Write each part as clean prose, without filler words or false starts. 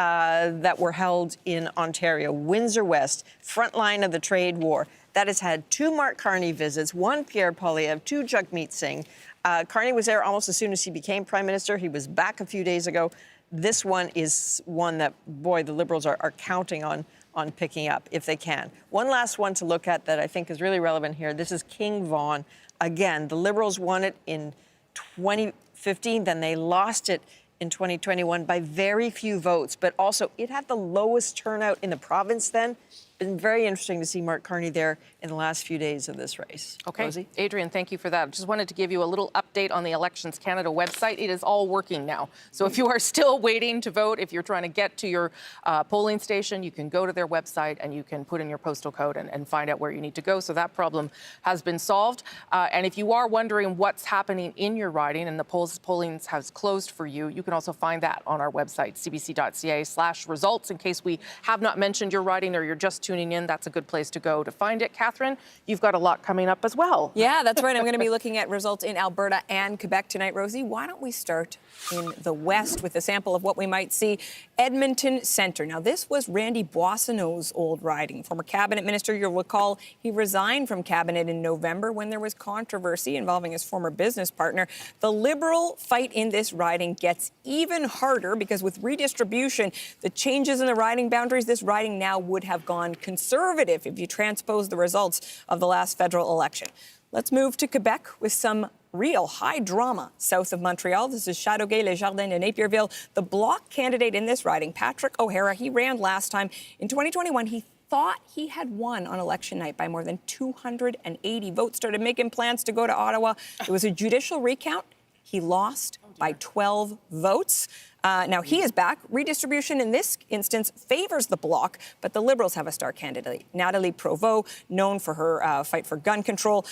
that were held in Ontario. Windsor West, front line of the trade war. That has had 2 Mark Carney visits, 1 Pierre Poilievre, 2 Jagmeet Singh. Carney was there almost as soon as he became Prime Minister. He was back a few days ago. This one is one that, boy, the Liberals are counting on picking up if they can. One last one to look at that I think is really relevant here. This is King Vaughan. Again, the Liberals won it in 2015, then they lost it in 2021 by very few votes, but also it had the lowest turnout in the province then. Been very interesting to see Mark Carney there in the last few days of this race. Okay, Rosie? Adrian, thank you for that. Just wanted to give you a little update on the Elections Canada website. It is all working now. So if you are still waiting to vote, if you're trying to get to your polling station, you can go to their website and you can put in your postal code and find out where you need to go. So that problem has been solved. And if you are wondering what's happening in your riding and the polling has closed for you, you can also find that on our website, cbc.ca/results. In case we have not mentioned your riding or you're just tuning in, that's a good place to go to find it. Catherine, you've got a lot coming up as well. Yeah, that's right. I'm going to be looking at results in Alberta and Quebec tonight. Rosie, why don't we start in the West with a sample of what we might see? Edmonton Centre. Now, this was Randy Boissonneau's old riding. Former cabinet minister, you'll recall, he resigned from cabinet in November when there was controversy involving his former business partner. The Liberal fight in this riding gets even harder because with redistribution, the changes in the riding boundaries, this riding now would have gone Conservative if you transpose the results of the last federal election. Let's move to Quebec with some real high drama south of Montreal. This is Châteauguay, Les Jardins, and Napierville. The Bloc candidate in this riding, Patrick O'Hara, he ran last time. In 2021, he thought he had won on election night by more than 280 votes, started making plans to go to Ottawa. There was a judicial recount. He lost by 12 votes. Now he is back. Redistribution in this instance favors the Bloc, but the Liberals have a star candidate, Nathalie Provost, known for her fight for gun control.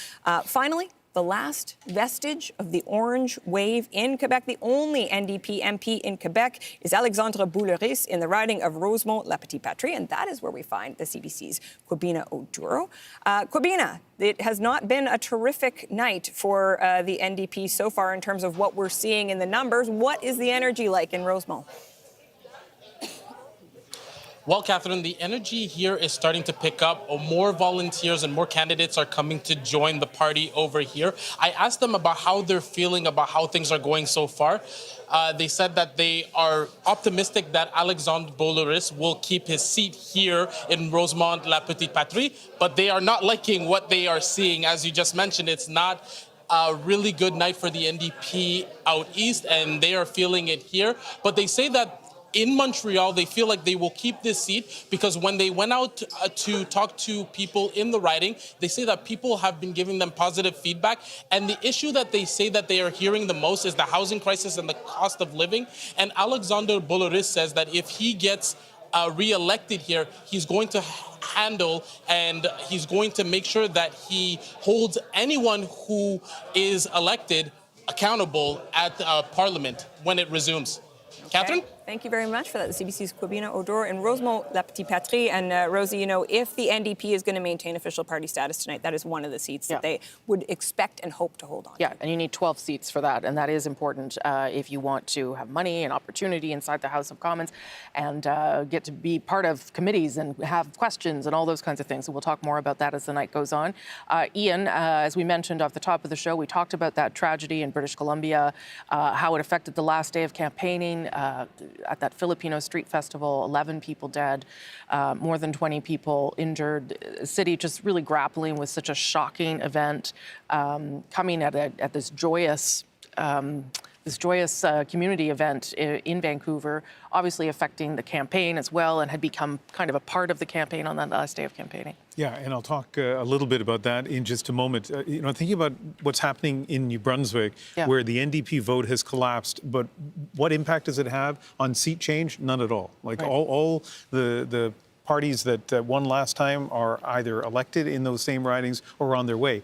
Finally, the last vestige of the orange wave in Quebec. The only NDP MP in Quebec is Alexandre Bouleris in the riding of Rosemont-la-Petite-Patrie, and that is where we find the CBC's Quabina Oduro. Quabina, it has not been a terrific night for the NDP so far in terms of what we're seeing in the numbers. What is the energy like in Rosemont? Well, Catherine, the energy here is starting to pick up. More volunteers and more candidates are coming to join the party over here. I asked them about how they're feeling about how things are going so far. They said that they are optimistic that Alexandre Bouleris will keep his seat here in Rosemont-la-Petite-Patrie, but they are not liking what they are seeing. As you just mentioned, it's not a really good night for the NDP out east, and they are feeling it here. But they say that in Montreal, they feel like they will keep this seat because when they went out to talk to people in the riding, they say that people have been giving them positive feedback. And the issue that they say that they are hearing the most is the housing crisis and the cost of living. And Alexandre Bouleris says that if he gets re-elected here, he's going to handle and he's going to make sure that he holds anyone who is elected accountable at Parliament when it resumes. Okay. Catherine? Thank you very much for that. The CBC's Quabina Oduro and Rosemont-la-Petite-Patrie. And Rosie, you know, if the NDP is going to maintain official party status tonight, that is one of the seats that they would expect and hope to hold on. Yeah, and you need 12 seats for that. And that is important if you want to have money and opportunity inside the House of Commons and get to be part of committees and have questions and all those kinds of things. So we'll talk more about that as the night goes on. Ian, as we mentioned off the top of the show, we talked about that tragedy in British Columbia, how it affected the last day of campaigning at that Filipino street festival, 11 people dead, more than 20 people injured. The city just really grappling with such a shocking event, coming at this joyous community event in Vancouver, obviously affecting the campaign as well, and had become kind of a part of the campaign on that last day of campaigning. Yeah, and I'll talk a little bit about that in just a moment. You know, thinking about what's happening in New Brunswick, where the NDP vote has collapsed, but what impact does it have on seat change? None at all. Like all the parties that won last time are either elected in those same ridings or on their way.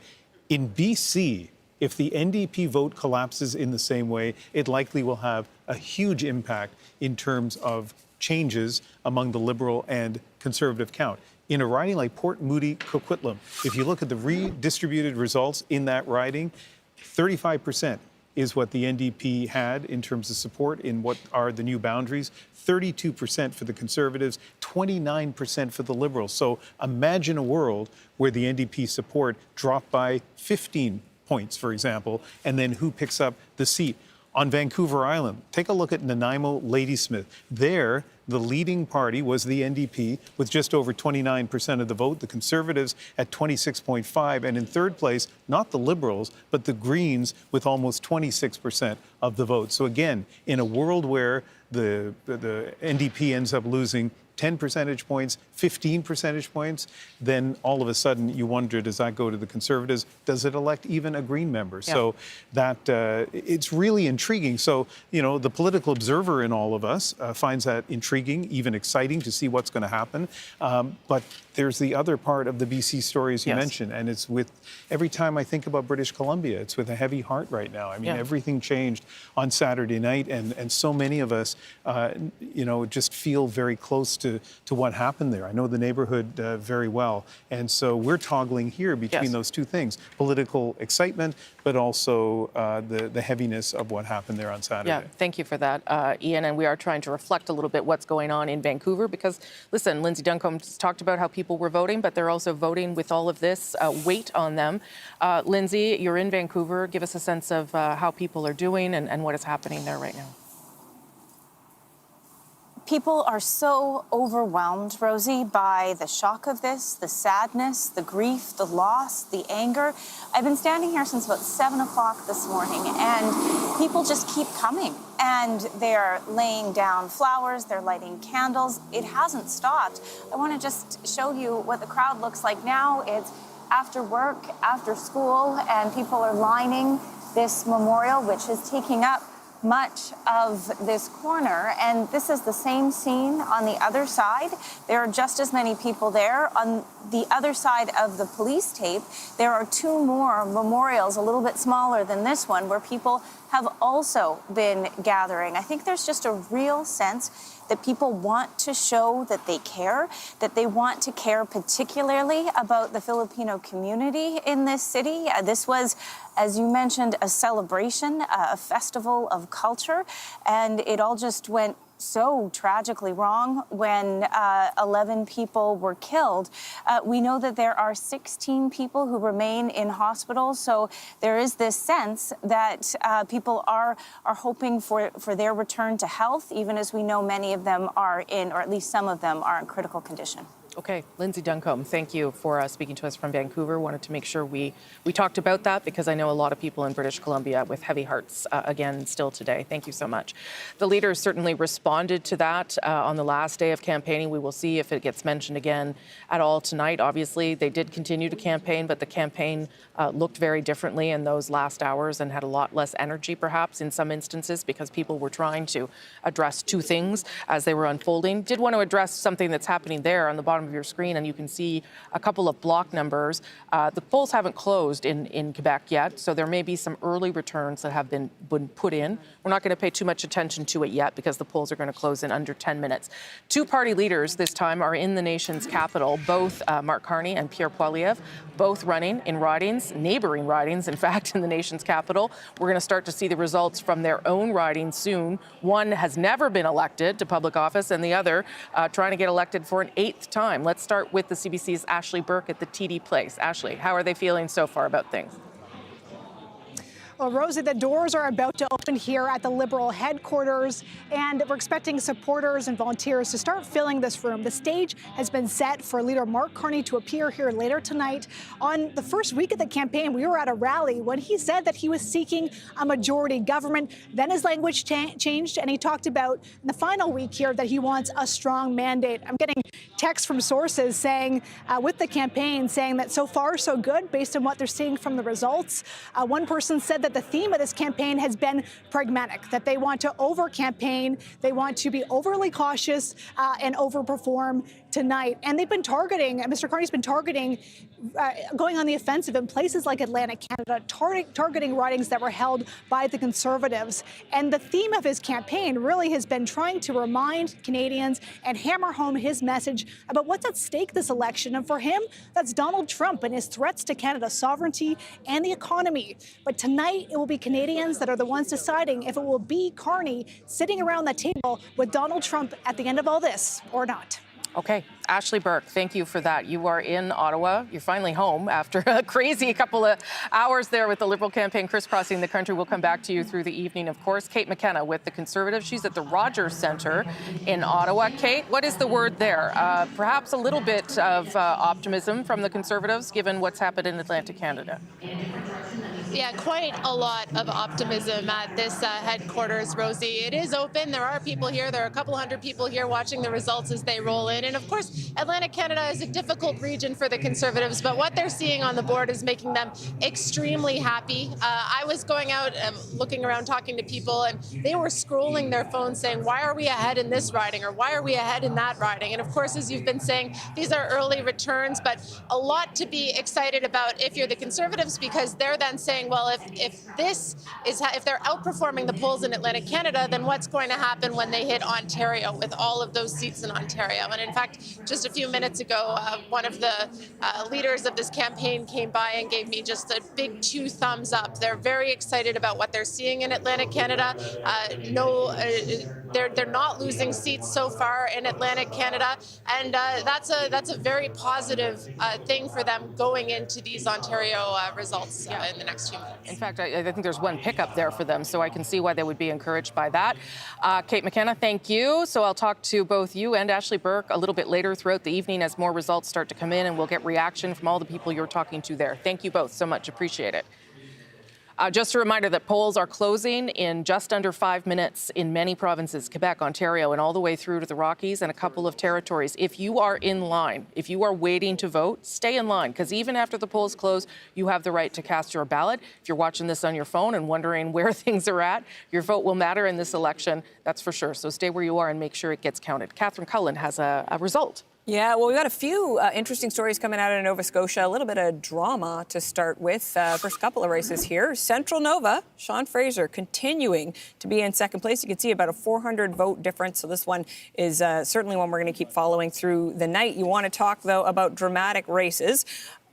In BC, if the NDP vote collapses in the same way, it likely will have a huge impact in terms of changes among the Liberal and Conservative count. In a riding like Port Moody Coquitlam, if you look at the redistributed results in that riding, 35% is what the NDP had in terms of support in what are the new boundaries. 32% for the Conservatives, 29% for the Liberals. So imagine a world where the NDP support dropped by 15 points, for example, and then who picks up the seat? On Vancouver Island, take a look at Nanaimo Ladysmith. There, the leading party was the NDP with just over 29% of the vote, the Conservatives at 26.5%, and in third place, not the Liberals, but the Greens with almost 26% of the vote. So again, in a world where the NDP ends up losing 10 percentage points, 15 percentage points, then all of a sudden you wonder, does that go to the Conservatives? Does it elect even a Green member? Yeah. So that it's really intriguing. So, you know, the political observer in all of us finds that intriguing, even exciting to see what's going to happen. But there's the other part of the BC story, as you mentioned, and it's with, every time I think about British Columbia, it's with a heavy heart right now. I mean, everything changed on Saturday night, and so many of us, you know, just feel very close to what happened there. I know the neighborhood very well, and so we're toggling here between those two things, political excitement, but also the heaviness of what happened there on Saturday. Yeah, thank you for that, Ian, and we are trying to reflect a little bit what's going on in Vancouver, because, listen, Lindsay Duncombe talked about how people were voting, but they're also voting with all of this weight on them. Lindsay, you're in Vancouver. Give us a sense of how people are doing and what is happening there right now. People are so overwhelmed, Rosie, by the shock of this, the sadness, the grief, the loss, the anger. I've been standing here since about 7 o'clock this morning, and people just keep coming. And they're laying down flowers, they're lighting candles. It hasn't stopped. I want to just show you what the crowd looks like now. It's after work, after school, and people are lining this memorial, which is taking up much of this corner, and this is the same scene on the other side. There are just as many people there. On the other side of the police tape, there are 2 more memorials, a little bit smaller than this one, where people have also been gathering. I think there's just a real sense that people want to show that they care, that they want to care particularly about the Filipino community in this city. This was, as you mentioned, a celebration, a festival of culture, and it all just went so tragically wrong when 11 people were killed. We know that there are 16 people who remain in hospital, so there is this sense that people are hoping for their return to health, even as we know many of them are in, or at least some of them are in critical condition. Okay, Lindsay Duncombe, thank you for speaking to us from Vancouver. Wanted to make sure we talked about that, because I know a lot of people in British Columbia with heavy hearts again still today. Thank you so much. The leaders certainly responded to that on the last day of campaigning. We will see if it gets mentioned again at all tonight. Obviously, they did continue to campaign, but the campaign looked very differently in those last hours and had a lot less energy, perhaps, in some instances, because people were trying to address 2 things as they were unfolding. Did want to address something that's happening there on the bottom of your screen, and you can see a couple of block numbers. The polls haven't closed in Quebec yet, so there may be some early returns that have been put in. We're not going to pay too much attention to it yet, because the polls are going to close in under 10 minutes. 2 party leaders this time are in the nation's capital, both Mark Carney and Pierre Poilievre, both running in ridings, neighboring ridings, in fact, in the nation's capital. We're going to start to see the results from their own ridings soon. One has never been elected to public office, and the other trying to get elected for an 8th time. Let's start with the CBC's Ashley Burke at the TD Place. Ashley, how are they feeling so far about things? Well, Rosie, the doors are about to open here at the Liberal headquarters, and we're expecting supporters and volunteers to start filling this room. The stage has been set for leader Mark Carney to appear here later tonight. On the first week of the campaign, we were at a rally when he said that he was seeking a majority government. Then his language changed, and he talked about in the final week here that he wants a strong mandate. I'm getting texts from sources saying, with the campaign, saying that so far so good based on what they're seeing from the results. One person said that the theme of this campaign has been pragmatic, that they want to over-campaign, they want to be overly cautious and overperform tonight. And they've been targeting, Mr. Carney's been targeting, going on the offensive in places like Atlantic Canada, targeting ridings that were held by the Conservatives. And the theme of his campaign really has been trying to remind Canadians and hammer home his message about what's at stake this election. And for him, that's Donald Trump and his threats to Canada's sovereignty and the economy. But tonight, tonight it will be Canadians that are the ones deciding if it will be Carney sitting around that table with Donald Trump at the end of all this or not. Okay, Ashley Burke, thank you for that. You are in Ottawa. You're finally home after a crazy couple of hours there with the Liberal campaign crisscrossing the country. We'll come back to you through the evening, of course. Kate McKenna with the Conservatives. She's at the Rogers Centre in Ottawa. Kate, what is the word there? Perhaps a little bit of optimism from the Conservatives, given what's happened in Atlantic Canada. Yeah, quite a lot of optimism at this headquarters, Rosie. It is open. There are people here. There are a couple hundred people here watching the results as they roll in. And of course, Atlantic Canada is a difficult region for the Conservatives, but what they're seeing on the board is making them extremely happy. I was going out and looking around talking to people, and they were scrolling their phones saying, why are we ahead in this riding, or why are we ahead in that riding? And of course, as you've been saying, these are early returns, but a lot to be excited about if you're the Conservatives, because they're then saying, well, if they're outperforming the polls in Atlantic Canada, then what's going to happen when they hit Ontario with all of those seats in Ontario? And in fact, just a few minutes ago, one of the leaders of this campaign came by and gave me just a big 2 thumbs up. They're very excited about what they're seeing in Atlantic Canada. They're not losing seats so far in Atlantic Canada, and that's a very positive thing for them going into these Ontario results in the next few minutes. In fact, I think there's one pickup there for them, so I can see why they would be encouraged by that. Kate McKenna, thank you. So I'll talk to both you and Ashley Burke a little bit later throughout the evening as more results start to come in, and we'll get reaction from all the people you're talking to there. Thank you both so much. Appreciate it. Just a reminder that polls are closing in just under 5 minutes in many provinces, Quebec, Ontario, and all the way through to the Rockies and a couple of territories. If you are in line, if you are waiting to vote, stay in line, because even after the polls close, you have the right to cast your ballot. If you're watching this on your phone and wondering where things are at, your vote will matter in this election, that's for sure. So stay where you are and make sure it gets counted. Catherine Cullen has a result. Yeah, well, we've got a few interesting stories coming out of Nova Scotia. A little bit of drama to start with. First couple of races here. Central Nova, Sean Fraser continuing to be in second place. You can see about a 400 vote difference. So this one is certainly one we're going to keep following through the night. You want to talk, though, about dramatic races.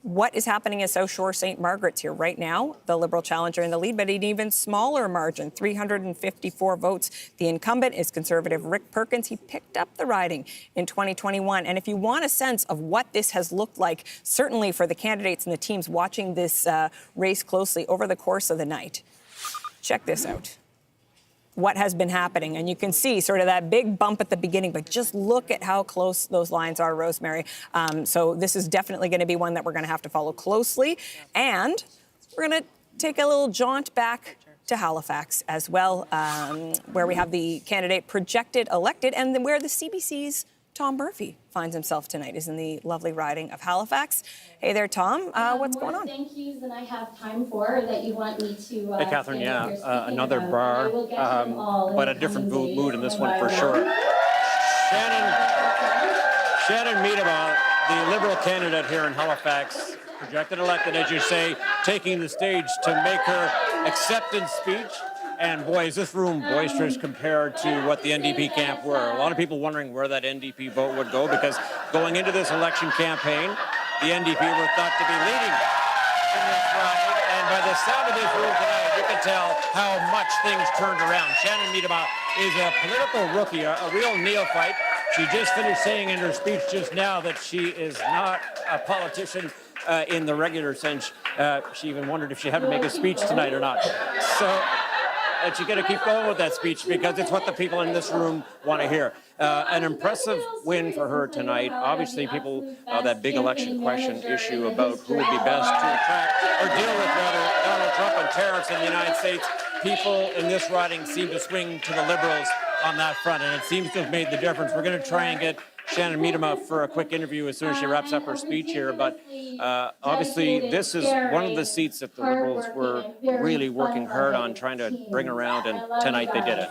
What is happening in South Shore St. Margaret's here right now? The Liberal challenger in the lead, but an even smaller margin, 354 votes. The incumbent is Conservative Rick Perkins. He picked up the riding in 2021. And if you want a sense of what this has looked like, certainly for the candidates and the teams watching this race closely over the course of the night, check this out. What has been happening. And you can see sort of that big bump at the beginning, but just look at how close those lines are, Rosemary. So this is definitely going to be one that we're going to have to follow closely. And we're going to take a little jaunt back to Halifax as well, where we have the candidate projected elected and then where the CBC's Tom Murphy finds himself tonight is in the lovely riding of Halifax. Hey there, Tom. What's going on? Thank yous that I have time for that you want me to. Hey, Catherine. Yeah, another bar, but a different mood in this one for sure. Shannon Meadaba, the Liberal candidate here in Halifax, projected elected, as you say, taking the stage to make her acceptance speech. And boy, is this room boisterous compared to what the NDP camp were. A lot of people wondering where that NDP vote would go, because going into this election campaign, the NDP were thought to be leading in this ride. And by the sound of this room tonight, you can tell how much things turned around. Shannon Meadaba is a political rookie, a real neophyte. She just finished saying in her speech just now that she is not a politician in the regular sense. She even wondered if she had to make a speech tonight or not. So. And you got to keep going with that speech because it's what the people in this room want to hear. An impressive win for her tonight. Obviously, people, that big election question issue about who would be best to attract or deal with, rather, Donald Trump and tariffs in the United States. People in this riding seem to swing to the Liberals on that front, and it seems to have made the difference. We're going to try and get Shannon Meadama for a quick interview as soon as she wraps up her speech here. But obviously, this is one of the seats that the Liberals were really working hard on trying to bring around, and tonight they did it.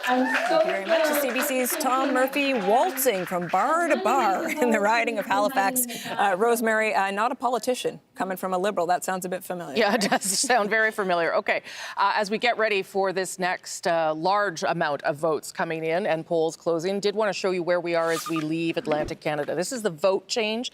Thank Very much. CBC's Tom Murphy waltzing from bar to bar in the riding of Halifax. Rosemary, not a politician, coming from a Liberal. That sounds a bit familiar. Yeah, it does sound very familiar. Okay, as we get ready for this next large amount of votes coming in and polls closing, did want to show you where we are as we leave Atlantic Canada. This is the vote change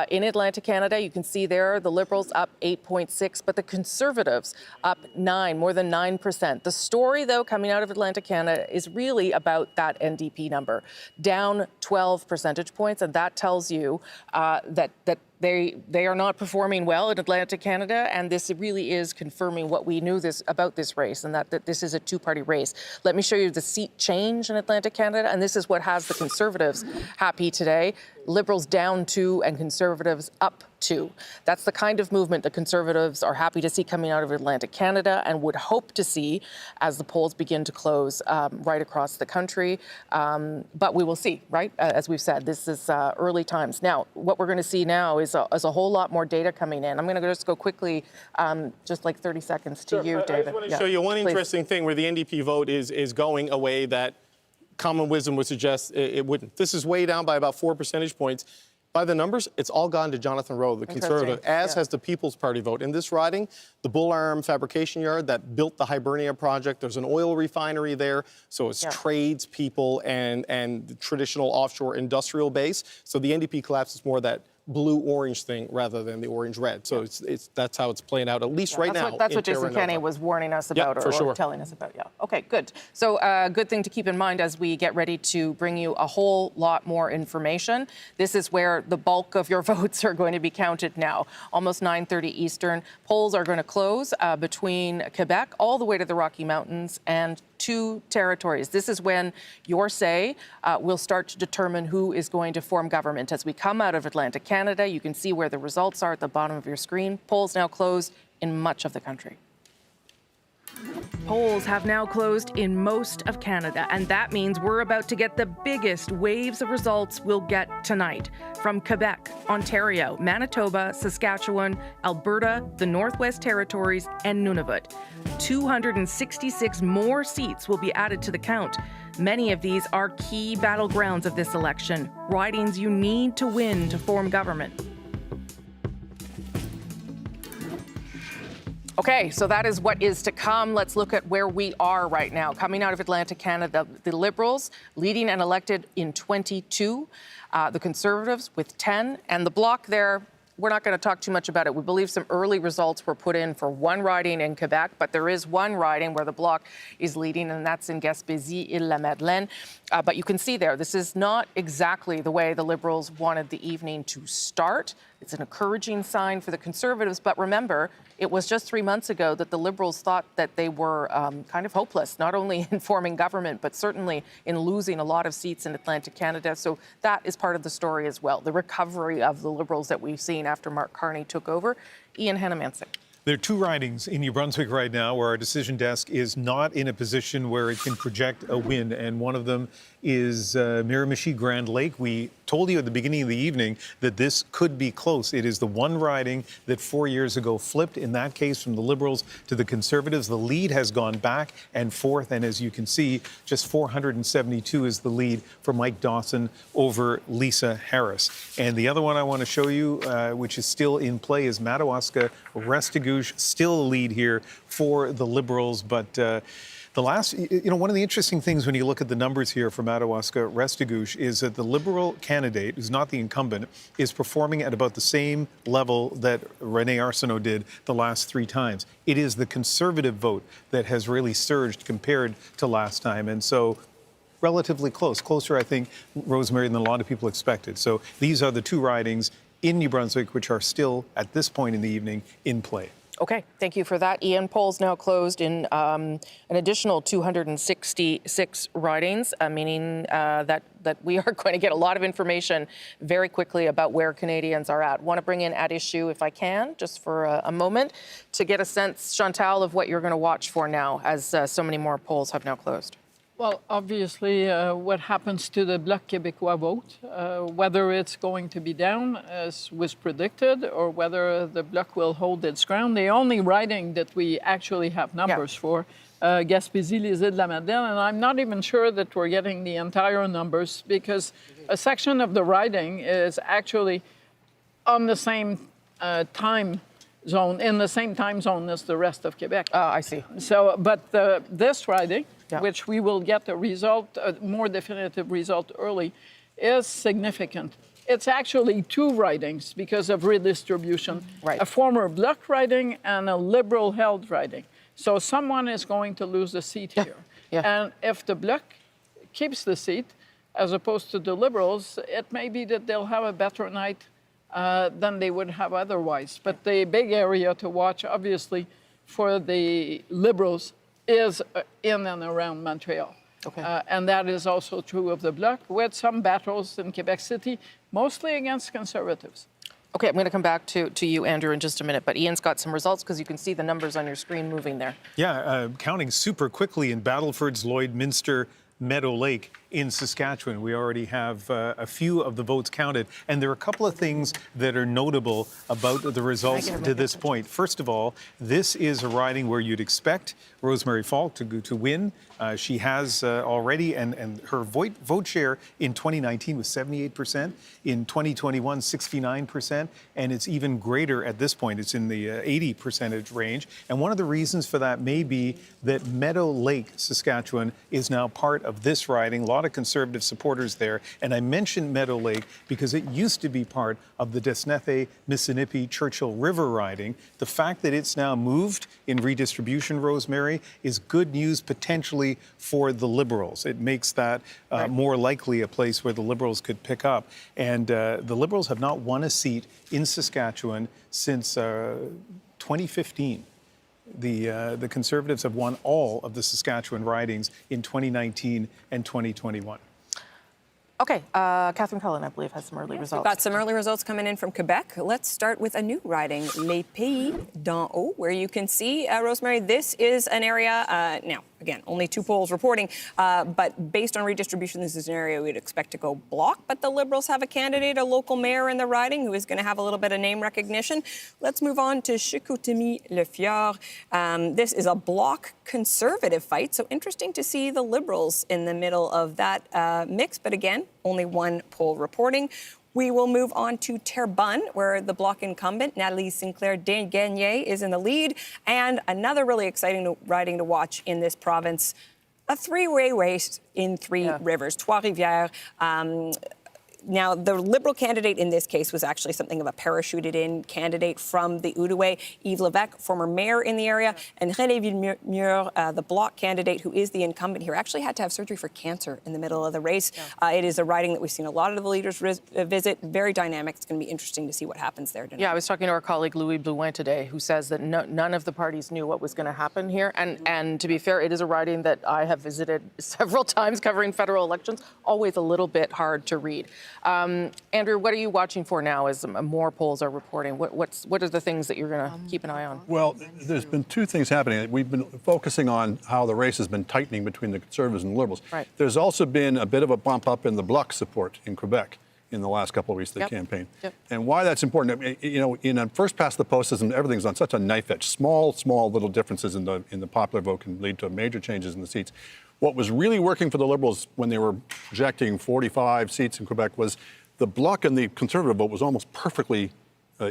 in Atlantic Canada. You can see there the Liberals up 8.6, but the Conservatives up 9, more than 9%. The story, though, coming out of Atlantic Canada is really about that NDP number, down 12 percentage points, and that tells you that they are not performing well in Atlantic Canada, and this really is confirming what we knew about this race, and that this is a two-party race. Let me show you the seat change in Atlantic Canada, and this is what has the Conservatives happy today. Liberals down 2 and Conservatives up 2. That's the kind of movement the Conservatives are happy to see coming out of Atlantic Canada and would hope to see as the polls begin to close right across the country. But we will see, right? As we've said, this is early times. Now, what we're going to see now is a whole lot more data coming in. I'm going to just go quickly, just like 30 seconds to you, David. I just want to show you one interesting thing where the NDP vote is going a way that common wisdom would suggest it wouldn't. This is way down by about 4 percentage points. By the numbers, it's all gone to Jonathan Rowe, the Conservative, as has the People's Party vote. In this riding, the Bull Arm Fabrication Yard that built the Hibernia project, there's an oil refinery there, so it's trades people and the traditional offshore industrial base. So the NDP collapse is more that blue-orange thing rather than the orange-red. So that's how it's playing out, at least right now. That's what Jason Kenney was warning us about, or telling us about. Yeah. Okay, good. So good thing to keep in mind as we get ready to bring you a whole lot more information. This is where the bulk of your votes are going to be counted now. Almost 9:30 Eastern. Polls are going to close between Quebec all the way to the Rocky Mountains and 2 territories. This is when your say will start to determine who is going to form government. As we come out of Atlantic Canada, you can see where the results are at the bottom of your screen. Polls now closed in much of the country. Polls have now closed in most of Canada, and that means we're about to get the biggest waves of results we'll get tonight. From Quebec, Ontario, Manitoba, Saskatchewan, Alberta, the Northwest Territories, and Nunavut. 266 more seats will be added to the count. Many of these are key battlegrounds of this election, ridings you need to win to form government. Okay, so that is what is to come. Let's look at where we are right now. Coming out of Atlantic Canada, the Liberals leading and elected in 22, the Conservatives with 10, and the Bloc there, we're not going to talk too much about it. We believe some early results were put in for one riding in Quebec, but there is one riding where the Bloc is leading, and that's in Gaspésie-Île-la-Madeleine. But you can see there, this is not exactly the way the Liberals wanted the evening to start. It's an encouraging sign for the Conservatives, but remember, it was just 3 months ago that the Liberals thought that they were kind of hopeless, not only in forming government, but certainly in losing a lot of seats in Atlantic Canada. So that is part of the story as well, the recovery of the Liberals that we've seen after Mark Carney took over. Ian Hannah-Mansing. There are 2 ridings in New Brunswick right now where our decision desk is not in a position where it can project a win, and one of them is Miramichi Grand Lake. We told you at the beginning of the evening that this could be close. It is the one riding that 4 years ago flipped, in that case from the Liberals to the Conservatives. The lead has gone back and forth, and as you can see, just 472 is the lead for Mike Dawson over Lisa Harris. And the other one I want to show you, which is still in play, is Madawaska-Restigouche, still a lead here for the Liberals, but the last, one of the interesting things when you look at the numbers here for Madawaska-Restigouche is that the Liberal candidate, who's not the incumbent, is performing at about the same level that René Arsenault did the last 3 times. It is the Conservative vote that has really surged compared to last time, and so relatively closer, I think, Rosemary, than a lot of people expected. So these are the 2 ridings in New Brunswick, which are still, at this point in the evening, in play. Okay, thank you for that, Ian. Polls now closed in an additional 266 ridings, meaning that we are going to get a lot of information very quickly about where Canadians are at. Want to bring in At Issue, if I can, just for a moment, to get a sense, Chantal, of what you're going to watch for now as so many more polls have now closed. Well, obviously, what happens to the Bloc Québécois vote, whether it's going to be down, as was predicted, or whether the Bloc will hold its ground. The only riding that we actually have numbers for Gaspésie, les Îles de la Madeleine, and I'm not even sure that we're getting the entire numbers because a section of the riding is actually on the same time zone, in the same time zone as the rest of Quebec. I see. So, but this riding, which we will get a result, a more definitive result early, is significant. It's actually two ridings because of redistribution, a former Bloc riding and a Liberal-held riding. So someone is going to lose a seat here. And if the Bloc keeps the seat, as opposed to the Liberals, it may be that they'll have a better night than they would have otherwise. But the big area to watch, obviously, for the Liberals is in and around Montreal. And that is also true of the Bloc, with some battles in Quebec City, mostly against Conservatives. Okay, I'm going to come back to you, Andrew, in just a minute. But Ian's got some results because you can see the numbers on your screen moving there. Yeah, counting super quickly in Battleford's, Lloydminster, Meadow Lake in Saskatchewan. We already have a few of the votes counted. And there are a couple of things that are notable about the results to this point. First of all, this is a riding where you'd expect Rosemary Falk to win. She has already, and her vote share in 2019 was 78%. In 2021, 69%. And it's even greater at this point. It's in the 80% range. And one of the reasons for that may be that Meadow Lake, Saskatchewan, is now part of this riding. A lot of Conservative supporters there. And I mentioned Meadow Lake because it used to be part of the Desnethé, Missinippi, Churchill River riding. The fact that it's now moved in redistribution, Rosemary, is good news potentially for the Liberals. It makes that more likely a place where the Liberals could pick up. And the Liberals have not won a seat in Saskatchewan since 2015. The Conservatives have won all of the Saskatchewan ridings in 2019 and 2021. Okay, Catherine Cullen, I believe, has some early results. We've got some early results coming in from Quebec. Let's start with a new riding, Les Pays d'en Haut, where you can see, Rosemary, this is an area, now, again, only two polls reporting, but based on redistribution, this is an area we'd expect to go Bloc, but the Liberals have a candidate, a local mayor in the riding, who is going to have a little bit of name recognition. Let's move on to Chicoutimi-Le-Fjord. This is a Bloc Conservative fight, so interesting to see the Liberals in the middle of that mix, but again, only one poll reporting. We will move on to Terrebonne, where the Bloc incumbent, Nathalie Sinclair-Desgagnés, is in the lead. And another really exciting riding to watch in this province, a three-way race in Three Rivers, Trois-Rivières. Now, the Liberal candidate in this case was actually something of a parachuted-in candidate from the Outaouais, Yves Levesque, former mayor in the area, and René Villemur, the Bloc candidate, who is the incumbent here, actually had to have surgery for cancer in the middle of the race. It is a riding that we've seen a lot of the leaders visit. Very dynamic. It's going to be interesting to see what happens there tonight. Yeah, I was talking to our colleague Louis Blouin today, who says that none of the parties knew what was going to happen here. And to be fair, it is a riding that I have visited several times covering federal elections. Always a little bit hard to read. Andrew, what are you watching for now as more polls are reporting? What are the things that you're going to keep an eye on? Well, there's been two things happening. We've been focusing on how the race has been tightening between the Conservatives and the Liberals. Right. There's also been a bit of a bump up in the Bloc support in Quebec in the last couple of weeks of the campaign. And why that's important, you know, in a first past the post system, everything's on such a knife edge. Small little differences in the popular vote can lead to major changes in the seats. What was really working for the Liberals when they were projecting 45 seats in Quebec was the Bloc and the Conservative vote was almost perfectly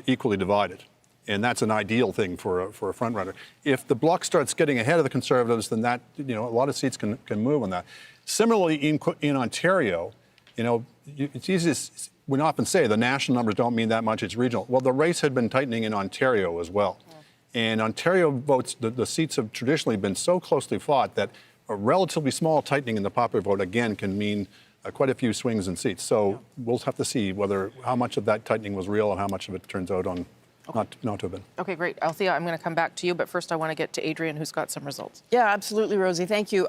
equally divided. And that's an ideal thing for a frontrunner. If the Bloc starts getting ahead of the Conservatives, then that, you know, a lot of seats can move on that. Similarly, in Ontario, you know, it's easy to, we often say the national numbers don't mean that much, it's regional. Well, the race had been tightening in Ontario as well. And Ontario votes, the seats have traditionally been so closely fought that a relatively small tightening in the popular vote, again, can mean quite a few swings in seats. So we'll have to see how much of that tightening was real and how much of it turns out on not to have been. Okay, great. Althea, I'm going to come back to you, but first I want to get to Adrian, who's got some results. Yeah, absolutely, Rosie. Thank you.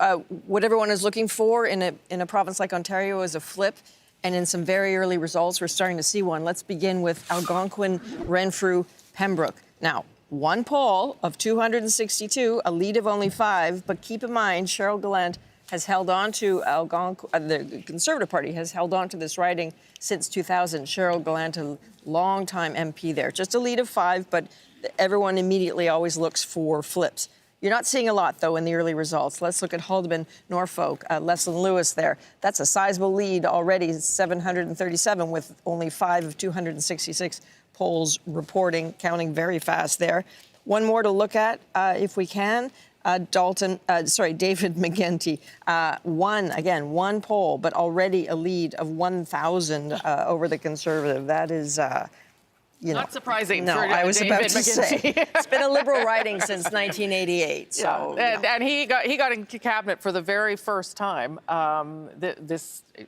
What everyone is looking for in a province like Ontario is a flip. And in some very early results, we're starting to see one. Let's begin with Algonquin, Renfrew, Pembroke. Now, one poll of 262, a lead of only 5, but keep in mind, Cheryl Gallant has held on to the Conservative Party has held on to this riding since 2000. Cheryl Gallant, a long-time MP there. Just a lead of 5, but everyone immediately always looks for flips. You're not seeing a lot, though, in the early results. Let's look at Haldimand, Norfolk, Leslyn Lewis there. That's a sizable lead already, 737, with only 5 of 266 polls reporting, counting very fast there. One more to look at, if we can. David McGinty, one poll, but already a lead of 1,000 over the Conservative. That is... Not surprising. No, for I was David about to say McGinty. it's been a Liberal riding since 1988. So, and he got in cabinet for the very first time.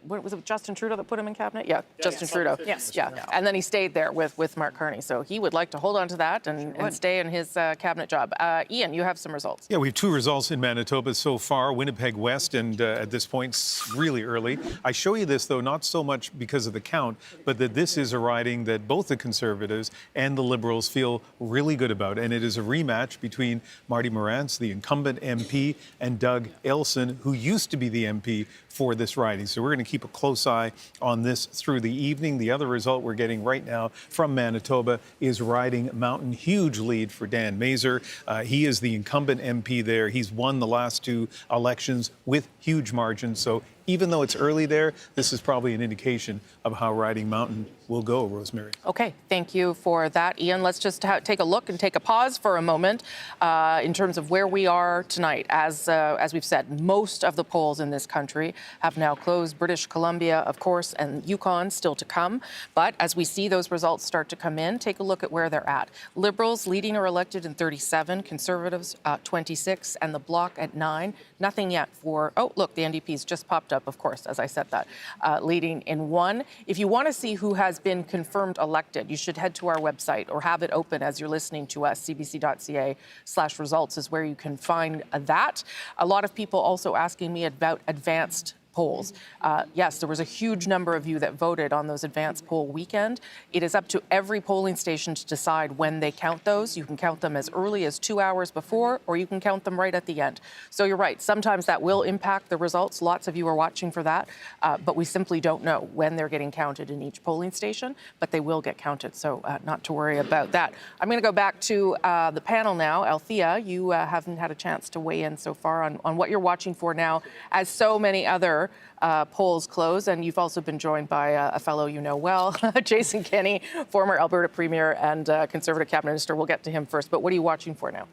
What was it, Justin Trudeau that put him in cabinet? Yeah, Justin Trudeau. Yes. Yeah, and then he stayed there with Mark Carney. So he would like to hold on to that and stay in his cabinet job. Ian, you have some results. Yeah, we have 2 results in Manitoba so far, Winnipeg West, and at this point, it's really early. I show you this, though, not so much because of the count, but that this is a riding that both the Conservatives and the Liberals feel really good about. And it is a rematch between Marty Morantz, the incumbent MP, and Doug Elson, who used to be the MP for this riding. So we're going to keep a close eye on this through the evening. The other result we're getting right now from Manitoba is Riding Mountain. Huge lead for Dan Mazur. He is the incumbent MP there. He's won the last 2 elections with huge margins. So even though it's early there, this is probably an indication of how Riding Mountain will go, Rosemary. Okay, thank you for that, Ian. Let's just take a look and take a pause for a moment in terms of where we are tonight. As we've said, most of the polls in this country have now closed. British Columbia, of course, and Yukon still to come. But as we see those results start to come in, take a look at where they're at. Liberals leading or elected in 37, Conservatives 26, and the Bloc at 9. Nothing yet for, oh, look, the NDP's just popped up, of course, as I said that, leading in 1. If you want to see who has been confirmed elected, you should head to our website or have it open as you're listening to us. cbc.ca/results is where you can find that. A lot of people also asking me about advanced polls. Yes, there was a huge number of you that voted on those advanced poll weekend. It is up to every polling station to decide when they count those. You can count them as early as 2 hours before, or you can count them right at the end. So you're right, sometimes that will impact the results. Lots of you are watching for that, but we simply don't know when they're getting counted in each polling station, but they will get counted, so not to worry about that. I'm going to go back to the panel now. Althea, you haven't had a chance to weigh in so far on what you're watching for now, as so many other polls close, and you've also been joined by a fellow you know well, Jason Kenney, former Alberta Premier and Conservative Cabinet Minister. We'll get to him first, but what are you watching for now?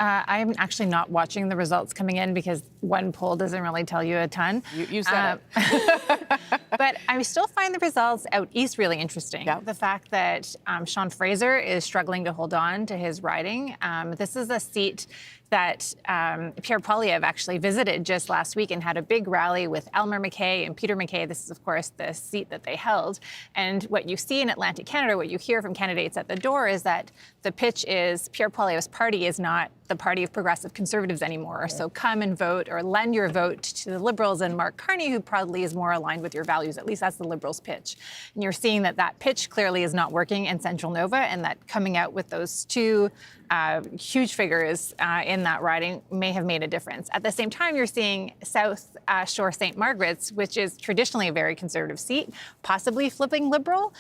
I'm actually not watching the results coming in because one poll doesn't really tell you a ton. You said it. But I still find the results out east really interesting. Yep. The fact that Sean Fraser is struggling to hold on to his riding. This is a seat that Pierre Poilievre actually visited just last week and had a big rally with Elmer MacKay and Peter MacKay. This is, of course, the seat that they held. And what you see in Atlantic Canada, what you hear from candidates at the door is that the pitch is Pierre Poilievre's party is not the party of progressive conservatives anymore. So come and vote or lend your vote to the Liberals and Mark Carney, who probably is more aligned with your values. At least that's the Liberals' pitch. And you're seeing that that pitch clearly is not working in Central Nova, and that coming out with those 2 huge figures in that riding may have made a difference. At the same time, you're seeing South Shore St. Margaret's, which is traditionally a very conservative seat, possibly flipping Liberal,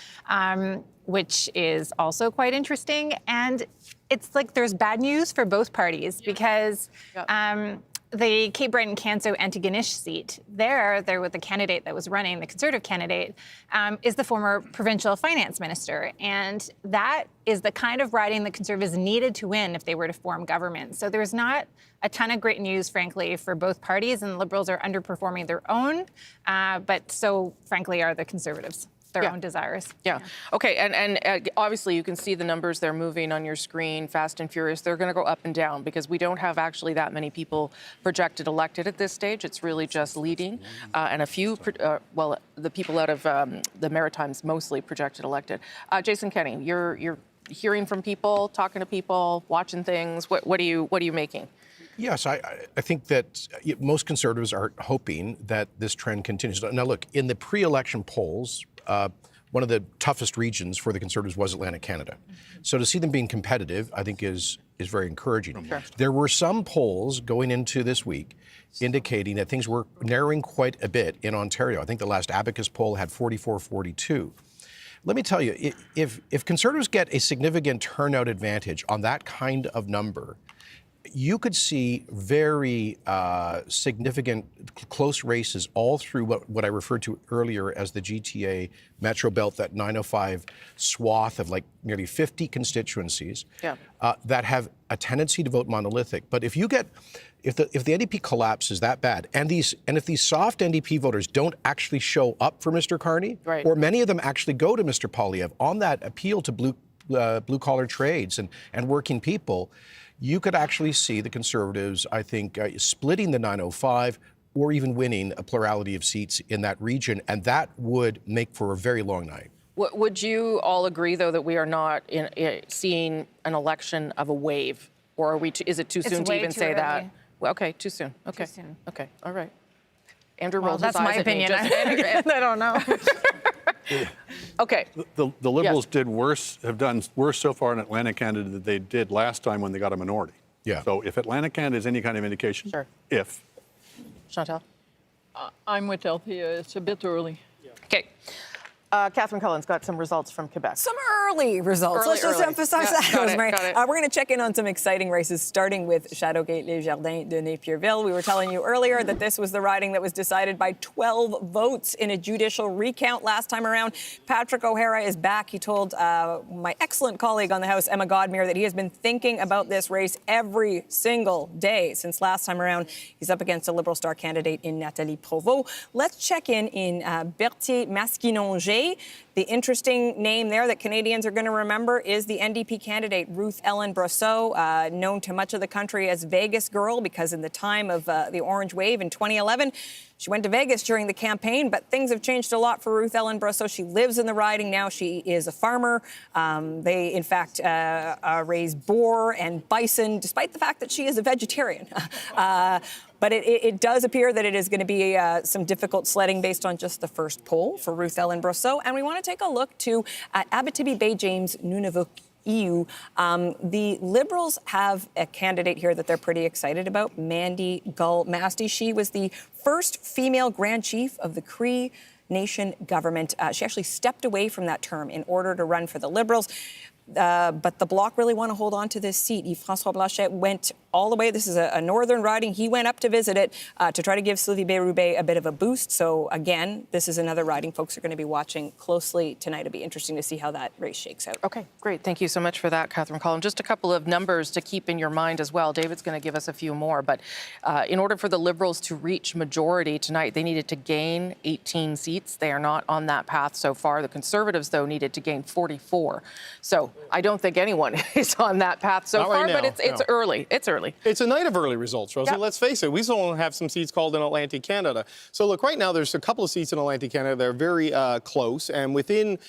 which is also quite interesting. And it's like there's bad news for both parties because the Cape Breton-Canso Antigonish seat, there with the candidate that was running, the Conservative candidate, is the former provincial finance minister. And that is the kind of riding the Conservatives needed to win if they were to form government. So there's not a ton of great news, frankly, for both parties, and the Liberals are underperforming their own, but so, frankly, are the Conservatives. Their own desires. Yeah. Okay. And obviously you can see the numbers. They're moving on your screen, fast and furious. They're going to go up and down because we don't have actually that many people projected elected at this stage. It's really just leading and a few, well, the people out of the Maritimes mostly projected elected. Jason Kenney, you're hearing from people, talking to people, watching things. What are you making? Yes, I think that most Conservatives are hoping that this trend continues. Now, look, in the pre-election polls, one of the toughest regions for the Conservatives was Atlantic Canada. So to see them being competitive, I think is very encouraging. Sure. There were some polls going into this week indicating that things were narrowing quite a bit in Ontario. I think the last Abacus poll had 44-42. Let me tell you, if Conservatives get a significant turnout advantage on that kind of number, you could see very significant close races all through what I referred to earlier as the GTA Metro Belt, that 905 swath of like nearly 50 constituencies that have a tendency to vote monolithic. But if the NDP collapses that bad, and if these soft NDP voters don't actually show up for Mr. Carney, or many of them actually go to Mr. Poilievre on that appeal to blue-collar trades and working people, you could actually see the Conservatives, I think, splitting the 905 or even winning a plurality of seats in that region, and that would make for a very long night. Would you all agree, though, that we are not seeing an election of a wave, or are we? Is it too soon to even say that? Well, okay, too soon. Okay, okay, all right. Andrew rolls his eyes that's my at me. opinion. I don't know. Okay. The Liberals have done worse so far in Atlantic Canada than they did last time when they got a minority. Yeah. So if Atlantic Canada is any kind of indication, Chantal? I'm with Althea. It's a bit early. Okay. Catherine Cullen's got some results from Quebec. Some early results. Let's just emphasize that, Rosemary. We're going to check in on some exciting races, starting with Châteauguay-les-Jardins de Napierville. We were telling you earlier that this was the riding that was decided by 12 votes in a judicial recount last time around. Patrick O'Hara is back. He told my excellent colleague on the House, Emma Godmere, that he has been thinking about this race every single day since last time around. He's up against a Liberal star candidate in Nathalie Provost. Let's check in Berthier-Maskinongé. The interesting name there that Canadians are going to remember is the NDP candidate, Ruth Ellen Brosseau, known to much of the country as Vegas Girl, because in the time of the Orange Wave in 2011, she went to Vegas during the campaign, but things have changed a lot for Ruth Ellen Brosseau. She lives in the riding now. She is a farmer. They, in fact, raise boar and bison, despite the fact that she is a vegetarian. But it does appear that it is going to be some difficult sledding based on just the first poll for Ruth Ellen Brosseau. And we want to take a look at Abitibi Bay James Nunavut EU. The Liberals have a candidate here that they're pretty excited about, Mandy Gull-Masti. She was the first female Grand Chief of the Cree Nation government. She actually stepped away from that term in order to run for the Liberals. But the Bloc really want to hold on to this seat. Yves-François Blanchet went all the way. This is a northern riding. He went up to visit it to try to give Sylvie Bérubé a bit of a boost. So, again, this is another riding folks are going to be watching closely tonight. It'll be interesting to see how that race shakes out. Okay, great. Thank you so much for that, Catherine Cullen. Just a couple of numbers to keep in your mind as well. David's going to give us a few more. But in order for the Liberals to reach majority tonight, they needed to gain 18 seats. They are not on that path so far. The Conservatives, though, needed to gain 44. So I don't think anyone is on that path so far, but it's early. It's early. It's a night of early results, Rosie. Yep. Let's face it, we still don't have some seats called in Atlantic Canada. So look, right now there's a couple of seats in Atlantic Canada that are very close, and within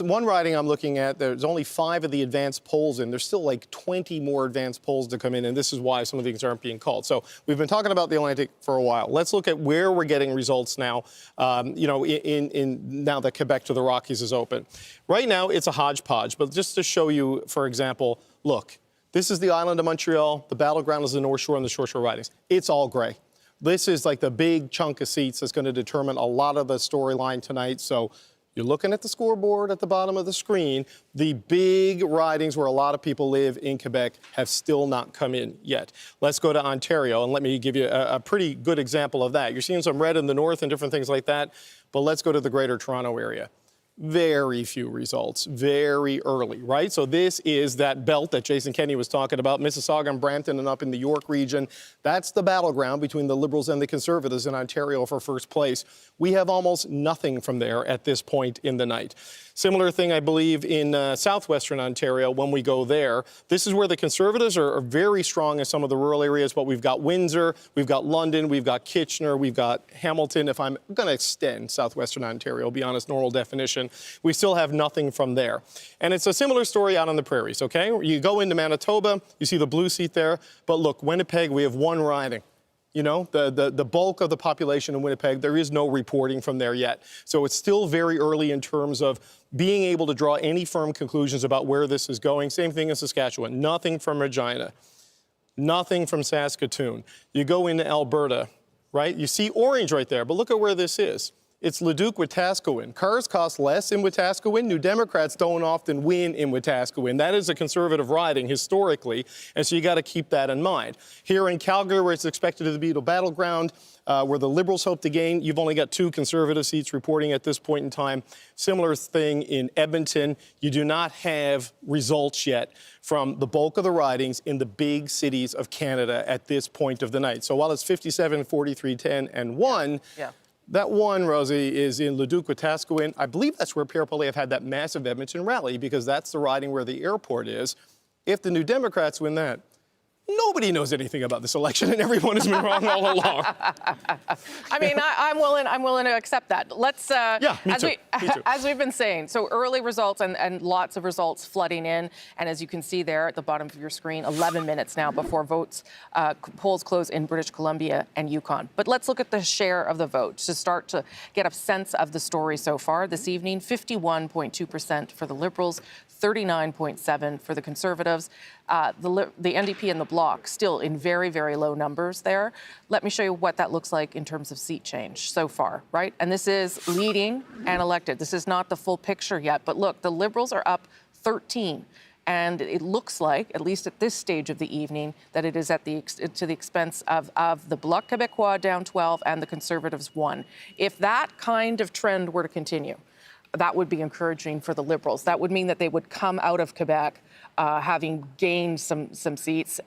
one riding I'm looking at, there's only 5 of the advanced polls in. There's still like 20 more advanced polls to come in, and this is why some of these aren't being called. So we've been talking about the Atlantic for a while. Let's look at where we're getting results now, now that Quebec to the Rockies is open. Right now, it's a hodgepodge, but just to show you, for example, look, this is the island of Montreal. The battleground is the North Shore and the Shore ridings. It's all gray. This is like the big chunk of seats that's going to determine a lot of the storyline tonight. So you're looking at the scoreboard at the bottom of the screen. The big ridings where a lot of people live in Quebec have still not come in yet. Let's go to Ontario, and let me give you a pretty good example of that. You're seeing some red in the north and different things like that, but let's go to the Greater Toronto area. Very few results, very early, right? So this is that belt that Jason Kenney was talking about, Mississauga and Brampton and up in the York region. That's the battleground between the Liberals and the Conservatives in Ontario for first place. We have almost nothing from there at this point in the night. Similar thing, I believe, in southwestern Ontario when we go there. This is where the Conservatives are very strong in some of the rural areas, but we've got Windsor, we've got London, we've got Kitchener, we've got Hamilton. If I'm going to extend southwestern Ontario beyond its normal definition, we still have nothing from there. And it's a similar story out on the prairies, okay? You go into Manitoba, you see the blue seat there, but look, Winnipeg, we have one riding. You know, the bulk of the population in Winnipeg, there is no reporting from there yet. So it's still very early in terms of being able to draw any firm conclusions about where this is going. Same thing in Saskatchewan. Nothing from Regina. Nothing from Saskatoon. You go into Alberta, right? You see orange right there, but look at where this is. It's Leduc-Wetaskiwin. Cars cost less in Wetaskiwin. New Democrats don't often win in Wetaskiwin. That is a conservative riding historically, and so you got to keep that in mind. Here in Calgary, where it's expected to be the battleground, where the Liberals hope to gain, you've only got 2 conservative seats reporting at this point in time. Similar thing in Edmonton. You do not have results yet from the bulk of the ridings in the big cities of Canada at this point of the night. So while it's 57, 43, 10, and 1, that one, Rosie, is in Leduc-Wetaskiwin. I believe that's where Pierre Poilievre had that massive Edmonton rally, because that's the riding where the airport is. If the New Democrats win that, nobody knows anything about this election, and everyone has been wrong all along. I mean, I'm willing to accept that. Let's, me too. As we've been saying, so early results and lots of results flooding in, and as you can see there at the bottom of your screen, 11 minutes now before polls close in British Columbia and Yukon. But let's look at the share of the vote to start to get a sense of the story so far this evening. 51.2% for the Liberals, 39.7% for the Conservatives. The NDP and the Bloc still in very, very low numbers there. Let me show you what that looks like in terms of seat change so far, right? And this is leading and elected. This is not the full picture yet, but look, the Liberals are up 13. And it looks like, at least at this stage of the evening, that it is to the expense of the Bloc Québécois down 12 and the Conservatives 1. If that kind of trend were to continue, that would be encouraging for the Liberals. That would mean that they would come out of Quebec having gained some seats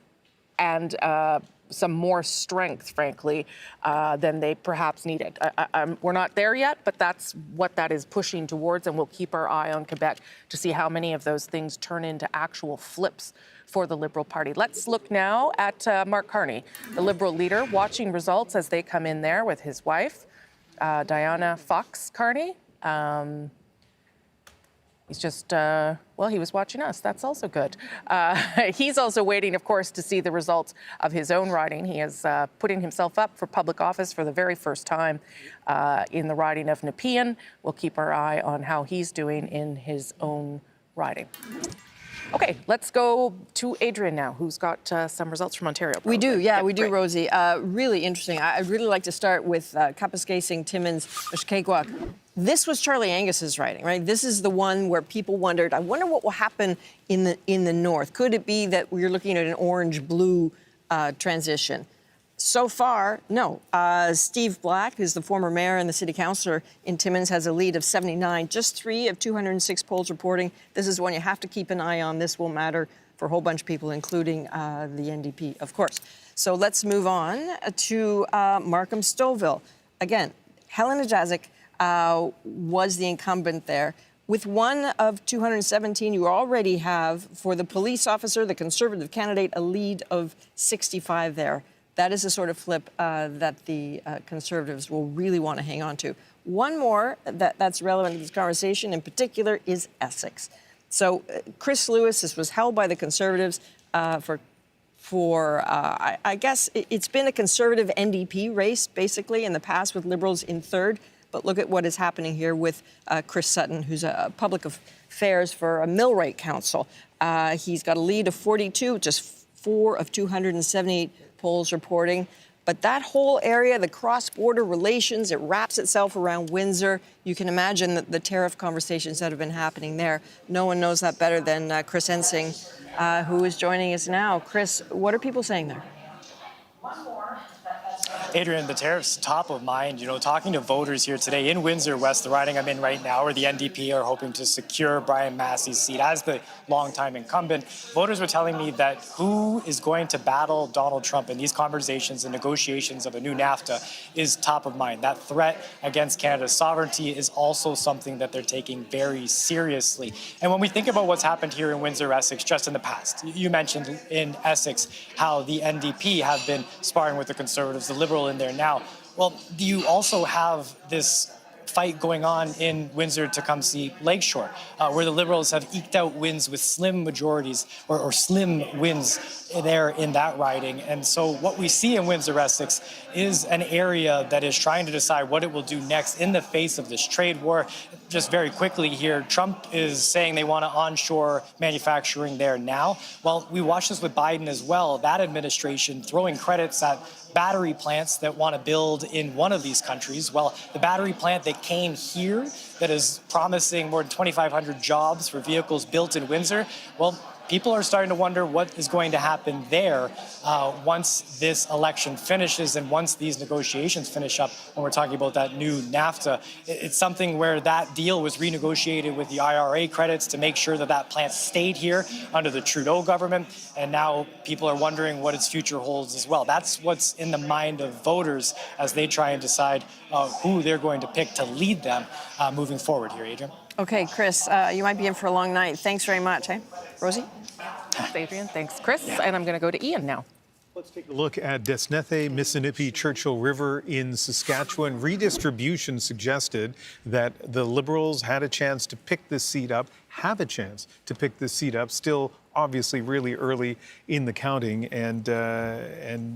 and some more strength, frankly, than they perhaps needed. We're not there yet, but that's what that is pushing towards, and we'll keep our eye on Quebec to see how many of those things turn into actual flips for the Liberal Party. Let's look now at Mark Carney, the Liberal leader, watching results as they come in there with his wife, Diana Fox Carney. He's just, well, he was watching us. That's also good. He's also waiting, of course, to see the results of his own riding. He is putting himself up for public office for the very first time in the riding of Nepean. We'll keep our eye on how he's doing in his own riding. Okay, let's go to Adrian now, who's got some results from Ontario. We do, we do, Rosie. Really interesting. I'd really like to start with Kapuskasing, Timmins, Mishkegowuk. This was Charlie Angus's riding, right? This is the one where people wondered, I wonder what will happen in the north. Could it be that we're looking at an orange-blue transition? So far, no. Steve Black, who's the former mayor and the city councillor in Timmins, has a lead of 79. Just 3 of 206 polls reporting. This is one you have to keep an eye on. This will matter for a whole bunch of people, including the NDP, of course. So let's move on to Markham-Stouffville. Again, Helena Jazik was the incumbent there. With 1 of 217, you already have, for the police officer, the Conservative candidate, a lead of 65 there. That is the sort of flip that the Conservatives will really want to hang on to. One more that's relevant to this conversation in particular is Essex. So Chris Lewis, this was held by the Conservatives I guess it's been a Conservative NDP race, basically, in the past with Liberals in third. But look at what is happening here with Chris Sutton, who's a public affairs for a Millwright Council. He's got a lead of 42, just 4 of 278 polls reporting. But that whole area, the cross-border relations, it wraps itself around Windsor. You can imagine the tariff conversations that have been happening there. No one knows that better than Chris Ensing, who is joining us now. Chris, what are people saying there? Adrian, the tariff's top of mind. You know, talking to voters here today in Windsor West, the riding I'm in right now, where the NDP are hoping to secure Brian Massey's seat as the longtime incumbent, voters were telling me that who is going to battle Donald Trump in these conversations and negotiations of a new NAFTA is top of mind. That threat against Canada's sovereignty is also something that they're taking very seriously. And when we think about what's happened here in Windsor, Essex, just in the past, you mentioned in Essex how the NDP have been sparring with the Conservatives, the Liberal in there now. Well, you also have this fight going on in Windsor-Tecumseh Lakeshore, where the Liberals have eked out wins with slim majorities or slim wins there in that riding. And so what we see in Windsor-Essex is an area that is trying to decide what it will do next in the face of this trade war. Just very quickly here, Trump is saying they want to onshore manufacturing there now. Well, we watched this with Biden as well, that administration throwing credits at battery plants that want to build in one of these countries. Well, the battery plant that came here that is promising more than 2,500 jobs for vehicles built in Windsor, well, people are starting to wonder what is going to happen there once this election finishes and once these negotiations finish up when we're talking about that new NAFTA. It's something where that deal was renegotiated with the IRA credits to make sure that that plant stayed here under the Trudeau government, and now people are wondering what its future holds as well. That's what's in the mind of voters as they try and decide who they're going to pick to lead them moving forward here, Adrian. Okay, Chris, you might be in for a long night. Thanks very much, eh? Rosie? Thanks, Adrian. Thanks, Chris. And I'm going to go to Ian now. Let's take a look at Desnethe, Mississippi, Churchill River in Saskatchewan. Redistribution suggested that the Liberals had a chance to pick this seat up, have a chance to pick this seat up, still obviously really early in the counting. And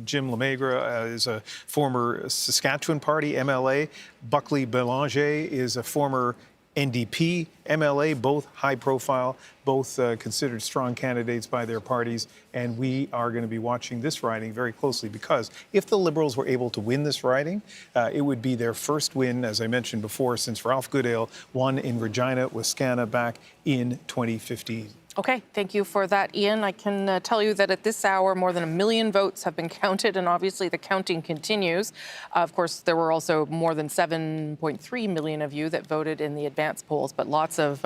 Jim Lemaigre is a former Saskatchewan Party MLA. Buckley Belanger is a former NDP, MLA, both high profile, both considered strong candidates by their parties. And we are going to be watching this riding very closely because if the Liberals were able to win this riding, it would be their first win, as I mentioned before, since Ralph Goodale won in Regina, Wascana back in 2015. Okay, thank you for that, Ian. I can tell you that at this hour, more than 1 million votes have been counted, and obviously the counting continues. Of course, there were also more than 7.3 million of you that voted in the advance polls, but lots of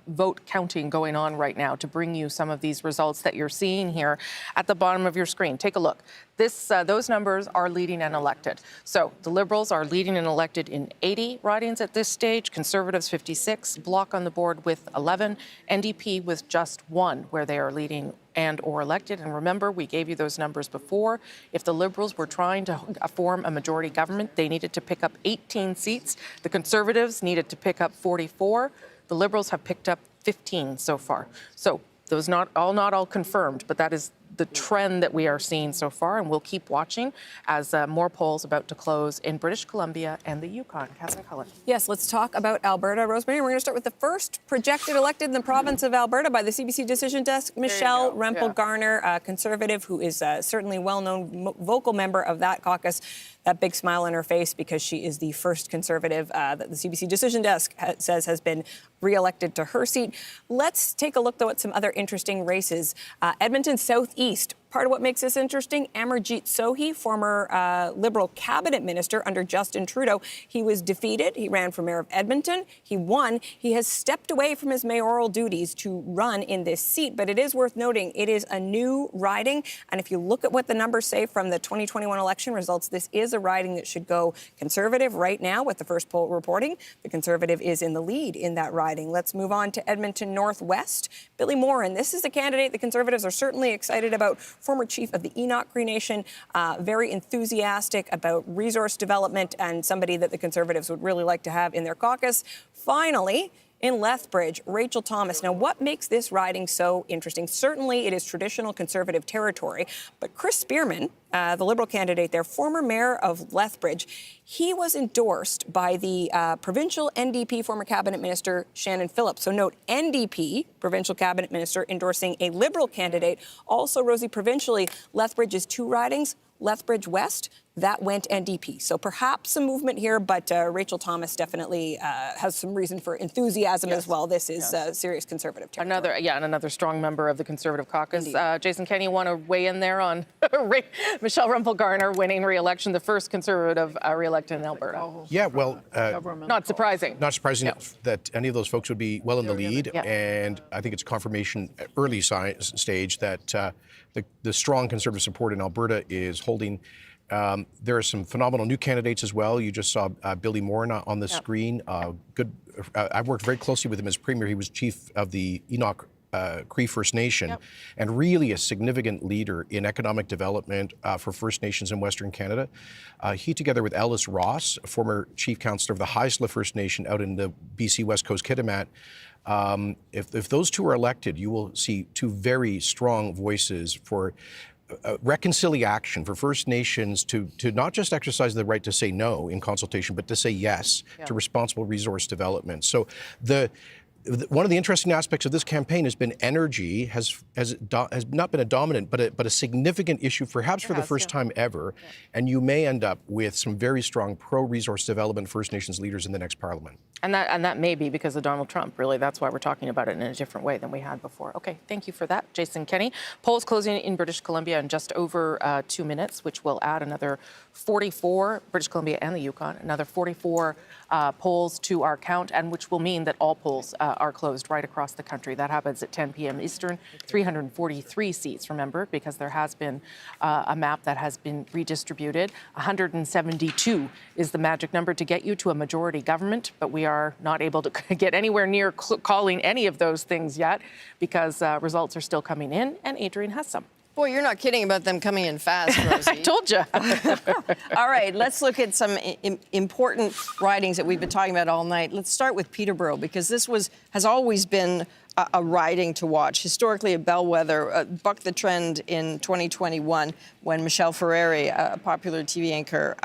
vote counting going on right now to bring you some of these results that you're seeing here at the bottom of your screen. Take a look. Those numbers are leading and elected. So the Liberals are leading and elected in 80 ridings at this stage, Conservatives 56, Bloc on the board with 11, NDP with just 1, where they are leading and or elected. And remember, we gave you those numbers before. If the Liberals were trying to form a majority government, they needed to pick up 18 seats. The Conservatives needed to pick up 44. The Liberals have picked up 15 so far. So those not all confirmed, but that is the trend that we are seeing so far, and we'll keep watching as more polls about to close in British Columbia and the Yukon. Catherine Cullen. Yes, let's talk about Alberta. Rosemary, we're going to start with the first projected elected in the province of Alberta by the CBC Decision Desk, Michelle Rempel-Garner, a Conservative who is certainly a well-known vocal member of that caucus. That big smile on her face because she is the first Conservative that the CBC Decision Desk says has been re-elected to her seat. Let's take a look, though, at some other interesting races. Edmonton Southeast. Part of what makes this interesting, Amarjeet Sohi, former Liberal cabinet minister under Justin Trudeau. He was defeated. He ran for mayor of Edmonton. He won. He has stepped away from his mayoral duties to run in this seat. But it is worth noting it is a new riding. And if you look at what the numbers say from the 2021 election results, this is a riding that should go Conservative right now with the first poll reporting. The Conservative is in the lead in that riding. Let's move on to Edmonton Northwest. Billy Morin, this is a candidate the Conservatives are certainly excited about. Former chief of the Enoch Cree Nation, very enthusiastic about resource development and somebody that the Conservatives would really like to have in their caucus. Finally, in Lethbridge, Rachel Thomas. Now, what makes this riding so interesting? Certainly, it is traditional Conservative territory, but Chris Spearman, the Liberal candidate there, former mayor of Lethbridge, he was endorsed by the provincial NDP former cabinet minister Shannon Phillips. So note, NDP, provincial cabinet minister, endorsing a Liberal candidate. Also, Rosie, provincially, Lethbridge is 2 ridings. Lethbridge West, that went NDP. So perhaps some movement here, but Rachel Thomas definitely has some reason for enthusiasm as well. This is serious Conservative territory. Another strong member of the Conservative caucus. Jason Kenney, you want to weigh in there on Michelle Rempel-Garner winning re-election, the first Conservative re-elected in Alberta? Yeah, well, not surprising. Not surprising that any of those folks would be well in the lead, and I think it's confirmation at early stage that the strong Conservative support in Alberta is holding. There are some phenomenal new candidates as well. You just saw Billy Morin on the screen. I've worked very closely with him as Premier. He was chief of the Enoch Cree First Nation, and really a significant leader in economic development for First Nations in Western Canada. He, together with Ellis Ross, a former chief councillor of the Haisla First Nation out in the BC West Coast Kitimat, if those two are elected, you will see 2 very strong voices for reconciliation, for First Nations to not just exercise the right to say no in consultation, but to say yes to responsible resource development. So one of the interesting aspects of this campaign has been energy has not been a dominant, but a significant issue, perhaps for the first time ever. Yeah. And you may end up with some very strong pro-resource development First Nations leaders in the next parliament. And that may be because of Donald Trump. Really, that's why we're talking about it in a different way than we had before. Okay, thank you for that, Jason Kenney. Polls closing in British Columbia in just over 2 minutes, which will add another 44, British Columbia and the Yukon, another 44 polls to our count, and which will mean that all polls are closed right across the country. That happens at 10 p.m. Eastern. 343 seats, remember, because there has been a map that has been redistributed. 172 is the magic number to get you to a majority government, but we are not able to get anywhere near calling any of those things yet because results are still coming in, and Adrian has some. Boy, you're not kidding about them coming in fast, Rosie. I told you. All right, let's look at some important ridings that we've been talking about all night. Let's start with Peterborough, because this has always been a riding to watch. Historically, a bellwether, bucked the trend in 2021 when Michelle Ferreri, a popular TV anchor,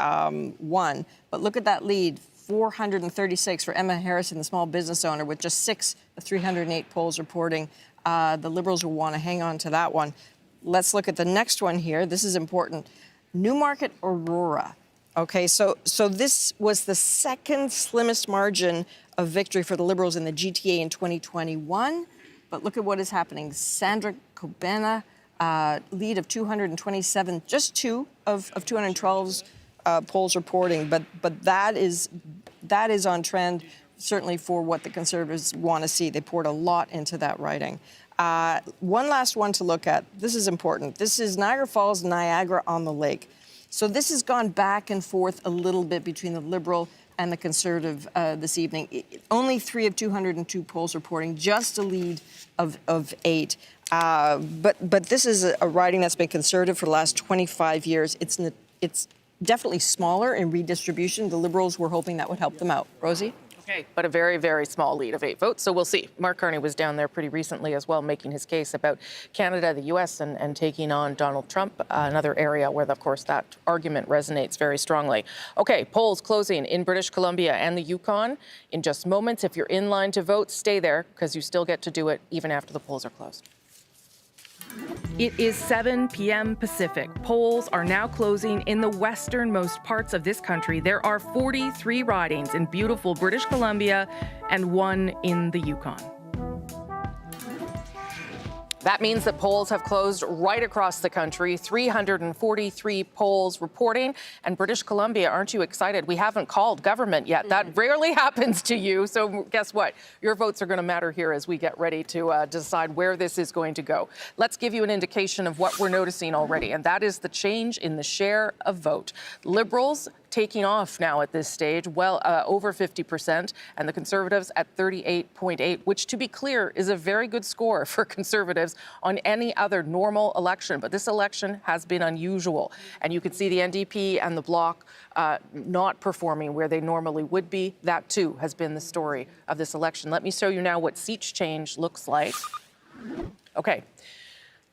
won. But look at that lead. 436 for Emma Harrison, the small business owner, with just 6 of 308 polls reporting. The Liberals will want to hang on to that one. Let's look at the next one here. This is important. Newmarket Aurora. Okay, so this was the second slimmest margin of victory for the Liberals in the GTA in 2021. But look at what is happening. Sandra Kobena, lead of 227, just 2 of 212's polls reporting. But that is on trend, certainly for what the Conservatives want to see. They poured a lot into that riding. One last one to look at. This is important. This is Niagara Falls, Niagara-on-the-Lake. So this has gone back and forth a little bit between the Liberal and the Conservative this evening. Only 3 of 202 polls reporting, just a lead of 8. But this is a riding that's been Conservative for the last 25 years. It's definitely smaller in redistribution. The Liberals were hoping that would help them out. Rosie? Okay, but a very, very small lead of 8 votes, so we'll see. Mark Carney was down there pretty recently as well, making his case about Canada, the U.S., and taking on Donald Trump, another area where, of course, that argument resonates very strongly. Okay, polls closing in British Columbia and the Yukon in just moments. If you're in line to vote, stay there, because you still get to do it even after the polls are closed. It is 7 p.m. Pacific. Polls are now closing in the westernmost parts of this country. There are 43 ridings in beautiful British Columbia and 1 in the Yukon. That means that polls have closed right across the country, 343 polls reporting. And British Columbia, aren't you excited? We haven't called government yet. That rarely happens to you. So guess what? Your votes are going to matter here as we get ready to decide where this is going to go. Let's give you an indication of what we're noticing already, and that is the change in the share of vote. Liberals taking off now at this stage, well over 50%, and the Conservatives at 38.8, which, to be clear, is a very good score for Conservatives on any other normal election. But this election has been unusual, and you can see the NDP and the Bloc not performing where they normally would be. That, too, has been the story of this election. Let me show you now what seat change looks like. Okay.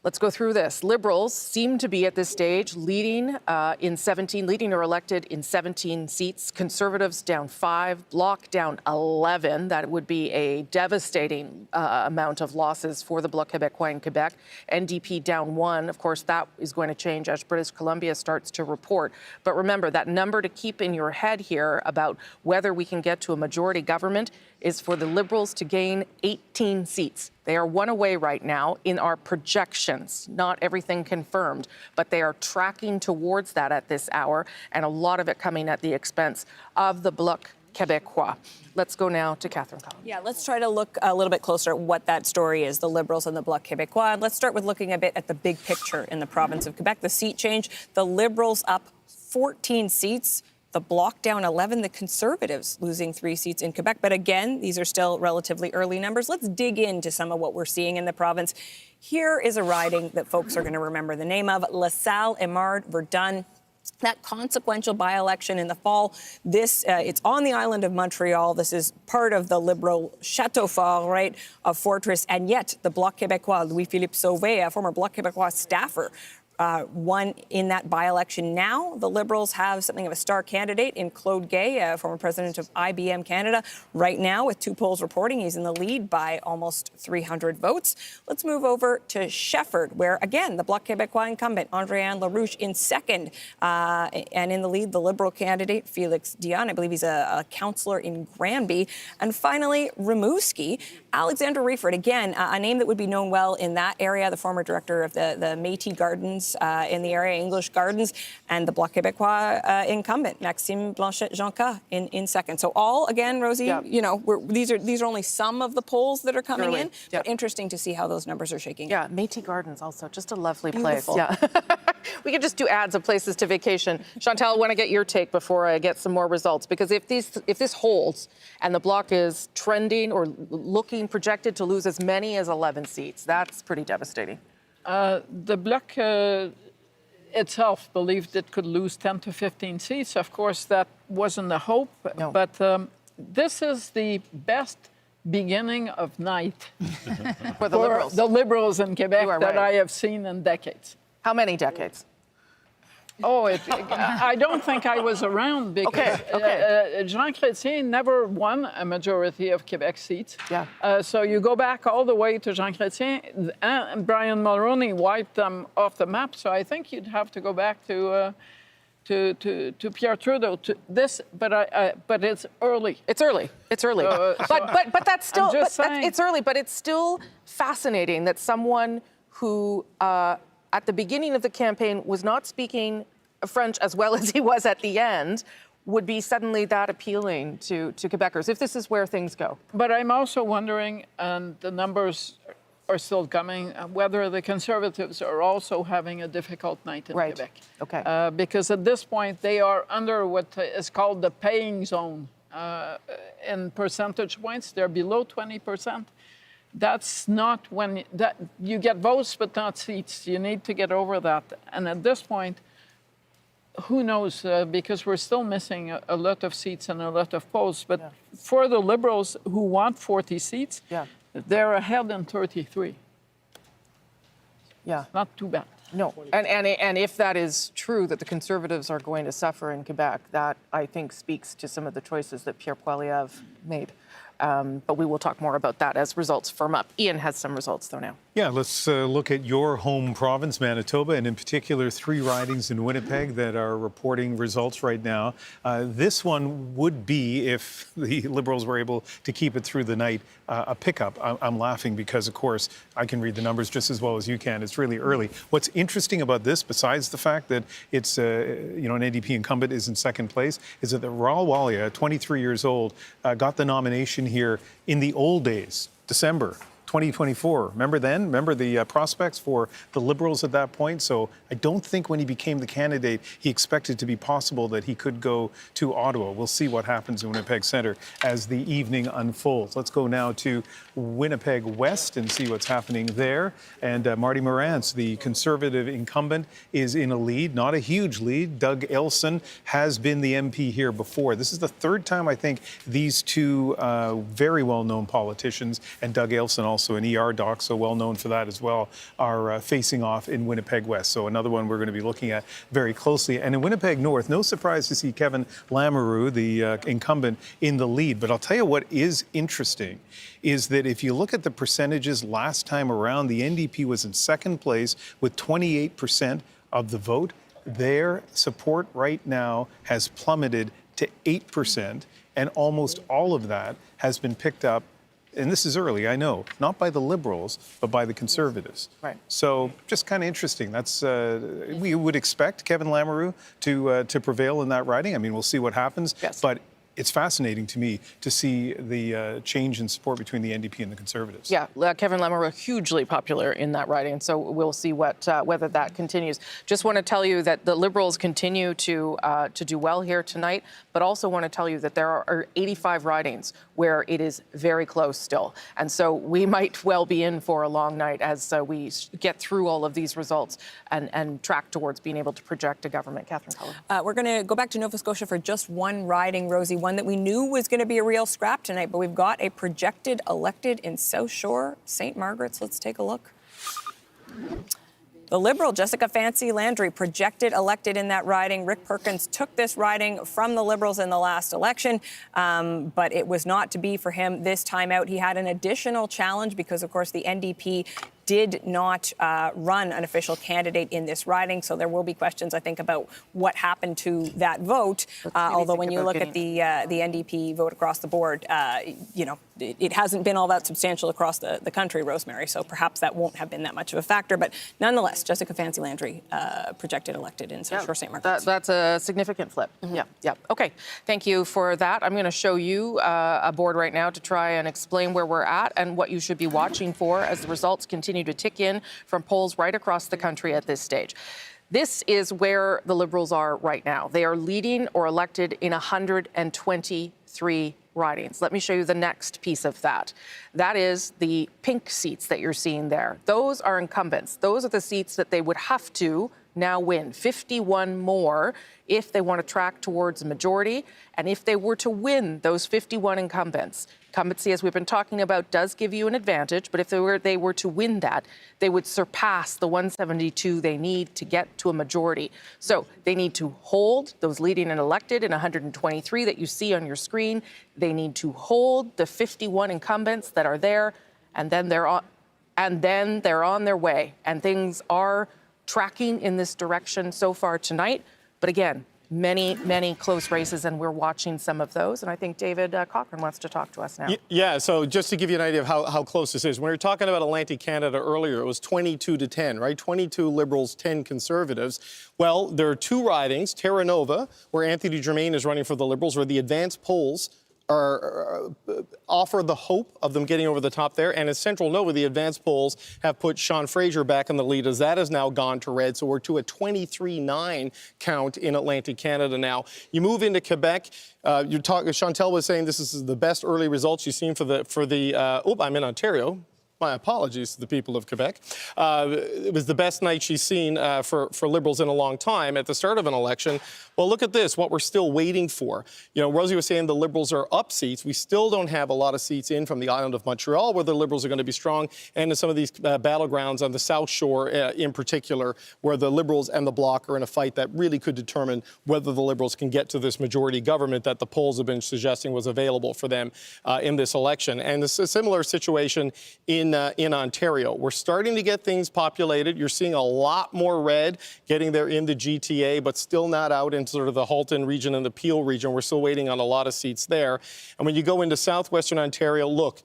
Let's go through this. Liberals seem to be at this stage leading or elected in 17 seats. Conservatives down 5, Bloc down 11. That would be a devastating amount of losses for the Bloc Québécois in Quebec. NDP down 1. Of course, that is going to change as British Columbia starts to report. But remember, that number to keep in your head here about whether we can get to a majority government is for the Liberals to gain 18 seats. They are 1 away right now in our projections, not everything confirmed, but they are tracking towards that at this hour, and a lot of it coming at the expense of the Bloc Québécois. Let's go now to Catherine Collins. Yeah, let's try to look a little bit closer at what that story is, the Liberals and the Bloc Québécois. Let's start with looking a bit at the big picture in the province of Quebec. The seat change, the Liberals up 14 seats. The Bloc down 11, the Conservatives losing 3 seats in Quebec. But again, these are still relatively early numbers. Let's dig into some of what we're seeing in the province. Here is a riding that folks are going to remember the name of, La Salle, Émard, Verdun. That consequential by-election in the fall, it's on the island of Montreal. This is part of the Liberal Château Fort, right, of Fortress. And yet the Bloc Québécois, Louis-Philippe Sauvé, a former Bloc Québécois staffer, won in that by-election. Now the Liberals have something of a star candidate in Claude Gay, former president of IBM Canada. Right now, with 2 polls reporting, he's in the lead by almost 300 votes. Let's move over to Shefford, where, again, the Bloc Québécois incumbent, Andréanne LaRouche, in second. And in the lead, the Liberal candidate, Félix Dion. I believe he's a councillor in Granby. And finally, Rimouski, Alexander Reiford, again, a name that would be known well in that area, the former director of the Métis Gardens in the area, English Gardens, and the Bloc Québécois incumbent, Maxime Blanchet-Jonca, in second. So all, again, Rosie, you know, these are only some of the polls that are coming in, but interesting to see how those numbers are shaking. Yeah, Métis Gardens also, just a lovely Beautiful. place. Yeah. We could just do ads of places to vacation. Chantal, I want to get your take before I get some more results, because if this holds and the Bloc is trending or looking projected to lose as many as 11 seats, that's pretty devastating. The Bloc itself believed it could lose 10 to 15 seats. Of course, that wasn't the hope, but this is the best beginning of night for the Liberals in Quebec that I have seen in decades. How many decades? Oh, I don't think I was around because Jean Chrétien never won a majority of Quebec seats. Yeah. So you go back all the way to Jean Chrétien, and Brian Mulroney wiped them off the map. So I think you'd have to go back to Pierre Trudeau. But it's early. It's early. It's early. But that's still. It's early. But it's still fascinating that someone who, at the beginning of the campaign, was not speaking French as well as he was at the end, would be suddenly that appealing to Quebecers, if this is where things go. But I'm also wondering, and the numbers are still coming, whether the Conservatives are also having a difficult night in Quebec. Okay. Because at this point, they are under what is called the paying zone. In percentage points, they're below 20%. That's not when you get votes, but not seats. You need to get over that. And at this point, who knows? Because we're still missing a lot of seats and a lot of polls. But for the Liberals who want 40 seats, they're ahead in 33. Yeah, not too bad. No, and if that is true, that the Conservatives are going to suffer in Quebec, that I think speaks to some of the choices that Pierre Poilievre made. But we will talk more about that as results firm up. Ian has some results, though, now. Yeah, let's look at your home province, Manitoba, and in particular 3 ridings in Winnipeg that are reporting results right now. This one would be, if the Liberals were able to keep it through the night, a pickup. I'm laughing because, of course, I can read the numbers just as well as you can. It's really early. What's interesting about this, besides the fact that it's an NDP incumbent is in second place, is that Raul Walia, 23 years old, got the nomination here in the old days, December 2024. Remember then? Remember the prospects for the Liberals at that point? So I don't think when he became the candidate, he expected to be possible that he could go to Ottawa. We'll see what happens in Winnipeg Centre as the evening unfolds. Let's go now to Winnipeg West and see what's happening there. And Marty Morantz, the Conservative incumbent, is in a lead, not a huge lead. Doug Elson has been the MP here before. This is the 3rd time, I think, these 2 very well-known politicians, and Doug Elson also an ER doc, so well known for that as well, are facing off in Winnipeg West. So another one we're going to be looking at very closely. And in Winnipeg North, no surprise to see Kevin Lamoureux, the incumbent, in the lead. But I'll tell you what is interesting is that if you look at the percentages last time around, the NDP was in second place with 28% of the vote. Their support right now has plummeted to 8%, and almost all of that has been picked up, and this is early, I know, not by the Liberals, but by the Conservatives. Right. So just kind of interesting. That's we would expect Kevin Lamoureux to prevail in that riding. I mean, we'll see what happens. Yes. But it's fascinating to me to see the change in support between the NDP and the Conservatives. Yeah, Kevin Lamoureux, hugely popular in that riding, so we'll see whether that continues. Just want to tell you that the Liberals continue to do well here tonight, but also want to tell you that there are 85 ridings where it is very close still. And so we might well be in for a long night as we get through all of these results and track towards being able to project a government. Catherine Cullen. We're going to go back to Nova Scotia for just one riding, Rosie, one that we knew was going to be a real scrap tonight, but we've got a projected elected in South Shore, St. Margaret's. Let's take a look. The Liberal Jessica Fancy Landry projected elected in that riding. Rick Perkins took this riding from the Liberals in the last election, but it was not to be for him this time out. He had an additional challenge because, of course, the NDP did not run an official candidate in this riding. So there will be questions, I think, about what happened to that vote. Although when you look at the NDP vote across the board, it hasn't been all that substantial across the country, Rosemary. So perhaps that won't have been that much of a factor. But nonetheless, Jessica Fancy Landry projected elected in South Shore St. Margaret's. That's a significant flip. Yeah. Okay. Thank you for that. I'm going to show you a board right now to try and explain where we're at and what you should be watching for as the results continue to tick in from polls right across the country at this stage. This is where the Liberals are right now. They are leading or elected in 123 ridings. Let me show you the next piece of that. That is the pink seats that you're seeing there. Those are incumbents. Those are the seats that they would have to now win, 51 more if they want to track towards a majority. And if they were to win those 51 incumbency, as we've been talking about, does give you an advantage. But if they were to win that, they would surpass the 172 they need to get to a majority. So they need to hold those leading and elected in 123 that you see on your screen. They need to hold the 51 incumbents that are there, and then they're on their way. And things are tracking in this direction so far tonight. But again, many close races, and we're watching some of those. And I think David Cochrane wants to talk to us now. Yeah, so just to give you an idea of how close this is, when we were talking about Atlantic Canada earlier, it was 22-10, right? 22 Liberals, 10 Conservatives. Well, there are two ridings, Terra Nova, where Anthony Germain is running for the Liberals, where the advanced polls offer the hope of them getting over the top there. And in Central Nova, the advanced polls have put Sean Fraser back in the lead, as that has now gone to red. So we're to a 23-9 count in Atlantic Canada now. You move into Quebec. Chantal was saying this is the best early results you've seen I'm in Ontario. My apologies to the people of Quebec. It was the best night she's seen for Liberals in a long time at the start of an election. Well, look at this, what we're still waiting for. You know, Rosie was saying the Liberals are up seats. We still don't have a lot of seats in from the island of Montreal, where the Liberals are going to be strong, and in some of these battlegrounds on the South Shore in particular, where the Liberals and the Bloc are in a fight that really could determine whether the Liberals can get to this majority government that the polls have been suggesting was available for them in this election. And it's a similar situation in Ontario. We're starting to get things populated. You're seeing a lot more red getting there in the GTA, but still not out in sort of the Halton region and the Peel region. We're still waiting on a lot of seats there. And when you go into southwestern Ontario, look,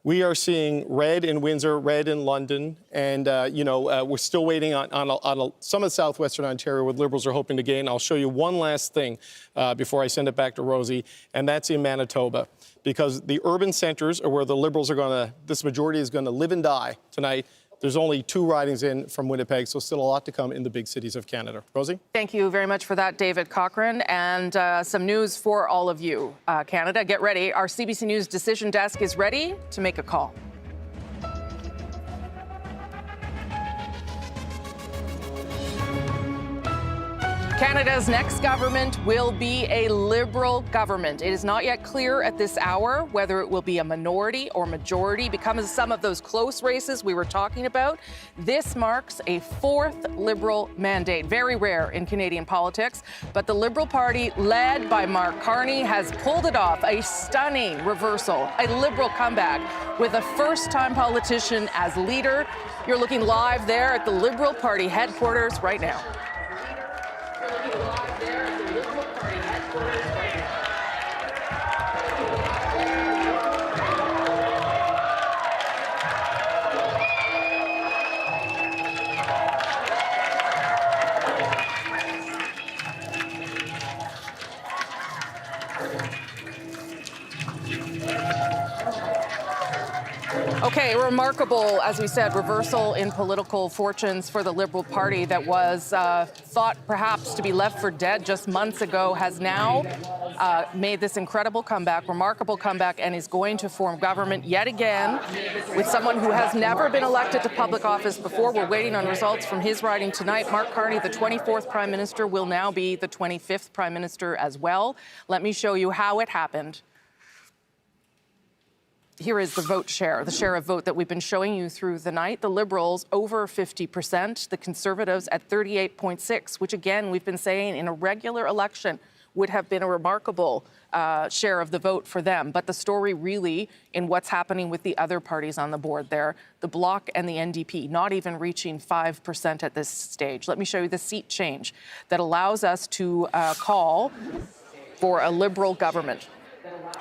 we are seeing red in Windsor, red in London, and we're still waiting on some of southwestern Ontario where Liberals are hoping to gain. I'll show you one last thing before I send it back to Rosie, and that's in Manitoba, because the urban centres are where the Liberals this majority is going to live and die tonight. There's only two ridings in from Winnipeg, so still a lot to come in the big cities of Canada. Rosie? Thank you very much for that, David Cochrane. And some news for all of you, Canada. Get ready. Our CBC News decision desk is ready to make a call. Canada's next government will be a Liberal government. It is not yet clear at this hour whether it will be a minority or majority because of some of those close races we were talking about. This marks a fourth Liberal mandate, very rare in Canadian politics. But the Liberal Party, led by Mark Carney, has pulled it off, a stunning reversal, a Liberal comeback with a first-time politician as leader. You're looking live there at the Liberal Party headquarters right now. Live there at the Liberal Party headquarters right now. Okay, remarkable, as we said, reversal in political fortunes for the Liberal Party that was thought perhaps to be left for dead just months ago, has now made this incredible comeback, remarkable comeback, and is going to form government yet again with someone who has never been elected to public office before. We're waiting on results from his riding tonight. Mark Carney, the 24th Prime Minister, will now be the 25th Prime Minister as well. Let me show you how it happened. here is the vote share, the share of vote that we've been showing you through the night. The Liberals over 50%, the Conservatives at 38.6%, which again, we've been saying in a regular election would have been a remarkable share of the vote for them. But the story really in what's happening with the other parties on the board there, the Bloc and the NDP, not even reaching 5% at this stage. Let me show you the seat change that allows us to call for a Liberal government.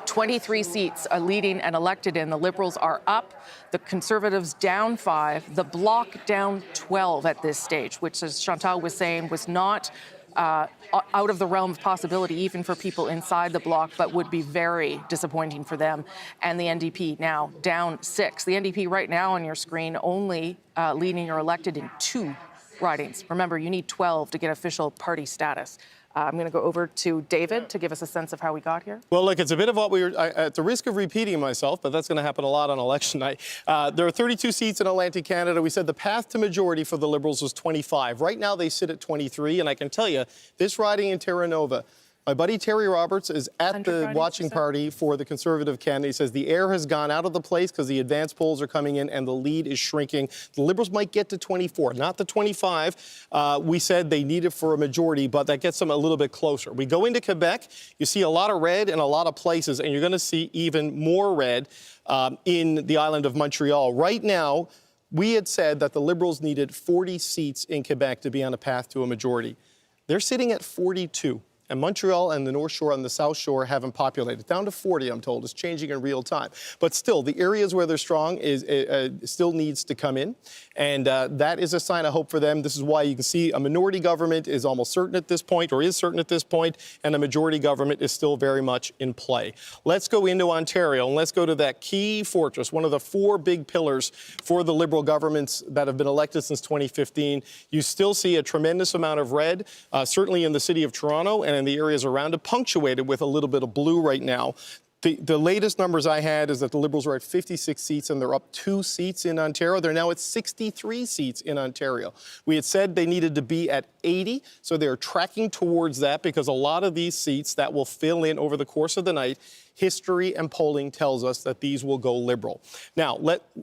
23 seats are leading and elected in. The Liberals are up, the Conservatives down 5, the Bloc down 12 at this stage, which, as Chantal was saying, was not out of the realm of possibility even for people inside the Bloc, but would be very disappointing for them. And the NDP now down 6. The NDP right now on your screen only leading or elected in 2 ridings. Remember, you need 12 to get official party status. I'm going to go over to David to give us a sense of how we got here. Well, look, it's a bit of what we were, at the risk of repeating myself, but that's going to happen a lot on election night. There are 32 seats in Atlantic Canada. We said the path to majority for the Liberals was 25. Right now, they sit at 23, and I can tell you, this riding in Terra Nova, my buddy Terry Roberts is at the watching party for the Conservative candidate. He says the air has gone out of the place because the advance polls are coming in and the lead is shrinking. The Liberals might get to 24, not the 25. We said they need it for a majority, but that gets them a little bit closer. We go into Quebec, you see a lot of red in a lot of places, and you're going to see even more red in the island of Montreal. Right now, we had said that the Liberals needed 40 seats in Quebec to be on a path to a majority. They're sitting at 42. And Montreal and the North Shore and the South Shore haven't populated. Down to 40, I'm told. It's changing in real time. But still, the areas where they're strong is still needs to come in. And that is a sign of hope for them. This is why you can see a minority government is almost certain at this point, or is certain at this point, and a majority government is still very much in play. Let's go into Ontario, and let's go to that key fortress, one of the 4 big pillars for the Liberal governments that have been elected since 2015. You still see a tremendous amount of red, certainly in the city of Toronto and in the areas around it, punctuated with a little bit of blue right now. The latest numbers I had is that the Liberals are at 56 seats and they're up 2 seats in Ontario. They're now at 63 seats in Ontario. We had said they needed to be at 80, so they're tracking towards that because a lot of these seats that will fill in over the course of the night, history and polling tells us that these will go Liberal. Now,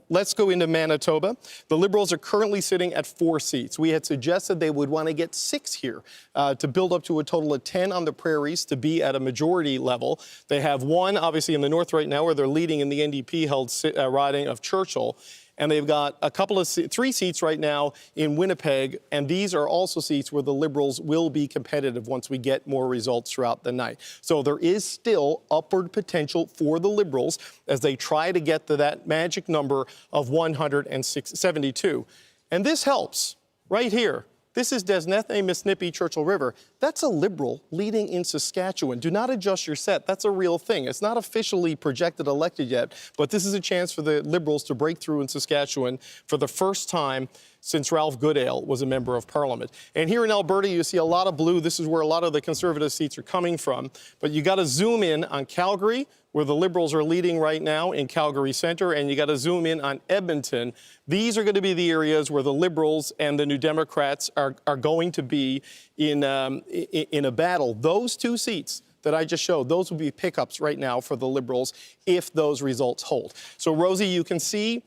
let's go into Manitoba. The Liberals are currently sitting at 4 seats. We had suggested they would want to get 6 here to build up to a total of 10 on the prairies to be at a majority level. They have 1, obviously, in the north right now where they're leading in the NDP-held riding of Churchill. And they've got a couple of 3 seats right now in Winnipeg, and these are also seats where the Liberals will be competitive once we get more results throughout the night. So there is still upward potential for the Liberals as they try to get to that magic number of 172. And this helps right here. This is Desnethne Misnippy Churchill River. That's a Liberal leading in Saskatchewan. Do not adjust your set. That's a real thing. It's not officially projected elected yet, but this is a chance for the Liberals to break through in Saskatchewan for the first time since Ralph Goodale was a member of Parliament. And here in Alberta, you see a lot of blue. This is where a lot of the Conservative seats are coming from. But you got to zoom in on Calgary, where the Liberals are leading right now in Calgary Centre, and you got to zoom in on Edmonton. These are going to be the areas where the Liberals and the New Democrats are going to be in a battle. Those 2 seats that I just showed, those will be pickups right now for the Liberals if those results hold. So, Rosie, you can see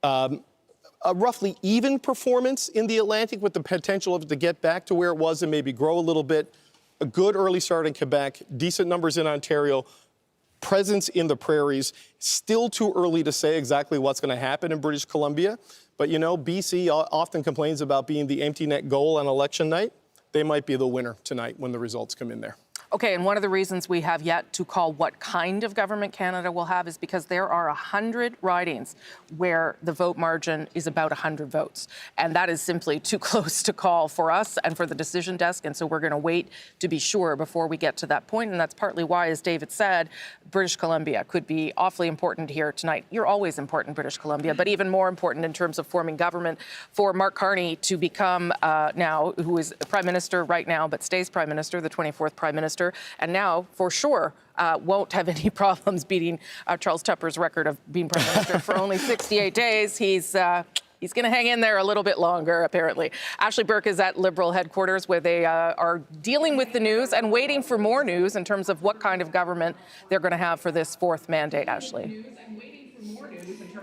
a roughly even performance in the Atlantic with the potential of it to get back to where it was and maybe grow a little bit. A good early start in Quebec, decent numbers in Ontario, presence in the prairies. Still too early to say exactly what's going to happen in British Columbia. But, you know, BC often complains about being the empty net goal on election night. They might be the winner tonight when the results come in there. Okay, and one of the reasons we have yet to call what kind of government Canada will have is because there are 100 ridings where the vote margin is about 100 votes. And that is simply too close to call for us and for the decision desk. And so we're going to wait to be sure before we get to that point. And that's partly why, as David said, British Columbia could be awfully important here tonight. You're always important, British Columbia, but even more important in terms of forming government for Mark Carney to become now, who is Prime Minister right now, but stays Prime Minister, the 24th Prime Minister, and now, for sure, won't have any problems beating Charles Tupper's record of being Prime Minister for only 68 days. He's going to hang in there a little bit longer, apparently. Ashley Burke is at Liberal headquarters where they are dealing with the news and waiting for more news in terms of what kind of government they're going to have for this 4th mandate, Ashley.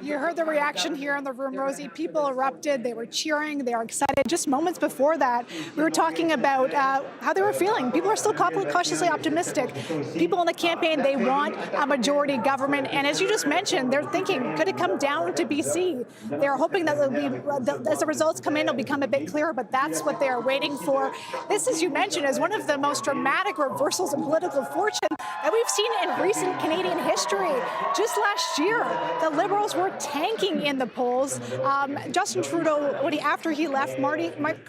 You heard the reaction here in the room, Rosie. People erupted. They were cheering. They were excited. Just moments before that, we were talking about how they were feeling. People are still cautiously optimistic. People in the campaign, they want a majority government. And as you just mentioned, they're thinking, could it come down to BC? They're hoping that as the results come in, it'll become a bit clearer, but that's what they're waiting for. This, as you mentioned, is one of the most dramatic reversals in political fortune that we've seen in recent Canadian history. Just last year, the Liberals were tanking in the polls. Justin Trudeau, after he left, Mark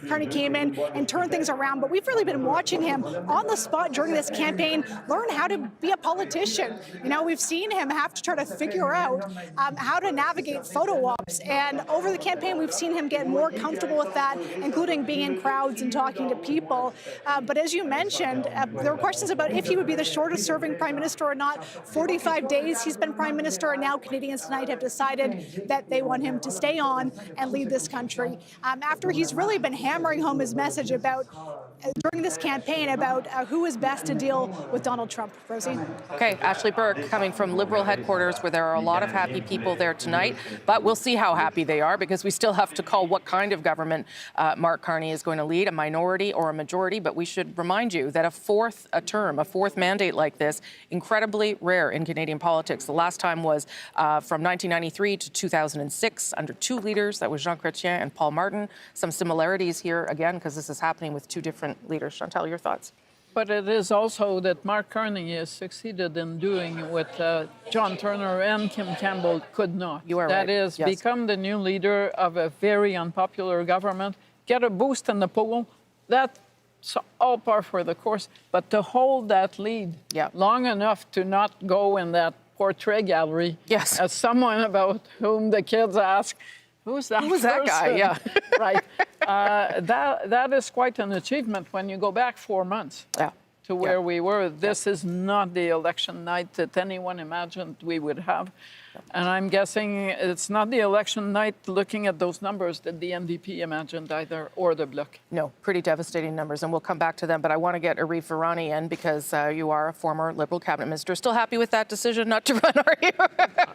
Carney came in and turned things around. But we've really been watching him on the spot during this campaign learn how to be a politician. We've seen him have to try to figure out how to navigate photo ops. And over the campaign, we've seen him get more comfortable with that, including being in crowds and talking to people. But as you mentioned, there were questions about if he would be the shortest serving prime minister or not. 45 days he's been prime minister, and now Canadians tonight have decided that they want him to stay on and lead this country. After he's really been hammering home his message about, during this campaign, about who is best to deal with Donald Trump. Rosie? Okay, Ashley Burke coming from Liberal headquarters, where there are a lot of happy people there tonight, but we'll see how happy they are, because we still have to call what kind of government Mark Carney is going to lead, a minority or a majority. But we should remind you that a fourth mandate like this, incredibly rare in Canadian politics. The last time was from 1993 to 2006 under two leaders. That was Jean Chrétien and Paul Martin. Some similarities here, again, because this is happening with two different leaders. Chantal, your thoughts? But it is also that Mark Carney has succeeded in doing what John Turner and Kim Campbell could not. You are that right. is, yes. Become the new leader of a very unpopular government, get a boost in the poll. That's all par for the course. But to hold that lead long enough to not go in that portrait gallery as someone about whom the kids ask, who's that Who's that guy? Yeah. Right. That is quite an achievement when you go back 4 months to where we were. This is not the election night that anyone imagined we would have. And I'm guessing it's not the election night, looking at those numbers, that the NDP imagined either, or the Bloc. No, pretty devastating numbers, and we'll come back to them. But I want to get Arif Virani in, because you are a former Liberal cabinet minister. Still happy with that decision not to run, are you?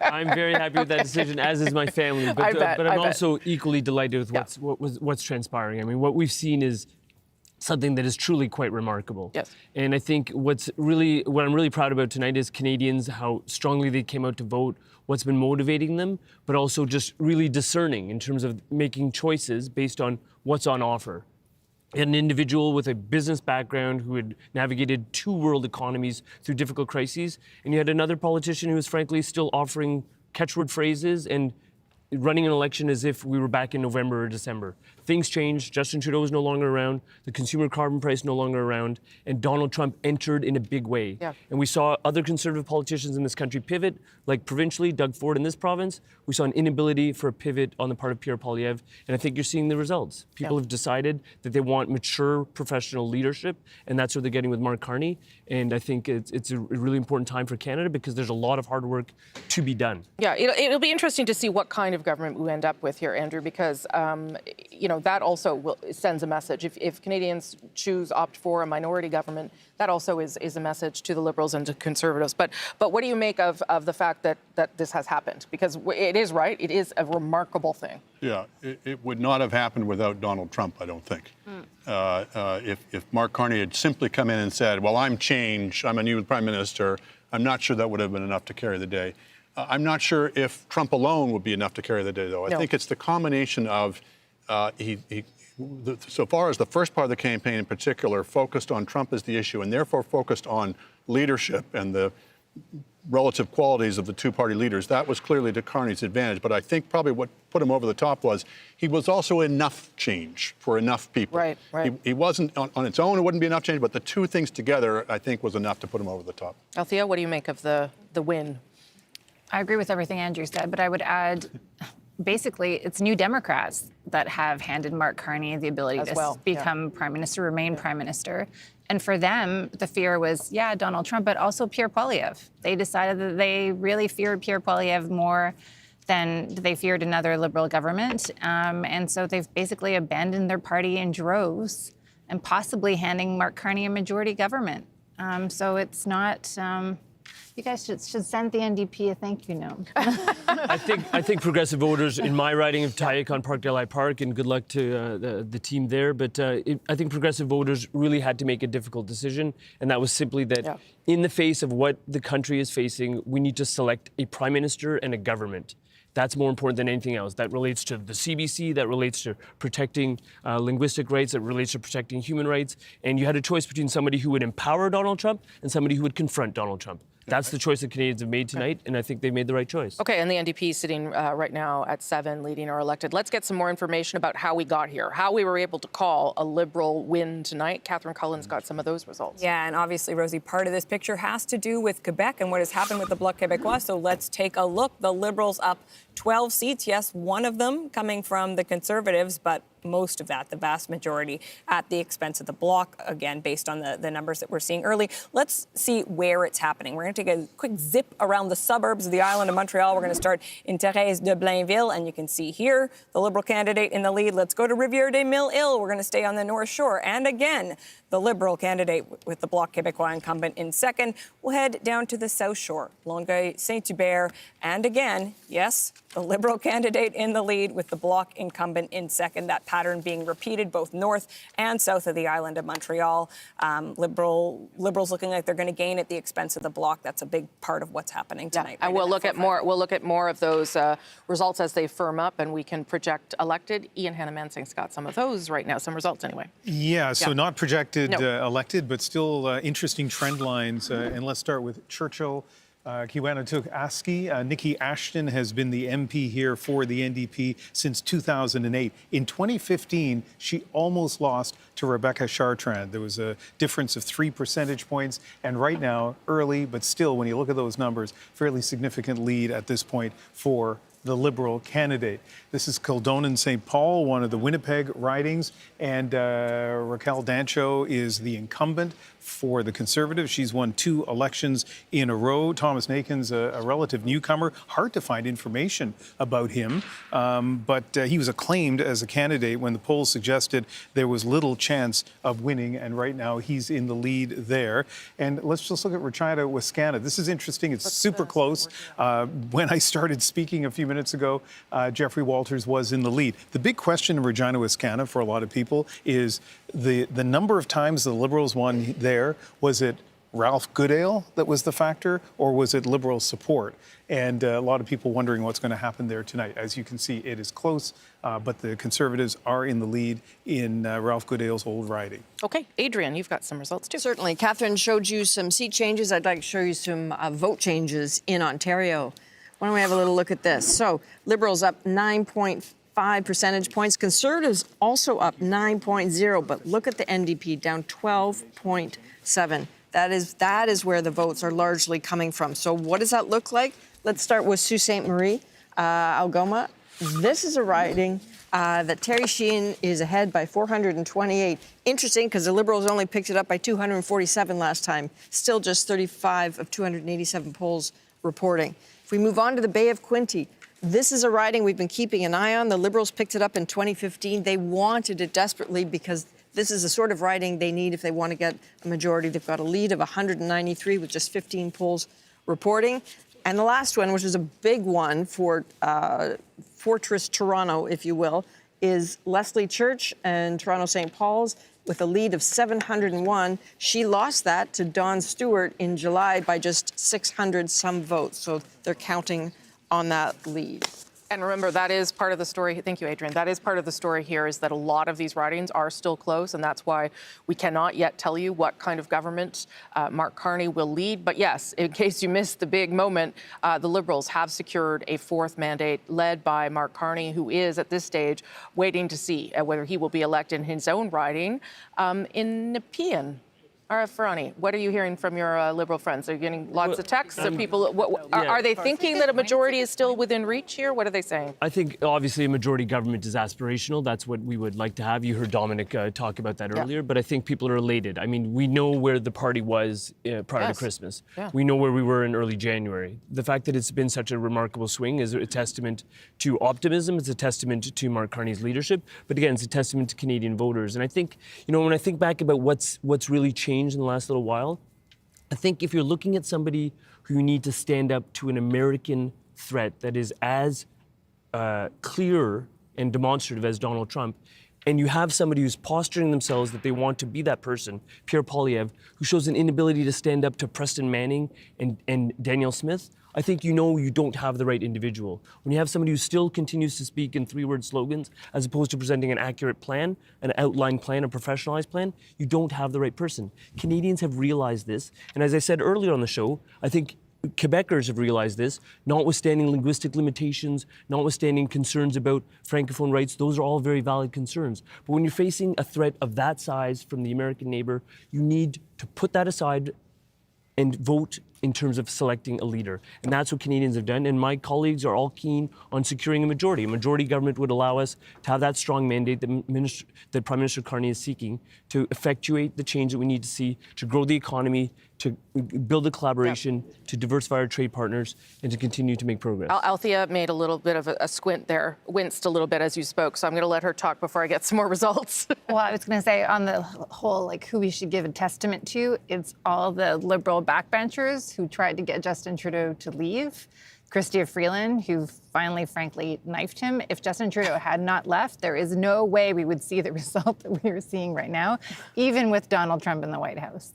I'm very happy with that decision, as is my family. But I'm also equally delighted with what's transpiring. I mean, what we've seen is something that is truly quite remarkable. Yes. And I think what I'm really proud about tonight is Canadians, how strongly they came out to vote, what's been motivating them, but also just really discerning in terms of making choices based on what's on offer. An individual with a business background who had navigated two world economies through difficult crises, and you had another politician who was frankly still offering catchword phrases and running an election as if we were back in November or December. Things changed. Justin Trudeau is no longer around. The consumer carbon price no longer around. And Donald Trump entered in a big way. Yeah. And we saw other conservative politicians in this country pivot, like provincially, Doug Ford in this province. We saw an inability for a pivot on the part of Pierre Poilievre. And I think you're seeing the results. People have decided that they want mature professional leadership, and that's what they're getting with Mark Carney. And I think it's a really important time for Canada, because there's a lot of hard work to be done. Yeah, it'll be interesting to see what kind of government we end up with here, Andrew, because that also sends a message. If Canadians opt for a minority government, that also is a message to the Liberals and to Conservatives. But what do you make of the fact that this has happened? Because it is right, it is a remarkable thing. Yeah, it would not have happened without Donald Trump, I don't think. If Mark Carney had simply come in and said, well, I'm changed, I'm a new prime minister, I'm not sure that would have been enough to carry the day. I'm not sure if Trump alone would be enough to carry the day, though. I think it's the combination of so far as the first part of the campaign in particular focused on Trump as the issue, and therefore focused on leadership and the relative qualities of the two-party leaders. That was clearly to Carney's advantage. But I think probably what put him over the top was he was also enough change for enough people. Right. He wasn't, on its own, it wouldn't be enough change, but the two things together, I think, was enough to put him over the top. Althea, what do you make of the win? I agree with everything Andrew said, but I would add, basically, it's New Democrats that have handed Mark Carney the ability to become prime minister, remain prime minister. And for them, the fear was, Donald Trump, but also Pierre Poilievre. They decided that they really feared Pierre Poilievre more than they feared another Liberal government. And so they've basically abandoned their party in droves and possibly handing Mark Carney a majority government. So it's not... You guys should send the NDP a thank you note. I think progressive voters in my riding of Tayek on Parkdale Park, and good luck to the team there. But I think progressive voters really had to make a difficult decision, and that was simply that in the face of what the country is facing, we need to select a prime minister and a government. That's more important than anything else. That relates to the CBC, that relates to protecting linguistic rights, that relates to protecting human rights. And you had a choice between somebody who would empower Donald Trump and somebody who would confront Donald Trump. That's the choice that Canadians have made tonight, and I think they made the right choice. Okay, and the NDP sitting right now at 7, leading or elected. Let's get some more information about how we got here, how we were able to call a Liberal win tonight. Catherine Cullen's got some of those results. Yeah, and obviously, Rosie, part of this picture has to do with Quebec and what has happened with the Bloc Québécois. So let's take a look. The Liberals up 12 seats. Yes, one of them coming from the Conservatives, but most of that, the vast majority, at the expense of the Bloc, again, based on the numbers that we're seeing early. Let's see where it's happening. We're going to take a quick zip around the suburbs of the island of Montreal. We're going to start in Thérèse de Blainville, and you can see here the Liberal candidate in the lead. Let's go to Rivière-des-Mille-Îles. We're going to stay on the North Shore. And again, the Liberal candidate with the Bloc Québécois incumbent in second. We'll head down to the South Shore, Longueuil, Saint-Hubert, and again, yes, the Liberal candidate in the lead with the Bloc incumbent in second. That pattern being repeated both north and south of the island of Montreal. Liberals looking like they're going to gain at the expense of the Bloc. That's a big part of what's happening tonight. And we'll look at more. We'll look at more of those results as they firm up, and we can project elected. Ian Hannah-Mansing's got some of those right now. Some results anyway. Yeah. So not projected elected, but still interesting trend lines. And let's start with Churchill. Kiwanutuk-Aski. Nikki Ashton has been the MP here for the NDP since 2008. In 2015, she almost lost to Rebecca Chartrand. There was a difference of 3 percentage points. And right now, early, but still, when you look at those numbers, fairly significant lead at this point for the Liberal candidate. This is Kildonan St. Paul, one of the Winnipeg ridings, and Raquel Dancho is the incumbent for the Conservatives. She's won 2 elections in a row. Thomas Nakin's a relative newcomer. Hard to find information about him, but he was acclaimed as a candidate when the polls suggested there was little chance of winning, and right now he's in the lead there. And let's just look at Regina Wascana. This is interesting. It's super close. When I started speaking a few minutes ago, Jeffrey Walters was in the lead. The big question in Regina Wascana for a lot of people is the number of times the Liberals won there. Was it Ralph Goodale that was the factor, or was it Liberal support? And a lot of people wondering what's going to happen there tonight. As you can see, it is close, but the Conservatives are in the lead in Ralph Goodale's old riding. Okay, Adrian, you've got some results too. Certainly. Catherine showed you some seat changes. I'd like to show you some vote changes in Ontario. Why don't we have a little look at this? So Liberals up 9.5 percentage points. Conservatives also up 9.0, but look at the NDP down 12.7. That is where the votes are largely coming from. So what does that look like? Let's start with Sault Ste. Marie, Algoma. This is a riding that Terry Sheehan is ahead by 428. Interesting, because the Liberals only picked it up by 247 last time. Still just 35 of 287 polls reporting. If we move on to the Bay of Quinte, this is a riding we've been keeping an eye on. The Liberals picked it up in 2015. They wanted it desperately because this is the sort of riding they need if they want to get a majority. They've got a lead of 193 with just 15 polls reporting. And the last one, which is a big one for Fortress Toronto, if you will, is Leslie Church and Toronto St. Paul's with a lead of 701. She lost that to Dawn Stewart in July by just 600 some votes. So they're counting on that lead. And remember, that is part of the story. Thank you, Adrian. That is part of the story here, is that a lot of these ridings are still close, and that's why we cannot yet tell you what kind of government Mark Carney will lead. But yes, in case you missed the big moment, the Liberals have secured a 4th mandate led by Mark Carney, who is at this stage waiting to see whether he will be elected in his own riding in Nepean. All right, Ferrani, what are you hearing from your Liberal friends? Are you getting lots of texts of people? Are they thinking that a majority is still within reach here? What are they saying? I think, obviously, a majority government is aspirational. That's what we would like to have. You heard Dominic talk about that earlier, but I think people are elated. I mean, we know where the party was prior to Christmas. Yeah. We know where we were in early January. The fact that it's been such a remarkable swing is a testament to optimism. It's a testament to Mark Carney's leadership. But again, it's a testament to Canadian voters. And I think, when I think back about what's really changed in the last little while, I think if you're looking at somebody who you need to stand up to an American threat that is as clear and demonstrative as Donald Trump, and you have somebody who's posturing themselves that they want to be that person, Pierre Poilievre, who shows an inability to stand up to Preston Manning and Danielle Smith, I think you know you don't have the right individual. When you have somebody who still continues to speak in three-word slogans as opposed to presenting an accurate plan, an outlined plan, a professionalized plan, you don't have the right person. Canadians have realized this, and as I said earlier on the show, I think Quebecers have realized this, notwithstanding linguistic limitations, notwithstanding concerns about Francophone rights. Those are all very valid concerns. But when you're facing a threat of that size from the American neighbor, you need to put that aside and vote in terms of selecting a leader. And that's what Canadians have done. And my colleagues are all keen on securing a majority. A majority government would allow us to have that strong mandate that Prime Minister Carney is seeking to effectuate the change that we need to see to grow the economy, to build a collaboration, to diversify our trade partners, and to continue to make progress. Althea made a little bit of a squint there, winced a little bit as you spoke, so I'm going to let her talk before I get some more results. Well, I was going to say on the whole, like who we should give a testament to, it's all the Liberal backbenchers who tried to get Justin Trudeau to leave. Chrystia Freeland, who finally, frankly, knifed him. If Justin Trudeau had not left, there is no way we would see the result that we are seeing right now, even with Donald Trump in the White House.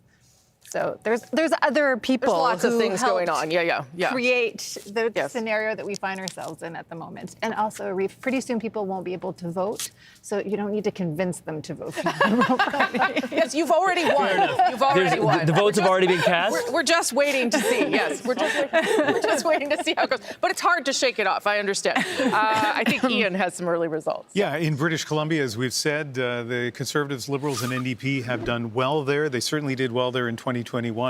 So there's other people There's lots of things going on. Yeah. Create the scenario that we find ourselves in at the moment. And also, pretty soon people won't be able to vote, so you don't need to convince them to vote for the Liberal Party. Yes, you've already won. You've already won. The votes have already been cast? We're just waiting to see. Yes, we're just waiting to see how it goes. But it's hard to shake it off, I understand. I think Ian has some early results. Yeah, in British Columbia, as we've said, the Conservatives, Liberals, and NDP have done well there. They certainly did well there in 2021,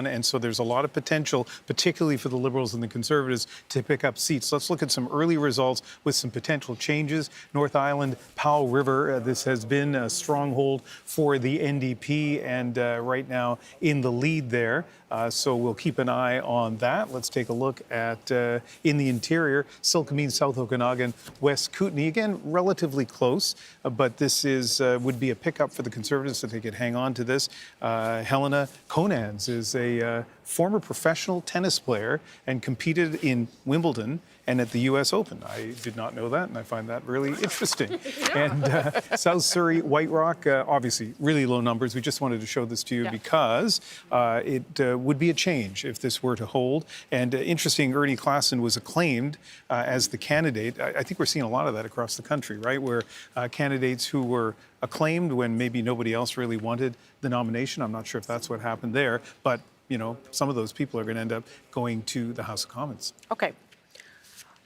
and so there's a lot of potential, particularly for the Liberals and the Conservatives, to pick up seats. Let's look at some early results with some potential changes. North Island, Powell River, this has been a stronghold for the NDP, and right now in the lead there. So we'll keep an eye on that. Let's take a look at in the interior, Silkameen, South Okanagan, West Kootenay. Again, relatively close, but this is would be a pickup for the Conservatives if they could hang on to this. Helena Conans is a former professional tennis player and competed in Wimbledon and at the U.S. Open. I did not know that, and I find that really interesting. And South Surrey, White Rock, obviously really low numbers. We just wanted to show this to you because it would be a change if this were to hold. And interesting, Ernie Klassen was acclaimed as the candidate. I think we're seeing a lot of that across the country, right, where candidates who were acclaimed when maybe nobody else really wanted the nomination. I'm not sure if that's what happened there, but you know, some of those people are going to end up going to the House of Commons. Okay.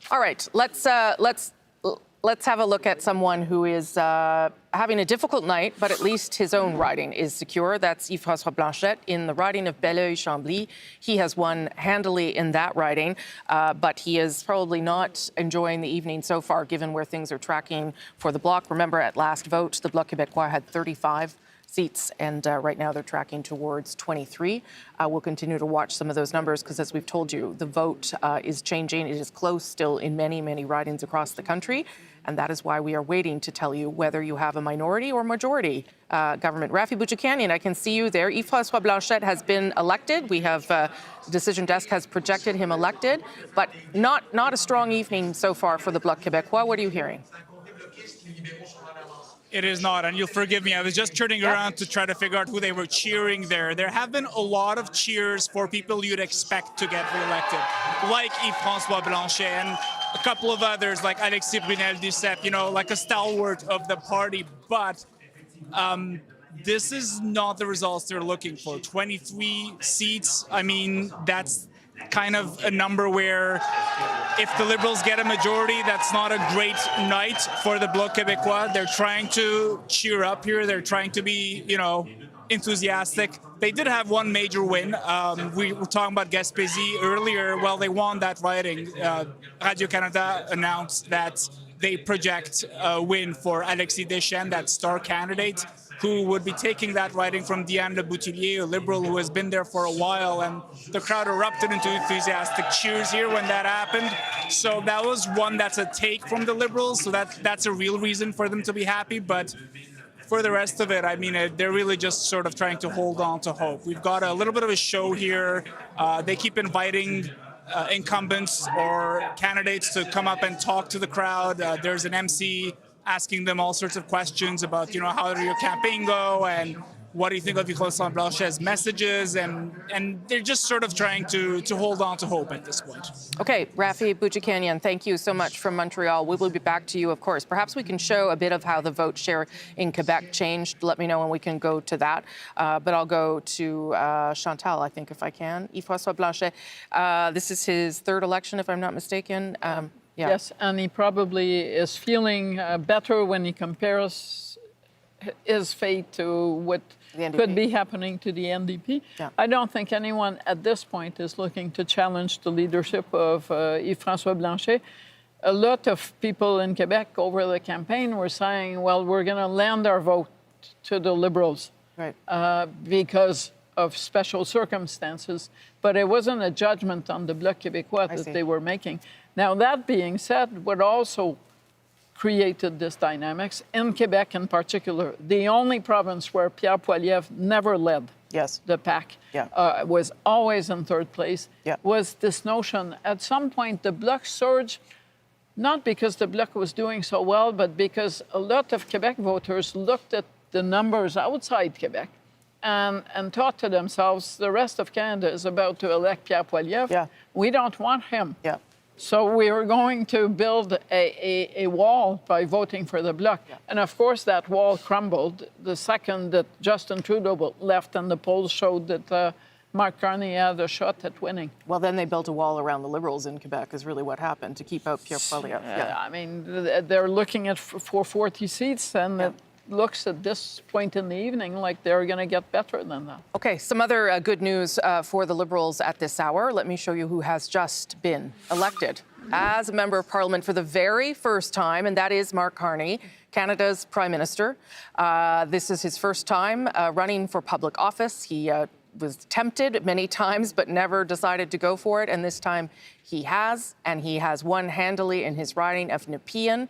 All right. Let's have a look at someone who is having a difficult night, but at least his own riding is secure. That's Yves-François Blanchet in the riding of Belleuil-Chambly. He has won handily in that riding, but he is probably not enjoying the evening so far, given where things are tracking for the Bloc. Remember, at last vote, the Bloc Québécois had 35 seats, and right now they're tracking towards 23. We'll continue to watch some of those numbers because, as we've told you, the vote is changing. It is close still in many, many ridings across the country, and that is why we are waiting to tell you whether you have a minority or majority government. Rafi Bouchikanian, I can see you there. Yves-François Blanchet has been elected. We have the Decision Desk has projected him elected, but not a strong evening so far for the Bloc Québécois. What are you hearing? It is not, and you'll forgive me. I was just turning around to try to figure out who they were cheering there. There have been a lot of cheers for people you'd expect to get reelected, like Yves-François Blanchet and a couple of others like Alexis Brunel-Duceppe, you know, like a stalwart of the party. But this is not the results they're looking for. 23 seats, I mean, that's kind of a number where if the Liberals get a majority, that's not a great night for the Bloc Québécois. They're trying to cheer up here. They're trying to be, you know, enthusiastic. They did have one major win. We were talking about Gaspésie earlier. Well, they won that riding. Radio-Canada announced that they project a win for Alexis Deschênes, that star candidate, who would be taking that riding from Diane Le Boutillier, a Liberal who has been there for a while, and the crowd erupted into enthusiastic cheers here when that happened. So that was one that's a take from the Liberals, so that's a real reason for them to be happy. But for the rest of it, I mean, they're really just sort of trying to hold on to hope. We've got a little bit of a show here. They keep inviting incumbents or candidates to come up and talk to the crowd. There's an MC asking them all sorts of questions about, how did your campaign go and what do you think of Yves-François Blanchet's messages? And they're just sort of trying to hold on to hope at this point. Okay, Rafi Boudjikanian, thank you so much from Montreal. We will be back to you, of course. Perhaps we can show a bit of how the vote share in Quebec changed. Let me know when we can go to that. But I'll go to Chantal, I think, if I can. Yves-François Blanchet, this is his third election, if I'm not mistaken. Yeah. Yes, and he probably is feeling better when he compares his fate to what could be happening to the NDP. Yeah. I don't think anyone at this point is looking to challenge the leadership of Yves-François Blanchet. A lot of people in Quebec over the campaign were saying, well, we're going to lend our vote to the Liberals because of special circumstances. But it wasn't a judgment on the Bloc Québécois that they were making. Now, that being said, what also created this dynamics, in Quebec in particular, the only province where Pierre Poilievre never led the pack, was always in third place, was this notion. At some point, the Bloc surged, not because the Bloc was doing so well, but because a lot of Quebec voters looked at the numbers outside Quebec and thought to themselves, the rest of Canada is about to elect Pierre Poilievre. We don't want him. So we are going to build a wall by voting for the Bloc. And of course, that wall crumbled the second that Justin Trudeau left and the polls showed that Mark Carney had a shot at winning. Well, then they built a wall around the Liberals in Quebec is really what happened to keep out Pierre Poilievre. I mean, they're looking at 440 seats and it looks at this point in the evening like they're going to get better than that. Okay, some other good news for the Liberals at this hour. Let me show you who has just been elected as a member of Parliament for the very first time, and that is Mark Carney, Canada's Prime Minister. This is his first time running for public office. He was tempted many times, but never decided to go for it, and this time he has, and he has won handily in his riding of Nepean.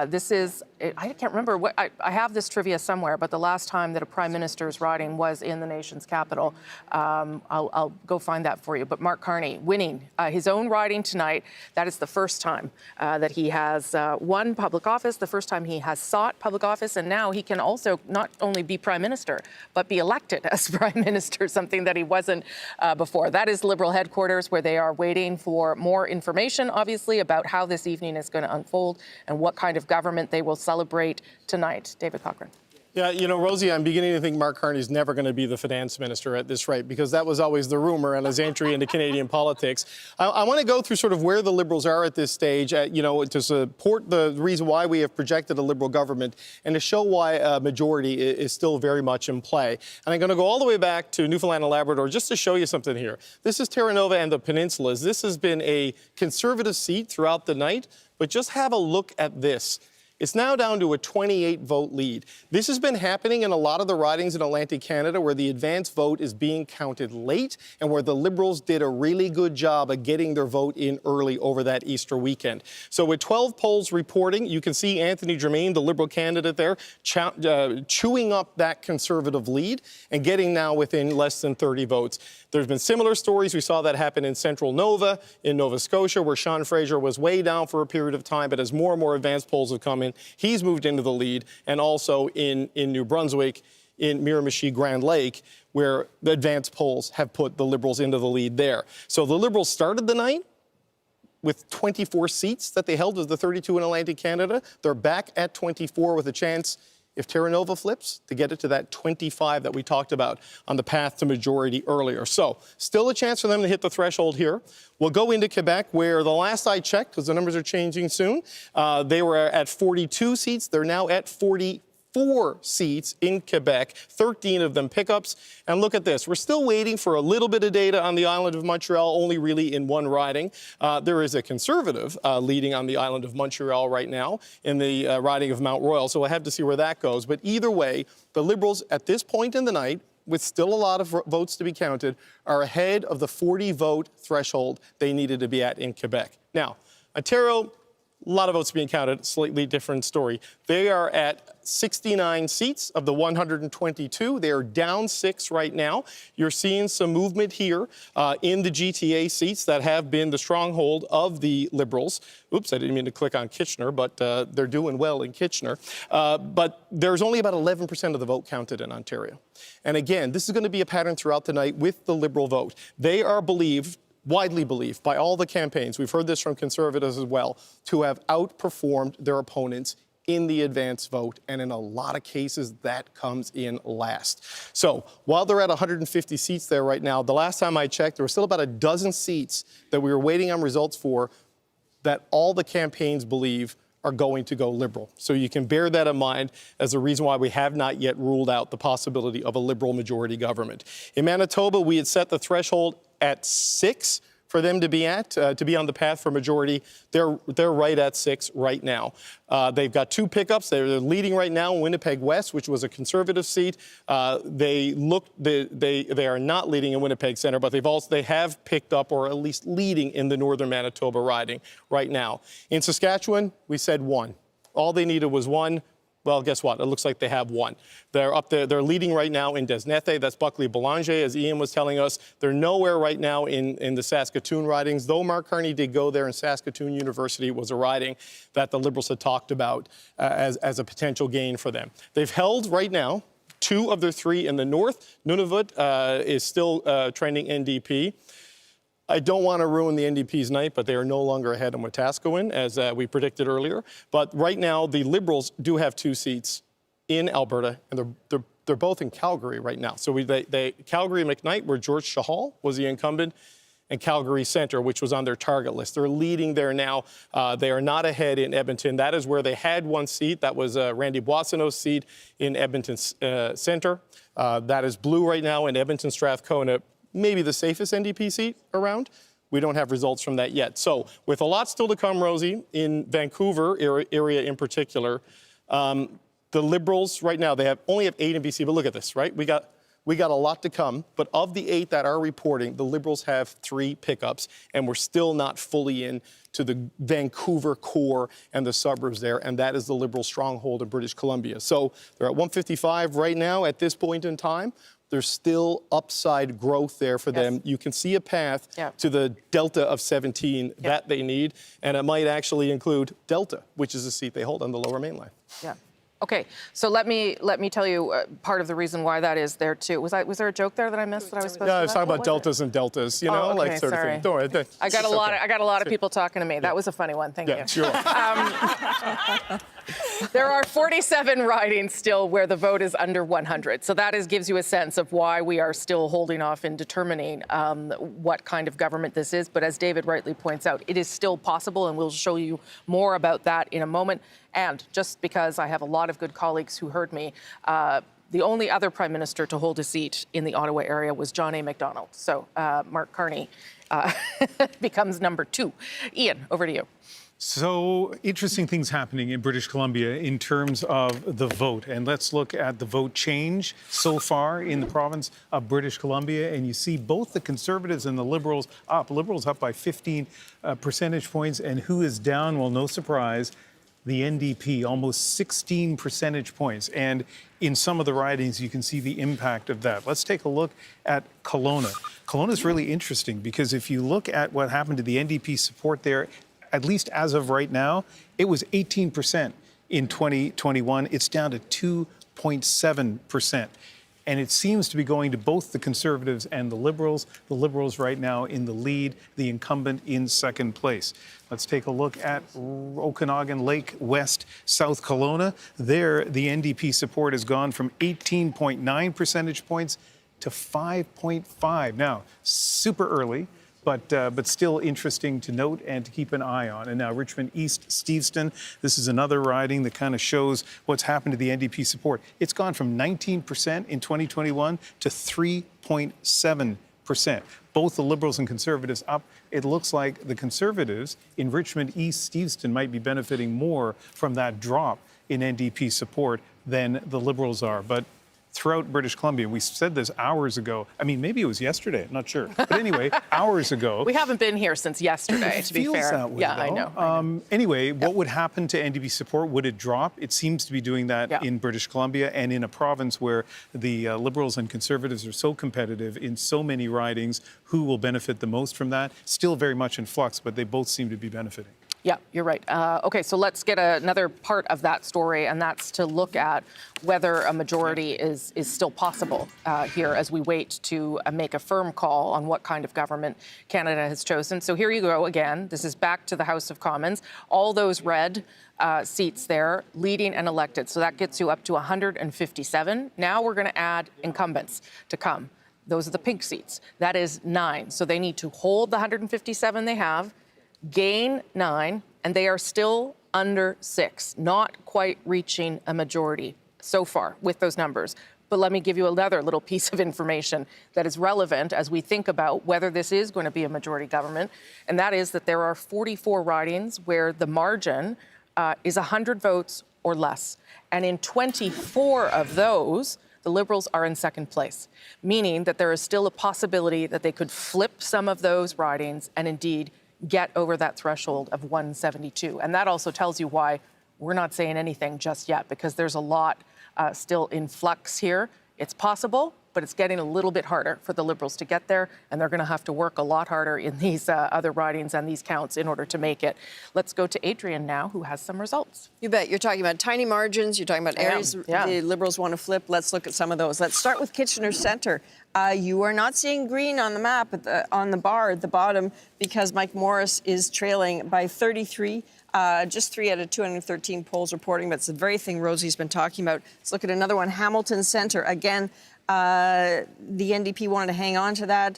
This is, I can't remember, what I have this trivia somewhere, but the last time that a prime minister's riding was in the nation's capital. I'll go find that for you. But Mark Carney winning his own riding tonight. That is the first time that he has won public office, the first time he has sought public office, and now he can also not only be prime minister, but be elected as prime minister, something that he wasn't before. That is Liberal headquarters, where they are waiting for more information, obviously, about how this evening is going to unfold and what kind of government they will celebrate tonight. David Cochrane. Yeah, Rosie, I'm beginning to think Mark Carney's never going to be the finance minister at this rate, because that was always the rumor and his entry into Canadian politics. I want to go through sort of where the Liberals are at this stage, to support the reason why we have projected a Liberal government and to show why a majority is still very much in play. And I'm going to go all the way back to Newfoundland and Labrador just to show you something here. This is Terra Nova and the Peninsulas. This has been a Conservative seat throughout the night, but just have a look at this. It's now down to a 28-vote lead. This has been happening in a lot of the ridings in Atlantic Canada where the advance vote is being counted late and where the Liberals did a really good job of getting their vote in early over that Easter weekend. So with 12 polls reporting, you can see Anthony Germain, the Liberal candidate there, chewing up that Conservative lead and getting now within less than 30 votes. There's been similar stories. We saw that happen in Central Nova, in Nova Scotia, where Sean Fraser was way down for a period of time, but as more and more advanced polls have come in, he's moved into the lead, and also in New Brunswick, in Miramichi, Grand Lake, where the advanced polls have put the Liberals into the lead there. So the Liberals started the night with 24 seats that they held as the 32 in Atlantic Canada. They're back at 24 with a chance, if Terra Nova flips, to get it to that 25 that we talked about on the path to majority earlier. So still a chance for them to hit the threshold here. We'll go into Quebec, where the last I checked, because the numbers are changing soon, they were at 42 seats. They're now at 44 seats in Quebec, 13 of them pickups. And look at this. We're still waiting for a little bit of data on the island of Montreal, only really in one riding. There is a Conservative leading on the island of Montreal right now in the riding of Mount Royal, so we'll have to see where that goes. But either way, the Liberals at this point in the night, with still a lot of votes to be counted, are ahead of the 40-vote threshold they needed to be at in Quebec. Now, Ontario, A lot of votes being counted, slightly different story. They are at 69 seats of the 122. They are down 6 right now. You're seeing some movement here in the GTA seats that have been the stronghold of the Liberals. Oops, I didn't mean to click on Kitchener, but they're doing well in Kitchener. But there's only about 11% of the vote counted in Ontario. And again, this is going to be a pattern throughout the night with the Liberal vote. They are widely believed by all the campaigns, we've heard this from Conservatives as well, to have outperformed their opponents in the advance vote, and in a lot of cases, that comes in last. So while they're at 150 seats there right now, the last time I checked, there were still about a dozen seats that we were waiting on results for that all the campaigns believe are going to go Liberal. So you can bear that in mind as a reason why we have not yet ruled out the possibility of a Liberal majority government. In Manitoba, we had set the threshold at 6 for them to be on the path for majority. They're right at 6 right now. They've got 2 pickups. They're leading right now in Winnipeg West, which was a Conservative seat. They are not leading in Winnipeg Centre, but they have picked up, or at least leading, in the Northern Manitoba riding right now. In Saskatchewan, we said 1. All they needed was 1. Well, guess what? It looks like they have 1. They're up there. They're leading right now in Desnethe. That's Buckley Boulanger, as Ian was telling us. They're nowhere right now in the Saskatoon ridings, though Mark Carney did go there, and Saskatoon University was a riding that the Liberals had talked about as a potential gain for them. They've held right now 2 of their 3 in the north. Nunavut is still trending NDP. I don't want to ruin the NDP's night, but they are no longer ahead in Wetaskiwin, as we predicted earlier. But right now, the Liberals do have 2 seats in Alberta, and they're both in Calgary right now. So Calgary McKnight, where George Chahal was the incumbent, and Calgary Centre, which was on their target list. They're leading there now. They are not ahead in Edmonton. That is where they had 1 seat. That was Randy Boissonneau's seat in Edmonton Centre. That is blue right now in Edmonton Strathcona. Maybe the safest NDP seat around. We don't have results from that yet. So with a lot still to come, Rosie, in Vancouver area in particular, the Liberals right now, they only have 8 in BC, but look at this, right? We got a lot to come, but of the 8 that are reporting, the Liberals have 3 pickups, and we're still not fully in to the Vancouver core and the suburbs there, and that is the Liberal stronghold in British Columbia. So they're at 155 right now at this point in time. There's still upside growth there for them. You can see a path to the delta of 17 that they need, and it might actually include Delta, which is a seat they hold on the Lower Mainline. Yeah. Okay, so let me tell you part of the reason why that is there too. Was there a joke there that I missed that I was supposed to? Yeah, I was talking about deltas and deltas, you know, like sort of thing. Don't worry. I got a lot of people talking to me. That was a funny one. Thank you. Sure. There are 47 ridings still where the vote is under 100. So that gives you a sense of why we are still holding off in determining what kind of government this is. But as David rightly points out, it is still possible, and we'll show you more about that in a moment. And just because I have a lot of good colleagues who heard me, the only other Prime Minister to hold a seat in the Ottawa area was John A. Macdonald. So Mark Carney becomes number 2. Ian, over to you. So interesting things happening in British Columbia in terms of the vote. And let's look at the vote change so far in the province of British Columbia. And you see both the Conservatives and the Liberals up. Liberals up by 15 percentage points. And who is down? Well, no surprise. The NDP, almost 16 percentage points. And in some of the ridings, you can see the impact of that. Let's take a look at Kelowna. Kelowna is really interesting because if you look at what happened to the NDP support there, at least as of right now, it was 18% in 2021. It's down to 2.7%. And it seems to be going to both the Conservatives and the Liberals. The Liberals right now in the lead, the incumbent in second place. Let's take a look at Okanagan Lake West, South Kelowna. There, the NDP support has gone from 18.9 percentage points to 5.5. Now, super early, but still interesting to note and to keep an eye on. And now Richmond East Steveston, this is another riding that kind of shows what's happened to the NDP support. It's gone from 19% in 2021 to 3.7%. Both the Liberals and Conservatives up. It looks like the Conservatives in Richmond East Steveston might be benefiting more from that drop in NDP support than the Liberals are. But throughout British Columbia. We said this hours ago. I mean, maybe it was yesterday. I'm not sure. But anyway, hours ago. We haven't been here since yesterday, to be feels fair. That way, yeah, though. I know. Anyway, what would happen to NDP support? Would it drop? It seems to be doing that in British Columbia and in a province where the Liberals and Conservatives are so competitive in so many ridings. Who will benefit the most from that? Still very much in flux, but they both seem to be benefiting. Yeah, you're right. Okay, so let's get another part of that story, and that's to look at whether a majority is still possible here as we wait to make a firm call on what kind of government Canada has chosen. So here you go again. This is back to the House of Commons. All those red seats there, leading and elected. So that gets you up to 157. Now we're going to add incumbents to come. Those are the pink seats. That is 9. So they need to hold the 157 they have, gain 9, and they are still under 6, not quite reaching a majority so far with those numbers. But let me give you another little piece of information that is relevant as we think about whether this is going to be a majority government, and that is that there are 44 ridings where the margin is 100 votes or less. And in 24 of those, the Liberals are in second place, meaning that there is still a possibility that they could flip some of those ridings and indeed get over that threshold of 172. And that also tells you why we're not saying anything just yet, because there's a lot still in flux here. It's possible, but it's getting a little bit harder for the Liberals to get there, and they're going to have to work a lot harder in these other ridings and these counts in order to make it. Let's go to Adrian now, who has some results. You bet. You're talking about tiny margins. You're talking about areas the Liberals want to flip. Let's look at some of those. Let's start with Kitchener Centre. You are not seeing green on the map on the bar at the bottom because Mike Morris is trailing by 33. Just 3 out of 213 polls reporting, but it's the very thing Rosie's been talking about. Let's look at another one, Hamilton Centre. Again, the NDP wanted to hang on to that.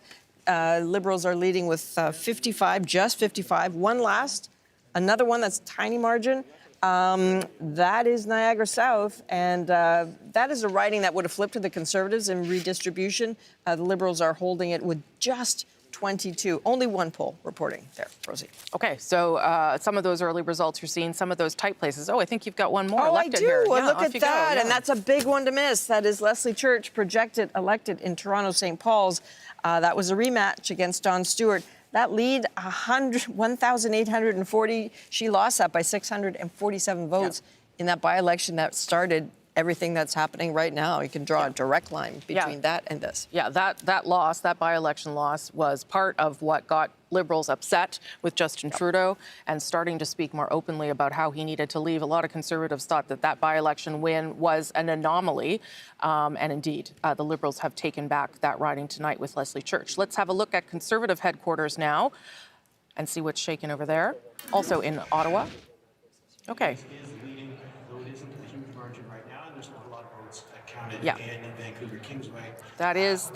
Liberals are leading with 55, just 55. One last, another one that's tiny margin. That is Niagara South, and that is a riding that would have flipped to the Conservatives in redistribution. The Liberals are holding it with just 22. Only one poll reporting there, Rosie. Okay, so some of those early results you're seeing, some of those tight places. Oh, I think you've got one more elected here. here. Well, Yeah, look off at you that, go. Yeah. and that's a big one to miss. That is Leslie Church, projected elected in Toronto St. Paul's. That was a rematch against Dawn Stewart. That lead, 1,840. She lost that by 647 votes in that by-election that started everything that's happening right now. You can draw a direct line between that and this. Yeah, that loss, that by-election loss, was part of what got Liberals upset with Justin Trudeau and starting to speak more openly about how he needed to leave. A lot of Conservatives thought that by-election win was an anomaly. And indeed, the Liberals have taken back that riding tonight with Leslie Church. Let's have a look at Conservative headquarters now and see what's shaking over there. Also in Ottawa. Okay. Yeah. That is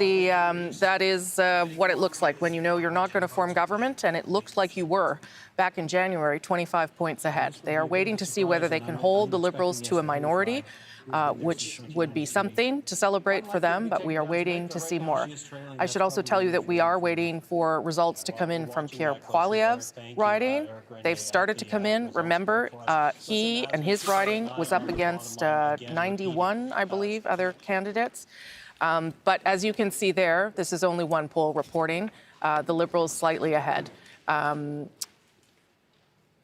what it looks like when you know you're not going to form government, and it looked like you were back in January, 25 points ahead. They are waiting to see whether they can hold the Liberals to a minority, which would be something to celebrate for them, but we are waiting to see more. I should also tell you that we are waiting for results to come in from Pierre Poilievre's riding. They've started to come in. Remember, he and his riding was up against 91, I believe, other candidates. But as you can see there, this is only one poll reporting. The Liberals slightly ahead.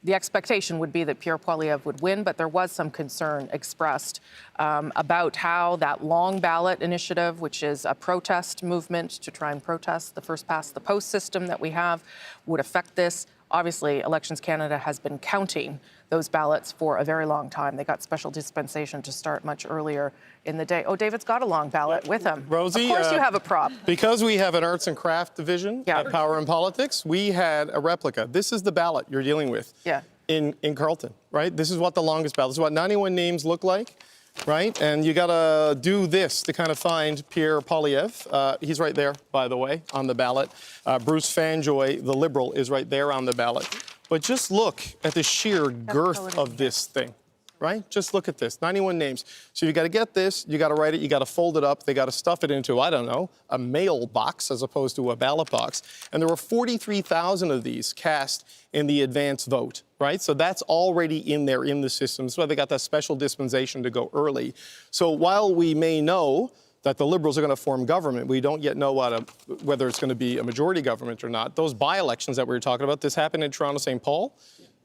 The expectation would be that Pierre Poilievre would win, but there was some concern expressed about how that long ballot initiative, which is a protest movement to try and protest the first past the post system that we have, would affect this. Obviously, Elections Canada has been counting those ballots for a very long time. They got special dispensation to start much earlier in the day. Oh, David's got a long ballot with him. Rosie, of course you have a prop. Because we have an arts and craft division at Power and Politics, we had a replica. This is the ballot you're dealing with in Carleton, right? This is what the longest ballot, this is what 91 names look like, right? And you gotta do this to kind of find Pierre Poilievre. He's right there, by the way, on the ballot. Bruce Fanjoy, the Liberal, is right there on the ballot. But just look at the sheer girth of this thing, right? Just look at this, 91 names. So you got to get this, you got to write it, you got to fold it up, they got to stuff it into, I don't know, a mail box as opposed to a ballot box. And there were 43,000 of these cast in the advance vote, right? So that's already in there in the system. That's why they got that special dispensation to go early. So while we may know that the Liberals are going to form government, we don't yet know whether it's going to be a majority government or not. Those by-elections that we were talking about, this happened in Toronto, St. Paul.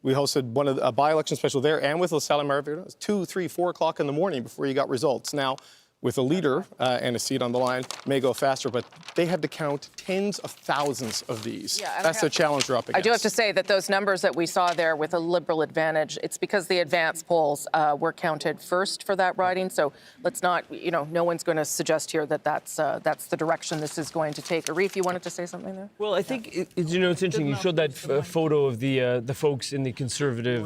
We hosted a by-election special there and with LaSalle and Mariville. It was 2, 3, 4 o'clock in the morning before you got results. Now, with a leader and a seat on the line, may go faster, but they had to count tens of thousands of these. Yeah, that's the challenge we're up against. I do have to say that those numbers that we saw there with a Liberal advantage, it's because the advance polls were counted first for that riding. So let's not, no one's going to suggest here that that's the direction this is going to take. Arif, you wanted to say something there? Well, I think it's interesting. You showed that photo of the folks in the conservative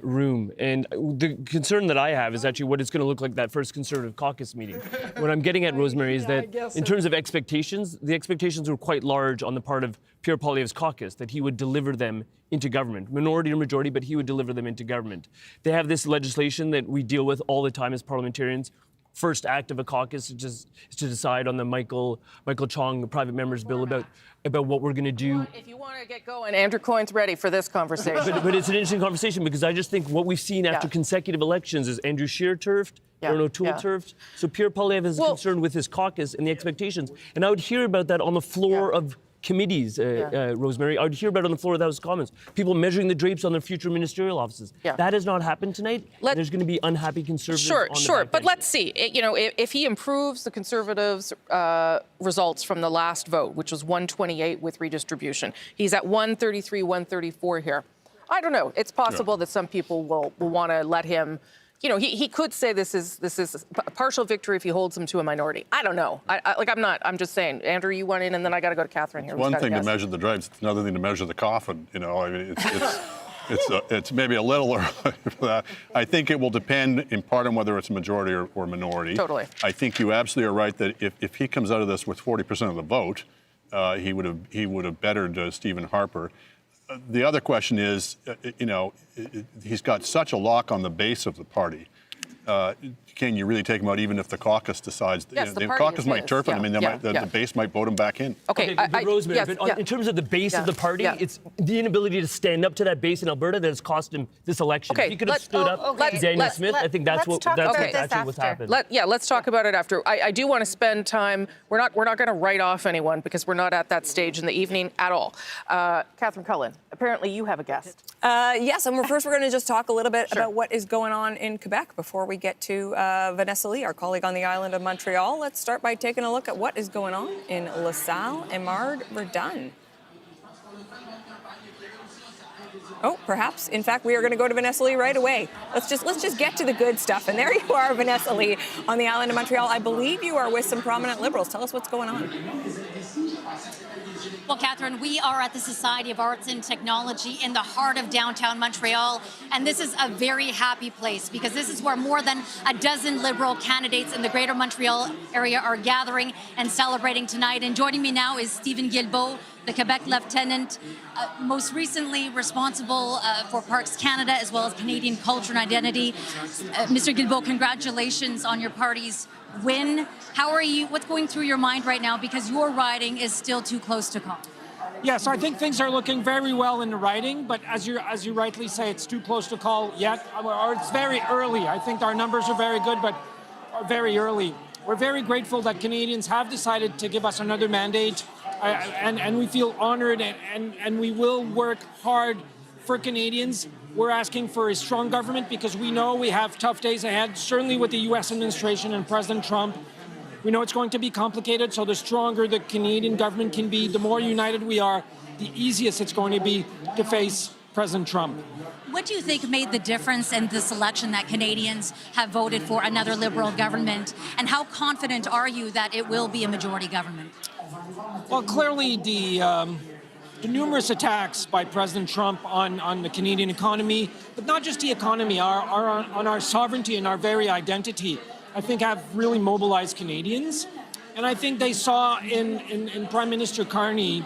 room, and the concern that I have is actually what it's going to look like that first Conservative caucus meeting. What I'm getting at, Rosemary, is that in terms of expectations, the expectations were quite large on the part of Pierre Poilievre's caucus, that he would deliver them into government, minority or majority, but he would deliver them into government. They have this legislation that we deal with all the time as parliamentarians. First act of a caucus is to decide on the Michael Chong private members bill about what we're going to do. If you want to get going, Andrew Coyne's ready for this conversation. But it's an interesting conversation because I just think what we've seen after consecutive elections is Andrew Scheer turfed, Aaron O'Toole turfed. So Pierre Poilievre is concerned with his caucus and the expectations. And I would hear about that on the floor of committees, Rosemary. I would hear about it on the floor of the House of Commons. People measuring the drapes on their future ministerial offices. That has not happened tonight. There's going to be unhappy Conservatives on the Sure, but backbench. let's see. If he improves the Conservatives' results from the last vote, which was 128 with redistribution, he's at 133, 134 here. I don't know. It's possible that some people will want to let him. He could say this is a partial victory if he holds them to a minority. I don't know. I'm just saying. Andrew, you went in, and then I got to go to Catherine here. It's one thing to measure the drapes, it's another thing to measure the coffin. I mean, it's maybe a little early for that. I think it will depend in part on whether it's a majority or minority. Totally. I think you absolutely are right that if he comes out of this with 40% of the vote, he would have bettered Stephen Harper. The other question is, he's got such a lock on the base of the party. Can you really take him out even if the caucus decides? Yes, the caucus might turf him. I mean, the base might vote him back in. Okay, but Rosemary, in terms of the base of the party, it's the inability to stand up to that base in Alberta that has cost him this election. Okay, if he could have stood up to Daniel Smith, I think that's actually what's happened. Let's talk about it after. I do want to spend time. We're not going to write off anyone because we're not at that stage in the evening at all. Catherine Cullen, apparently you have a guest. Yes, and first we're going to just talk a little bit about what is going on in Quebec before we get to Vanessa Lee, our colleague on the island of Montreal. Let's start by taking a look at what is going on in LaSalle. Emard Verdun. Oh, perhaps. In fact, we are going to go to Vanessa Lee right away. Let's just get to the good stuff. And there you are, Vanessa Lee, on the island of Montreal. I believe you are with some prominent Liberals. Tell us what's going on. Well, Catherine, we are at the Society of Arts and Technology in the heart of downtown Montreal, and this is a very happy place because this is where more than a dozen Liberal candidates in the greater Montreal area are gathering and celebrating tonight. And joining me now is Stephen Guilbeault, the Quebec Lieutenant, most recently responsible for Parks Canada as well as Canadian culture and identity. Mr. Guilbeault, congratulations on your party's win. How are you? What's going through your mind right now? Because your riding is still too close to call. Yes, I think things are looking very well in the riding, but as you rightly say, it's too close to call yet, or it's very early. I think our numbers are very good, but are very early. We're very grateful that Canadians have decided to give us another mandate, and we feel honored, and we will work hard for Canadians. We're asking for a strong government because we know we have tough days ahead, certainly with the U.S. administration and President Trump. We know it's going to be complicated, so the stronger the Canadian government can be, the more united we are, the easiest it's going to be to face President Trump. What do you think made the difference in this election that Canadians have voted for another Liberal government? And how confident are you that it will be a majority government? Well, clearly the numerous attacks by President Trump on the Canadian economy, but not just the economy, on our sovereignty and our very identity, I think have really mobilized Canadians. And I think they saw in Prime Minister Carney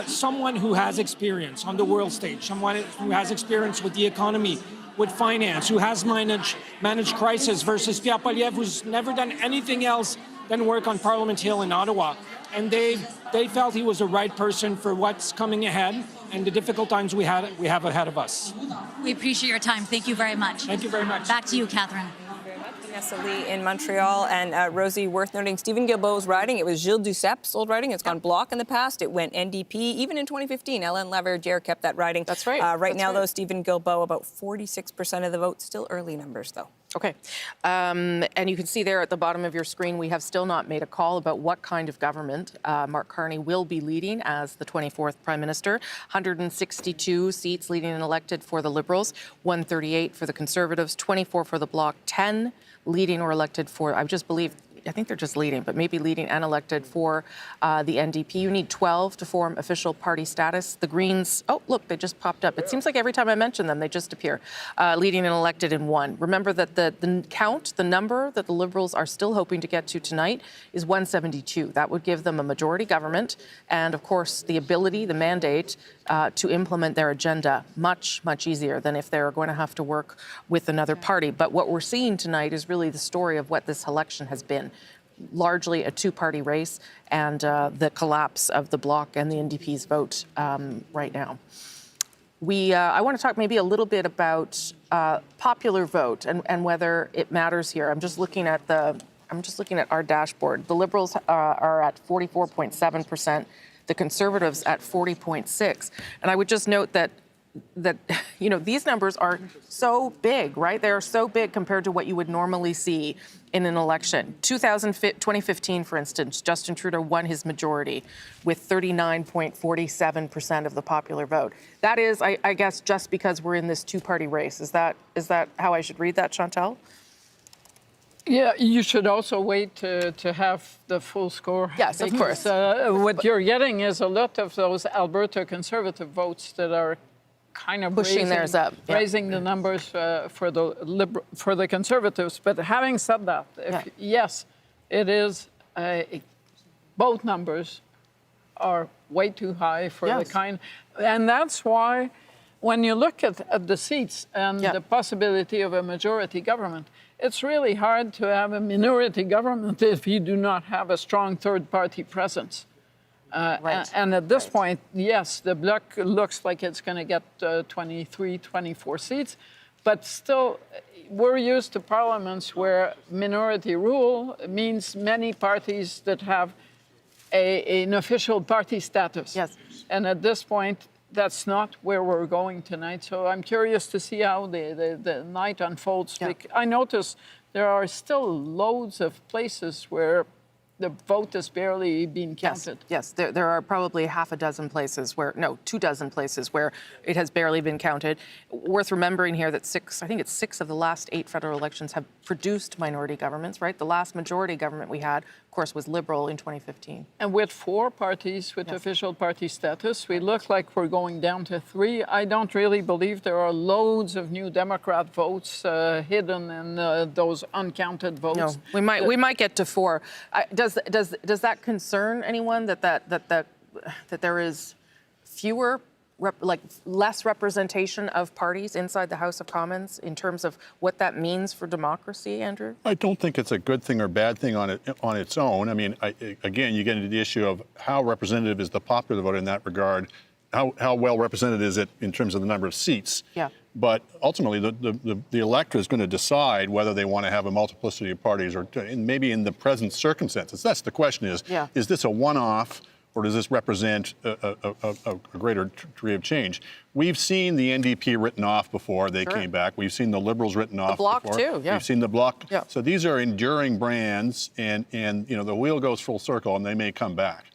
someone who has experience on the world stage, someone who has experience with the economy, with finance, who has managed crisis, versus Pierre Poilievre, who's never done anything else than work on Parliament Hill in Ottawa. And they felt he was the right person for what's coming ahead and the difficult times we have ahead of us. We appreciate your time. Thank you very much. Thank you very much. Back to you, Catherine. Vanessa Lee in Montreal. And Rosie, worth noting, Stephen Guilbeault's riding, it was Gilles Ducep's old riding. It's gone Bloc in the past. It went NDP. Even in 2015, Hélène Laverdière kept that riding. That's right. Right now, though, Stephen Guilbeault, about 46% of the vote. Still early numbers, though. Okay. And you can see there at the bottom of your screen, we have still not made a call about what kind of government Mark Carney will be leading as the 24th Prime Minister. 162 seats leading and elected for the Liberals, 138 for the Conservatives, 24 for the Bloc, 10 leading or elected for, I think they're just leading, but maybe leading and elected for the NDP. You need 12 to form official party status. The Greens, oh, look, they just popped up. It seems like every time I mention them, they just appear. Leading and elected in 1. Remember that the number that the Liberals are still hoping to get to tonight is 172. That would give them a majority government and, of course, the ability, the mandate to implement their agenda much, much easier than if they're going to have to work with another party. But what we're seeing tonight is really the story of what this election has been. Largely a two-party race and the collapse of the Bloc and the NDP's vote right now. I want to talk maybe a little bit about popular vote and whether it matters here. I'm just looking at our dashboard. The Liberals are at 44.7%. The Conservatives at 40.6%. And I would just note that these numbers are so big, right? They are so big compared to what you would normally see in an election. 2015, for instance, Justin Trudeau won his majority with 39.47% of the popular vote. That is, I guess, just because we're in this two-party race. Is that how I should read that, Chantal? Yeah, you should also wait to have the full score. Yes, of course. What you're getting is a lot of those Alberta Conservative votes that are kind of pushing theirs up, raising the numbers for the Conservatives. But having said that, yes, it is both numbers are way too high for the kind, and that's why when you look at the seats and the possibility of a majority government, it's really hard to have a minority government if you do not have a strong third-party presence. And at this point, yes, the Bloc looks like it's going to get 23, 24 seats, but still, we're used to parliaments where minority rule means many parties that have an official party status. Yes. And at this point, that's not where we're going tonight. So I'm curious to see how the night unfolds. Yeah. I notice there are still loads of places where the vote has barely been counted. Yes, there are probably 24 places where it has barely been counted. Worth remembering here that 6 of the last 8 federal elections have produced minority governments, right? The last majority government we had, of course, was Liberal in 2015. And with 4 parties with official party status, we look like we're going down to 3. I don't really believe there are loads of new Democrat votes hidden in those uncounted votes. No, we might get to 4. Does that concern anyone that there is fewer, less representation of parties inside the House of Commons in terms of what that means for democracy, Andrew? I don't think it's a good thing or bad thing on its own. I mean, again, you get into the issue of how representative is the popular vote in that regard. How well represented is it in terms of the number of seats? Yeah. But ultimately, the electorate is going to decide whether they want to have a multiplicity of parties or maybe in the present circumstances. That's the question is this a one-off or does this represent a greater degree of change? We've seen the NDP written off before they came back. We've seen the Liberals written off before. The Bloc too, yeah. We've seen the Bloc. Yeah. So these are enduring brands and the wheel goes full circle and they may come back.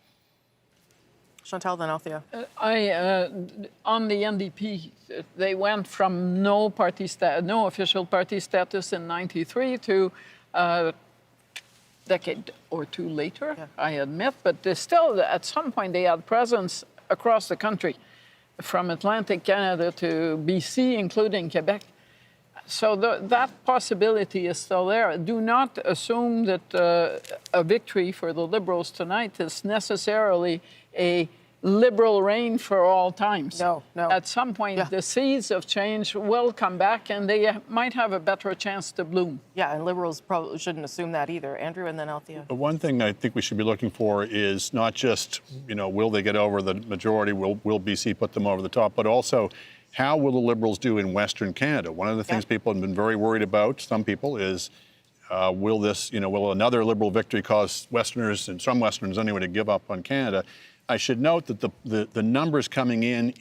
Chantal, then Althea. On the NDP, they went from no official party status in '93 to a decade or 2 later, I admit, but they still, at some point, they had presence across the country, from Atlantic Canada to BC, including Quebec. So that possibility is still there. Do not assume that a victory for the Liberals tonight is necessarily a Liberal reign for all times. No. At some point, the seeds of change will come back, and they might have a better chance to bloom. Yeah, and Liberals probably shouldn't assume that either. Andrew, and then Althea. The one thing I think we should be looking for is not just, will they get over the majority, will BC put them over the top, but also how will the Liberals do in Western Canada? One of the things people have been very worried about, some people, is will another Liberal victory cause Westerners, and some Westerners anyway, to give up on Canada? I should note that the numbers coming in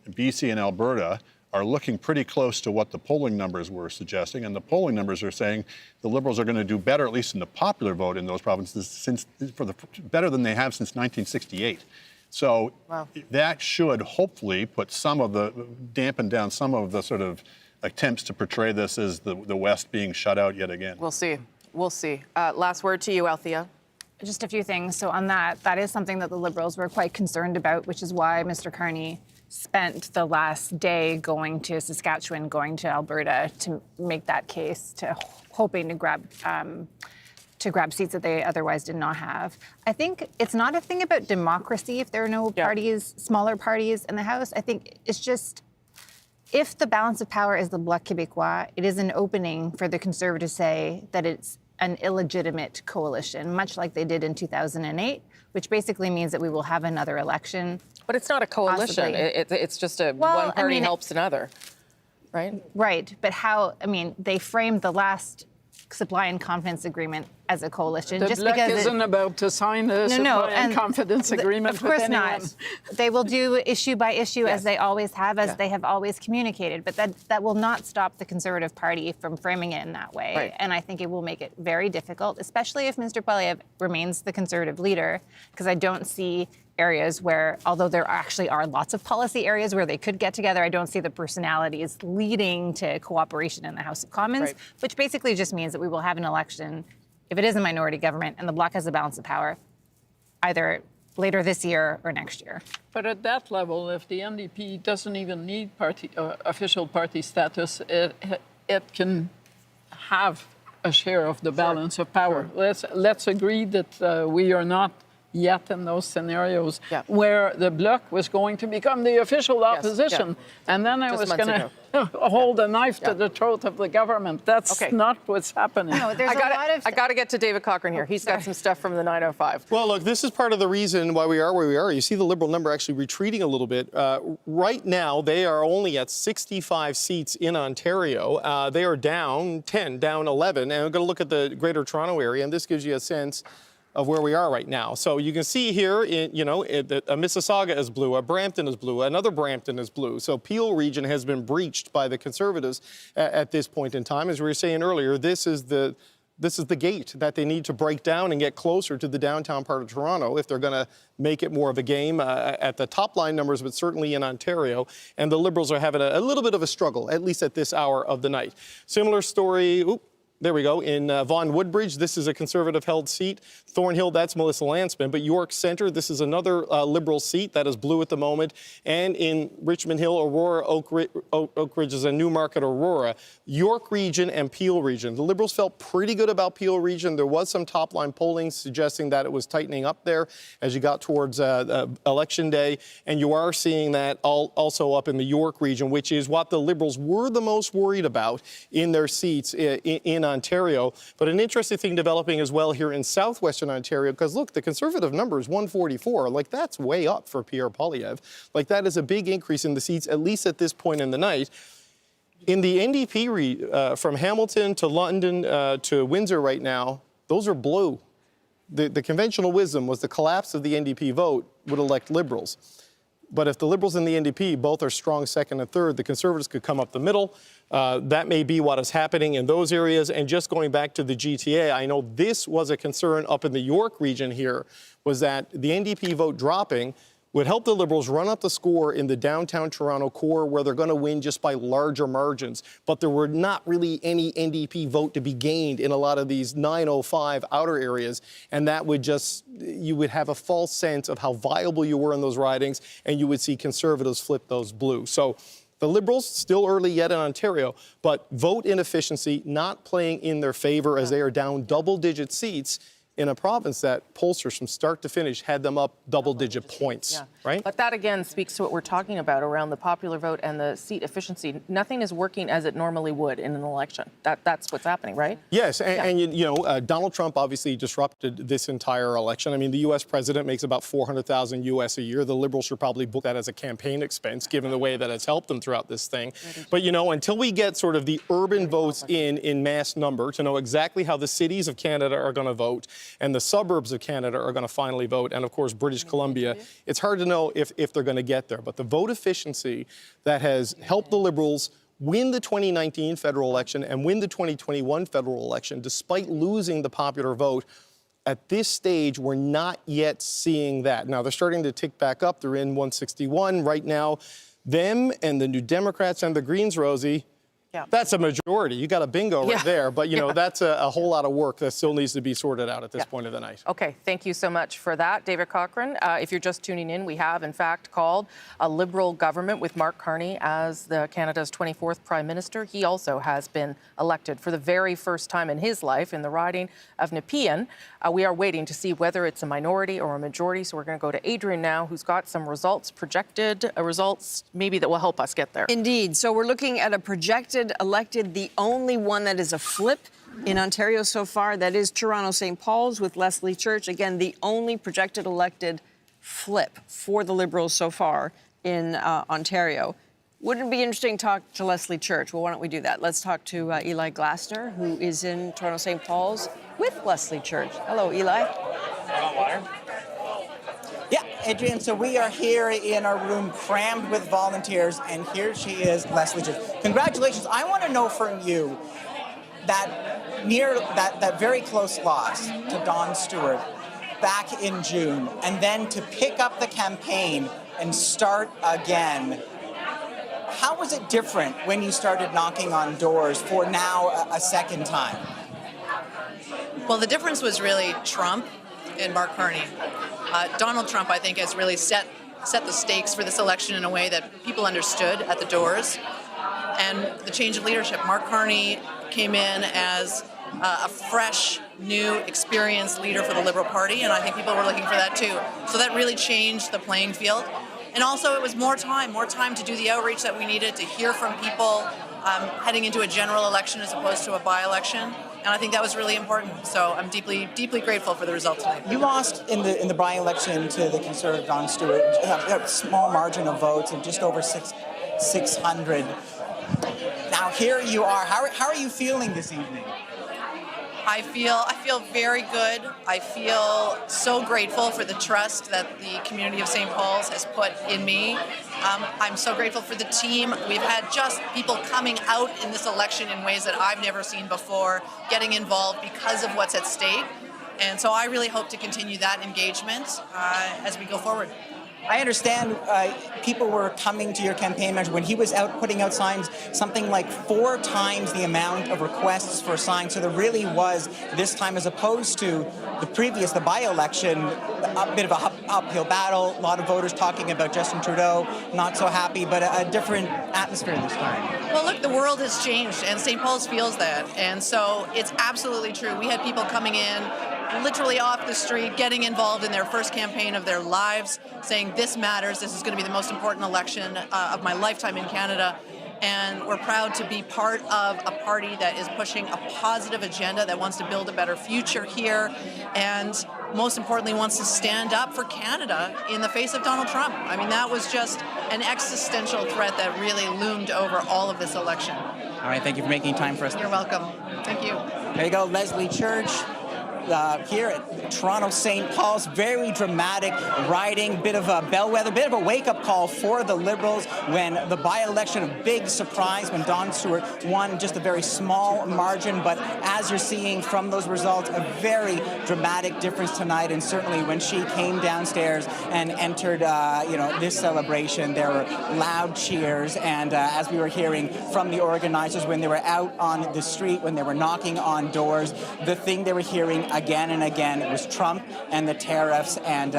BC and Alberta are looking pretty close to what the polling numbers were suggesting, and the polling numbers are saying the Liberals are going to do better, at least in the popular vote in those provinces, better than they have since 1968. So that should hopefully dampen down some of the sort of attempts to portray this as the West being shut out yet again. We'll see. Last word to you, Althea. Just a few things. So on that is something that the Liberals were quite concerned about, which is why Mr. Carney spent the last day going to Saskatchewan, going to Alberta to make that case, hoping to grab seats that they otherwise did not have. I think it's not a thing about democracy if there are no parties, smaller parties in the House. I think it's just, if the balance of power is the Bloc Québécois, it is an opening for the Conservatives to say that it's an illegitimate coalition, much like they did in 2008, which basically means that we will have another election. But it's not a coalition. It's just one party helps another, right? Right. But they framed the last supply and confidence agreement as a coalition. The Bloc isn't about to sign a supply and confidence agreement with anyone. Of course not. They will do issue by issue as they always have, as they have always communicated. But that will not stop the Conservative Party from framing it in that way. Right. And I think it will make it very difficult, especially if Mr. Poilievre remains the Conservative leader, because I don't see areas where, although there actually are lots of policy areas where they could get together, I don't see the personalities leading to cooperation in the House of Commons, which basically just means that we will have an election, if it is a minority government and the Bloc has a balance of power, either later this year or next year. But at that level, if the NDP doesn't even need official party status, it can have a share of the balance of power. Let's agree that we are not yet in those scenarios where the Bloc was going to become the official opposition. And then I was going to hold a knife to the throat of the government. That's not what's happening. No, I got to get to David Cochrane here. He's got some stuff from the 905. Well, look, this is part of the reason why we are where we are. You see the Liberal number actually retreating a little bit. Right now, they are only at 65 seats in Ontario. They are down 10, down 11. And we're going to look at the Greater Toronto area, and this gives you a sense of where we are right now. So you can see here, Mississauga is blue, a Brampton is blue, another Brampton is blue. So Peel region has been breached by the Conservatives at this point in time. As we were saying earlier, this is the gate that they need to break down and get closer to the downtown part of Toronto if they're going to make it more of a game at the top line numbers, but certainly in Ontario. And the Liberals are having a little bit of a struggle, at least at this hour of the night. Similar story. There we go. In Vaughan Woodbridge, this is a Conservative-held seat. Thornhill, that's Melissa Landsman. But York Centre, this is another Liberal seat that is blue at the moment. And in Richmond Hill, Aurora, Oak Ridge is a Newmarket, Aurora. York region and Peel region. The Liberals felt pretty good about Peel region. There was some top-line polling suggesting that it was tightening up there as you got towards Election Day. And you are seeing that also up in the York region, which is what the Liberals were the most worried about in their seats in Ontario. But an interesting thing developing as well here in southwestern Ontario, because look, the Conservative number is 144. Like, that's way up for Pierre Poilievre. Like, that is a big increase in the seats, at least at this point in the night. In the NDP, from Hamilton to London to Windsor right now, those are blue. The conventional wisdom was the collapse of the NDP vote would elect Liberals. But if the Liberals and the NDP both are strong second and third, the Conservatives could come up the middle. That may be what is happening in those areas. And just going back to the GTA, I know this was a concern up in the York region here, was that the NDP vote dropping would help the Liberals run up the score in the downtown Toronto core where they're going to win just by larger margins. But there were not really any NDP vote to be gained in a lot of these 905 outer areas. And that would you would have a false sense of how viable you were in those ridings, and you would see Conservatives flip those blue. So the Liberals, still early yet in Ontario, but vote inefficiency not playing in their favor as they are down double-digit seats. in a province that pollsters from start to finish had them up double-digit points, right? But that, again, speaks to what we're talking about around the popular vote and the seat efficiency. Nothing is working as it normally would in an election. That's what's happening, right? Yes, and Donald Trump obviously disrupted this entire election. I mean, the U.S. president makes about $400,000 U.S. a year. The Liberals should probably book that as a campaign expense, given the way that it's helped them throughout this thing. But, until we get sort of the urban votes in mass number to know exactly how the cities of Canada are going to vote, and the suburbs of Canada are going to finally vote, and of course British Columbia, it's hard to know if they're going to get there. But the vote efficiency that has helped the Liberals win the 2019 federal election and win the 2021 federal election, despite losing the popular vote, at this stage, we're not yet seeing that. Now, they're starting to tick back up. They're in 161 right now. Them and the New Democrats and the Greens, Rosie, that's a majority. You got a bingo right there. But, that's a whole lot of work that still needs to be sorted out at this point of the night. Okay, thank you so much for that, David Cochrane. If you're just tuning in, we have, in fact, called a Liberal government with Mark Carney as Canada's 24th Prime Minister. He also has been elected for the very first time in his life in the riding of Nepean. We are waiting to see whether it's a minority or a majority, so we're going to go to Adrian now, who's got some projected results maybe that will help us get there. Indeed. So we're looking at a projected elected, the only one that is a flip in Ontario so far. That is Toronto St. Paul's with Leslie Church. Again, the only projected elected flip for the Liberals so far in Ontario. Wouldn't it be interesting to talk to Leslie Church? Well, why don't we do that? Let's talk to Eli Glasner, who is in Toronto St. Paul's with Leslie Church. Hello, Eli. Yeah, Adrian, so we are here in our room crammed with volunteers, and here she is, Leslie Church. Congratulations. I want to know from you that very close loss to Don Stewart back in June, and then to pick up the campaign and start again. How was it different when you started knocking on doors for now a second time? Well, the difference was really Trump and Mark Carney. Donald Trump, I think, has really set the stakes for this election in a way that people understood at the doors. And the change of leadership. Mark Carney came in as a fresh, new, experienced leader for the Liberal Party, and I think people were looking for that too. So that really changed the playing field. And also it was more time to do the outreach that we needed, to hear from people heading into a general election as opposed to a by-election. And I think that was really important. So I'm deeply, deeply grateful for the result tonight. You lost in the by-election to the Conservative Don Stewart, a small margin of votes of just over 600. Now here you are. How are you feeling this evening? I feel very good. I feel so grateful for the trust that the community of St. Paul's has put in me. I'm so grateful for the team. We've had just people coming out in this election in ways that I've never seen before, getting involved because of what's at stake. And so I really hope to continue that engagement as we go forward. I understand people were coming to your campaign manager when he was out putting out signs, something like 4 times the amount of requests for signs. So there really was, this time as opposed to the by-election, a bit of an uphill battle. A lot of voters talking about Justin Trudeau, not so happy, but a different atmosphere this time. Well, look, the world has changed, and St. Paul's feels that. And so it's absolutely true. We had people coming in literally off the street, getting involved in their first campaign of their lives, saying this matters, this is going to be the most important election of my lifetime in Canada. And we're proud to be part of a party that is pushing a positive agenda, that wants to build a better future here, and most importantly wants to stand up for Canada in the face of Donald Trump. I mean, that was just an existential threat that really loomed over all of this election. All right, thank you for making time for us. You're welcome. Thank you. There you go, Leslie Church. Here at Toronto St. Paul's, very dramatic riding, bit of a bellwether, bit of a wake-up call for the Liberals when the by-election, a big surprise when Don Stewart won just a very small margin. But as you're seeing from those results, a very dramatic difference tonight. And certainly when she came downstairs and entered, this celebration, there were loud cheers. And as we were hearing from the organizers when they were out on the street, when they were knocking on doors, the thing they were hearing again and again was Trump and the tariffs, and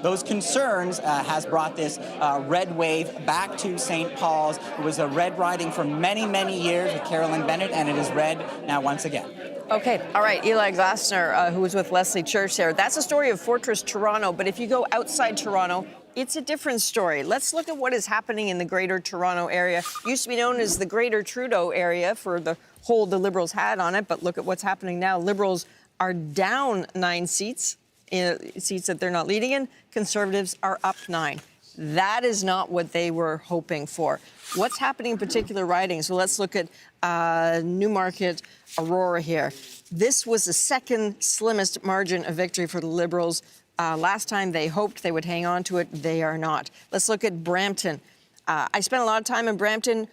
those concerns has brought this red wave back to St. Paul's. It was a red riding for many, many years with Carolyn Bennett, and it is red now once again. Okay, all right, Eli Glasner, who was with Leslie Church there. That's a story of Fortress Toronto, but if you go outside Toronto, it's a different story. Let's look at what is happening in the Greater Toronto area. Used to be known as the Greater Trudeau area for the hold the Liberals had on it, but look at what's happening now. Liberals are down 9 seats, seats that they're not leading in. Conservatives are up 9. That is not what they were hoping for. What's happening in particular ridings? Well, let's look at Newmarket, Aurora here. This was the second slimmest margin of victory for the Liberals. Last time they hoped they would hang on to it. They are not. Let's look at Brampton. I spent a lot of time in Brampton.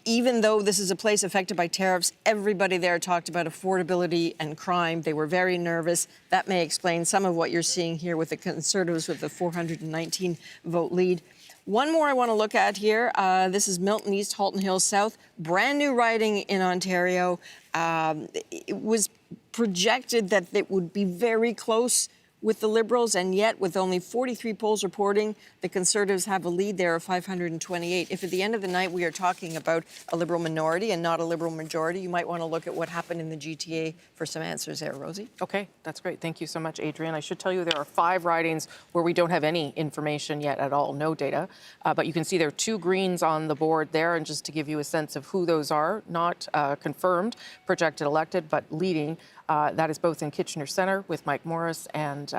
Even though this is a place affected by tariffs, everybody there talked about affordability and crime. They were very nervous. That may explain some of what you're seeing here with the Conservatives with the 419 vote lead. One more I want to look at here. This is Milton East, Halton Hills South. Brand new riding in Ontario. It was projected that it would be very close with the Liberals, and yet with only 43 polls reporting, the Conservatives have a lead there of 528. If at the end of the night we are talking about a Liberal minority and not a Liberal majority, you might want to look at what happened in the GTA for some answers there, Rosie. Okay, that's great. Thank you so much, Adrian. I should tell you there are 5 ridings where we don't have any information yet at all, no data. But you can see there are 2 greens on the board there, and just to give you a sense of who those are, not confirmed, projected elected, but leading. That is both in Kitchener Centre with Mike Morris and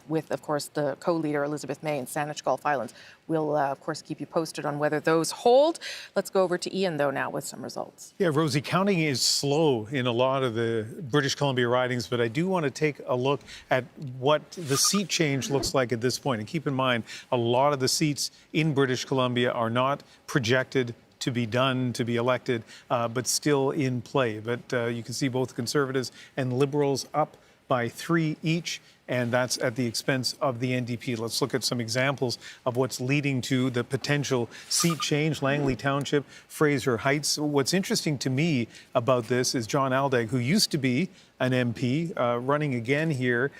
with, of course, the co-leader Elizabeth May in Saanich Gulf Islands. We'll, of course, keep you posted on whether those hold. Let's go over to Ian, though, now with some results. Yeah, Rosie, counting is slow in a lot of the British Columbia ridings, but I do want to take a look at what the seat change looks like at this point. And keep in mind, a lot of the seats in British Columbia are not projected to be done, to be elected, but still in play. But you can see both Conservatives and Liberals up by 3 each, and that's at the expense of the NDP. Let's look at some examples of what's leading to the potential seat change. Langley Township, Fraser Heights. What's interesting to me about this is John Aldag, who used to be an MP, running again here,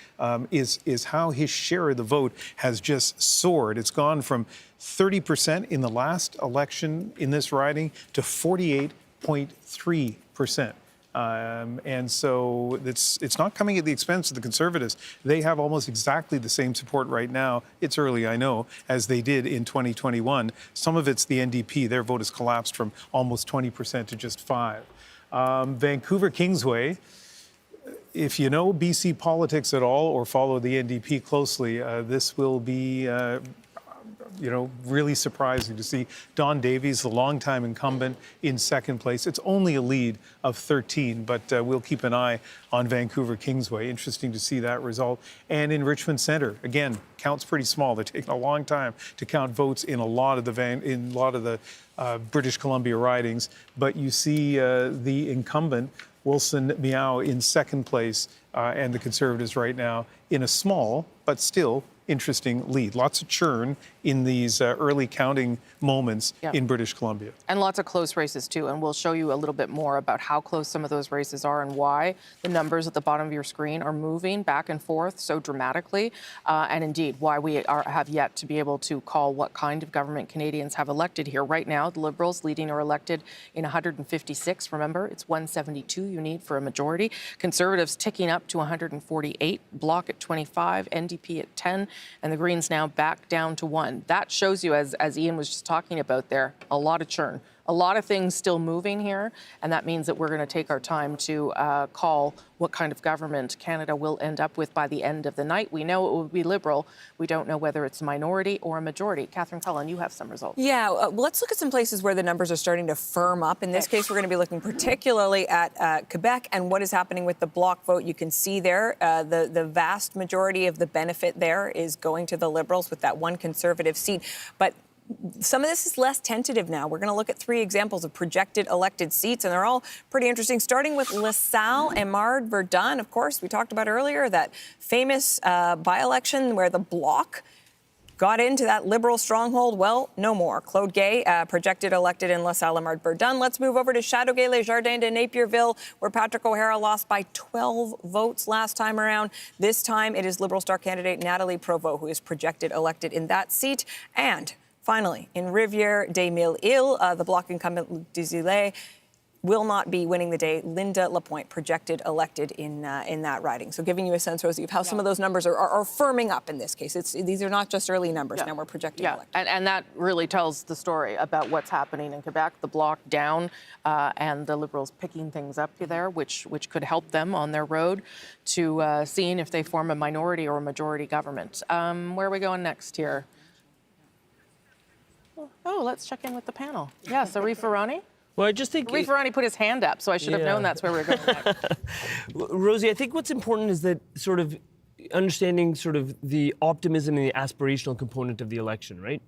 is how his share of the vote has just soared. It's gone from 30% in the last election in this riding to 48.3%. And so it's not coming at the expense of the Conservatives. They have almost exactly the same support right now, it's early, I know, as they did in 2021. Some of it's the NDP. Their vote has collapsed from almost 20% to just 5%. Vancouver Kingsway. If you know BC politics at all or follow the NDP closely, this will be really surprising to see Don Davies, the longtime incumbent, in second place. It's only a lead of 13, but we'll keep an eye on Vancouver Kingsway. Interesting to see that result. And in Richmond Centre, again, counts pretty small. They're taking a long time to count votes in a lot of the British Columbia ridings, but you see the incumbent Wilson Miao in second place, and the Conservatives right now in a small but still interesting lead. Lots of churn in these early counting moments in British Columbia. And lots of close races, too. And we'll show you a little bit more about how close some of those races are and why the numbers at the bottom of your screen are moving back and forth so dramatically. And indeed, why we have yet to be able to call what kind of government Canadians have elected here. Right now, the Liberals leading or elected in 156. Remember, it's 172 you need for a majority. Conservatives ticking up to 148. Bloc at 25. NDP at 10. And the Greens now back down to 1. That shows you, as Ian was just talking about there, a lot of churn. A lot of things still moving here, and that means that we're going to take our time to call what kind of government Canada will end up with by the end of the night. We know it will be Liberal. We don't know whether it's a minority or a majority. Catherine Cullen, you have some results. Yeah, let's look at some places where the numbers are starting to firm up. In this case, we're going to be looking particularly at Quebec and what is happening with the Bloc vote. You can see there the vast majority of the benefit there is going to the Liberals with that one Conservative seat. But some of this is less tentative now. We're going to look at 3 examples of projected elected seats, and they're all pretty interesting, starting with LaSalle and Mard Verdun. Of course, we talked about earlier that famous by-election where the Bloc got into that Liberal stronghold. Well, no more. Claude Gay, projected elected in LaSalle and Mard Verdun. Let's move over to Châteauguay, Les Jardins de Napierville, where Patrick O'Hara lost by 12 votes last time around. This time, it is Liberal star candidate Nathalie Provost who is projected elected in that seat. And finally, in Rivière-des-Mille-Îles, the Bloc incumbent Luc Desilets will not be winning the day. Linda Lapointe projected elected in that riding. So giving you a sense, Rosie, of how some of those numbers are firming up in this case. These are not just early numbers. Now we're projecting elected. And that really tells the story about what's happening in Quebec. The bloc down and the Liberals picking things up there, which could help them on their road to seeing if they form a minority or a majority government. Where are we going next here? Oh, let's check in with the panel. Yes, Arif Irani. Well, I just think Arif Irani put his hand up, so I should have known that's where we were going next. Rosie, I think what's important is that sort of understanding sort of the optimism and the aspirational component of the election, right?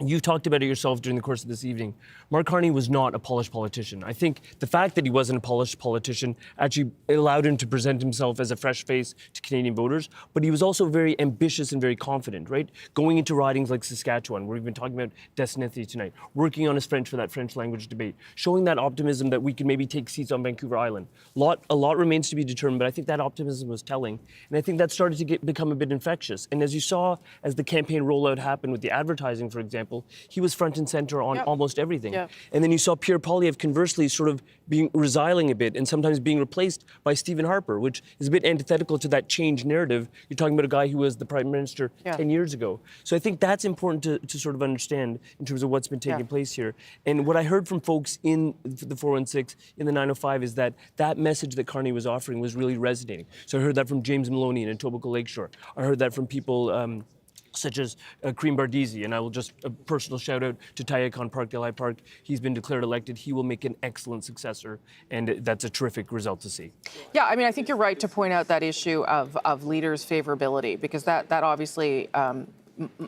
You talked about it yourself during the course of this evening. Mark Carney was not a polished politician. I think the fact that he wasn't a polished politician actually allowed him to present himself as a fresh face to Canadian voters, but he was also very ambitious and very confident, right? Going into ridings like Saskatchewan, where we've been talking about Destinity tonight, working on his French for that French language debate, showing that optimism that we can maybe take seats on Vancouver Island. A lot remains to be determined, but I think that optimism was telling, and I think that started to become a bit infectious. And as you saw, as the campaign rollout happened with the advertising, for example, he was front and center on almost everything. And then you saw Pierre Poilievre conversely sort of being resiling a bit and sometimes being replaced by Stephen Harper, which is a bit antithetical to that change narrative. You're talking about a guy who was the Prime Minister 10 years ago. So I think that's important to sort of understand in terms of what's been taking place here. And what I heard from folks in the 416, in the 905, is that that message that Carney was offering was really resonating. So I heard that from James Maloney in Etobicoke Lakeshore. I heard that from people such as Karim Bardisi, and I will just a personal shout out to Tayakan Park, Delhi Park. He's been declared elected. He will make an excellent successor, and that's a terrific result to see. Yeah, I mean, I think you're right to point out that issue of leaders' favorability, because that obviously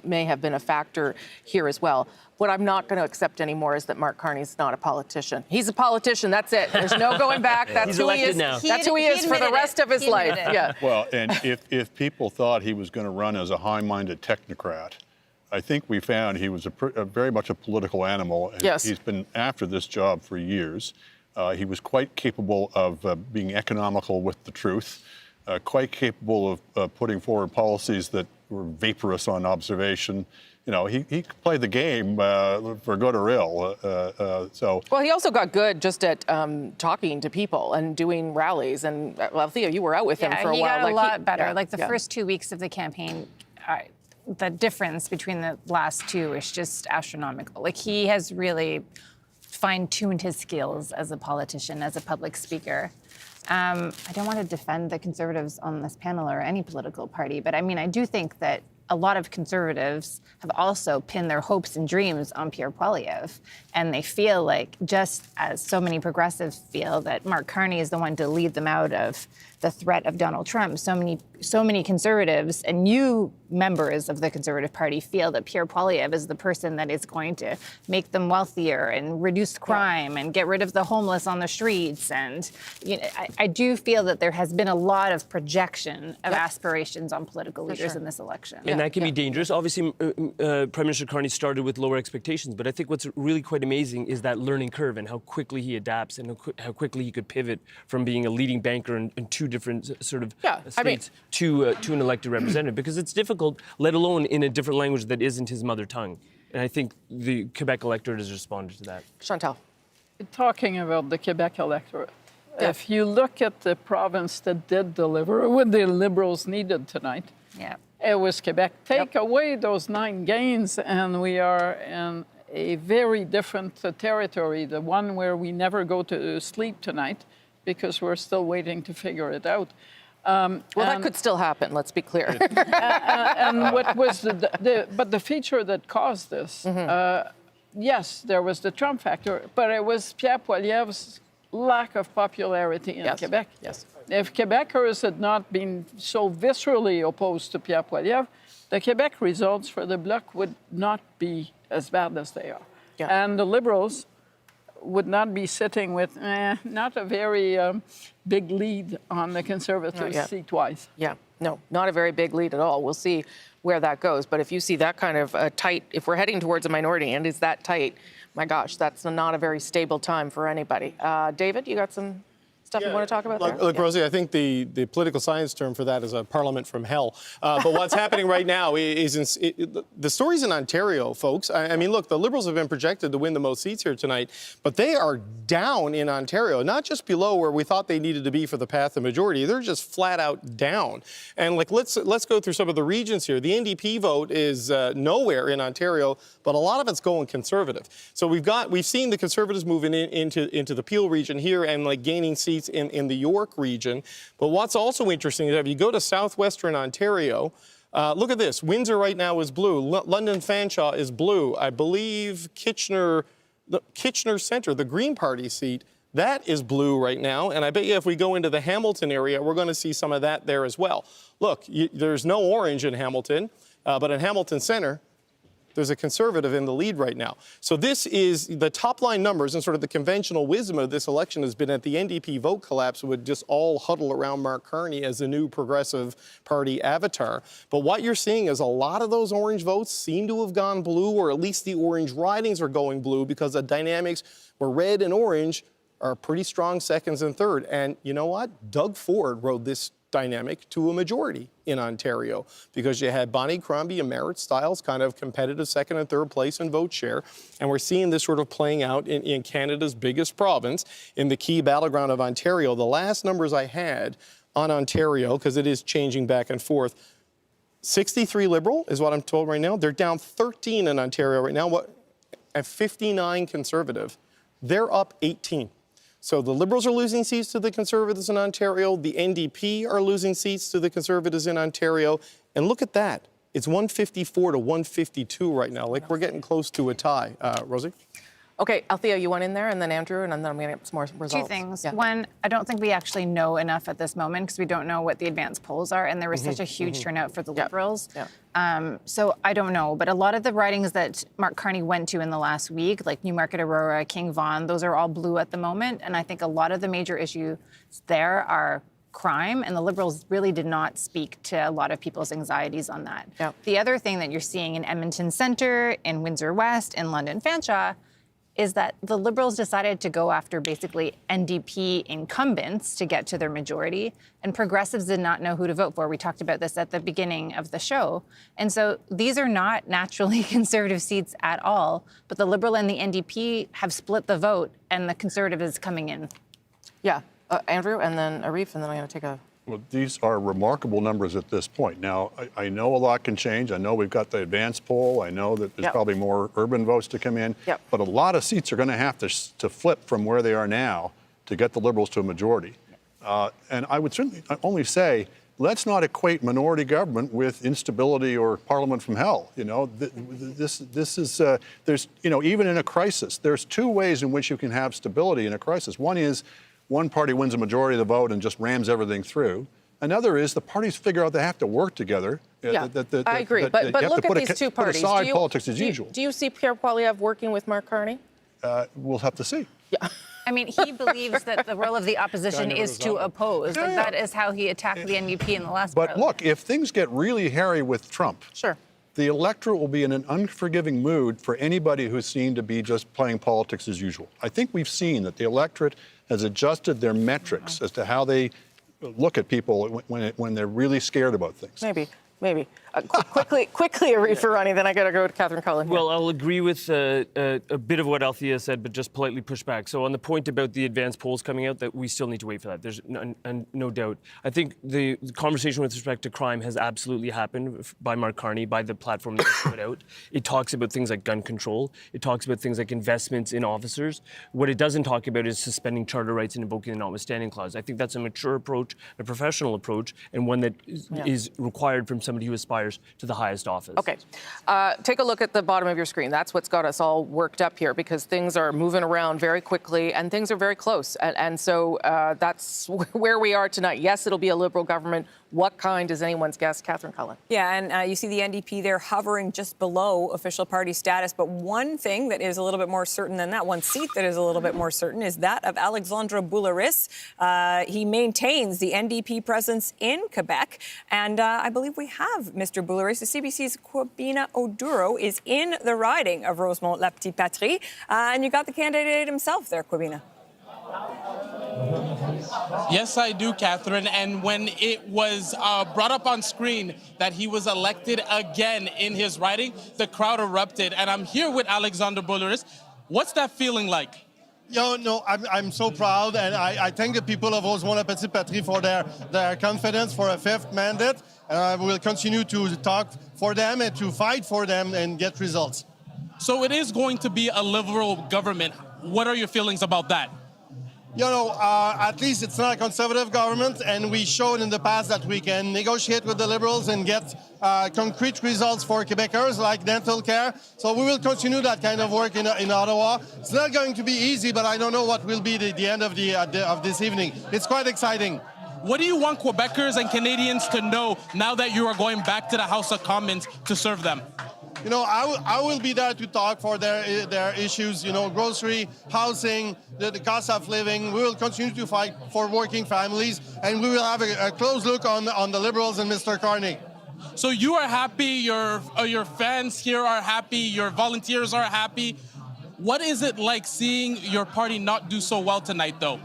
may have been a factor here as well. What I'm not going to accept anymore is that Mark Carney's not a politician. He's a politician. That's it. There's no going back. That's who he is. Now. That's who he is for the rest of his life. Yeah. Well, and if people thought he was going to run as a high-minded technocrat, I think we found he was very much a political animal. Yes. He's been after this job for years. He was quite capable of being economical with the truth, quite capable of putting forward policies that were vaporous on observation. You know, he could play the game for good or ill. Well, he also got good just at talking to people and doing rallies. And, well, Theo, you were out with him for a while. He got a lot better. Like the first 2 weeks of the campaign, the difference between the last two is just astronomical. Like, he has really fine-tuned his skills as a politician, as a public speaker. I don't want to defend the Conservatives on this panel or any political party, but I mean, I do think that a lot of Conservatives have also pinned their hopes and dreams on Pierre Poilievre, and they feel like, just as so many progressives feel, that Mark Carney is the one to lead them out of the threat of Donald Trump. So many Conservatives and new members of the Conservative Party feel that Pierre Poilievre is the person that is going to make them wealthier and reduce crime and get rid of the homeless on the streets. And you know, I do feel that there has been a lot of projection of aspirations on political leaders in this election. And that can be dangerous. Obviously, Prime Minister Carney started with lower expectations, but I think what's really quite amazing is that learning curve and how quickly he adapts and how quickly he could pivot from being a leading banker in two different sort of states to an elected representative, because it's difficult, let alone in a different language that isn't his mother tongue. And I think the Quebec electorate has responded to that. Chantal. Talking about the Quebec electorate, if you look at the province that did deliver what the Liberals needed tonight, it was Quebec. Take away those 9 gains and we are in a very different territory, the one where we never go to sleep tonight because we're still waiting to figure it out. Well, that could still happen, let's be clear. And what was but the feature that caused this, yes, there was the Trump factor, but it was Pierre Poilievre's lack of popularity in Quebec. Yes. If Quebecers had not been so viscerally opposed to Pierre Poilievre, the Quebec results for the Bloc would not be as bad as they are. And the Liberals would not be sitting with not a very big lead on the Conservatives seat-wise. Yeah, no, not a very big lead at all. We'll see where that goes. But if you see that kind of tight, if we're heading towards a minority and it's that tight, my gosh, that's not a very stable time for anybody. David, you got some stuff you want to talk about there? Look, Rosie, I think the political science term for that is a parliament from hell. But what's happening right now is the stories in Ontario, folks. I mean, look, the Liberals have been projected to win the most seats here tonight, but they are down in Ontario, not just below where we thought they needed to be for the path to majority. They're just flat out down. And like, let's go through some of the regions here. The NDP vote is nowhere in Ontario, but a lot of it's going Conservative. So we've seen the Conservatives moving into the Peel region here and like gaining seats in the York region. But what's also interesting is if you go to southwestern Ontario, look at this. Windsor right now is blue. London Fanshawe is blue. I believe Kitchener Centre, the Green Party seat, that is blue right now. And I bet you if we go into the Hamilton area, we're going to see some of that there as well. Look, there's no orange in Hamilton, but in Hamilton Centre, there's a Conservative in the lead right now. So this is the top line numbers, and sort of the conventional wisdom of this election has been that the NDP vote collapse would just all huddle around Mark Carney as the new Progressive Party avatar. But what you're seeing is a lot of those orange votes seem to have gone blue, or at least the orange ridings are going blue, because the dynamics where red and orange are pretty strong seconds and third. And you know what? Doug Ford rode this dynamic to a majority in Ontario, because you had Bonnie Crombie and Merritt Stiles kind of competitive second and third place in vote share. And we're seeing this sort of playing out in Canada's biggest province, in the key battleground of Ontario. The last numbers I had on Ontario, because it is changing back and forth, 63 Liberal is what I'm told right now. They're down 13 in Ontario right now, at 59 Conservative. They're up 18. So the Liberals are losing seats to the Conservatives in Ontario. The NDP are losing seats to the Conservatives in Ontario. And look at that. It's 154 to 152 right now. Like, we're getting close to a tie. Rosie? Okay, Althea, you want in there, and then Andrew, and then I'm going to get some more results. Two things. One, I don't think we actually know enough at this moment, because we don't know what the advanced polls are, and there was such a huge turnout for the Liberals. So I don't know, but a lot of the ridings that Mark Carney went to in the last week, like Newmarket, Aurora, King Vaughan, those are all blue at the moment, and I think a lot of the major issues there are crime, and the Liberals really did not speak to a lot of people's anxieties on that. The other thing that you're seeing in Edmonton Centre, in Windsor West, in London Fanshawe, is that the Liberals decided to go after basically NDP incumbents to get to their majority, and Progressives did not know who to vote for. We talked about this at the beginning of the show. And so these are not naturally Conservative seats at all, but the Liberal and the NDP have split the vote, and the Conservative is coming in. Andrew, and then Arif, and then I'm going to take a... Well, these are remarkable numbers at this point. Now, I know a lot can change. I know we've got the advanced poll. I know that there's probably more urban votes to come in. But a lot of seats are going to have to flip from where they are now to get the Liberals to a majority. And I would certainly only say, let's not equate minority government with instability or parliament from hell. You know, this is, there's, you know, even in a crisis, there's two ways in which you can have stability in a crisis. One is one party wins a majority of the vote and just rams everything through. Another is the parties figure out they have to work together. I agree, but look at these two parties. Put aside politics as usual. Do you see Pierre Poilievre working with Mark Carney? We'll have to see. I mean, he believes that the role of the opposition is to oppose. Like, that is how he attacked the NDP in the last But look, if things get really hairy with Trump, the electorate will be in an unforgiving mood for anybody who's seen to be just playing politics as usual. I think we've seen that the electorate has adjusted their metrics as to how they look at people when they're really scared about things. Maybe. Quickly, Arif Irani, then I got to go to Catherine Cullen. Well, I'll agree with a bit of what Althea said, but just politely push back. So on the point about the advanced polls coming out, that we still need to wait for that. There's no doubt. I think the conversation with respect to crime has absolutely happened by Mark Carney, by the platform that he put out. It talks about things like gun control. It talks about things like investments in officers. What it doesn't talk about is suspending charter rights and invoking the notwithstanding clause. I think that's a mature approach, a professional approach, and one that is required from somebody who aspires to the highest office. Okay. Take a look at the bottom of your screen. That's what's got us all worked up here, because things are moving around very quickly and things are very close. And so that's where we are tonight. Yes, it'll be a Liberal government. What kind is anyone's guess? Catherine Cullen. Yeah, and you see the NDP there hovering just below official party status. But one thing that is a little bit more certain than that, one seat that is a little bit more certain, is that of Alexandre Boulris. He maintains the NDP presence in Quebec. And I believe we have Mr. Boulris. The CBC's Kwabena Oduro is in the riding of Rosemont-la-Petite-Patrie. And you got the candidate himself there, Kwabena. Yes, I do, Catherine. And when it was brought up on screen that he was elected again in his riding, the crowd erupted. And I'm here with Alexander Boulouris. What's that feeling like? I'm so proud, and I thank the people of Rosemont-la-Petite-Patrie for their confidence for a fifth mandate. And I will continue to talk for them and to fight for them and get results. So it is going to be a Liberal government. What are your feelings about that? At least it's not a Conservative government, and we showed in the past that we can negotiate with the Liberals and get concrete results for Quebecers, like dental care. So we will continue that kind of work in Ottawa. It's not going to be easy, but I don't know what will be the end of this evening. It's quite exciting. What do you want Quebecers and Canadians to know now that you are going back to the House of Commons to serve them? I will be there to talk for their issues, grocery, housing, the cost of living. We will continue to fight for working families, and we will have a close look on the Liberals and Mr. Carney. So you are happy, your fans here are happy, your volunteers are happy. What is it like seeing your party not do so well tonight, though?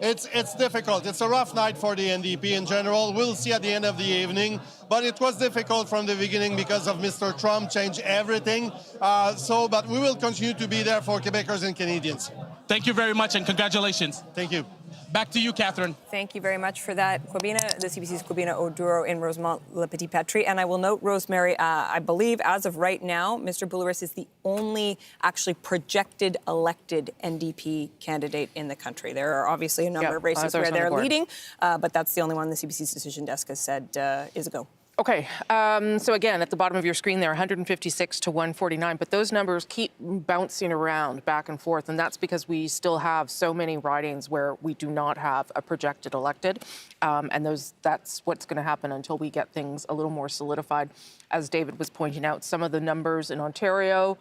It's difficult. It's a rough night for the NDP in general. We'll see at the end of the evening. But it was difficult from the beginning because of Mr. Trump changed everything. But we will continue to be there for Quebecers and Canadians. Thank you very much, and congratulations. Thank you. Back to you, Catherine. Thank you very much for that, Kwabena, the CBC's Kwabena Oduro in Rosemont-la-Petite-Patrie. And I will note, Rosemary, I believe as of right now, Mr. Boulouris is the only actually projected elected NDP candidate in the country. There are obviously a number of races where they're leading, but that's the only one the CBC's decision desk has said is a go. Okay, so again, at the bottom of your screen there, 156 to 149, but those numbers keep bouncing around back and forth, and that's because we still have so many ridings where we do not have a projected elected, and that's what's going to happen until we get things a little more solidified. As David was pointing out, some of the numbers in Ontario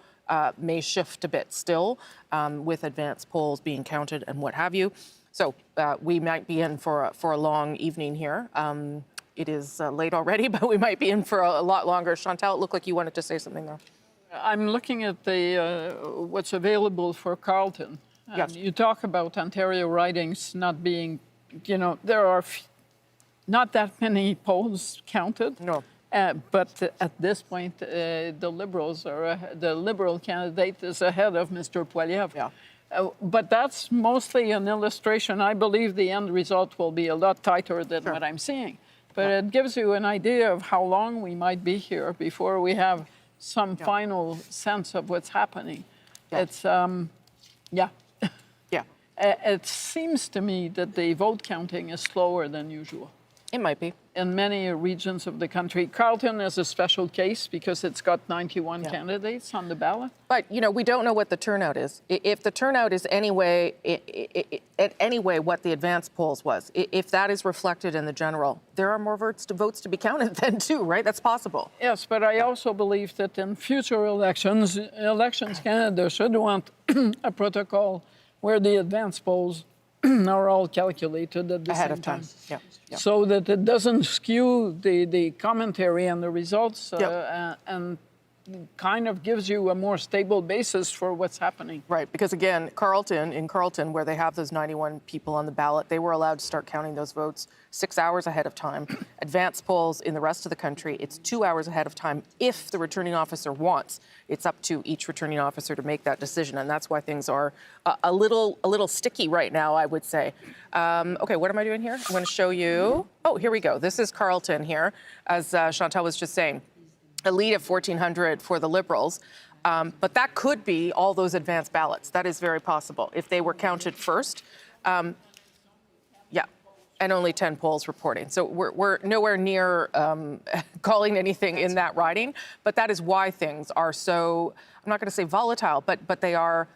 may shift a bit still, with advanced polls being counted and what have you. So we might be in for a long evening here. It is late already, but we might be in for a lot longer. Chantal, it looked like you wanted to say something there. I'm looking at what's available for Carleton. Yes. You talk about Ontario ridings not being, there are not that many polls counted. No. But at this point, the Liberal candidate is ahead of Mr. Poilievre. Yeah. But that's mostly an illustration. I believe the end result will be a lot tighter than what I'm seeing. But it gives you an idea of how long we might be here before we have some final sense of what's happening. Yeah. It's, Yeah. It seems to me that the vote counting is slower than usual. It might be. In many regions of the country. Carleton is a special case because it's got 91 candidates on the ballot. But, we don't know what the turnout is. If the turnout is anyway what the advanced polls was, if that is reflected in the general, there are more votes to be counted then too, right? That's possible. Yes, but I also believe that in future Elections Canada should want a protocol where the advanced polls are all calculated at the ahead same of time. Yeah. So that it doesn't skew the commentary and the results and kind of gives you a more stable basis for what's happening. Right, because again, in Carleton, where they have those 91 people on the ballot, they were allowed to start counting those votes 6 hours ahead of time. Advanced polls in the rest of the country, it's 2 hours ahead of time if the returning officer wants. It's up to each returning officer to make that decision, and that's why things are a little sticky right now, I would say. Okay, what am I doing here? I'm going to show you. Oh, here we go. This is Carleton here, as Chantal was just saying. A lead of 1,400 for the Liberals. But that could be all those advanced ballots. That is very possible if they were counted first. And only 10 polls reporting. So we're nowhere near calling anything in that riding. But that is why things are so, I'm not going to say volatile, but they are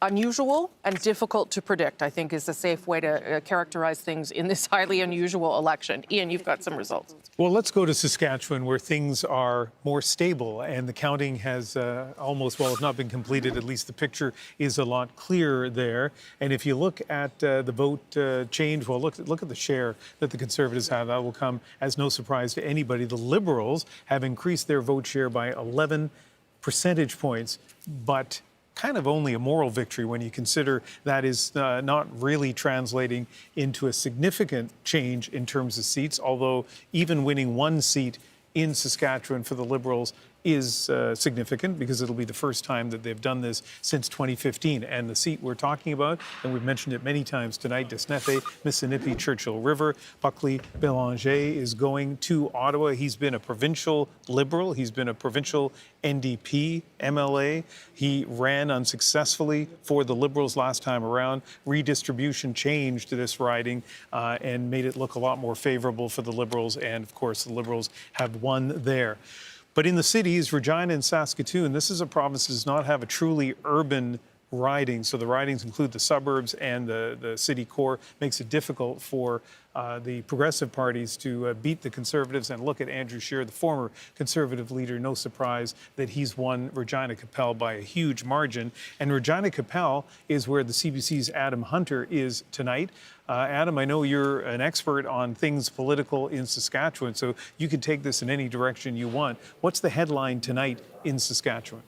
unusual and difficult to predict, I think, is a safe way to characterize things in this highly unusual election. Ian, you've got some results. Well, let's go to Saskatchewan, where things are more stable and the counting has almost, well, if not been completed, at least the picture is a lot clearer there. And if you look at the vote change, well, look at the share that the Conservatives have. That will come as no surprise to anybody. The Liberals have increased their vote share by 11 percentage points, but kind of only a moral victory when you consider that is not really translating into a significant change in terms of seats, although even winning one seat in Saskatchewan for the Liberals is significant because it'll be the first time that they've done this since 2015. And the seat we're talking about, and we've mentioned it many times tonight, Desnefe, Missinippi, Churchill River, Buckley Bélanger is going to Ottawa. He's been a provincial Liberal. He's been a provincial NDP MLA. He ran unsuccessfully for the Liberals last time around. Redistribution changed this riding and made it look a lot more favorable for the Liberals. And of course, the Liberals have won there. But in the cities, Regina and Saskatoon, this is a province that does not have a truly urban riding. So the ridings include the suburbs and the city core. Makes it difficult for the progressive parties to beat the Conservatives. And look at Andrew Scheer, the former Conservative leader. No surprise that he's won Regina Capel by a huge margin. And Regina Capel is where the CBC's Adam Hunter is tonight. Adam, I know you're an expert on things political in Saskatchewan, so you can take this in any direction you want. What's the headline tonight in Saskatchewan?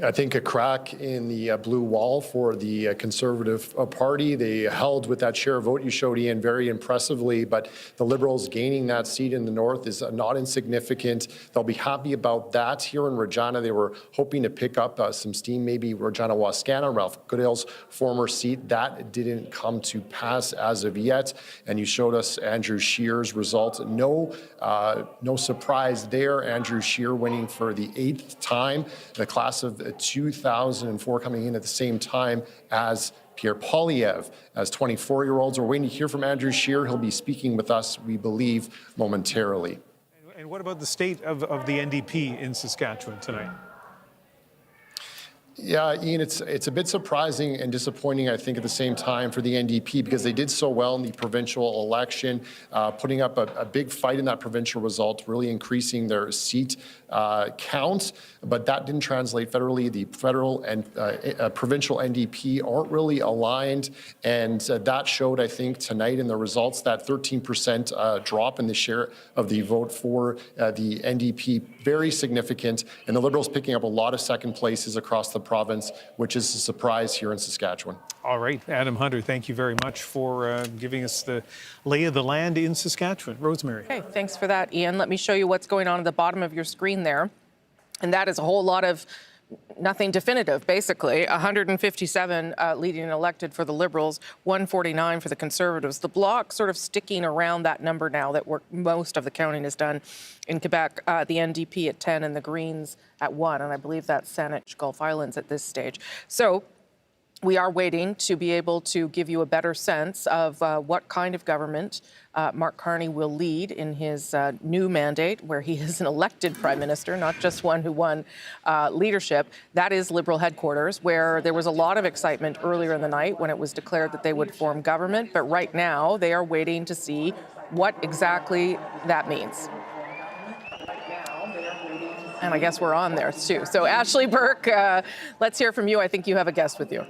I think a crack in the blue wall for the Conservative Party. They held with that share vote you showed, Ian, very impressively, but the Liberals gaining that seat in the north is not insignificant. They'll be happy about that. Here in Regina, they were hoping to pick up some steam, maybe Regina-Wascana, Ralph Goodale's former seat. That didn't come to pass as of yet, and you showed us Andrew Scheer's result. No surprise there. Andrew Scheer winning for the 8th time. The class of 2004 coming in at the same time as Pierre Poilievre. As 24-year-olds, we're waiting to hear from Andrew Scheer. He'll be speaking with us, we believe, momentarily. And what about the state of the NDP in Saskatchewan tonight? Yeah, Ian, it's a bit surprising and disappointing, I think, at the same time for the NDP because they did so well in the provincial election, putting up a big fight in that provincial result, really increasing their seat count, but that didn't translate federally. The federal and provincial NDP aren't really aligned, and that showed, I think, tonight in the results, that 13% drop in the share of the vote for the NDP, very significant, and the Liberals picking up a lot of second places across the province, which is a surprise here in Saskatchewan. All right, Adam Hunter, thank you very much for giving us the lay of the land in Saskatchewan. Rosemary. Okay, thanks for that, Ian. Let me show you what's going on at the bottom of your screen there. And that is a whole lot of nothing definitive, basically. 157 leading and elected for the Liberals, 149 for the Conservatives. The Bloc sort of sticking around that number now that most of the counting is done in Quebec. The NDP at 10 and the Greens at 1. And I believe that's Saanich Gulf Islands at this stage. So we are waiting to be able to give you a better sense of what kind of government Mark Carney will lead in his new mandate, where he is an elected prime minister, not just one who won leadership. That is Liberal headquarters, where there was a lot of excitement earlier in the night when it was declared that they would form government. But right now, they are waiting to see what exactly that means. And I guess we're on there, too. So, Ashley Burke, let's hear from you. I think you have a guest with you.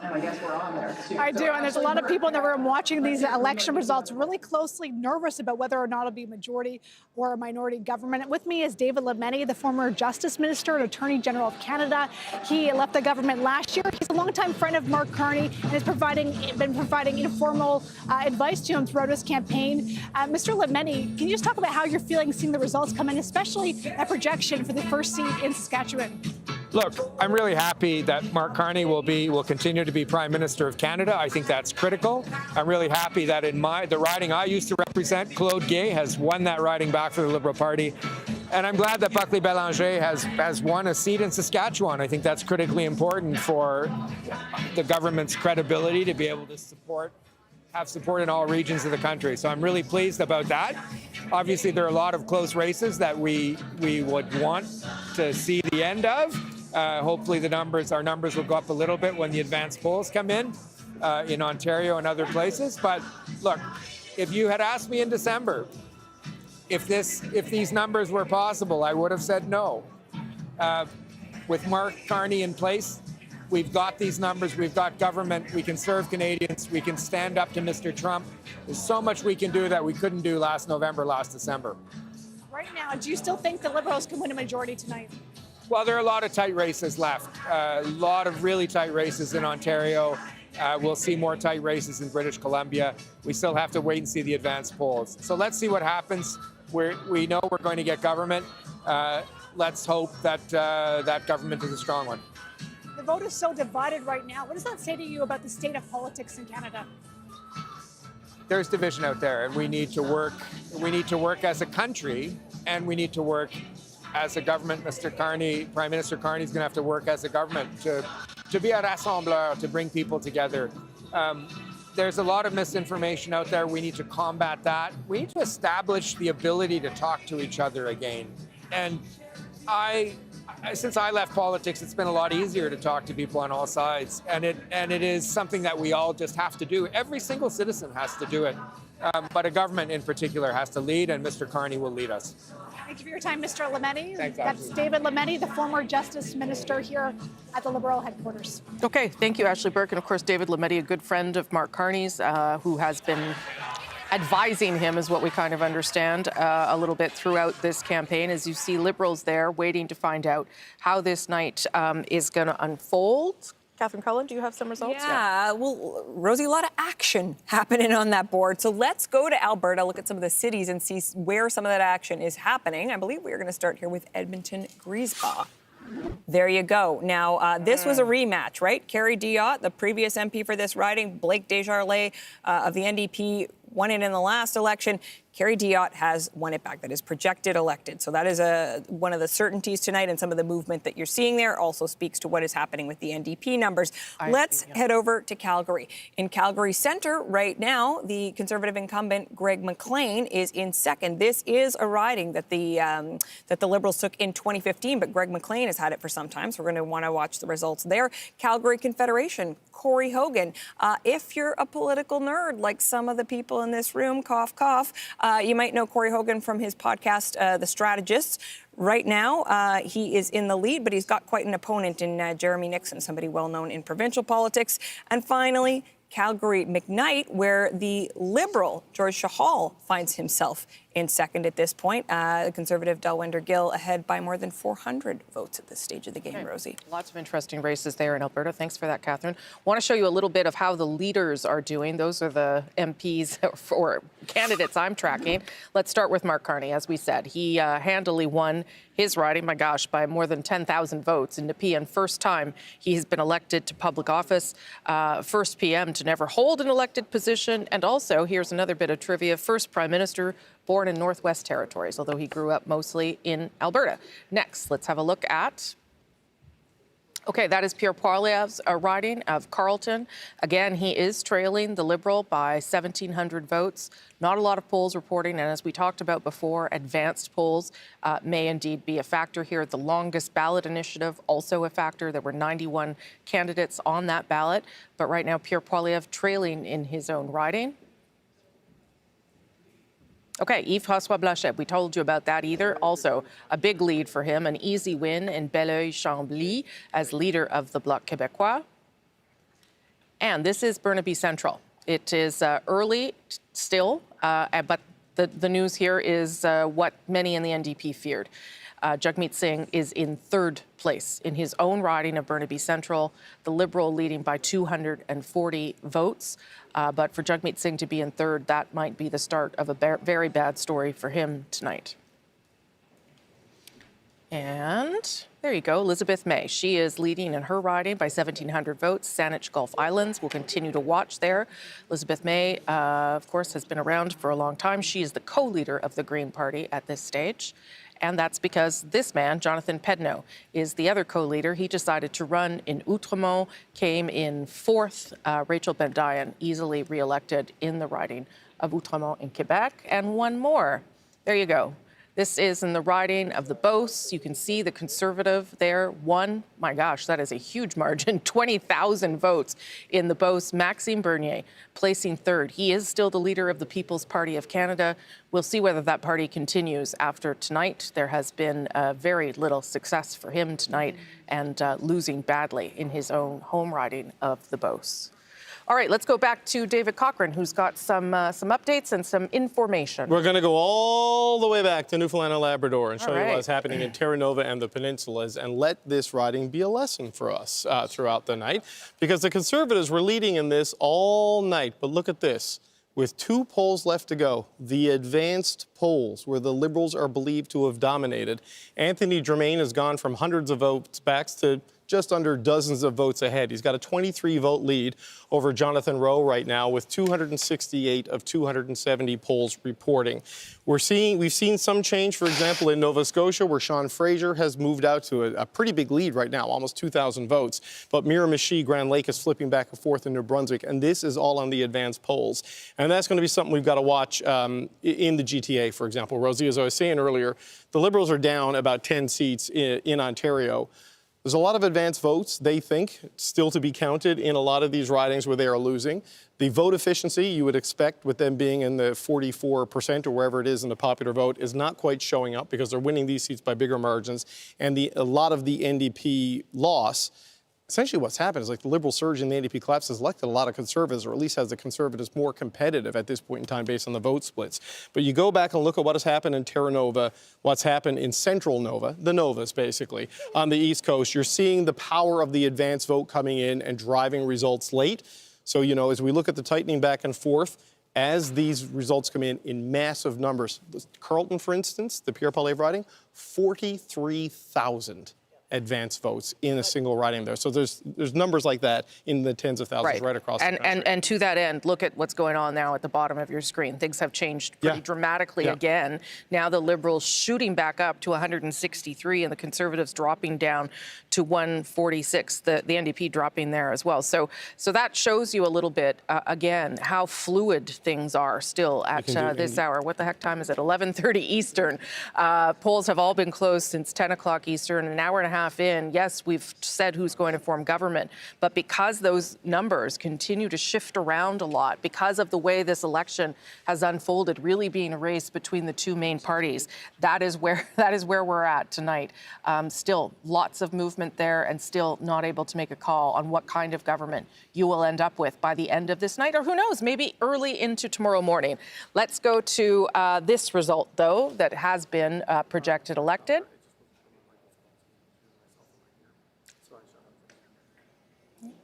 And I guess we're on there, too. I do, and there's a lot of people in the room watching these election results really closely, nervous about whether or not it'll be a majority or a minority government. With me is David Lametti, the former Justice Minister and Attorney General of Canada. He left the government last year. He's a longtime friend of Mark Carney and has been providing informal advice to him throughout his campaign. Mr. Lametti, can you just talk about how you're feeling seeing the results come in, especially that projection for the first seat in Saskatchewan? Look, I'm really happy that Mark Carney will continue to be Prime Minister of Canada. I think that's critical. I'm really happy that in the riding I used to represent, Claude Gay has won that riding back for the Liberal Party. And I'm glad that Buckley Bélanger has won a seat in Saskatchewan. I think that's critically important for the government's credibility to be able to have support in all regions of the country. So I'm really pleased about that. Obviously, there are a lot of close races that we would want to see the end of. Hopefully our numbers will go up a little bit when the advanced polls come in Ontario and other places. But look, if you had asked me in December if these numbers were possible, I would have said no. With Mark Carney in place, we've got these numbers, we've got government, we can serve Canadians, we can stand up to Mr. Trump. There's so much we can do that we couldn't do last November, last December. Right now, do you still think the Liberals can win a majority tonight? Well, there are a lot of tight races left. A lot of really tight races in Ontario. We'll see more tight races in British Columbia. We still have to wait and see the advanced polls. So let's see what happens. We know we're going to get government. Let's hope that that government is a strong one. The vote is so divided right now. What does that say to you about the state of politics in Canada? There's division out there, and we need to work. We need to work as a country, and we need to work as a government. Mr. Carney, Prime Minister Carney, is going to have to work as a government to be a rassembleur, to bring people together. There's a lot of misinformation out there. We need to combat that. We need to establish the ability to talk to each other again. And since I left politics, it's been a lot easier to talk to people on all sides. And it is something that we all just have to do. Every single citizen has to do it. But a government in particular has to lead, and Mr. Carney will lead us. Thank you for your time, Mr. Lemeni. Thanks, That's Ashley. David Lemeni, the former Justice Minister here at the Liberal headquarters. Okay, thank you, Ashley Burke. And of course, David Lemeni, a good friend of Mark Carney's, who has been advising him, is what we kind of understand, a little bit throughout this campaign. As you see Liberals there waiting to find out how this night is going to unfold. Catherine Cullen, do you have some results? Yeah, well, Rosie, a lot of action happening on that board. So let's go to Alberta, look at some of the cities and see where some of that action is happening. I believe we are going to start here with Edmonton Griesbach. There you go. Now, this was a rematch, right? Kerry Diott, the previous MP for this riding, Blake Desjardins of the NDP, won it in the last election. Kerry Diott has won it back. That is projected elected. So that is one of the certainties tonight, and some of the movement that you're seeing there also speaks to what is happening with the NDP numbers. Let's head over to Calgary. In Calgary Centre right now, the Conservative incumbent Greg McLean is in second. This is a riding that the Liberals took in 2015, but Greg McLean has had it for some time, so we're going to want to watch the results there. Calgary Confederation, Corey Hogan. If you're a political nerd like some of the people in this room, cough, cough, you might know Corey Hogan from his podcast, The Strategists. Right now, he is in the lead, but he's got quite an opponent in Jeremy Nixon, somebody well-known in provincial politics. And finally, Calgary McKnight, where the Liberal George Shahal finds himself in second at this point. The Conservative Dalwinder Gill ahead by more than 400 votes at this stage of the game, Rosie. Lots of interesting races there in Alberta. Thanks for that, Catherine. Want to show you a little bit of how the leaders are doing. Those are the MPs or candidates I'm tracking. Let's start with Mark Carney. As we said, he handily won his riding, my gosh, by more than 10,000 votes in Nepean. First time he has been elected to public office, first PM to never hold an elected position, and also, here's another bit of trivia, first Prime Minister born in Northwest Territories, although he grew up mostly in Alberta. Next, let's have a look at... Okay, that is Pierre Poilievre's riding of Carleton. Again, he is trailing the Liberal by 1,700 votes. Not a lot of polls reporting, and as we talked about before, advanced polls may indeed be a factor here. The longest ballot initiative, also a factor. There were 91 candidates on that ballot, but right now Pierre Poilievre trailing in his own riding. Okay, Yves-François Blanchet, we told you about that either. Also, a big lead for him, an easy win in Belleuil-Chambly as leader of the Bloc Québécois. And this is Burnaby Central. It is early still, but the news here is what many in the NDP feared. Jagmeet Singh is in third place in his own riding of Burnaby Central, the Liberal leading by 240 votes. But for Jagmeet Singh to be in third, that might be the start of a very bad story for him tonight. And there you go, Elizabeth May. She is leading in her riding by 1,700 votes. Saanich Gulf Islands will continue to watch there. Elizabeth May, of course, has been around for a long time. She is the co-leader of the Green Party at this stage. And that's because this man, Jonathan Pedneau, is the other co-leader. He decided to run in Outremont, came in fourth. Rachel Bendayan easily re-elected in the riding of Outremont in Quebec. And one more. There you go. This is in the riding of the Beauce. You can see the Conservative there won. My gosh, that is a huge margin, 20,000 votes in the Beauce. Maxime Bernier placing third. He is still the leader of the People's Party of Canada. We'll see whether that party continues after tonight. There has been very little success for him tonight and losing badly in his own home riding of the Beauce. All right, let's go back to David Cochran, who's got some updates and some information. We're going to go all the way back to Newfoundland and Labrador and show you right. what's happening in Terra Nova and the peninsulas, and let this riding be a lesson for us throughout the night, because the Conservatives were leading in this all night. But look at this. With 2 polls left to go, the advanced polls, where the Liberals are believed to have dominated, Anthony Germain has gone from hundreds of votes back to just under dozens of votes ahead. He's got a 23-vote lead over Jonathan Rowe right now, with 268 of 270 polls reporting. We've seen some change, for example, in Nova Scotia, where Sean Fraser has moved out to a pretty big lead right now, almost 2,000 votes. But Miramichi, Grand Lake is flipping back and forth in New Brunswick, and this is all on the advanced polls. And that's going to be something we've got to watch in the GTA, for example. Rosie, as I was saying earlier, the Liberals are down about 10 seats in Ontario. There's a lot of advance votes, they think, still to be counted in a lot of these ridings where they are losing. The vote efficiency, you would expect, with them being in the 44% or wherever it is in the popular vote, is not quite showing up because they're winning these seats by bigger margins. And a lot of the NDP loss, essentially what's happened is like the Liberal surge and the NDP collapse has elected a lot of Conservatives, or at least has the Conservatives more competitive at this point in time based on the vote splits. But you go back and look at what has happened in Terra Nova, what's happened in Central Nova, the Novas basically, on the East Coast. You're seeing the power of the advance vote coming in and driving results late. So, you know, as we look at the tightening back and forth, as these results come in massive numbers, Carleton, for instance, the Pierre Poilievre riding, 43,000 advance votes in a single riding there. So there's numbers like that in the tens of thousands right across the country. And to that end, look at what's going on now at the bottom of your screen. Things have changed pretty dramatically again. Now the Liberals shooting back up to 163 and the Conservatives dropping down to 146, the NDP dropping there as well. So that shows you a little bit, again, how fluid things are still at this hour. What the heck time is it? 11:30 Eastern. Polls have all been closed since 10 o'clock Eastern, an hour and a half in. Yes, we've said who's going to form government, but because those numbers continue to shift around a lot, because of the way this election has unfolded, really being a race between the 2 main parties, that is where we're at tonight. Still lots of movement there, and still not able to make a call on what kind of government you will end up with by the end of this night, or who knows, maybe early into tomorrow morning. Let's go to this result, though, that has been projected elected.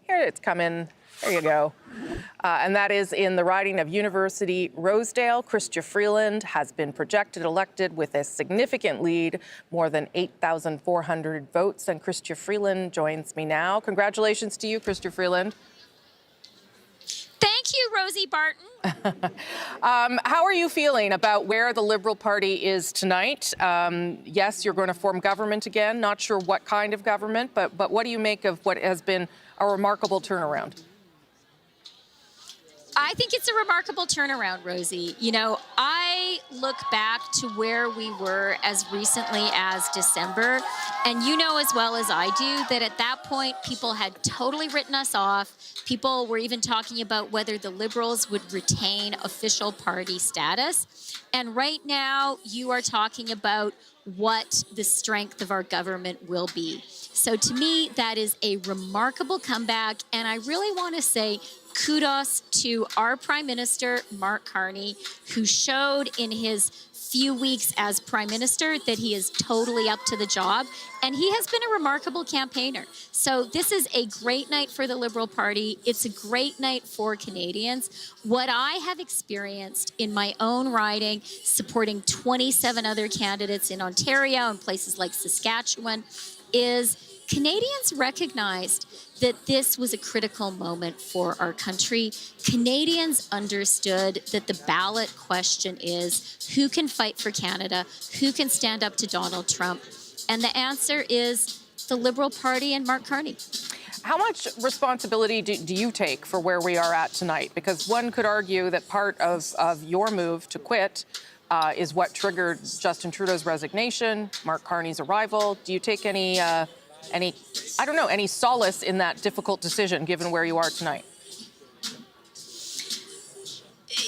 Here it's coming. There you go. And that is in the riding of University Rosedale. Chrystia Freeland has been projected elected with a significant lead, more than 8,400 votes. And Chrystia Freeland joins me now. Congratulations to you, Chrystia Freeland. Thank you, Rosie Barton. How are you feeling about where the Liberal Party is tonight? Yes, you're going to form government again. Not sure what kind of government, but what do you make of what has been a remarkable turnaround? I think it's a remarkable turnaround, Rosie. You know, I look back to where we were as recently as December, and you know as well as I do that at that point, people had totally written us off. People were even talking about whether the Liberals would retain official party status. And right now, you are talking about what the strength of our government will be. So to me, that is a remarkable comeback, and I really want to say kudos to our Prime Minister, Mark Carney, who showed in his few weeks as Prime Minister that he is totally up to the job, and he has been a remarkable campaigner. So this is a great night for the Liberal Party. It's a great night for Canadians. What I have experienced in my own riding, supporting 27 other candidates in Ontario and places like Saskatchewan, is Canadians recognized that this was a critical moment for our country. Canadians understood that the ballot question is who can fight for Canada, who can stand up to Donald Trump, and the answer is the Liberal Party and Mark Carney. How much responsibility do you take for where we are at tonight? Because one could argue that part of your move to quit is what triggered Justin Trudeau's resignation, Mark Carney's arrival. Do you take any solace in that difficult decision, given where you are tonight?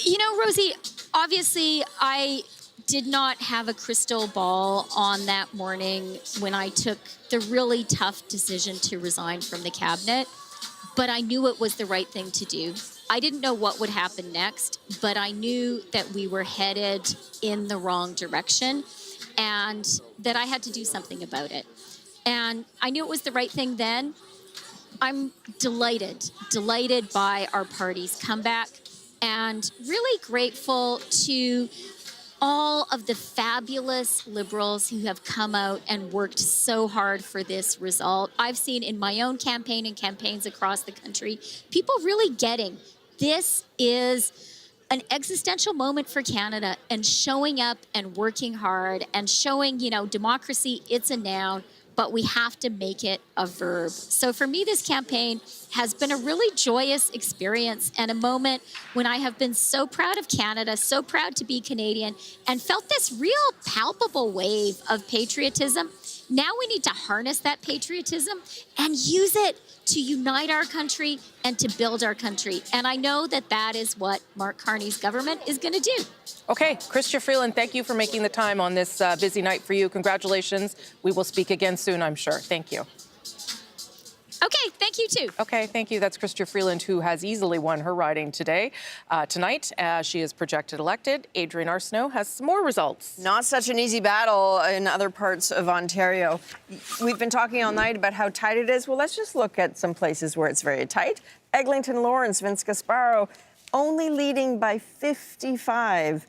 You know, Rosie, obviously I did not have a crystal ball on that morning when I took the really tough decision to resign from the cabinet. but I knew it was the right thing to do. I didn't know what would happen next, but I knew that we were headed in the wrong direction and that I had to do something about it. And I knew it was the right thing then. I'm delighted by our party's comeback and really grateful to all of the fabulous Liberals who have come out and worked so hard for this result. I've seen in my own campaign and campaigns across the country, people really getting this is an existential moment for Canada and showing up and working hard and showing, democracy, it's a noun, but we have to make it a verb. So for me, this campaign has been a really joyous experience and a moment when I have been so proud of Canada, so proud to be Canadian, and felt this real palpable wave of patriotism. Now we need to harness that patriotism and use it to unite our country and to build our country. And I know that that is what Mark Carney's government is going to do. Okay, Chrystia Freeland, thank you for making the time on this busy night for you. Congratulations. We will speak again soon, I'm sure. Thank you. Okay, thank you too. Okay, thank you. That's Chrystia Freeland, who has easily won her riding today. Tonight, as she is projected elected, Adrienne Arsenault has some more results. Not such an easy battle in other parts of Ontario. We've been talking all night about how tight it is. Well, let's just look at some places where it's very tight. Eglinton Lawrence, Vince Gasparo, only leading by 55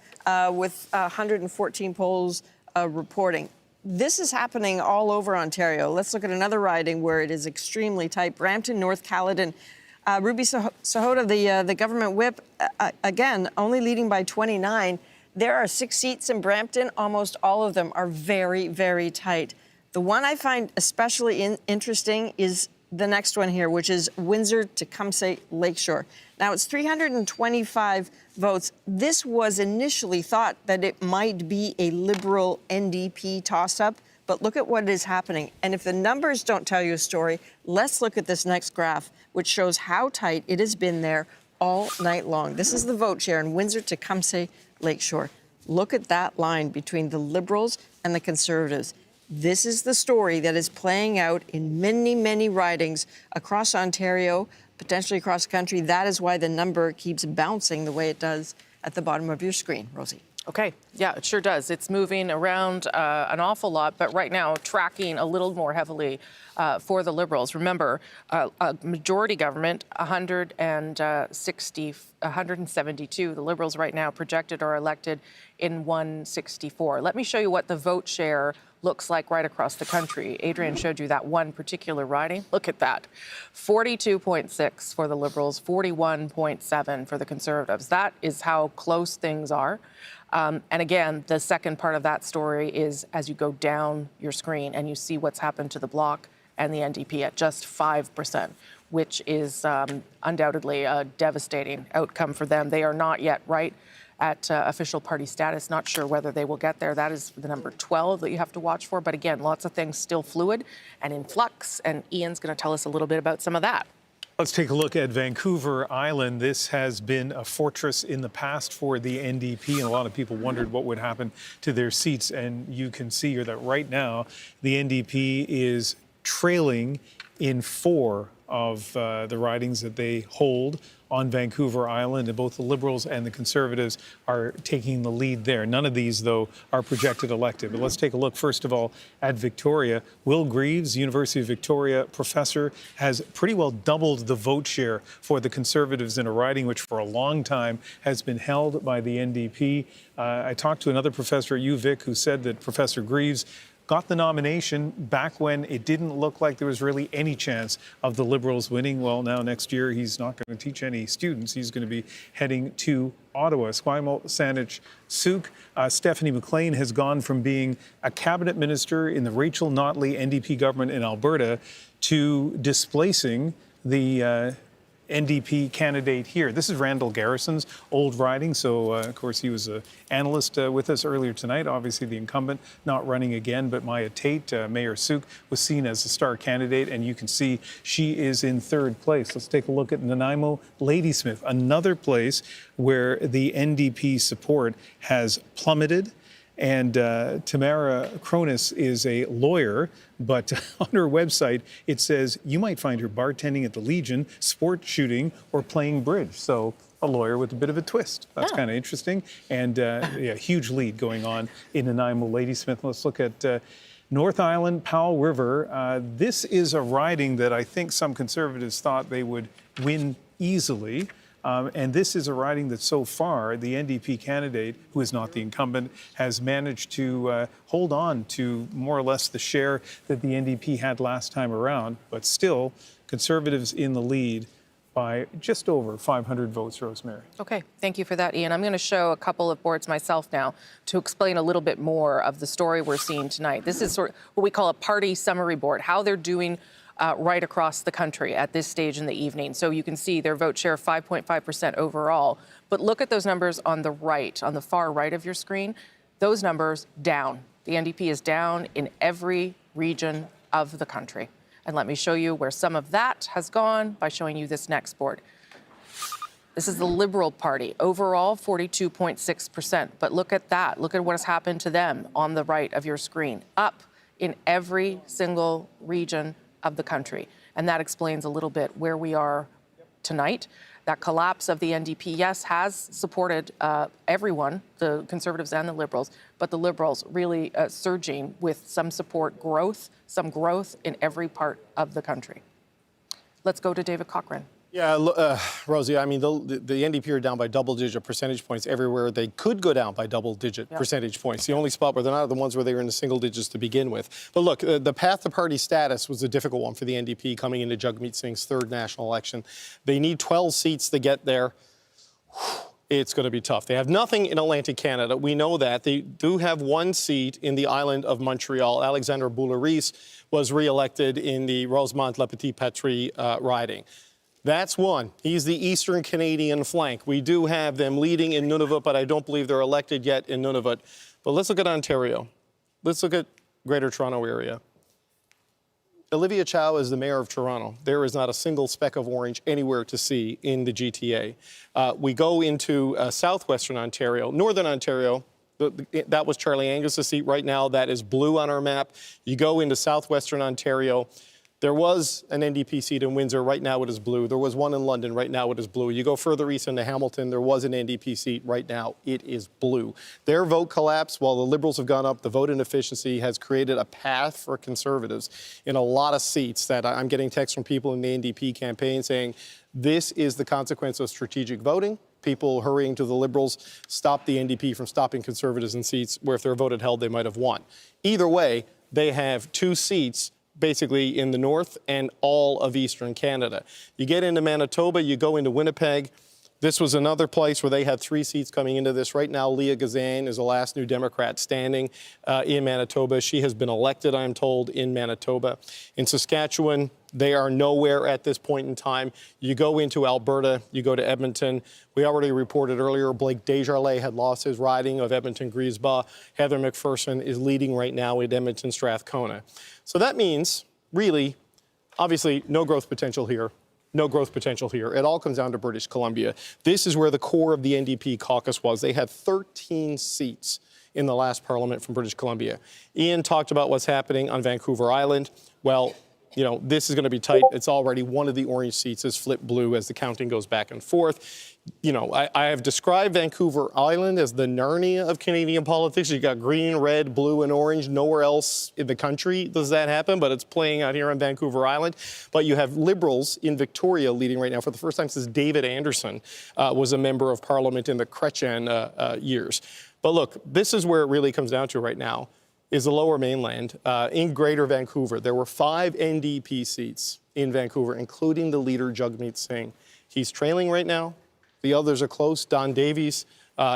with 114 polls reporting. This is happening all over Ontario. Let's look at another riding where it is extremely tight. Brampton, North Caledon. Ruby Sahota, the government whip, again, only leading by 29. There are 6 seats in Brampton. Almost all of them are very, very tight. The one I find especially interesting is the next one here, which is Windsor-Tecumseh Lakeshore. Now, it's 325 votes. This was initially thought that it might be a Liberal NDP toss-up, but look at what is happening. And if the numbers don't tell you a story, let's look at this next graph, which shows how tight it has been there all night long. This is the vote share in Windsor-Tecumseh Lakeshore. Look at that line between the Liberals and the Conservatives. This is the story that is playing out in many, many ridings across Ontario, potentially across the country. That is why the number keeps bouncing the way it does at the bottom of your screen, Rosie. Okay, yeah, it sure does. It's moving around an awful lot, but right now tracking a little more heavily for the Liberals. Remember, a majority government, 172. The Liberals right now projected or elected in 164. Let me show you what the vote share looks like right across the country. Adrienne showed you that one particular riding. Look at that. 42.6 for the Liberals, 41.7 for the Conservatives. That is how close things are. And again, the second part of that story is as you go down your screen and you see what's happened to the Bloc and the NDP at just 5%, which is undoubtedly a devastating outcome for them. They are not yet right at official party status. Not sure whether they will get there. That is the number 12 that you have to watch for. But again, lots of things still fluid and in flux. And Ian's going to tell us a little bit about some of that. Let's take a look at Vancouver Island. This has been a fortress in the past for the NDP, and a lot of people wondered what would happen to their seats. And you can see here that right now the NDP is trailing in 4 of the ridings that they hold on Vancouver Island, and both the Liberals and the Conservatives are taking the lead there. None of these, though, are projected elected. But let's take a look, first of all, at Victoria. Will Greaves, University of Victoria professor, has pretty well doubled the vote share for the Conservatives in a riding which for a long time has been held by the NDP. I talked to another professor at UVic who said that Professor Greaves got the nomination back when it didn't look like there was really any chance of the Liberals winning. Well, now next year he's not going to teach any students. He's going to be heading to Ottawa. Esquimalt Saanich Suk, Stephanie McLean has gone from being a cabinet minister in the Rachel Notley NDP government in Alberta to displacing the NDP candidate here. This is Randall Garrison's old riding. So, of course, he was an analyst with us earlier tonight. Obviously, the incumbent not running again. But Maya Tate, Mayor Suk, was seen as a star candidate. And you can see she is in 3rd place. Let's take a look at Nanaimo Ladysmith, another place where the NDP support has plummeted. And Tamara Cronus is a lawyer, but on her website, it says you might find her bartending at the Legion, sport shooting, or playing bridge. So a lawyer with a bit of a twist. That's kind of interesting. And yeah, huge lead going on in Nanaimo Ladysmith. Let's look at North Island, Powell River. This is a riding that I think some Conservatives thought they would win easily. And this is a riding that so far the NDP candidate, who is not the incumbent, has managed to hold on to more or less the share that the NDP had last time around. But still, Conservatives in the lead by just over 500 votes, Rosemary. Okay, thank you for that, Ian. I'm going to show a couple of boards myself now to explain a little bit more of the story we're seeing tonight. This is sort of what we call a party summary board, how they're doing right across the country at this stage in the evening. So you can see their vote share 5.5% overall. But look at those numbers on the right, on the far right of your screen. Those numbers down. The NDP is down in every region of the country. And let me show you where some of that has gone by showing you this next board. This is the Liberal Party. Overall, 42.6%. But look at that. Look at what has happened to them on the right of your screen. Up in every single region of the country. And that explains a little bit where we are tonight. That collapse of the NDP, yes, has supported everyone, the Conservatives and the Liberals, but the Liberals really surging with some support growth, some growth in every part of the country. Let's go to David Cochrane. Yeah, Rosie, I mean, the NDP are down by double-digit percentage points everywhere. They could go down by double-digit percentage points. The only spot where they're not are the ones where they were in the single digits to begin with. But look, the path to party status was a difficult one for the NDP coming into Jagmeet Singh's third national election. They need 12 seats to get there. It's going to be tough. They have nothing in Atlantic Canada. We know that. They do have one seat in the island of Montreal. Alexandre Boulay-Reece was re-elected in the Rosemont-La Petite-Patrie riding. That's one. He's the Eastern Canadian flank. We do have them leading in Nunavut, but I don't believe they're elected yet in Nunavut. But let's look at Ontario. Let's look at Greater Toronto Area. Olivia Chow is the mayor of Toronto. There is not a single speck of orange anywhere to see in the GTA. We go into southwestern Ontario, northern Ontario. That was Charlie Angus' seat. Right now, that is blue on our map. You go into southwestern Ontario. There was an NDP seat in Windsor. Right now it is blue. There was one in London. Right now it is blue. You go further east into Hamilton. There was an NDP seat. Right now it is blue. Their vote collapse, while the Liberals have gone up, the vote inefficiency has created a path for Conservatives in a lot of seats that I'm getting texts from people in the NDP campaign saying this is the consequence of strategic voting. People hurrying to the Liberals stop the NDP from stopping Conservatives in seats where if their vote had held, they might have won. Either way, they have two seats basically in the north and all of eastern Canada. You get into Manitoba, you go into Winnipeg. This was another place where they had three seats coming into this. Right now, Leah Gazan is the last New Democrat standing in Manitoba. She has been elected, I'm told, in Manitoba. In Saskatchewan, they are nowhere at this point in time. You go into Alberta, you go to Edmonton. We already reported earlier, Blake Desjardins had lost his riding of Edmonton-Griesbach. Heather McPherson is leading right now in Edmonton-Strathcona. So that means, really, obviously, no growth potential here. No growth potential here. It all comes down to British Columbia. This is where the core of the NDP caucus was. They had 13 seats in the last parliament from British Columbia. Ian talked about what's happening on Vancouver Island. Well, you know, this is going to be tight. It's already one of the orange seats is flipped blue as the counting goes back and forth. You know, I have described Vancouver Island as the Narnia of Canadian politics. You got green, red, blue, and orange. Nowhere else in the country does that happen, but it's playing out here on Vancouver Island. But you have Liberals in Victoria leading right now for the first time since David Anderson was a member of Parliament in the Chrétien years. But look, this is where it really comes down to right now. Is the Lower Mainland. In Greater Vancouver, there were 5 NDP seats in Vancouver, including the leader, Jagmeet Singh. He's trailing right now. The others are close. Don Davies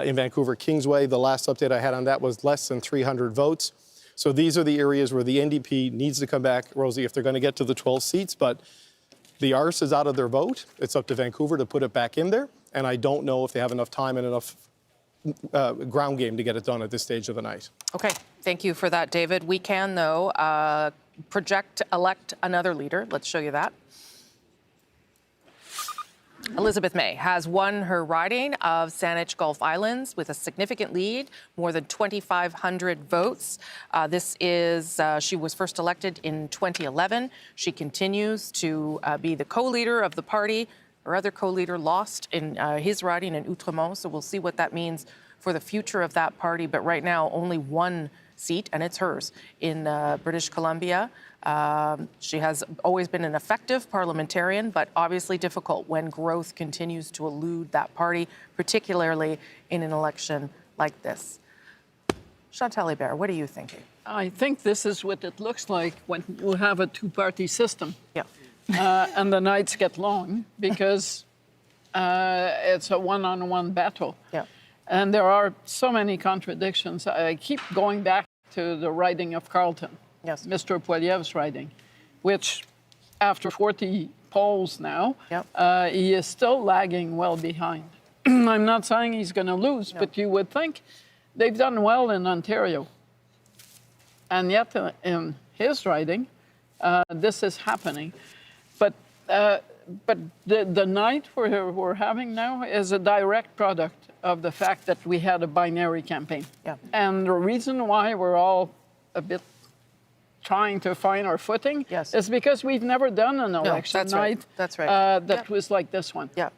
in Vancouver Kingsway, the last update I had on that was less than 300 votes. So these are the areas where the NDP needs to come back, Rosie, if they're going to get to the 12 seats. But the arse is out of their vote. It's up to Vancouver to put it back in there. And I don't know if they have enough time and enough ground game to get it done at this stage of the night. Okay, thank you for that, David. We can, though, elect another leader. Let's show you that. Elizabeth May has won her riding of Saanich Gulf Islands with a significant lead, more than 2,500 votes. She was first elected in 2011. She continues to be the co-leader of the party. Her other co-leader lost in his riding in Outremont, so we'll see what that means for the future of that party. But right now, only one seat, and it's hers, in British Columbia. She has always been an effective parliamentarian, but obviously difficult when growth continues to elude that party, particularly in an election like this. Chantal Hébert, what are you thinking? I think this is what it looks like when you have a two-party system. Yeah. And the nights get long because it's a one-on-one battle. Yeah. And there are so many contradictions. I keep going back to the riding of Carleton. Yes. Mr. Poilievre's riding, which after 40 polls now, he is still lagging well behind. I'm not saying he's going to lose, but you would think they've done well in Ontario. And yet in his riding, this is happening. But the night we're having now is a direct product of the fact that we had a binary campaign. Yeah. And the reason why we're all a bit trying to find our footing is because we've never done an election night that was like this one. Yeah.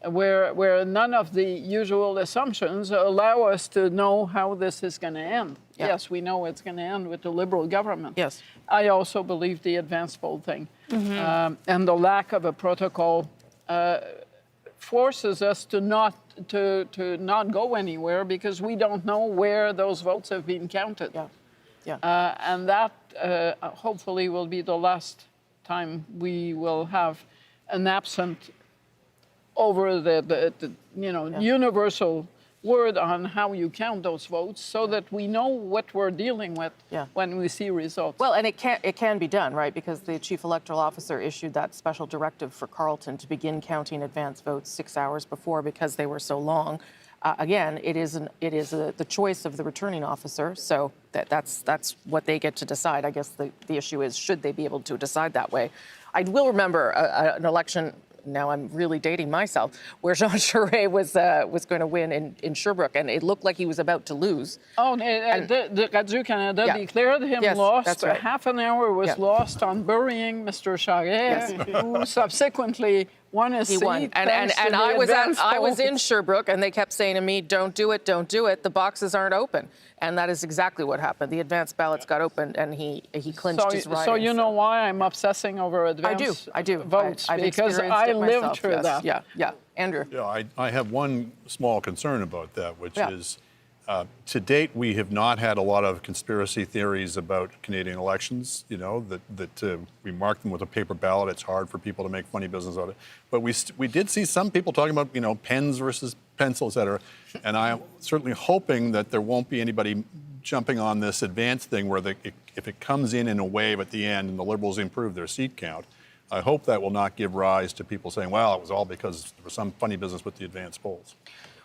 Where none of the usual assumptions allow us to know how this is going to end. Yeah. Yes, we know it's going to end with the Liberal government. Yes. I also believe the advance poll thing and the lack of a protocol forces us to not go anywhere because we don't know where those votes have been counted. Yeah. Yeah. And that hopefully will be the last time we will have an absent over the universal word on how you count those votes so that we know what we're dealing with when we see results. Well, and it can be done, right? Because the chief electoral officer issued that special directive for Carleton to begin counting advance votes 6 hours before because they were so long. Again, it is the choice of the returning officer, so that's what they get to decide. I guess the issue is, should they be able to decide that way? I will remember an election, now I'm really dating myself, where Jean Charest was going to win in Sherbrooke, and it looked like he was about to lose. Oh, the Radio-Canada declared him lost. That's right. Half an hour was lost on burying Mr. Charest, who subsequently won his seat. He won. And I was in Sherbrooke, and they kept saying to me, don't do it, don't do it. The boxes aren't open. And that is exactly what happened. The advance ballots got opened, and he clinched his riding. So you know why I'm obsessing over advance I do. votes? I've because I lived through that. Yeah. Andrew? Yeah, I have one small concern about that, which is to date, we have not had a lot of conspiracy theories about Canadian elections, that we mark them with a paper ballot. It's hard for people to make funny business out of it. But we did see some people talking about, pens versus pencil, et cetera. And I'm certainly hoping that there won't be anybody jumping on this advance thing where if it comes in a wave at the end and the Liberals improve their seat count, I hope that will not give rise to people saying, well, it was all because there was some funny business with the advance polls.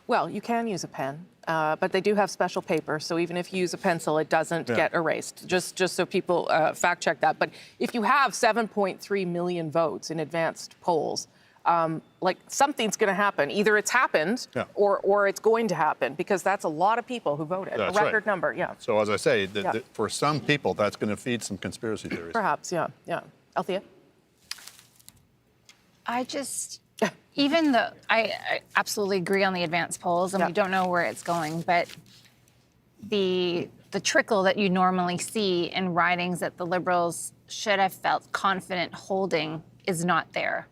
Well, you can use a pen, but they do have special paper, so even if you use a pencil, it doesn't get erased, just so people fact check that. But if you have 7.3 million votes in advanced polls, something's going to happen. Either it's happened or it's going to happen, because that's a lot of people who voted, a record number, So as I say, for some people, that's going to feed some conspiracy theories. Perhaps, yeah. Althea? Even though I absolutely agree on the advance polls, and we don't know where it's going, but the trickle that you normally see in ridings that the Liberals should have felt confident holding is not there.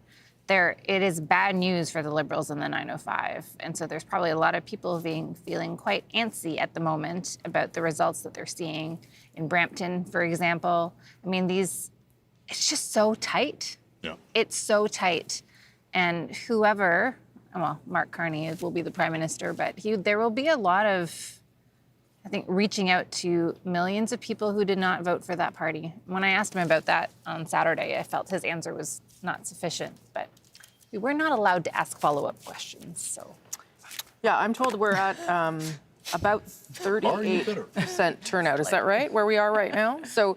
It is bad news for the Liberals in the 905, and so there's probably a lot of people feeling quite antsy at the moment about the results that they're seeing in Brampton, for example. I mean, it's just so tight. Yeah. It's so tight. And Mark Carney will be the prime minister, but there will be a lot of, I think, reaching out to millions of people who did not vote for that party. When I asked him about that on Saturday, I felt his answer was not sufficient, but we were not allowed to ask follow-up questions, so. Yeah, I'm told we're at about 38% turnout. Is that right, where we are right now? So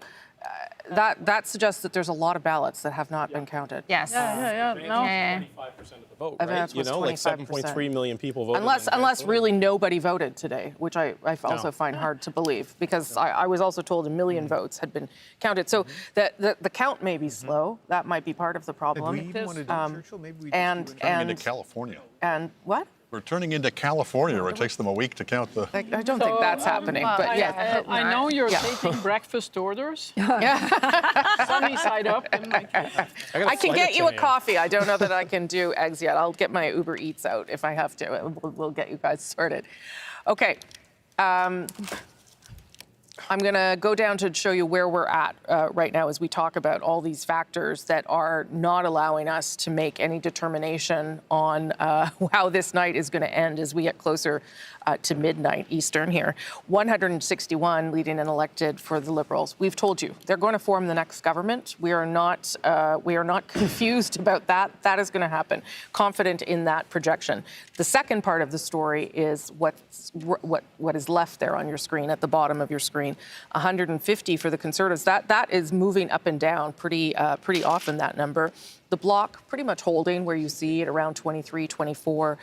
that suggests that there's a lot of ballots that have not been counted. Yes. Yeah. No. 25% of the vote, right? Advance You was know, like 25%. 7.3 million people voted. Unless really nobody voted today, which I also find hard to believe, because I was also told 1 million votes had been counted. So the count may be slow. That might be part of the problem. Did we even want to do Churchill? Maybe we and just turning into California. And what? We're turning into California, where it takes them a week to count the. I don't think that's happening, but yeah. I know you're taking breakfast orders. Sunny side up. I can get you a coffee. I don't know that I can do eggs yet. I'll get my Uber Eats out if I have to, and we'll get you guys sorted. Okay. I'm going to go down to show you where we're at right now as we talk about all these factors that are not allowing us to make any determination on how this night is going to end as we get closer to midnight Eastern here. 161 leading and elected for the Liberals. We've told you they're going to form the next government. We are not confused about that. That is going to happen. Confident in that projection. The second part of the story is what is left there on your screen at the bottom of your screen. 150 for the Conservatives. That is moving up and down pretty often, that number. The Bloc pretty much holding where you see it around 23, 24.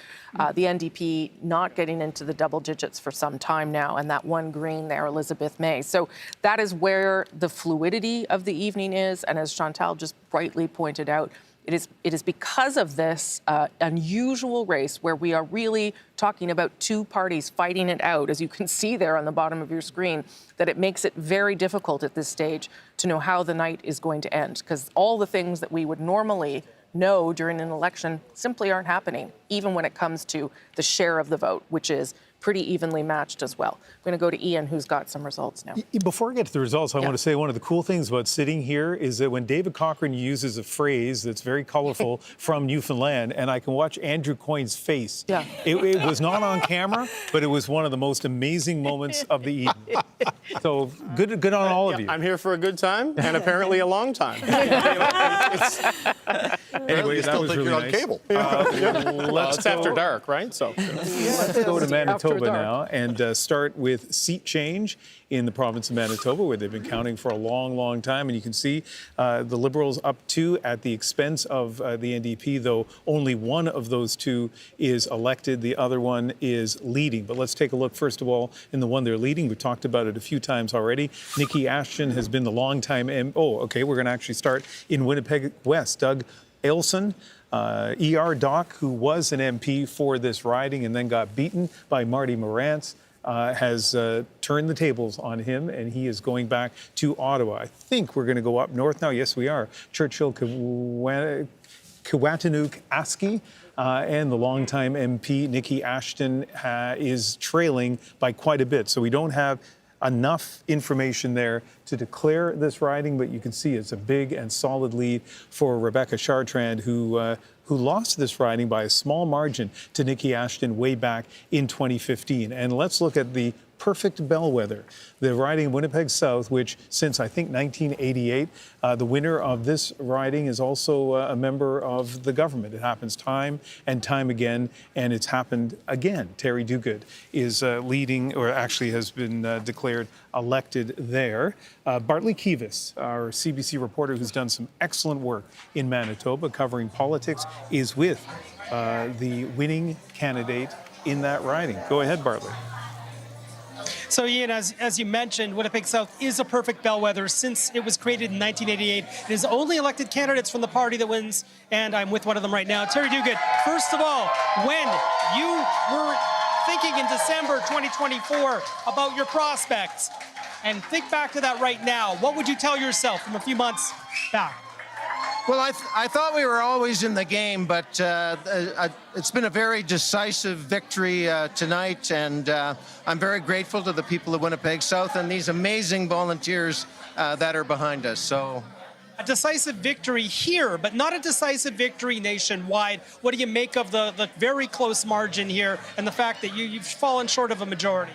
The NDP not getting into the double digits for some time now, and that one green there, Elizabeth May. So that is where the fluidity of the evening is, and as Chantal just brightly pointed out, it is because of this unusual race where we are really talking about two parties fighting it out, as you can see there on the bottom of your screen, that it makes it very difficult at this stage to know how the night is going to end, because all the things that we would normally know during an election simply aren't happening, even when it comes to the share of the vote, which is pretty evenly matched as well. I'm going to go to Ian, who's got some results now. Before I get to the results, I want to say one of the cool things about sitting here is that when David Cochrane uses a phrase that's very colorful from Newfoundland, and I can watch Andrew Coyne's face. Yeah. It was not on camera, but it was one of the most amazing moments of the evening. So good on all of you. I'm here for a good time, and apparently a long time. Anyway, that was really nice. Cable. It's after dark, right? So let's go to Manitoba now and start with seat change in the province of Manitoba, where they've been counting for a long, long time. And you can see the Liberals up 2 at the expense of the NDP, though only one of those 2 is elected. The other one is leading. But let's take a look, first of all, in the one they're leading. We've talked about it a few times already. Nikki Ashton has been the longtime we're going to actually start in Winnipeg West. Doug Ailson, ER Doc, who was an MP for this riding and then got beaten by Marty Morantz, has turned the tables on him, and he is going back to Ottawa. I think we're going to go up north now. Yes, we are. Churchill Kiwatanuk-Aski and the longtime MP, Nikki Ashton, is trailing by quite a bit. So we don't have enough information there to declare this riding, but you can see it's a big and solid lead for Rebecca Chartrand, who lost this riding by a small margin to Nikki Ashton way back in 2015. And let's look at the perfect bellwether, the riding in Winnipeg South, which since I think 1988, the winner of this riding is also a member of the government. It happens time and time again, and it's happened again. Terry Duguid is leading, or actually has been declared elected there. Bartley Kivas, our CBC reporter who's done some excellent work in Manitoba covering politics, is with the winning candidate in that riding. Go ahead, Bartley. So, Ian, as you mentioned, Winnipeg South is a perfect bellwether since it was created in 1988. It is only elected candidates from the party that wins, and I'm with one of them right now. Terry Duguid, first of all, when you were thinking in December 2024 about your prospects, and think back to that right now, what would you tell yourself from a few months back? Well, I thought we were always in the game, but it's been a very decisive victory tonight, and I'm very grateful to the people of Winnipeg South and these amazing volunteers that are behind us. So, a decisive victory here, but not a decisive victory nationwide. What do you make of the very close margin here and the fact that you've fallen short of a majority?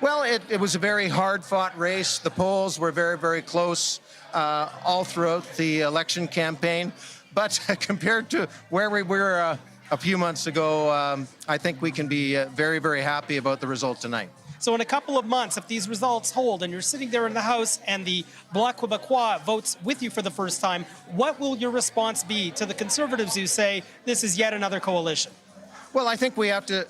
Well, it was a very hard-fought race. The polls were very, very close all throughout the election campaign. But compared to where we were a few months ago, I think we can be very, very happy about the result tonight. So in a couple of months, if these results hold and you're sitting there in the House and the Bloc Québécois votes with you for the first time, what will your response be to the Conservatives who say this is yet another coalition? Well, I think we have to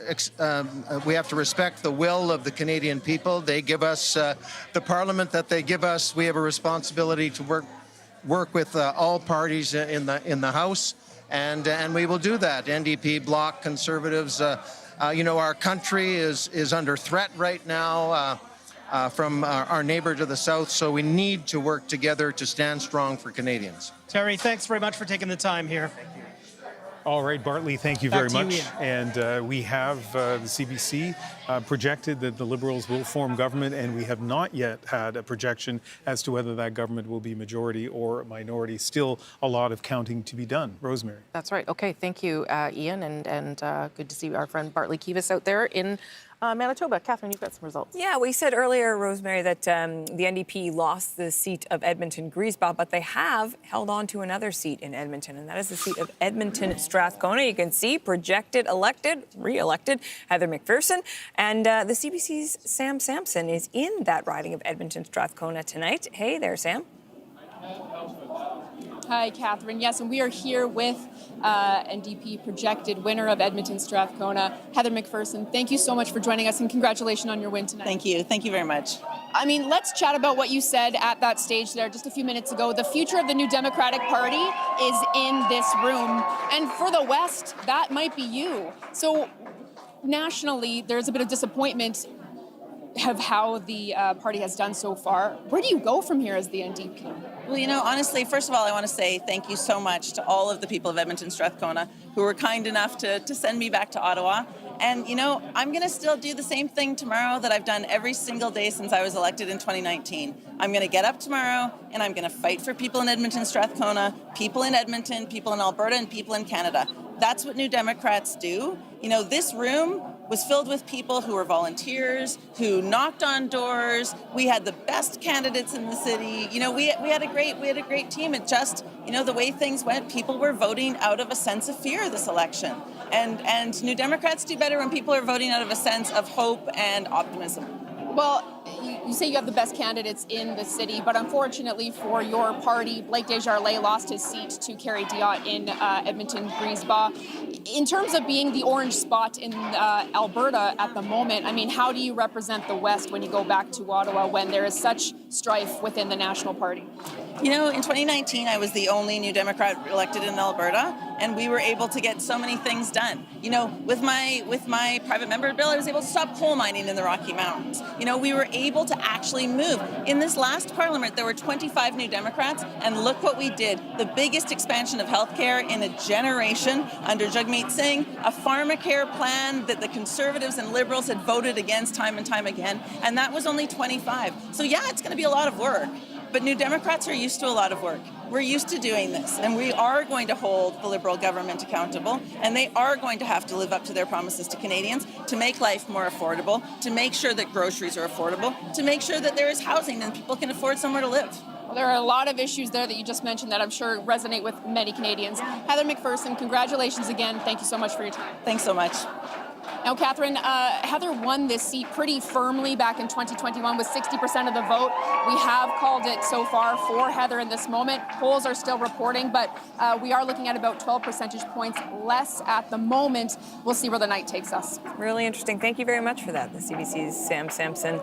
respect the will of the Canadian people. They give us the Parliament that they give us. We have a responsibility to work with all parties in the House, and we will do that. NDP, Bloc, Conservatives. You know, our country is under threat right now from our neighbor to the south, so we need to work together to stand strong for Canadians. Terry, thanks very much for taking the time here. All right, Bartley, thank you very much. Ian. And we have the CBC projected that the Liberals will form government, and we have not yet had a projection as to whether that government will be majority or minority. Still a lot of counting to be done. Rosemary. That's right. Okay, thank you, Ian, and good to see our friend Bartley Kivas out there in Manitoba. Catherine, you've got some results. Yeah, we said earlier, Rosemary, that the NDP lost the seat of Edmonton-Griesbach, but they have held on to another seat in Edmonton, and that is the seat of Edmonton-Strathcona. You can see projected, elected, re-elected Heather McPherson, and the CBC's Sam Sampson is in that riding of Edmonton-Strathcona tonight. Hey there, Sam. Hi, Catherine. Yes, and we are here with NDP projected winner of Edmonton-Strathcona, Heather McPherson. Thank you so much for joining us, and congratulations on your win tonight. Thank you. Thank you very much. I mean, let's chat about what you said at that stage there just a few minutes ago. The future of the New Democratic Party is in this room, and for the West, that might be you. So nationally, there's a bit of disappointment of how the party has done so far. Where do you go from here as the NDP? Well, you know, honestly, first of all, I want to say thank you so much to all of the people of Edmonton-Strathcona who were kind enough to send me back to Ottawa. And, you know, I'm going to still do the same thing tomorrow that I've done every single day since I was elected in 2019. I'm going to get up tomorrow and I'm going to fight for people in Edmonton-Strathcona, people in Edmonton, people in Alberta, and people in Canada. That's what New Democrats do. You know, this room was filled with people who were volunteers, who knocked on doors. We had the best candidates in the city. You know, we had a great team. It just, you know, the way things went, people were voting out of a sense of fear this election. And New Democrats do better when people are voting out of a sense of hope and optimism. Well, you say you have the best candidates in the city, but unfortunately for your party, Blake Desjardins lost his seat to Carrie Diot in Edmonton-Griesbach. In terms of being the orange spot in Alberta at the moment, I mean, how do you represent the West when you go back to Ottawa when there is such strife within the National Party? You know, in 2019, I was the only New Democrat elected in Alberta, and we were able to get so many things done. You know, with my private member bill, I was able to stop coal mining in the Rocky Mountains. You know, we were able to actually move. In this last parliament, there were 25 New Democrats, and look what we did. The biggest expansion of healthcare in a generation under Jagmeet Singh, a pharmacare plan that the Conservatives and Liberals had voted against time and time again, and that was only 25. So yeah, it's going to be a lot of work. But New Democrats are used to a lot of work. We're used to doing this, and we are going to hold the Liberal government accountable, and they are going to have to live up to their promises to Canadians to make life more affordable, to make sure that groceries are affordable, to make sure that there is housing and people can afford somewhere to live. Well, there are a lot of issues there that you just mentioned that I'm sure resonate with many Canadians. Heather McPherson, congratulations again. Thank you so much for your time. Thanks so much. Now, Catherine, Heather won this seat pretty firmly back in 2021 with 60% of the vote. We have called it so far for Heather in this moment. Polls are still reporting, but we are looking at about 12 percentage points less at the moment. We'll see where the night takes us. Really interesting. Thank you very much for that, the CBC's Sam Sampson.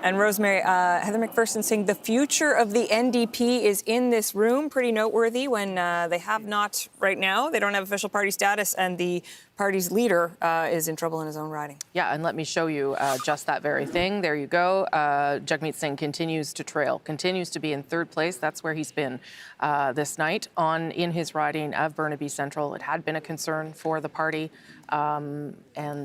And Rosemary, Heather McPherson saying the future of the NDP is in this room. Pretty noteworthy when they have not right now. They don't have official party status, and the party's leader is in trouble in his own riding. Yeah, and let me show you just that very thing. There you go. Jagmeet Singh continues to trail, continues to be in third place. That's where he's been this night in his riding of Burnaby Central. It had been a concern for the party, and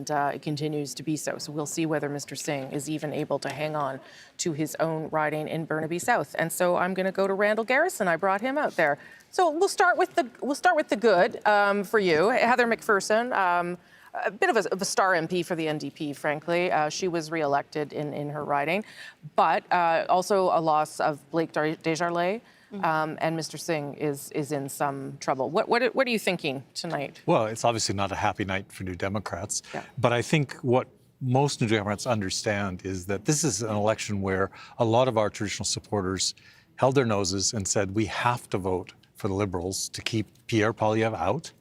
it continues to be so. So we'll see whether Mr. Singh is even able to hang on to his own riding in Burnaby South. And so I'm going to go to Randall Garrison. I brought him out there. So we'll start with the good for you, Heather McPherson. A bit of a star MP for the NDP, frankly. She was re-elected in her riding, but also a loss of Blake Desjardins. and Mr. Singh is in some trouble. What are you thinking tonight? Well, it's obviously not a happy night for New Democrats, but I think what most New Democrats understand is that this is an election where a lot of our traditional supporters held their noses and said we have to vote for the Liberals to keep Pierre Poilievre out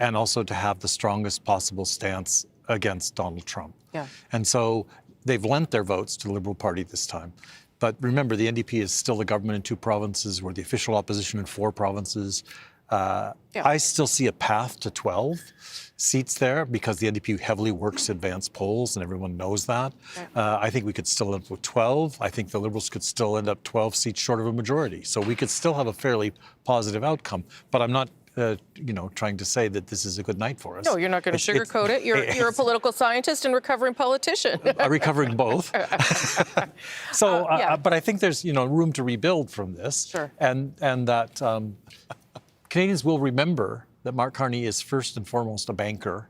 and also to have the strongest possible stance against Donald Trump. Yeah. And so they've lent their votes to the Liberal Party this time. But remember, the NDP is still the government in 2 provinces. We're the official opposition in 4 provinces. I still see a path to 12 seats there because the NDP heavily works advanced polls and everyone knows that. I think we could still end up with 12. I think the Liberals could still end up 12 seats short of a majority. So we could still have a fairly positive outcome. But I'm not trying to say that this is a good night for us. No, you're not going to sugarcoat it. You're a political scientist and recovering politician. A recovering both. So, but I think there's room to rebuild from this. Sure. And that Canadians will remember that Mark Carney is first and foremost a banker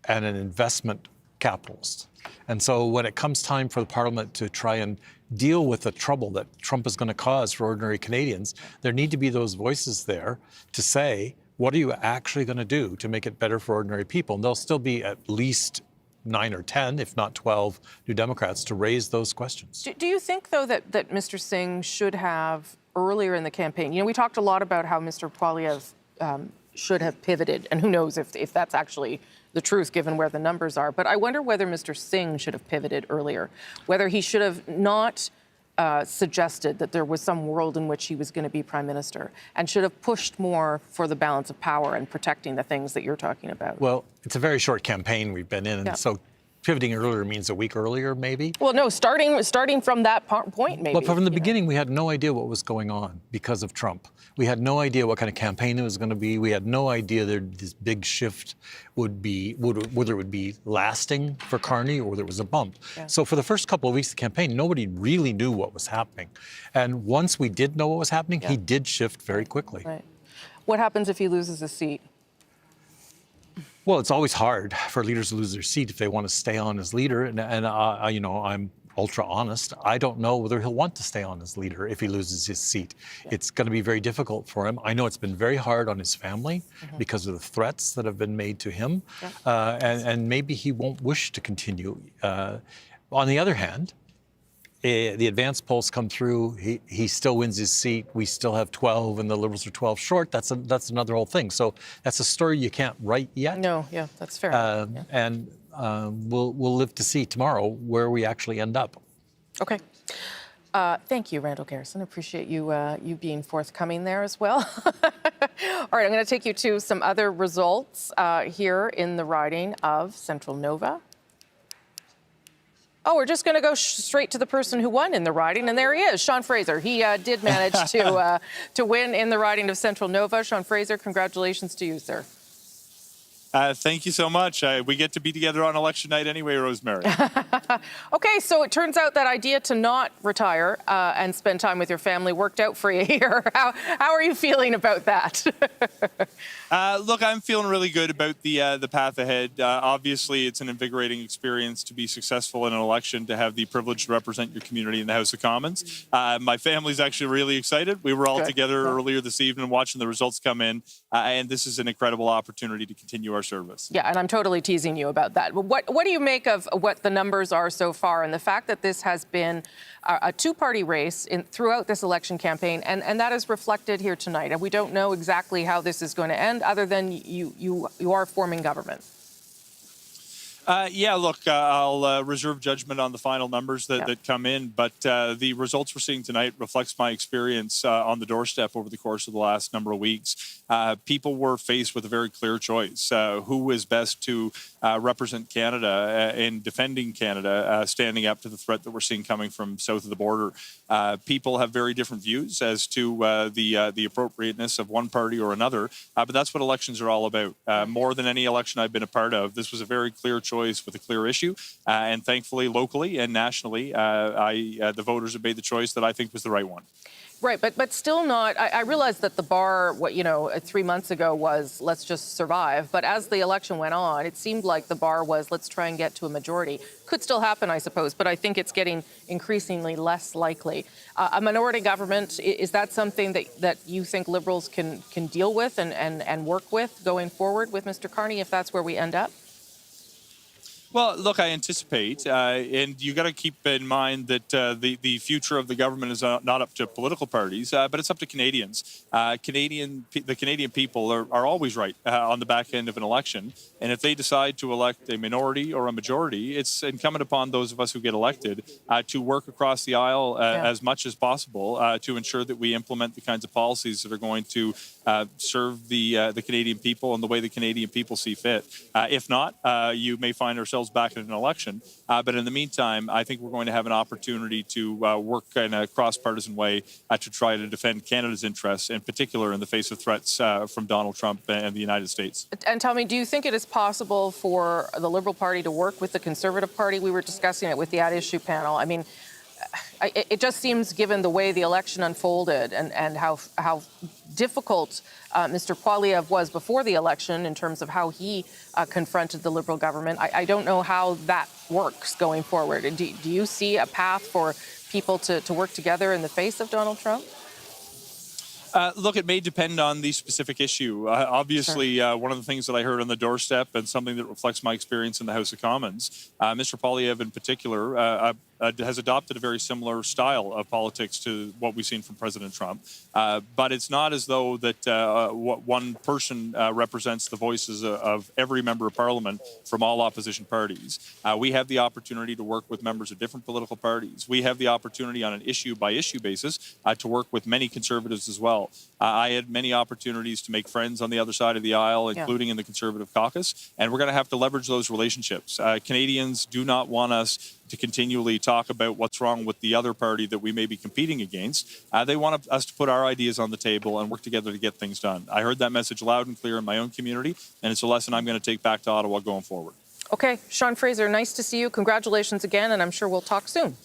and an investment capitalist. And so when it comes time for the Parliament to try and deal with the trouble that Trump is going to cause for ordinary Canadians, there need to be those voices there to say, what are you actually going to do to make it better for ordinary people? And there'll still be at least 9 or 10, if not 12, New Democrats to raise those questions. Do you think, though, that Mr. Singh should have, earlier in the campaign, we talked a lot about how Mr. Poilievre should have pivoted, and who knows if that's actually the truth given where the numbers are. But I wonder whether Mr. Singh should have pivoted earlier, whether he should have not suggested that there was some world in which he was going to be prime minister and should have pushed more for the balance of power and protecting the things that you're talking about. Well, it's a very short campaign we've been in, and so pivoting earlier means a week earlier, maybe? Well, no, starting from that point, maybe. Well, from the beginning, we had no idea what was going on because of Trump. We had no idea what kind of campaign it was going to be. We had no idea that this big shift would be, whether it would be lasting for Carney or there was a bump. Yeah. So for the first couple of weeks of the campaign, nobody really knew what was happening. And once we did know what was happening, he did shift very quickly. Right. What happens if he loses a seat? Well, it's always hard for leaders to lose their seat if they want to stay on as leader. And I'm ultra honest. I don't know whether he'll want to stay on as leader if he loses his seat. It's going to be very difficult for him. I know it's been very hard on his family because of the threats that have been made to him. And maybe he won't wish to continue. On the other hand, the advanced polls come through, he still wins his seat, we still have 12 and the Liberals are 12 short, that's another whole thing. So that's a story you can't write yet. No, yeah, that's fair. And we'll live to see tomorrow where we actually end up. Okay. Thank you, Randall Garrison. Appreciate you being forthcoming there as well. All right, I'm going to take you to some other results here in the riding of Central Nova. Oh, we're just going to go straight to the person who won in the riding, and there he is, Sean Fraser. He did manage to win in the riding of Central Nova. Sean Fraser, congratulations to you, sir. Thank you so much. We get to be together on election night anyway, Rosemary. Okay, so it turns out that idea to not retire and spend time with your family worked out for you here. How are you feeling about that? Look, I'm feeling really good about the path ahead. Obviously, it's an invigorating experience to be successful in an election, to have the privilege to represent your community in the House of Commons. My family's actually really excited. We were all together earlier this evening watching the results come in, and this is an incredible opportunity to continue our service. Yeah, and I'm totally teasing you about that. But what do you make of what the numbers are so far and the fact that this has been a two-party race throughout this election campaign, and that is reflected here tonight? And we don't know exactly how this is going to end, other than you are forming government. Yeah, look, I'll reserve judgment on the final numbers that come in, but the results we're seeing tonight reflects my experience on the doorstep over the course of the last number of weeks. People were faced with a very clear choice. Who is best to represent Canada in defending Canada, standing up to the threat that we're seeing coming from south of the border? People have very different views as to the appropriateness of one party or another, but that's what elections are all about. More than any election I've been a part of, this was a very clear choice with a clear issue, and thankfully, locally and nationally, the voters have made the choice that I think was the right one. Right, but still not. I realized that the bar, 3 months ago was let's just survive. But as the election went on, it seemed like the bar was let's try and get to a majority. Could still happen, I suppose, but I think it's getting increasingly less likely. A minority government, is that something that you think Liberals can deal with and work with going forward with Mr. Carney if that's where we end up? Well, look, I anticipate, and you got to keep in mind that the future of the government is not up to political parties, but it's up to Canadians. The Canadian people are always right on the back end of an election, and if they decide to elect a minority or a majority, it's incumbent upon those of us who get elected to work across the aisle as much as possible to ensure that we implement the kinds of policies that are going to serve the Canadian people and the way the Canadian people see fit. If not, you may find ourselves back in an election. But in the meantime, I think we're going to have an opportunity to work in a cross-partisan way to try to defend Canada's interests, in particular in the face of threats from Donald Trump and the United States. And tell me, do you think it is possible for the Liberal Party to work with the Conservative Party? We were discussing it with the At Issue panel. I mean, it just seems, given the way the election unfolded and how difficult Mr. Poilievre was before the election in terms of how he confronted the Liberal government, I don't know how that works going forward. Do you see a path for people to work together in the face of Donald Trump? Look, it may depend on the specific issue. Obviously, one of the things that I heard on the doorstep and something that reflects my experience in the House of Commons, Mr. Poilievre in particular has adopted a very similar style of politics to what we've seen from President Trump. But it's not as though that one person represents the voices of every member of Parliament from all opposition parties. We have the opportunity to work with members of different political parties. We have the opportunity on an issue-by-issue basis to work with many Conservatives as well. I had many opportunities to make friends on the other side of the aisle, including in the Conservative caucus, and we're going to have to leverage those relationships. Canadians do not want us to continually talk about what's wrong with the other party that we may be competing against. They want us to put our ideas on the table and work together to get things done. I heard that message loud and clear in my own community, and it's a lesson I'm going to take back to Ottawa going forward. Okay, Sean Fraser, nice to see you. Congratulations again, and I'm sure we'll talk soon.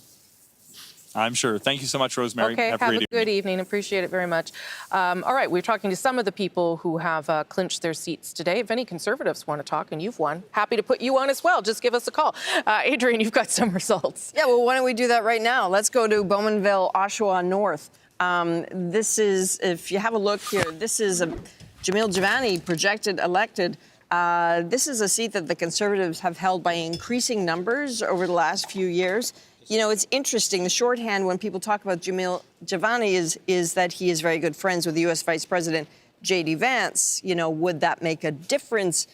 I'm sure. Thank you so much, Rosemary. Okay, have a good evening. Appreciate it very much. All right, we're talking to some of the people who have clinched their seats today. If any Conservatives want to talk and you've won, happy to put you on as well. Just give us a call. Adrian, you've got some results. Yeah, well, why don't we do that right now? Let's go to Bowmanville, Oshawa North. This is, if you have a look here, this is Jamil Javani projected elected. This is a seat that the Conservatives have held by increasing numbers over the last few years. You know, it's interesting. The shorthand when people talk about Jamil Javani is that he is very good friends with the U.S. Vice President J.D. Vance. You know, would that make a difference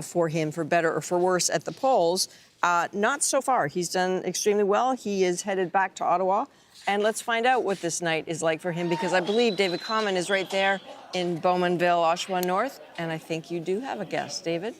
for him, for better or for worse, at the polls? Not so far. He's done extremely well. He is headed back to Ottawa. And let's find out what this night is like for him, because I believe David Common is right there in Bowmanville, Oshawa North. And I think you do have a guest, David.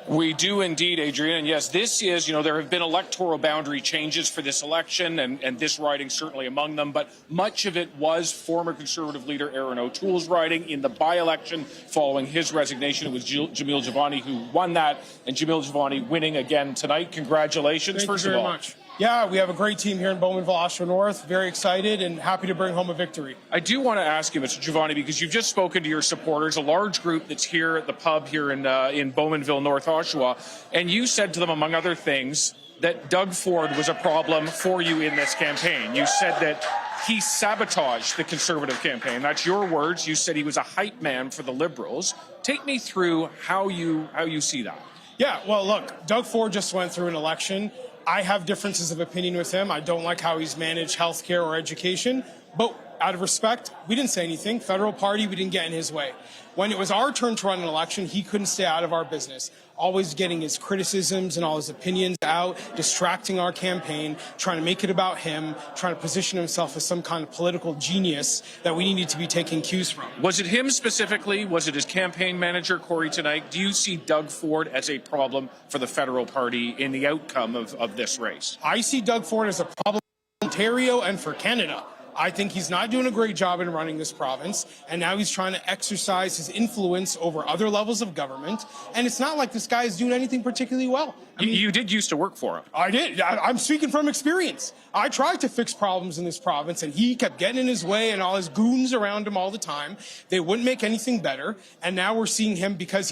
We do indeed, Adrian. And yes, this is, there have been electoral boundary changes for this election, and this riding certainly among them. But much of it was former Conservative leader Aaron O'Toole's riding. In the by-election following his resignation, it was Jamil Javani who won that. And Jamil Javani winning again tonight. Congratulations, first of all. Thank you very much. Yeah, we have a great team here in Bowmanville, Oshawa North. Very excited and happy to bring home a victory. I do want to ask you, Mr. Javani, because you've just spoken to your supporters, a large group that's here at the pub here in Bowmanville, North Oshawa, and you said to them, among other things, that Doug Ford was a problem for you in this campaign. You said that he sabotaged the Conservative campaign. That's your words. You said he was a hype man for the Liberals. Take me through how you see that. Yeah, well, look, Doug Ford just went through an election. I have differences of opinion with him. I don't like how he's managed healthcare or education. But out of respect, we didn't say anything. Federal party, we didn't get in his way. When it was our turn to run an election, he couldn't stay out of our business. Always getting his criticisms and all his opinions out, distracting our campaign, trying to make it about him, trying to position himself as some kind of political genius that we needed to be taking cues from. Was it him specifically? Was it his campaign manager, Corey, tonight? Do you see Doug Ford as a problem for the federal party in the outcome of this race? I see Doug Ford as a problem for Ontario and for Canada. I think he's not doing a great job in running this province, and now he's trying to exercise his influence over other levels of government, and it's not like this guy is doing anything particularly well. I mean, you did used to work for him. I did. I'm speaking from experience. I tried to fix problems in this province, and he kept getting in his way and all his goons around him all the time. They wouldn't make anything better, and now we're seeing him because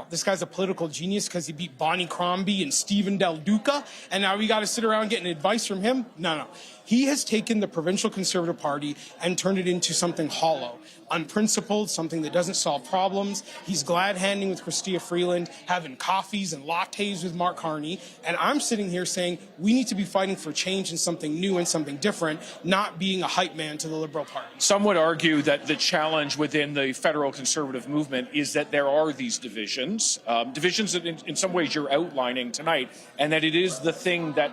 this guy's a political genius because he beat Bonnie Crombie and Stephen Del Duca, and now we got to sit around getting advice from him? No. He has taken the provincial Conservative Party and turned it into something hollow, unprincipled, something that doesn't solve problems. He's glad-handing with Chrystia Freeland, having coffees and lattes with Mark Carney. And I'm sitting here saying we need to be fighting for change and something new and something different, not being a hype man to the Liberal Party. Some would argue that the challenge within the federal Conservative movement is that there are these divisions, divisions that in some ways you're outlining tonight, and that it is the thing that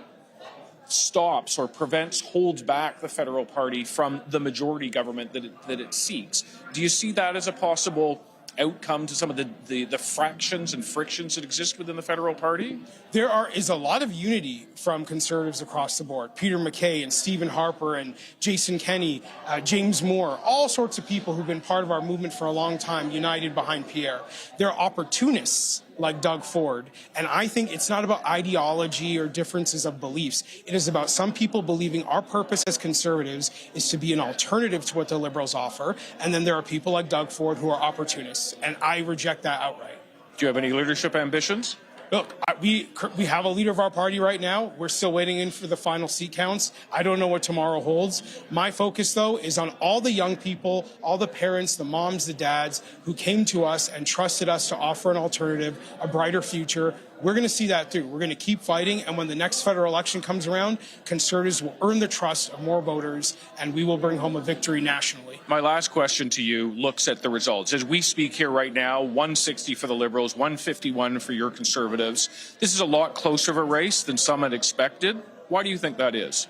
stops or prevents, holds back the federal party from the majority government that it seeks. Do you see that as a possible outcome to some of the fractions and frictions that exist within the federal party? There is a lot of unity from Conservatives across the board. Peter MacKay and Stephen Harper and Jason Kenney, James Moore, all sorts of people who've been part of our movement for a long time, united behind Pierre. There are opportunists like Doug Ford. And I think it's not about ideology or differences of beliefs. It is about some people believing our purpose as Conservatives is to be an alternative to what the Liberals offer. And then there are people like Doug Ford who are opportunists. And I reject that outright. Do you have any leadership ambitions? Look, we have a leader of our party right now. We're still waiting in for the final seat counts. I don't know what tomorrow holds. My focus, though, is on all the young people, all the parents, the moms, the dads who came to us and trusted us to offer an alternative, a brighter future. We're going to see that through. We're going to keep fighting. And when the next federal election comes around, Conservatives will earn the trust of more voters, and we will bring home a victory nationally. My last question to you looks at the results. As we speak here right now, 160 for the Liberals, 151 for your Conservatives. This is a lot closer of a race than some had expected. Why do you think that is?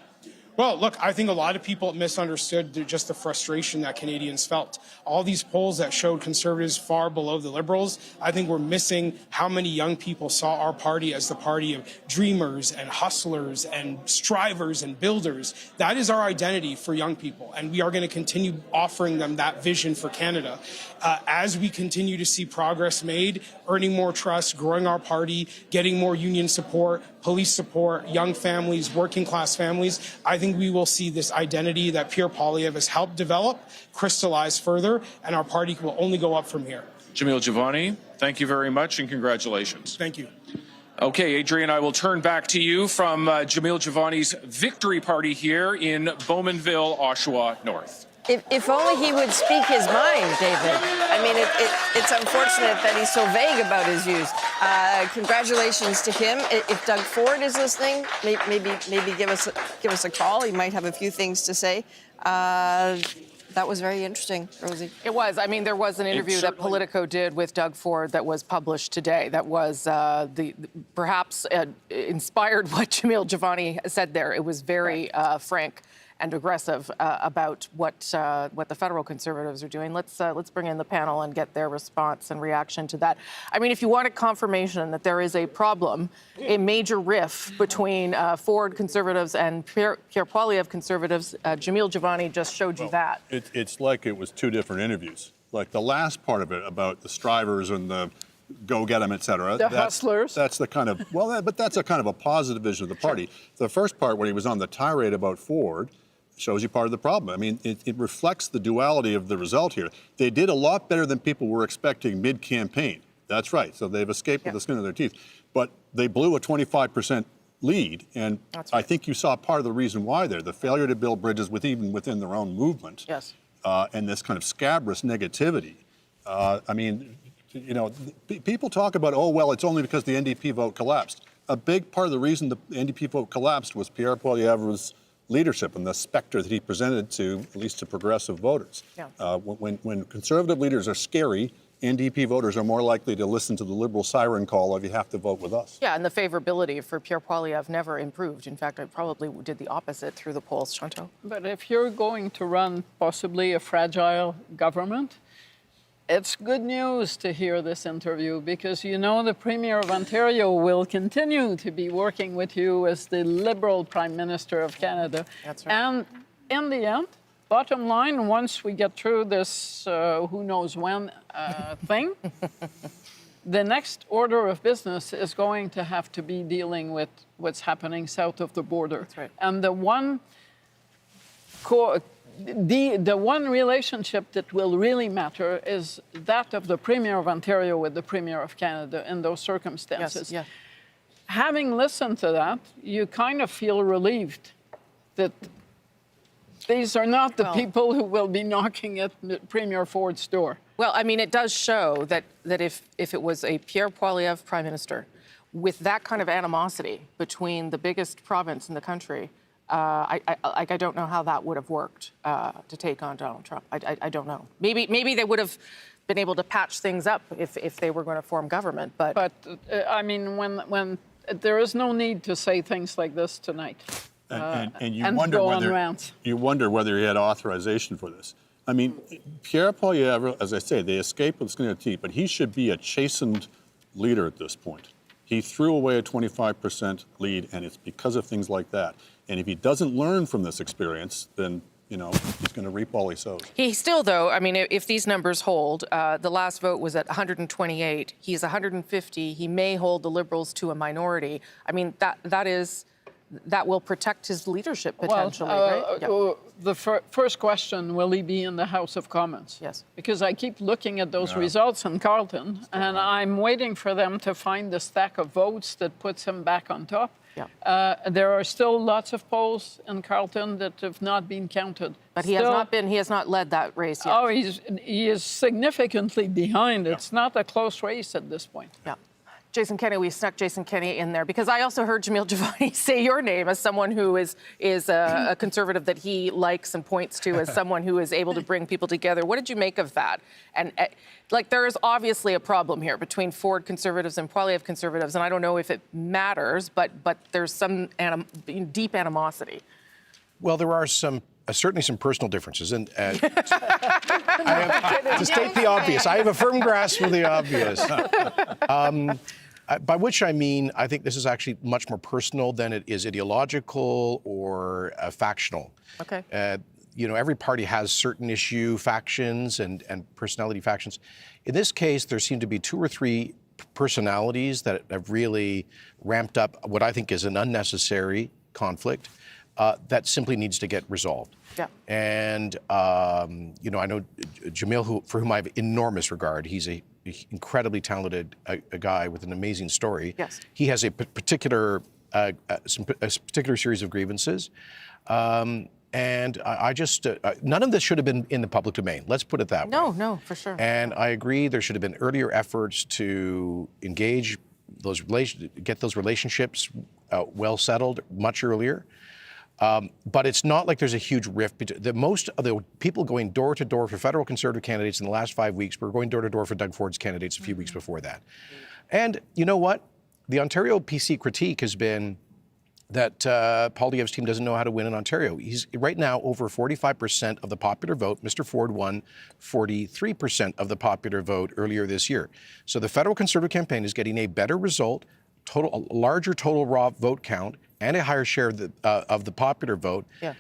Well, look, I think a lot of people misunderstood just the frustration that Canadians felt. All these polls that showed Conservatives far below the Liberals, I think we're missing how many young people saw our party as the party of dreamers and hustlers and strivers and builders. That is our identity for young people, and we are going to continue offering them that vision for Canada. As we continue to see progress made, earning more trust, growing our party, getting more union support, police support, young families, working class families, I think we will see this identity that Pierre Poilievre has helped develop crystallize further, and our party will only go up from here. Jamil Jivani, thank you very much and congratulations. Thank you. Okay, Adrian, I will turn back to you from Jamil Jivani's victory party here in Bowmanville, Oshawa North. If only he would speak his mind, David. I mean, it's unfortunate that he's so vague about his views. Congratulations to him. If Doug Ford is listening, maybe give us a call. He might have a few things to say. That was very interesting, Rosie. It was. I mean, there was an interview that Politico did with Doug Ford that was published today that was perhaps inspired what Jamil Jivani said there. It was very frank and aggressive about what the federal Conservatives are doing. Let's bring in the panel and get their response and reaction to that. I mean, if you wanted confirmation that there is a problem, a major rift between Ford Conservatives and Pierre Poilievre Conservatives, Jamil Jivani just showed you that. It's like it was two different interviews. Like the last part of it about the strivers and the go get them, et cetera. The hustlers. That's the kind of, but that's a kind of a positive vision of the party. Sure. The first part where he was on the tirade about Ford shows you part of the problem. I mean, it reflects the duality of the result here. They did a lot better than people were expecting mid-campaign. That's right. So they've escaped with the skin of their teeth. But they blew a 25% lead, and I think you saw part of the reason why there. The failure to build bridges even within their own movement. Yes. And this kind of scabrous negativity. I mean, you know, people talk about, oh, well, it's only because the NDP vote collapsed. A big part of the reason the NDP vote collapsed was Pierre Poilievre's leadership and the specter that he presented to, at least to progressive voters. Yeah. When conservative leaders are scary, NDP voters are more likely to listen to the Liberal siren call of you have to vote with us. Yeah, and the favorability for Pierre Poilievre never improved. In fact, it probably did the opposite through the polls, Chantal. But if you're going to run possibly a fragile government, it's good news to hear this interview because you know the Premier of Ontario will continue to be working with you as the Liberal Prime Minister of Canada. That's right. And in the end, bottom line, once we get through this who knows when thing, the next order of business is going to have to be dealing with what's happening south of the border. That's right. And the one relationship that will really matter is that of the Premier of Ontario with the Premier of Canada in those circumstances. Yes, yeah. Having listened to that, you kind of feel relieved that these are not the people who will be knocking at Premier Ford's door. Well, I mean, it does show that if it was a Pierre Poilievre Prime Minister with that kind of animosity between the biggest province in the country, I don't know how that would have worked to take on Donald Trump. I don't know. Maybe they would have been able to patch things up if they were going to form government. But I mean, when there is no need to say things like this tonight. And you and wonder go on whether rants. you wonder whether he had authorization for this. I mean, Pierre Poilievre, as I say, they escaped with skin of teeth, but he should be a chastened leader at this point. He threw away a 25% lead, and it's because of things like that. And if he doesn't learn from this experience, then he's going to reap all he sows. he still, though, I mean, if these numbers hold, the last vote was at 128. He's 150. He may hold the Liberals to a minority. I mean, that will protect his leadership potentially, right? Yeah. The first question, will he be in the House of Commons? Yes. Because I keep looking at those results in Carleton, and I'm waiting for them to find the stack of votes that puts him back on top. Yeah. There are still lots of polls in Carleton that have not been counted. But he has not led that race yet. Oh, he is significantly behind. Yeah. It's not a close race at this point. Yeah. Jason Kenney, we snuck Jason Kenney in there because I also heard Jamil Jivani say your name as someone who is a conservative that he likes and points to as someone who is able to bring people together. What did you make of that? And there is obviously a problem here between Ford conservatives and Poilievre conservatives, and I don't know if it matters, but there's some deep animosity. Well, there are certainly some personal differences, and to state the obvious, I have a firm grasp of the obvious. By which I mean, I think this is actually much more personal than it is ideological or factional. Okay. Every party has certain issue factions and personality factions. In this case, there seem to be 2 or 3 personalities that have really ramped up what I think is an unnecessary conflict that simply needs to get resolved. Yeah. And, I know Jamil, for whom I have enormous regard. He's a incredibly talented a guy with an amazing story. Yes. He has a particular series of grievances. And I just, none of this should have been in the public domain. Let's put it that way. No, for sure. And I agree there should have been earlier efforts to engage get those relationships well settled much earlier. But it's not like there's a huge rift. Most of the people going door to door for federal Conservative candidates in the last 5 weeks were going door to door for Doug Ford's candidates a few weeks before that. And you know what? The Ontario PC critique has been that Poilievre's team doesn't know how to win in Ontario. He's right now over 45% of the popular vote. Mr. Ford won 43% of the popular vote earlier this year. So the federal Conservative campaign is getting a better result, a larger total raw vote count, and a higher share of the popular vote. Yeah.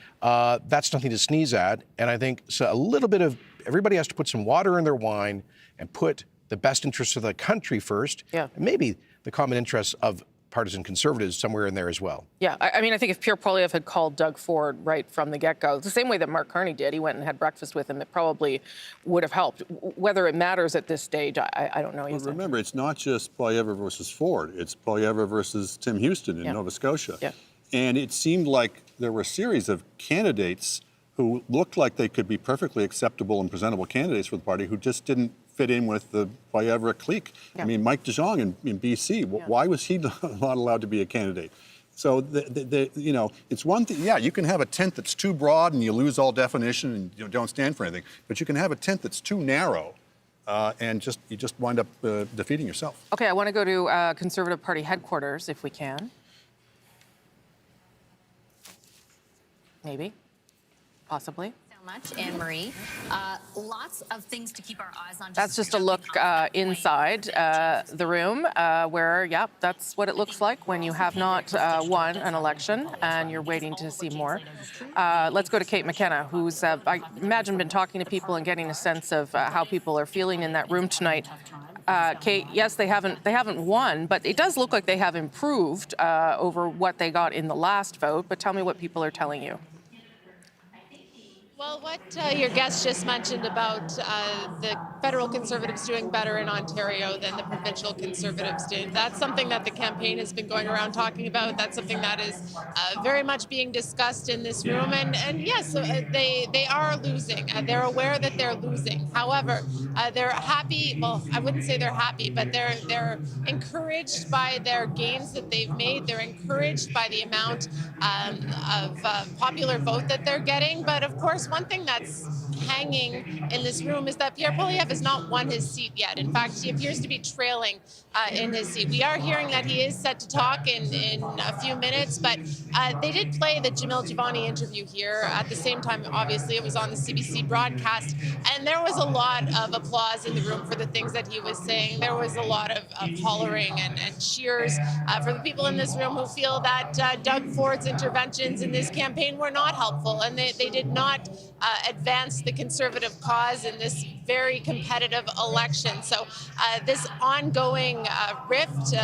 That's nothing to sneeze at. And I think so a little bit of everybody has to put some water in their wine and put the best interests of the country first. Yeah. And maybe the common interests of partisan conservatives somewhere in there as well. Yeah, I mean, I think if Pierre Poilievre had called Doug Ford right from the get-go, the same way that Mark Carney did, he went and had breakfast with him, it probably would have helped. Whether it matters at this stage, I don't know. Well, remember, it's not just Poilievre versus Ford. It's Poilievre versus Tim Houston in Nova Scotia. Yeah. And it seemed like there were a series of candidates who looked like they could be perfectly acceptable and presentable candidates for the party who just didn't fit in with the Poilievre clique. Yeah. I mean, Mike DeJong in BC, why was he not allowed to be a candidate? So, it's one thing, you can have a tent that's too broad and you lose all definition and you don't stand for anything, but you can have a tent that's too narrow and you just wind up defeating yourself. Okay, I want to go to Conservative Party headquarters, if we can. Maybe. Possibly. much, Anne-Marie. Lots of things to keep our eyes on. That's just a look inside the room where, yeah, that's what it looks like when you have not won an election and you're waiting to see more. Let's go to Kate McKenna, who's, I imagine, been talking to people and getting a sense of how people are feeling in that room tonight. Kate, yes, they haven't won, but it does look like they have improved over what they got in the last vote. But tell me what people are telling you. Well, what your guest just mentioned about the federal Conservatives doing better in Ontario than the provincial Conservatives did, that's something that the campaign has been going around talking about. That's something that is very much being discussed in this room. And yes, they are losing. They're aware that they're losing. However, they're happy. Well, I wouldn't say they're happy, but they're encouraged by their gains that they've made. They're encouraged by the amount of popular vote that they're getting. But of course, one thing that's hanging in this room is that Pierre Poilievre has not won his seat yet. In fact, he appears to be trailing in his seat. We are hearing that he is set to talk in a few minutes, but they did play the Jamil Jivani interview here. At the same time, obviously, it was on the CBC broadcast, and there was a lot of applause in the room for the things that he was saying. There was a lot of hollering and cheers for the people in this room who feel that Doug Ford's interventions in this campaign were not helpful, and they did not advance the Conservative cause in this very competitive election. So this ongoing rift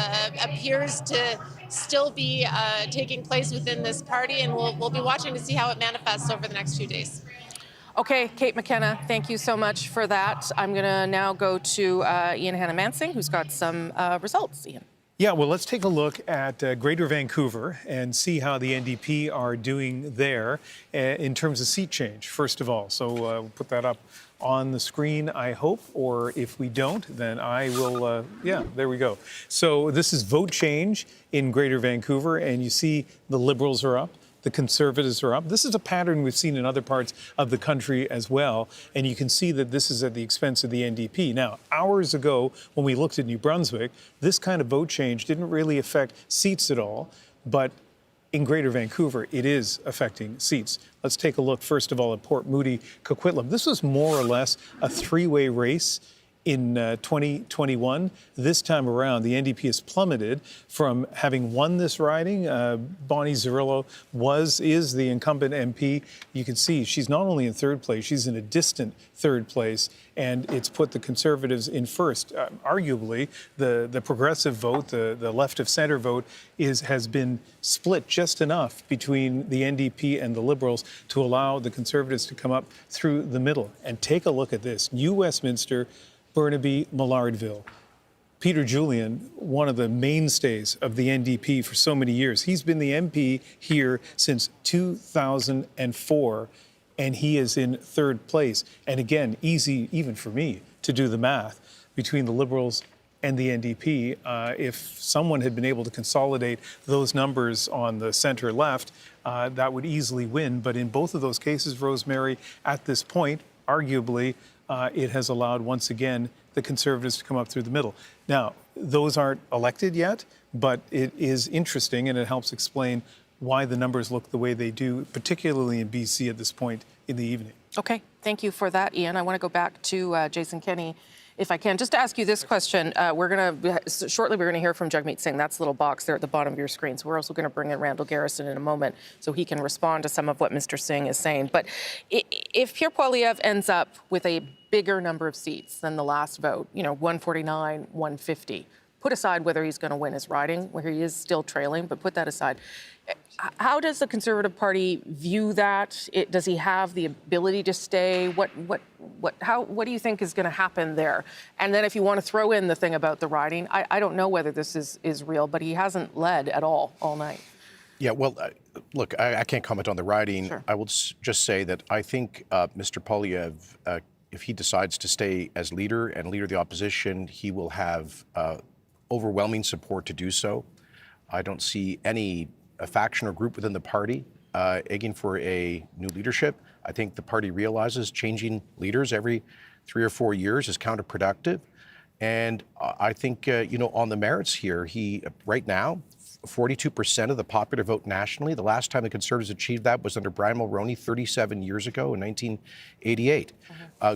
appears to still be taking place within this party, and we'll be watching to see how it manifests over the next few days. Okay, Kate McKenna, thank you so much for that. I'm going to now go to Ian Hannah-Mansing, who's got some results. Ian. Yeah, well, let's take a look at Greater Vancouver and see how the NDP are doing there in terms of seat change, first of all. So we'll put that up on the screen, I hope, or if we don't, then I will, yeah, there we go. So this is vote change in Greater Vancouver, and you see the Liberals are up. The Conservatives are up. This is a pattern we've seen in other parts of the country as well, and you can see that this is at the expense of the NDP. Now, hours ago, when we looked at New Brunswick, this kind of vote change didn't really affect seats at all, but in Greater Vancouver, it is affecting seats. Let's take a look, first of all, at Port Moody, Coquitlam. This was more or less a three-way race in 2021. This time around, the NDP has plummeted from having won this riding. Bonnie Zerillo is the incumbent MP. You can see she's not only in third place, she's in a distant third place, and it's put the Conservatives in first. Arguably, the progressive vote, the left of center vote, has been split just enough between the NDP and the Liberals to allow the Conservatives to come up through the middle. And take a look at this. New Westminster, Burnaby, Millardville. Peter Julian, one of the mainstays of the NDP for so many years. He's been the MP here since 2004, and he is in third place. And again, easy even for me to do the math between the Liberals and the NDP. If someone had been able to consolidate those numbers on the center left, that would easily win. But in both of those cases, Rosemary, at this point, arguably, it has allowed, once again, the Conservatives to come up through the middle. Now, those aren't elected yet, but it is interesting, and it helps explain why the numbers look the way they do, particularly in BC at this point in the evening. Okay, thank you for that, Ian. I want to go back to Jason Kenney, if I can. Just to ask you this question, shortly we're going to hear from Jagmeet Singh. That's the little box there at the bottom of your screen. So we're also going to bring in Randall Garrison in a moment so he can respond to some of what Mr. Singh is saying. But if Pierre Poilievre ends up with a bigger number of seats than the last vote, 149, 150, put aside whether he's going to win his riding, where he is still trailing, but put that aside. How does the Conservative Party view that? Does he have the ability to stay? What do you think is going to happen there? And then if you want to throw in the thing about the riding, I don't know whether this is real, but he hasn't led at all night. Yeah, well, look, I can't comment on the riding. Sure. I will just say that I think Mr. Poilievre, if he decides to stay as leader and leader of the opposition, he will have overwhelming support to do so. I don't see any faction or group within the party egging for a new leadership. I think the party realizes changing leaders every 3 or 4 years is counterproductive. And I think, on the merits here, he, right now, 42% of the popular vote nationally. The last time the Conservatives achieved that was under Brian Mulroney 37 years ago in 1988.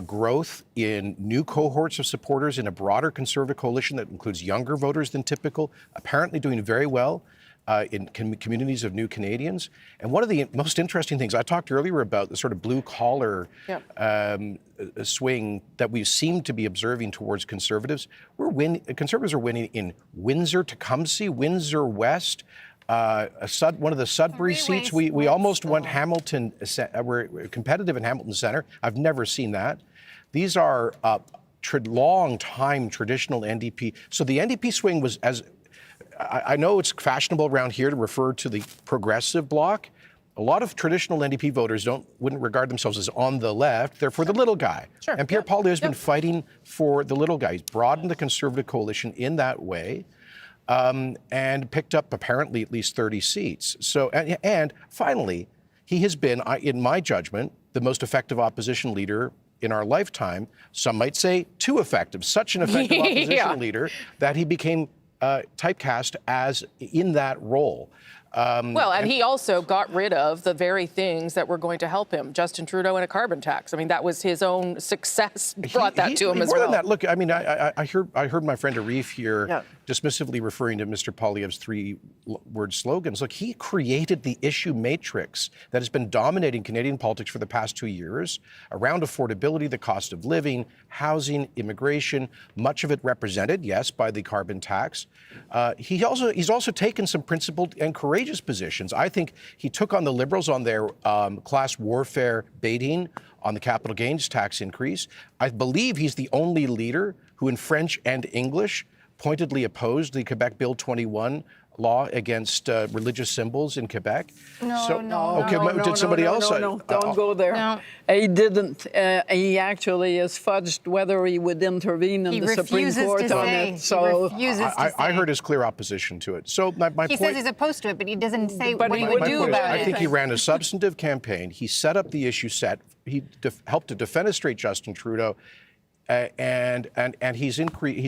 Growth in new cohorts of supporters in a broader Conservative coalition that includes younger voters than typical, apparently doing very well in communities of new Canadians. And one of the most interesting things, I talked earlier about the sort of blue-collar swing that we seem to be observing towards Conservatives. Conservatives are winning in Windsor, Tecumseh, Windsor West, one of the Sudbury seats. We almost won Hamilton. We're competitive in Hamilton Centre. I've never seen that. These are long-time traditional NDP. So the NDP swing was as... I know it's fashionable around here to refer to the progressive bloc. A lot of traditional NDP voters wouldn't regard themselves as on the left. They're for the little guy. Sure. And Pierre Poilievre has been fighting for the little guy. He's broadened the Conservative coalition in that way and picked up apparently at least 30 seats. So, and finally, he has been, in my judgment, the most effective opposition leader in our lifetime. Some might say too effective. Such an effective opposition leader that he became typecast as in that role. And he also got rid of the very things that were going to help him, Justin Trudeau and a carbon tax. I mean, that was his own success brought that to him as well. More than that, look, I mean, I heard my friend Arif here dismissively referring to Mr. Poilievre's three-word slogans. Look, he created the issue matrix that has been dominating Canadian politics for the past 2 years around affordability, the cost of living, housing, immigration, much of it represented, yes, by the carbon tax. He's also taken some principled and courageous positions. I think he took on the Liberals on their class warfare baiting on the capital gains tax increase. I believe he's the only leader who in French and English pointedly opposed the Quebec Bill 21 law against religious symbols in Quebec. Did somebody else? No, don't go there. No. He didn't. He actually has fudged whether he would intervene in the Supreme Court on it. So I heard his clear opposition to it. So my point. He says he's opposed to it, but he doesn't say what he would do about it. I think he ran a substantive campaign. He set up the issue set. He helped to defenestrate Justin Trudeau. And he's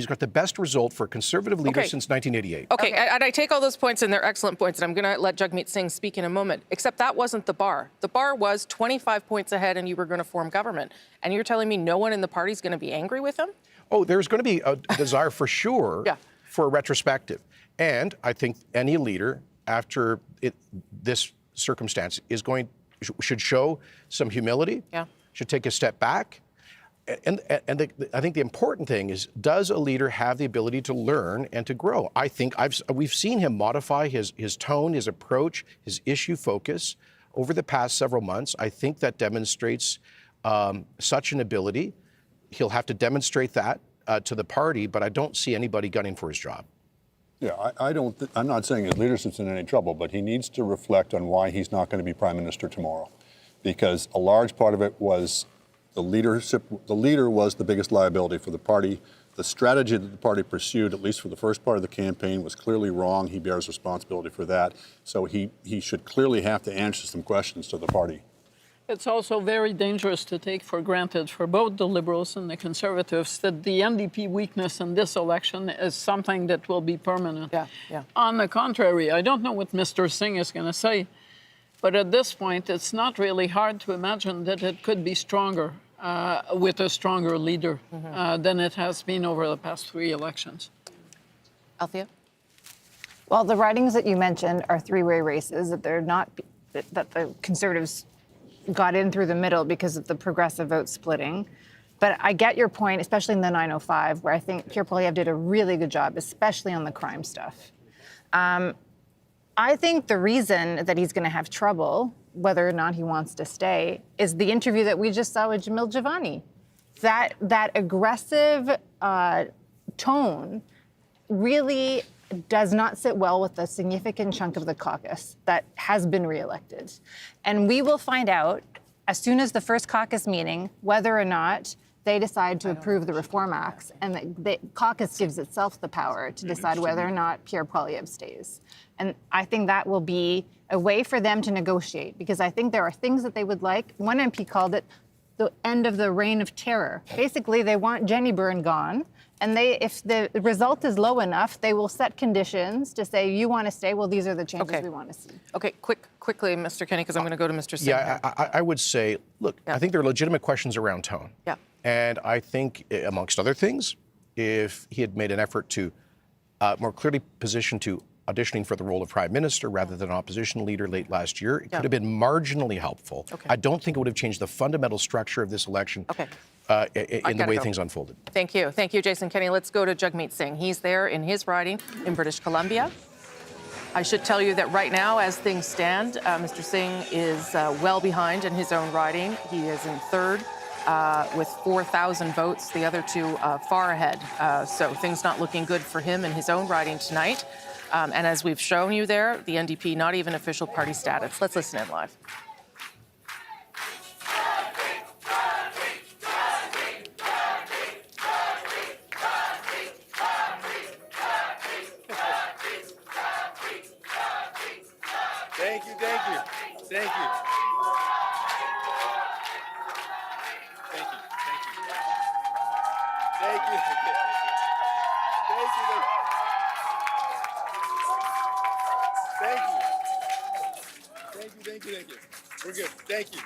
got the best result for a Conservative leader since 1988. Okay, and I take all those points, and they're excellent points, and I'm going to let Jagmeet Singh speak in a moment, except that wasn't the bar. The bar was 25 points ahead, and you were going to form government. And you're telling me no one in the party is going to be angry with him? Oh, there's going to be a desire for sure for a retrospective. And I think any leader after this circumstance should show some humility, should take a step back. And I think the important thing is, does a leader have the ability to learn and to grow? I think we've seen him modify his tone, his approach, his issue focus over the past several months. I think that demonstrates such an ability. He'll have to demonstrate that to the party, but I don't see anybody gunning for his job. Yeah, I'm not saying his leadership's in any trouble, but he needs to reflect on why he's not going to be prime minister tomorrow, because a large part of it was the leadership. The leader was the biggest liability for the party. The strategy that the party pursued, at least for the first part of the campaign, was clearly wrong. He bears responsibility for that. So he should clearly have to answer some questions to the party. It's also very dangerous to take for granted for both the Liberals and the Conservatives that the NDP weakness in this election is something that will be permanent. On the contrary, I don't know what Mr. Singh is going to say, but at this point, it's not really hard to imagine that it could be stronger with a stronger leader than it has been over the past 3 elections. Althea? Well, the ridings that you mentioned are three-way races, that they're not, that the Conservatives got in through the middle because of the progressive vote splitting. But I get your point, especially in the 905, where I think Pierre Poilievre did a really good job, especially on the crime stuff. I think the reason that he's going to have trouble, whether or not he wants to stay, is the interview that we just saw with Jamil Javani. That aggressive tone really does not sit well with a significant chunk of the caucus that has been reelected. And we will find out as soon as the first caucus meeting whether or not they decide to approve the Reform Acts, and the caucus gives itself the power to decide whether or not Pierre Poilievre stays. And I think that will be a way for them to negotiate, because I think there are things that they would like. One MP called it the end of the reign of terror. Basically, they want Jenny Byrne gone, And if the result is low enough, they will set conditions to say, you want to stay, well, these are the changes we want to see. Okay, quickly, Mr. Kenney, because I'm going to go to Mr. Singh. Yeah, I would say, look, I think there are legitimate questions around tone. Yeah. And I think, amongst other things, if he had made an effort to more clearly position to auditioning for the role of Prime Minister rather than opposition leader late last year, it could have been marginally helpful. I don't think it would have changed the fundamental structure of this election in the way things unfolded. Thank you. Thank you, Jason Kenney. Let's go to Jagmeet Singh. He's there in his riding in British Columbia. I should tell you that right now, as things stand, Mr. Singh is well behind in his own riding. He is in third with 4,000 votes, the other two far ahead. So things not looking good for him in his own riding tonight. And as we've shown you there, the NDP, not even official party status. Let's listen in live. Thank you, thank you, thank you. Thank you, thank you. Thank you, thank you. Thank you. Thank you, thank you, thank you. We're good, thank you.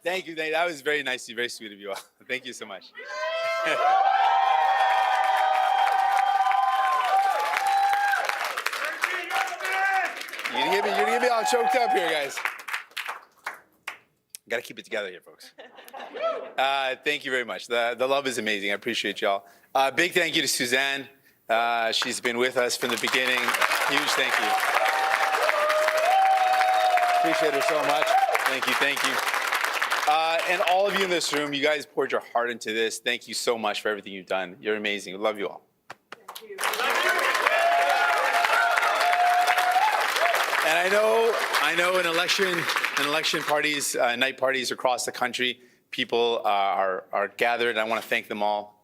Thank you, that was very nice of you, very sweet of you all. Thank you so much. You're gonna get me all choked up here, guys. Gotta keep it together here, folks. Thank you very much. The love is amazing. I appreciate y'all. Big thank you to Suzanne. She's been with us from the beginning. Huge thank you. Appreciate her so much. Thank you, thank you. And all of you in this room, you guys poured your heart into this. Thank you so much for everything you've done. You're amazing. We love you all. And I know in election parties, night parties across the country, people are gathered. I want to thank them all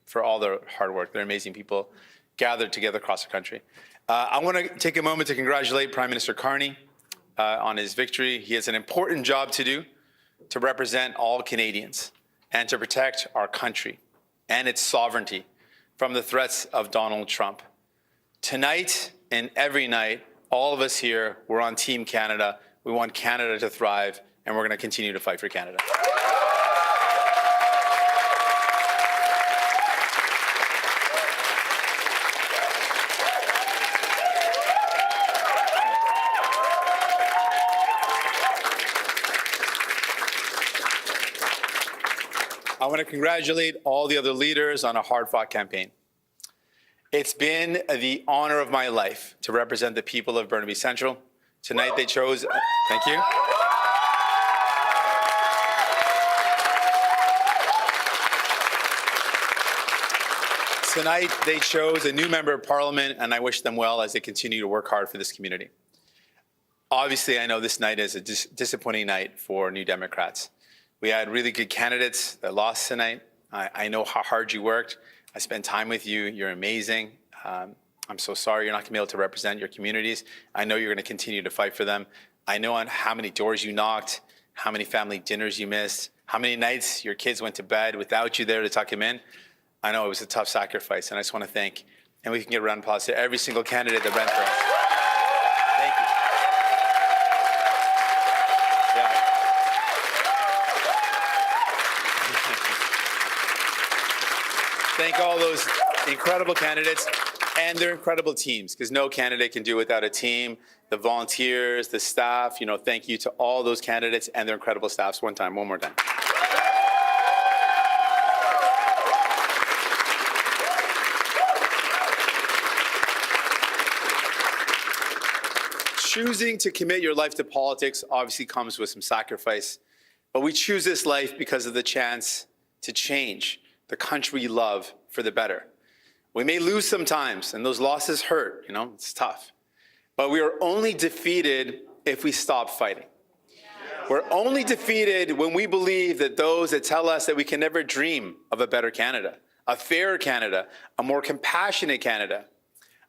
for all their hard work. They're amazing people gathered together across the country. I want to take a moment to congratulate Prime Minister Carney on his victory. He has an important job to do to represent all Canadians and to protect our country and its sovereignty from the threats of Donald Trump. Tonight and every night, all of us here, we're on Team Canada. We want Canada to thrive, and we're going to continue to fight for Canada. I want to congratulate all the other leaders on a hard-fought campaign. It's been the honor of my life to represent the people of Burnaby Central. Tonight they chose, thank you. Tonight they chose a new member of parliament, and I wish them well as they continue to work hard for this community. Obviously, I know this night is a disappointing night for New Democrats. We had really good candidates that lost tonight. I know how hard you worked. I spent time with you. You're amazing. I'm so sorry you're not going to be able to represent your communities. I know you're going to continue to fight for them. I know on how many doors you knocked, how many family dinners you missed, how many nights your kids went to bed without you there to tuck them in. I know it was a tough sacrifice, and I just want to thank, and we can get a round of applause to every single candidate that ran for us. Thank you. Thank all those incredible candidates and their incredible teams, because no candidate can do without a team. The volunteers, the staff, thank you to all those candidates and their incredible staffs. One more time. Choosing to commit your life to politics obviously comes with some sacrifice, but we choose this life because of the chance to change the country we love for the better. We may lose sometimes, and those losses hurt, it's tough. But we are only defeated if we stop fighting. We're only defeated when we believe that those that tell us that we can never dream of a better Canada, a fairer Canada, a more compassionate Canada.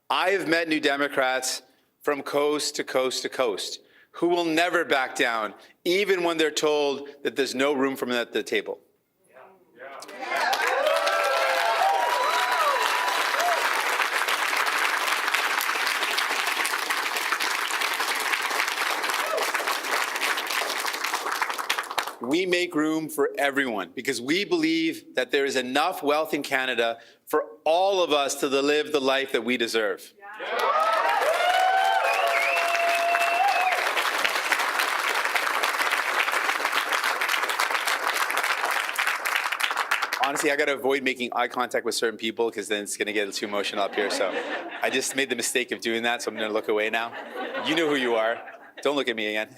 I have met New Democrats from coast to coast to coast who will never back down, even when they're told that there's no room for them at the table. we make room for everyone because we believe that there is enough wealth in Canada for all of us to live the life that we deserve. Honestly, I got to avoid making eye contact with certain people because then it's going to get too emotional up here. So I just made the mistake of doing that, so I'm going to look away now. You know who you are. Don't look at me again.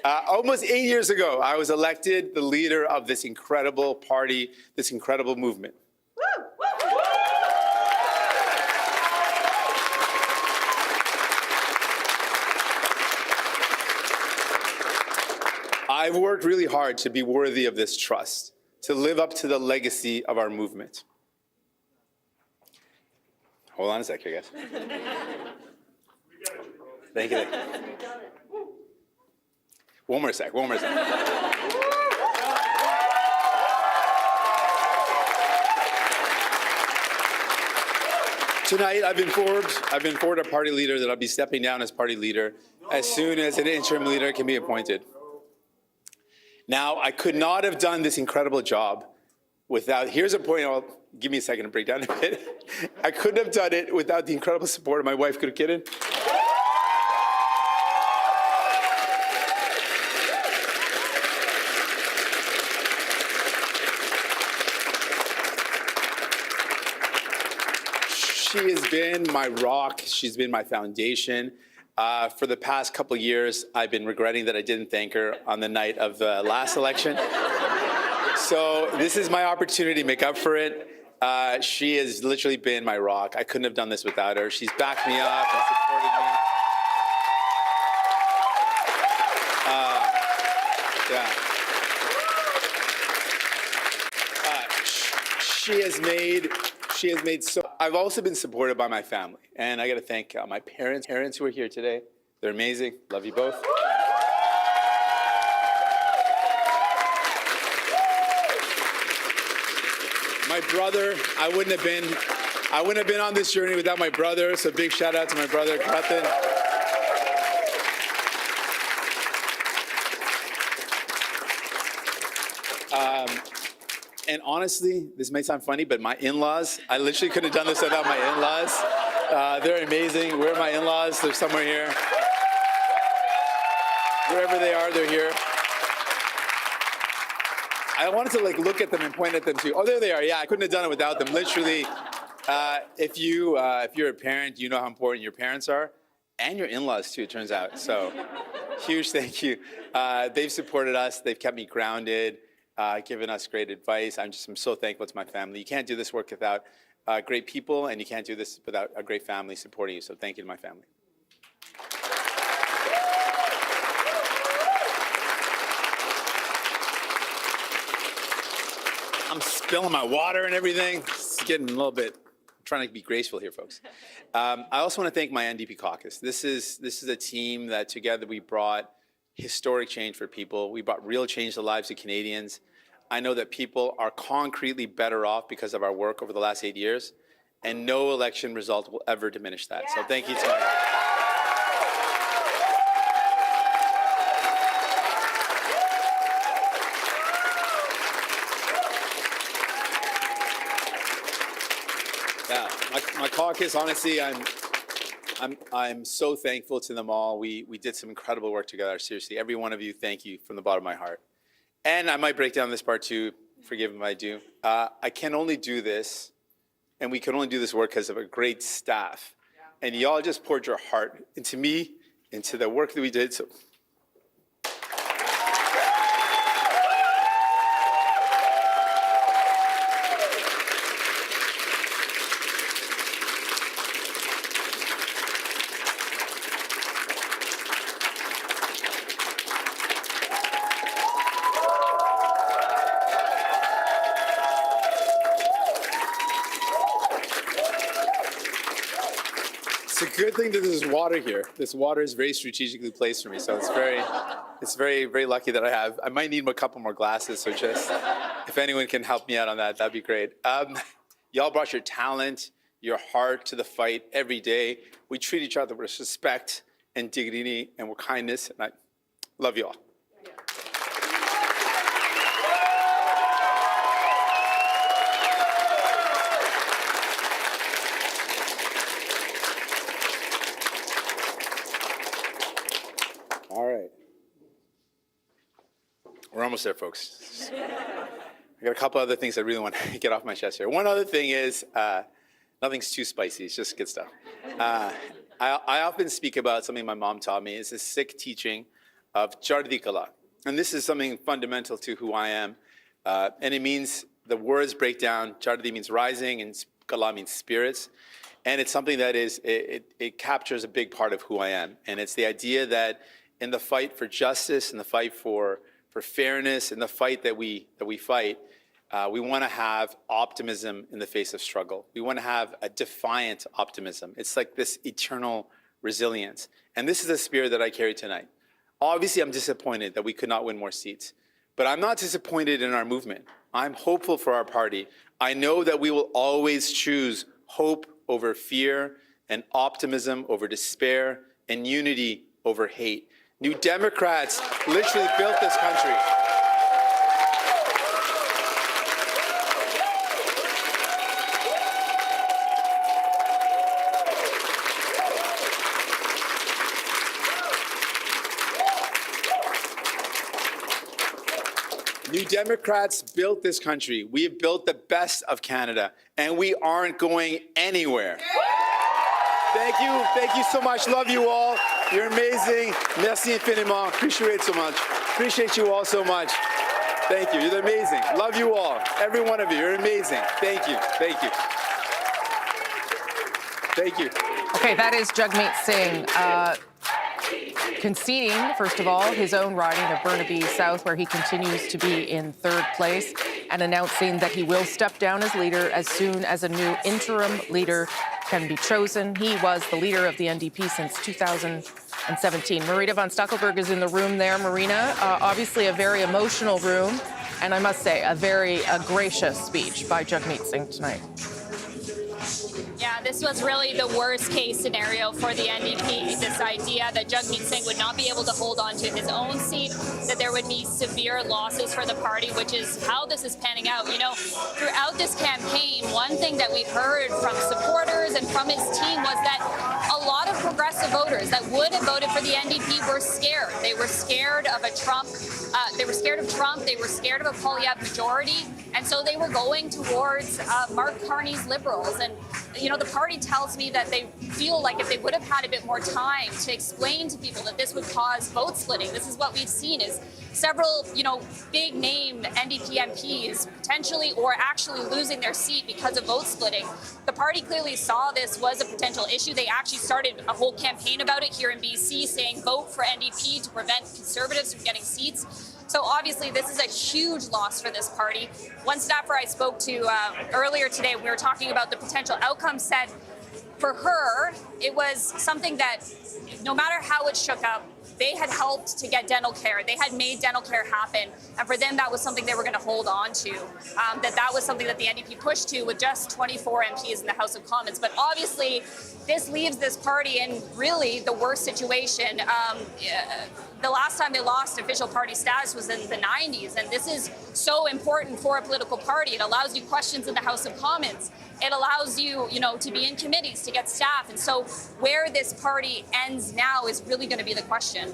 Almost 8 years ago, I was elected the leader of this incredible party, this incredible movement. I've worked really hard to be worthy of this trust, to live up to the legacy of our movement. Hold on a sec here, guys. Thank you. One more sec. Tonight, I've been informed a party leader that I'll be stepping down as party leader as soon as an interim leader can be appointed. Now, I could not have done this incredible job without, here's a point, give me a second to break down a bit. I couldn't have done it without the incredible support of my wife, Kidden. She has been my rock. She's been my foundation. For the past couple of years, I've been regretting that I didn't thank her on the night of the last election. So this is my opportunity to make up for it. She has literally been my rock. I couldn't have done this without her. She's backed me up and supported me. She has made so. I've also been supported by my family, and I got to thank my parents who are here today. They're amazing. Love you both. My brother, I wouldn't have been on this journey without my brother. So big shout out to my brother, Krathin. And honestly, this may sound funny, but my in-laws, I literally couldn't have done this without my in-laws. They're amazing. Where are my in-laws? They're somewhere here. Wherever they are, they're here. I wanted to look at them and point at them too. Oh, there they are. Yeah, I couldn't have done it without them. Literally, if you're a parent, you know how important your parents are, and your in-laws too, it turns out. So huge thank you. They've supported us. They've kept me grounded. Given us great advice. I'm so thankful to my family. You can't do this work without great people, and you can't do this without a great family supporting you. So thank you to my family. I'm spilling my water and everything. It's getting a little bit, I'm trying to be graceful here, folks. I also want to thank my NDP caucus. This is a team that together we brought historic change for people. We brought real change to the lives of Canadians. I know that people are concretely better off because of our work over the last 8 years, and no election result will ever diminish that. So thank you to my my caucus, honestly, I'm so thankful to them all. We did some incredible work together. Seriously, every one of you, thank you from the bottom of my heart. And I might break down this part too, forgive me if I do. I can only do this, and we can only do this work because of a great staff. And y'all just poured your heart into me, into the work that we did. So it's a good thing that there's water here. This water is very strategically placed for me, so it's very, very lucky that I have. I might need a couple more glasses, so just if anyone can help me out on that, that'd be great. Y'all brought your talent, your heart to the fight every day. We treat each other with respect, and dignity and with kindness. And I love you all. All right. We're almost there, folks. I got a couple other things I really want to get off my chest here. One other thing is, nothing's too spicy, it's just good stuff. I often speak about something my mom taught me. It's a Sikh teaching of Chardi Kala. And this is something fundamental to who I am. And it means, the words break down, Chardi means rising and Kala means spirits. And it's something that it captures a big part of who I am. And it's the idea that in the fight for justice, in the fight for fairness, in the fight that we fight, we want to have optimism in the face of struggle. We want to have a defiant optimism. It's like this eternal resilience. And this is the spirit that I carry tonight. Obviously, I'm disappointed that we could not win more seats. But I'm not disappointed in our movement. I'm hopeful for our party. I know that we will always choose hope over fear and optimism over despair and unity over hate. New Democrats literally built this country. New Democrats built this country. We have built the best of Canada, and we aren't going anywhere. Thank you so much. Love you all. You're amazing. Merci infiniment. Appreciate it so much. Appreciate you all so much. Thank you. You're amazing. Love you all. Every one of you. You're amazing. Thank you. Thank you. Thank you. Okay, that is Jagmeet Singh conceding, first of all, his own riding of Burnaby South, where he continues to be in third place, and announcing that he will step down as leader as soon as a new interim leader can be chosen. He was the leader of the NDP since 2017. Marina von Stackelberg is in the room there. Marina, obviously a very emotional room, and I must say, a very gracious speech by Jagmeet Singh tonight. Yeah, this was really the worst case scenario for the NDP. This idea that Jagmeet Singh would not be able to hold on to his own seat, that there would be severe losses for the party, which is how this is panning out. You know, throughout this campaign, one thing that we've heard from supporters and from his team was that a lot of progressive voters that would have voted for the NDP were scared. They were scared of a Trump. They were scared of Trump. They were scared of a Poilievre majority. And so they were going towards Mark Carney's Liberals. And, you know, the party tells me that they feel like if they would have had a bit more time to explain to people that this would cause vote splitting. This is what we've seen is several, you know, big name NDP MPs potentially or actually losing their seat because of vote splitting. The party clearly saw this was a potential issue. They actually started a whole campaign about it here in BC, saying vote for NDP to prevent Conservatives from getting seats. So obviously this is a huge loss for this party. One staffer I spoke to earlier today, we were talking about the potential outcome, said for her, it was something that no matter how it shook up, they had helped to get dental care. They had made dental care happen. And for them, that was something they were going to hold on to. That was something that the NDP pushed to with just 24 MPs in the House of Commons. But obviously, this leaves this party in really the worst situation. The last time they lost official party status was in the 90s. And this is so important for a political party. It allows you questions in the House of Commons. It allows you, you know, to be in committees, to get staff. And so where this party ends now is really going to be the question.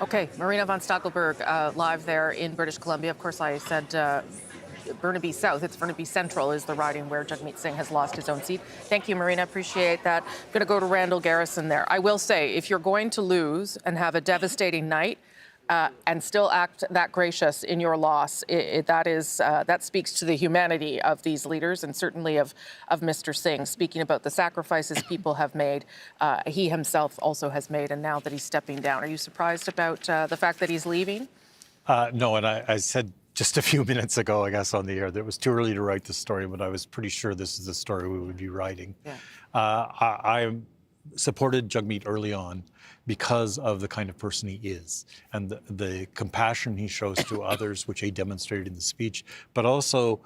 Okay, Marina von Stackelberg live there in British Columbia. Of course, I said Burnaby South. It's Burnaby Central is the riding where Jagmeet Singh has lost his own seat. Thank you, Marina. Appreciate that. I'm going to go to Randall Garrison there. I will say, if you're going to lose and have a devastating night, and still act that gracious in your loss, that speaks to the humanity of these leaders and certainly of Mr. Singh. Speaking about the sacrifices people have made, he himself also has made, and now that he's stepping down. Are you surprised about the fact that he's leaving? No, and I said just a few minutes ago, I guess, on the air, that it was too early to write the story, but I was pretty sure this is the story we would be writing. Yeah. I supported Jagmeet early on because of the kind of person he is and the compassion he shows to others, which he demonstrated in the speech, but also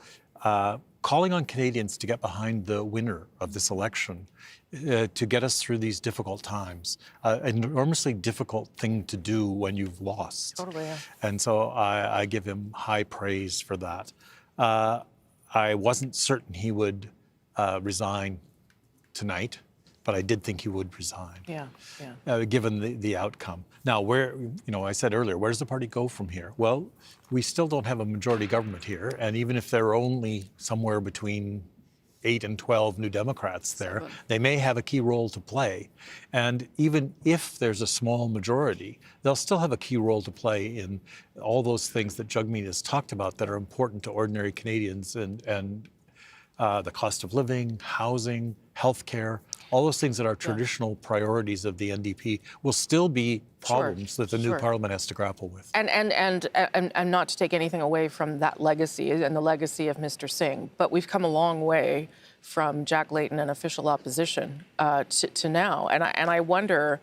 calling on Canadians to get behind the winner of this election to get us through these difficult times. An enormously difficult thing to do when you've lost. Totally, yeah. And so I give him high praise for that. I wasn't certain he would resign tonight, but I did think he would resign. Yeah, given the outcome. Now, I said earlier, where does the party go from here? Well, we still don't have a majority government here, and even if there are only somewhere between 8 and 12 New Democrats there, they may have a key role to play. And even if there's a small majority, they'll still have a key role to play in all those things that Jagmeet has talked about that are important to ordinary Canadians and the cost of living, housing, healthcare, all those things that are traditional priorities of the NDP will still be problems that the new parliament has to grapple with. And not to take anything away from that legacy and the legacy of Mr. Singh, but we've come a long way from Jack Layton and official opposition to now. And I wonder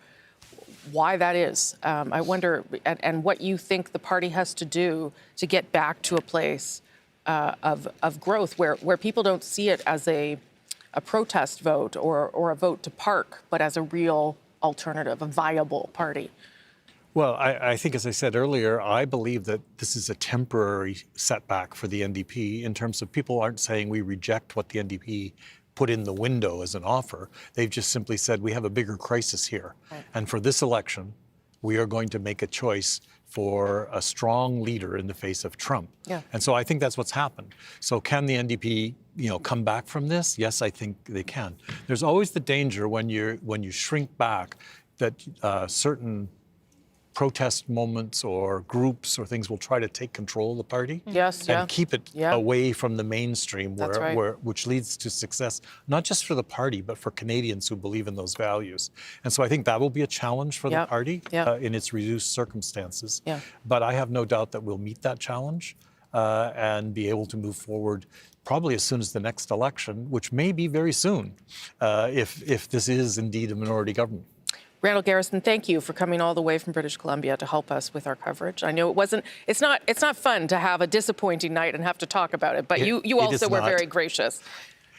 why that is. I wonder, and what you think the party has to do to get back to a place of growth where people don't see it as a protest vote or a vote to park, but as a real alternative, a viable party. Well, I think, as I said earlier, I believe that this is a temporary setback for the NDP in terms of people aren't saying we reject what the NDP put in the window as an offer. They've just simply said we have a bigger crisis here. Right. And for this election, we are going to make a choice for a strong leader in the face of Trump. Yeah. And so I think that's what's happened. So can the NDP, come back from this? Yes, I think they can. There's always the danger when you shrink back that certain protest moments or groups or things will try to take control of the party and keep it away from the mainstream, which leads to success, not just for the party, but for Canadians who believe in those values. And so I think that will be a challenge for the party in its reduced circumstances. Yeah. But I have no doubt that we'll meet that challenge and be able to move forward probably as soon as the next election, which may be very soon, if this is indeed a minority government. Randall Garrison, thank you for coming all the way from British Columbia to help us with our coverage. I know it's not fun to have a disappointing night and have to talk about it, but you also were very gracious.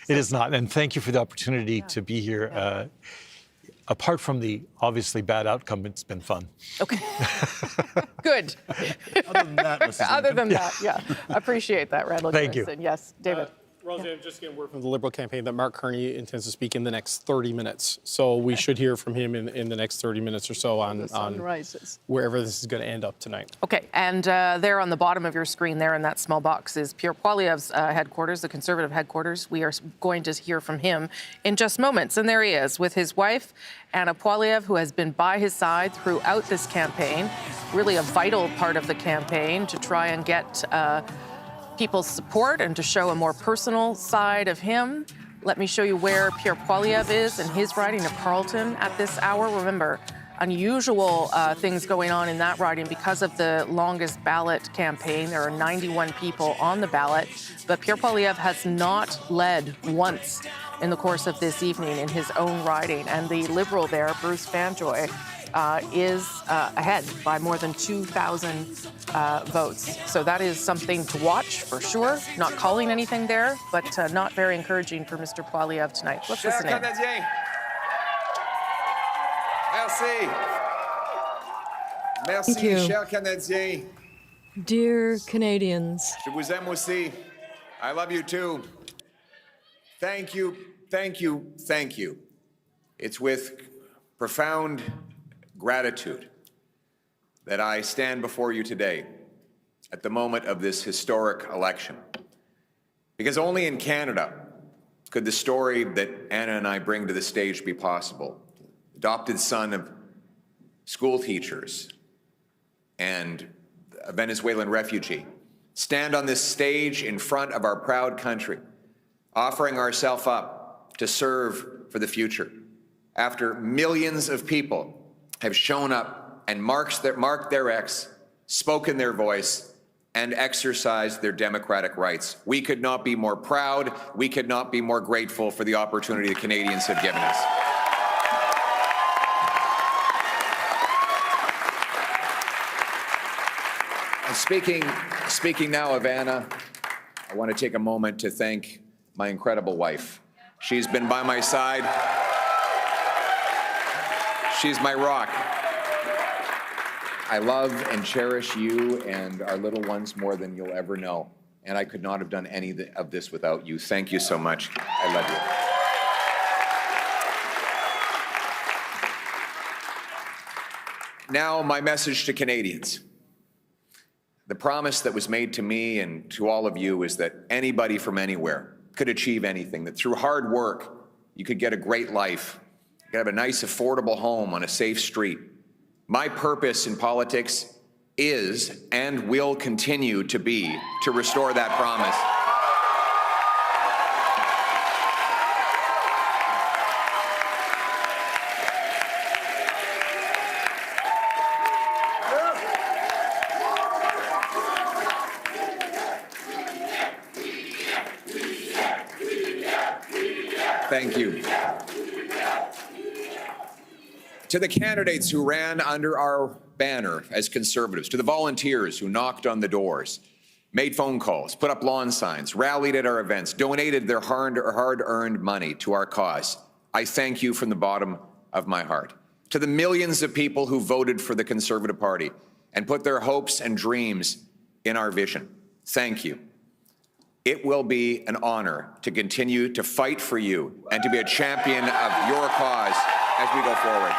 It is not, and thank you for the opportunity to be here. Apart from the obviously bad outcome, it's been fun. Okay. Good. Other than that, yeah. Appreciate that, Randall Garrison. Thank you. Yes, David. Rosie, I'm just getting word from the Liberal campaign that Mark Carney intends to speak in the next 30 minutes. So we should hear from him in the next 30 minutes or so on wherever this is going to end up tonight. Okay, and there on the bottom of your screen there in that small box is Pierre Poilievre's headquarters, the Conservative headquarters. We are going to hear from him in just moments. And there he is with his wife, Anna Poilievre, who has been by his side throughout this campaign, really a vital part of the campaign to try and get people's support and to show a more personal side of him. Let me show you where Pierre Poilievre is in his riding of Carleton at this hour. Remember, unusual things going on in that riding because of the longest ballot campaign. There are 91 people on the ballot, but Pierre Poilievre has not led once in the course of this evening in his own riding. And the Liberal there, Bruce Banjoy, is ahead by more than 2,000 votes. So that is something to watch for sure. Not calling anything there, but not very encouraging for Mr. Poilievre tonight. Let's listen in. Merci. Merci, Thank you. chers Canadiens. Dear Canadians, Je vous aime aussi. I love you too. Thank you, thank you, thank you. It's with profound gratitude that I stand before you today at the moment of this historic election. Because only in Canada could the story that Anna and I bring to the stage be possible. Adopted son of school teachers and a Venezuelan refugee, stand on this stage in front of our proud country, offering ourselves up to serve for the future. After millions of people have shown up and marked their X, spoken their voice, and exercised their democratic rights. We could not be more proud. We could not be more grateful for the opportunity the Canadians have given us. And speaking now of Anna, I want to take a moment to thank my incredible wife. She's been by my side. She's my rock. I love and cherish you and our little ones more than you'll ever know. And I could not have done any of this without you. Thank you so much. I love you. Now, my message to Canadians. The promise that was made to me and to all of you is that anybody from anywhere could achieve anything, that through hard work, you could get a great life, you could have a nice, affordable home on a safe street. My purpose in politics is and will continue to be to restore that promise. Thank you. To the candidates who ran under our banner as Conservatives, to the volunteers who knocked on the doors, made phone calls, put up lawn signs, rallied at our events, donated their hard-earned money to our cause, I thank you from the bottom of my heart. To the millions of people who voted for the Conservative Party and put their hopes and dreams in our vision, thank you. It will be an honor to continue to fight for you and to be a champion of your cause as we go forward.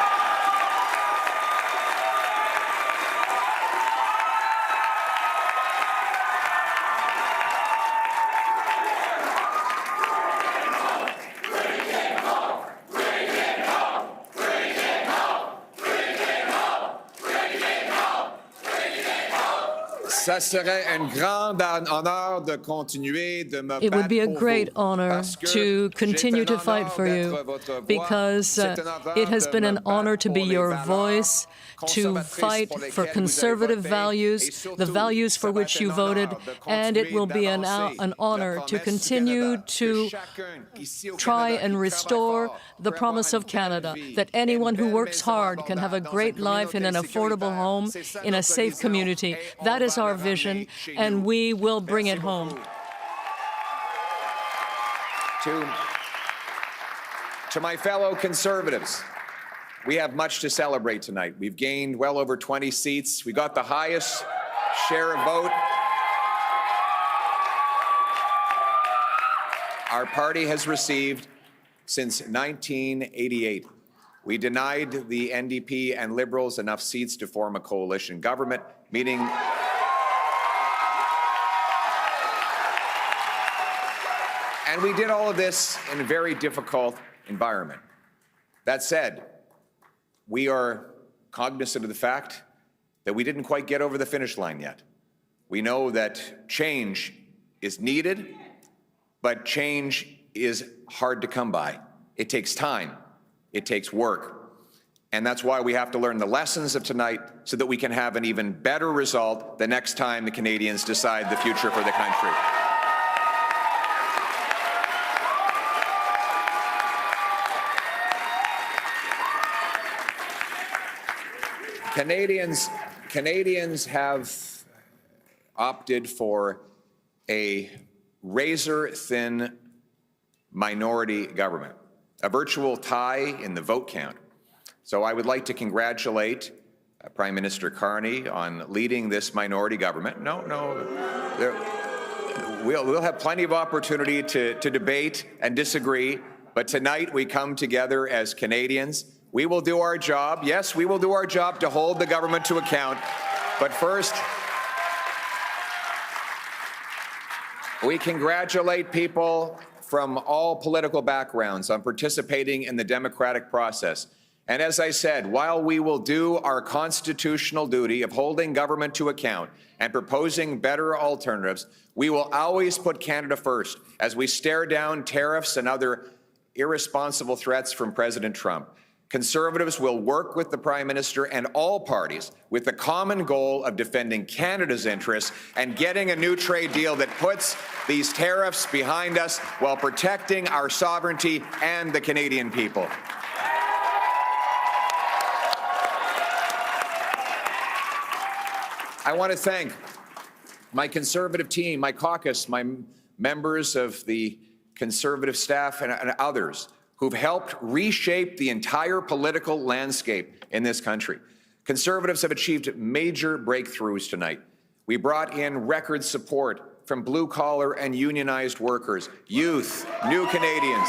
Ça serait un grand honneur de continuer de me It would be a battre pour great vous, honor parce que to continue to c'est un fight honneur for you, d'être votre voix. because C'est un honneur it has de been me an honor battre to be pour les your valeurs voice, to conservatrices fight pour lesquelles for vous avez conservative voté, et values, surtout, the values for ça va which être you un honneur voted, de and it will be continuer an honor d'annoncer to la promesse du continue Canada, to que chacun ici au try Canada and qui restore travaille fort the pour promise avoir of une belle Canada, vie, that anyone une who belle works maison hard can have a abordable great dans une life in an communauté affordable sécuritaire. home, C'est ça in a notre safe vision, community. et on That va is le our ramener vision, chez and nous. we will bring Merci it home. beaucoup. To my fellow Conservatives, we have much to celebrate tonight. We've gained well over 20 seats. We got the highest share of vote our party has received since 1988. We denied the NDP and Liberals enough seats to form a coalition government, meaning and we did all of this in a very difficult environment. That said, we are cognizant of the fact that we didn't quite get over the finish line yet. We know that change is needed, but change is hard to come by. It takes time. It takes work. And that's why we have to learn the lessons of tonight so that we can have an even better result the next time the Canadians decide the future for the country. Canadians have opted for a razor-thin minority government, a virtual tie in the vote count. So I would like to congratulate Prime Minister Carney on leading this minority government. We'll have plenty of opportunity to debate and disagree, but tonight we come together as Canadians. We will do our job. Yes, we will do our job to hold the government to account. But first, we congratulate people from all political backgrounds on participating in the democratic process. And as I said, while we will do our constitutional duty of holding government to account and proposing better alternatives, we will always put Canada first as we stare down tariffs and other irresponsible threats from President Trump. Conservatives will work with the Prime Minister and all parties with the common goal of defending Canada's interests and getting a new trade deal that puts these tariffs behind us while protecting our sovereignty and the Canadian people. I want to thank my Conservative team, my caucus, my members of the Conservative staff and others who've helped reshape the entire political landscape in this country. Conservatives have achieved major breakthroughs tonight. We brought in record support from blue-collar and unionized workers, youth, new Canadians.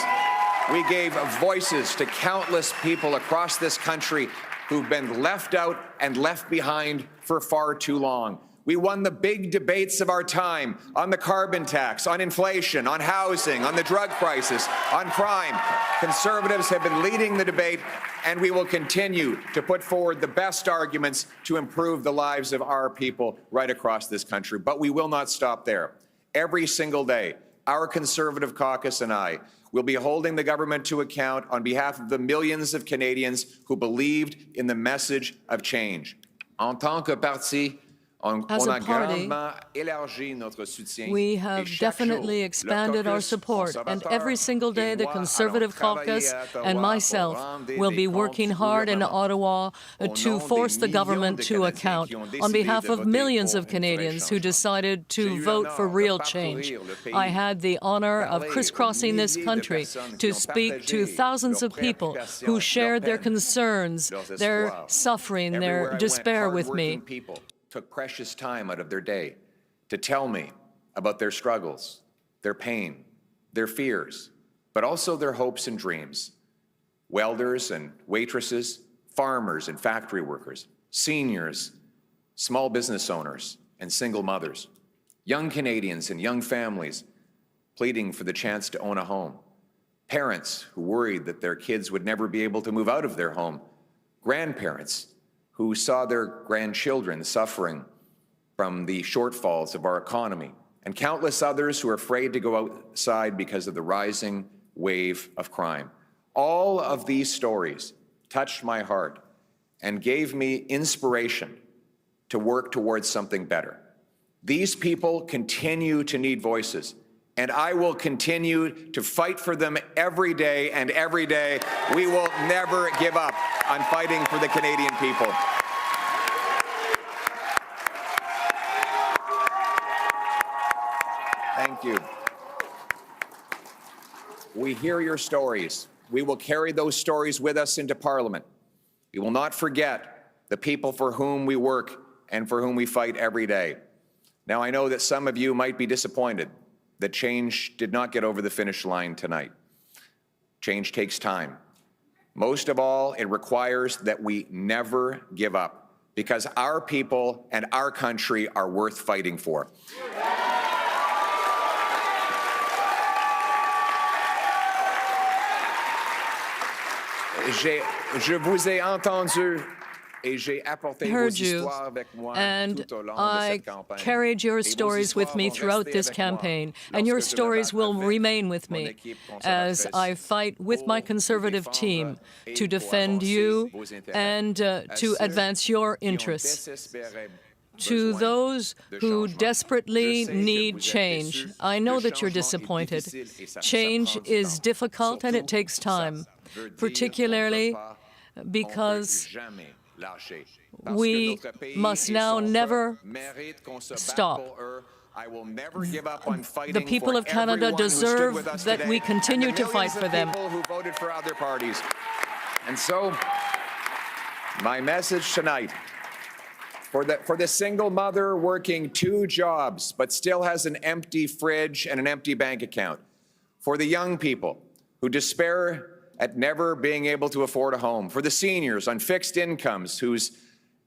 We gave voices to countless people across this country who've been left out and left behind for far too long. We won the big debates of our time on the carbon tax, on inflation, on housing, on the drug crisis, on crime. Conservatives have been leading the debate, and we will continue to put forward the best arguments to improve the lives of our people right across this country. But we will not stop there. Every single day, our Conservative caucus and I will be holding the government to account on behalf of the millions of Canadians who believed in the message of change. En tant que parti, as a party, we have definitely expanded our support, and every single day the Conservative caucus and myself will be working hard in Ottawa to force the government to account on behalf of millions of Canadians who decided to vote for real change. I had the honor of crisscrossing this country to speak to thousands of people who shared their concerns, their suffering, their despair with me. Took precious time out of their day to tell me about their struggles, their pain, their fears, but also their hopes and dreams. Welders and waitresses, farmers and factory workers, seniors, small business owners and single mothers, young Canadians and young families pleading for the chance to own a home, parents who worried that their kids would never be able to move out of their home, grandparents who saw their grandchildren suffering from the shortfalls of our economy, and countless others who are afraid to go outside because of the rising wave of crime. All of these stories touched my heart and gave me inspiration to work towards something better. These people continue to need voices, and I will continue to fight for them every day, and every day we will never give up on fighting for the Canadian people. Thank you. We hear your stories. We will carry those stories with us into Parliament. We will not forget the people for whom we work and for whom we fight every day. Now, I know that some of you might be disappointed that change did not get over the finish line tonight. Change takes time. Most of all, it requires that we never give up, because our people and our country are worth fighting for. Je vous ai entendu. Heard you, and I carried your stories with me throughout this campaign, and your stories will remain with me as I fight with my Conservative team to defend you and to advance your interests. To those who desperately need change, I know that you're disappointed. Change is difficult and it takes time, particularly because we must now never stop. The people of Canada deserve that we continue to fight for them. Who voted for other parties. And so, my message tonight, for the single mother working 2 jobs but still has an empty fridge and an empty bank account, for the young people who despair at never being able to afford a home, for the seniors on fixed incomes whose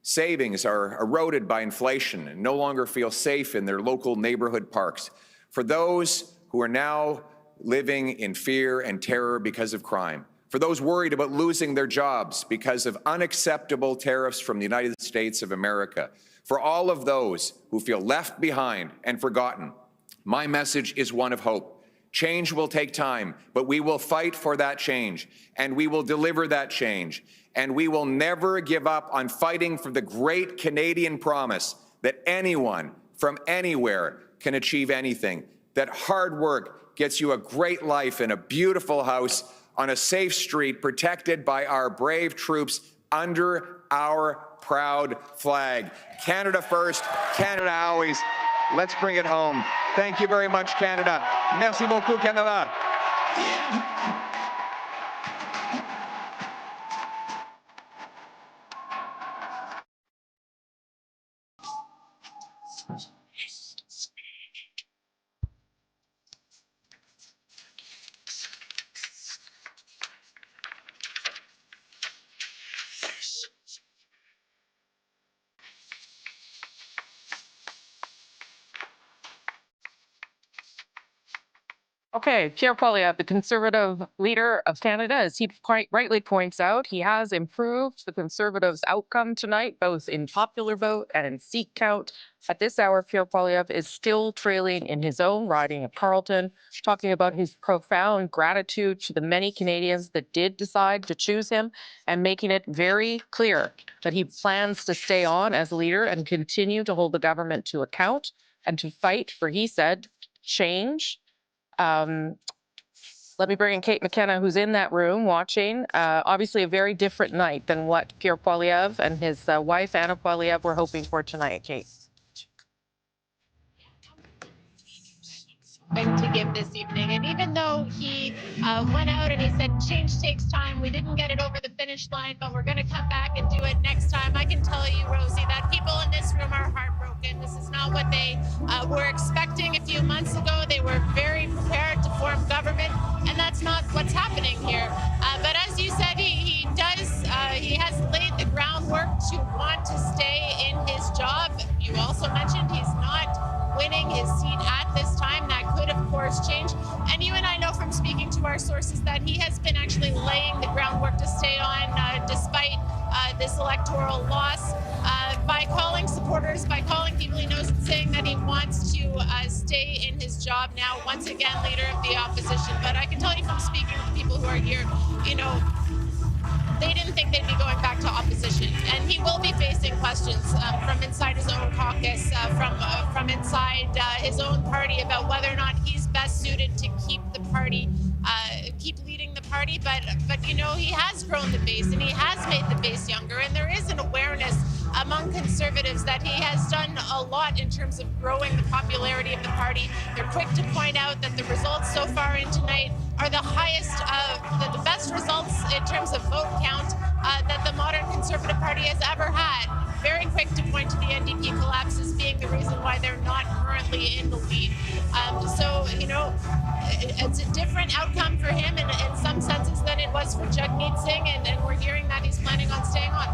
savings are eroded by inflation and no longer feel safe in their local neighborhood parks, for those who are now living in fear and terror because of crime, for those worried about losing their jobs because of unacceptable tariffs from the United States of America, for all of those who feel left behind and forgotten, my message is one of hope. Change will take time, but we will fight for that change, and we will deliver that change, and we will never give up on fighting for the great Canadian promise that anyone from anywhere can achieve anything, that hard work gets you a great life in a beautiful house on a safe street protected by our brave troops under our proud flag. Canada first, Canada always. Let's bring it home. Thank you very much, Canada. Merci beaucoup, Canada. Okay, Pierre Poilievre, the Conservative leader of Canada, as he quite rightly points out, he has improved the Conservatives' outcome tonight, both in popular vote and in seat count. At this hour, Pierre Poilievre is still trailing in his own riding of Carleton, talking about his profound gratitude to the many Canadians that did decide to choose him, and making it very clear that he plans to stay on as leader and continue to hold the government to account and to fight for, he said, change. Let me bring in Kate McKenna, who's in that room watching. Obviously, a very different night than what Pierre Poilievre and his wife, Anna Poilievre, were hoping for tonight. Kate. To give this evening. And even though he went out and he said change takes time, we didn't get it over the finish line, but we're going to come back and do it next time. I can tell you, Rosie, that people in this room are heartbroken. This is not what they were expecting a few months ago. They were very prepared to form government, and that's not what's happening here. But as you said, he has laid the groundwork to want to stay in his job. You also mentioned he's not winning his seat at this time. That could, of course, change. And you and I know from speaking to our sources that he has been actually laying the groundwork to stay on despite this electoral loss by calling supporters, by calling people he knows, and saying that he wants to stay in his job now, once again, leader of the opposition. But I can tell you from speaking to people who are here, you know, they didn't think they'd be going back to opposition. And he will be facing questions from inside his own caucus, from inside his own party about whether or not he's best suited to keep the party, keep leading the party. But you know, he has grown the base and he has made the base younger. And there is an awareness among Conservatives that he has done a lot in terms of growing the popularity of the party. They're quick to point out that the results so far in tonight are the highest, the best results in terms of vote count that the modern Conservative Party has ever had. Very quick to point to the NDP collapse as being the reason why they're not currently in the lead. So, you know, it's a different outcome for him in some senses than it was for Jagmeet Singh, and we're hearing that he's planning on staying on.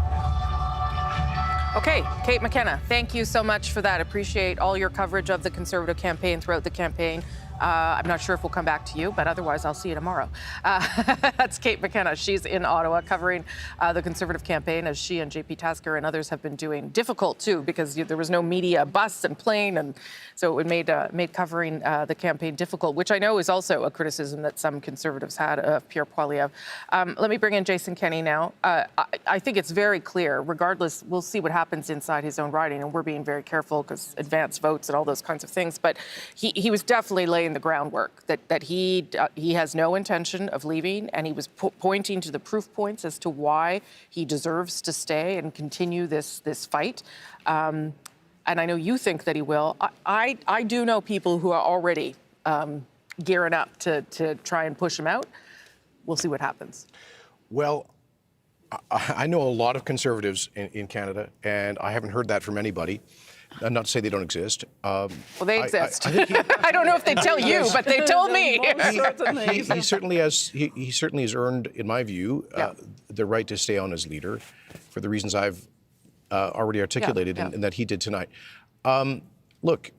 Okay, Kate McKenna, thank you so much for that. Appreciate all your coverage of the Conservative campaign throughout the campaign. I'm not sure if we'll come back to you, but otherwise I'll see you tomorrow. That's Kate McKenna. She's in Ottawa covering the Conservative campaign, as she and JP Tasker and others have been doing. Difficult, too, because there was no media, bus and plane, and so it made covering the campaign difficult, which I know is also a criticism that some Conservatives had of Pierre Poilievre. Let me bring in Jason Kenney now. I think it's very clear, regardless, we'll see what happens inside his own riding, and we're being very careful because advance votes and all those kinds of things, but he was definitely laying the groundwork that he has no intention of leaving, and he was pointing to the proof points as to why he deserves to stay and continue this fight. And I know you think that he will. I do know people who are already gearing up to try and push him out. We'll see what happens. Well, I know a lot of Conservatives in Canada, and I haven't heard that from anybody. Not to say they don't exist. Well, they exist. I don't know if they tell you, but they told me. He certainly has. He certainly has earned, in my view, the right to stay on as leader, for the reasons I've already articulated and that he did tonight. Look,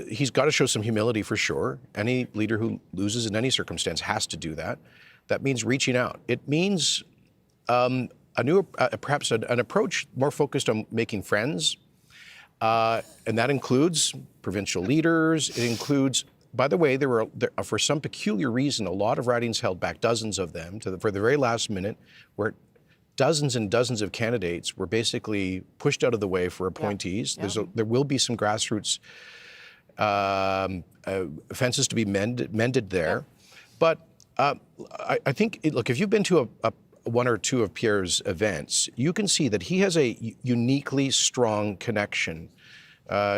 he's got to show some humility for sure. Any leader who loses in any circumstance has to do that. That means reaching out. It means perhaps an approach more focused on making friends. And that includes provincial leaders. It includes, by the way, there were, for some peculiar reason, a lot of ridings held back, dozens of them, for the very last minute, where dozens and dozens of candidates were basically pushed out of the way for appointees. Yeah. There will be some grassroots fences to be mended there. Yeah. But I think, look, if you've been to one or two of Pierre's events, you can see that he has a uniquely strong connection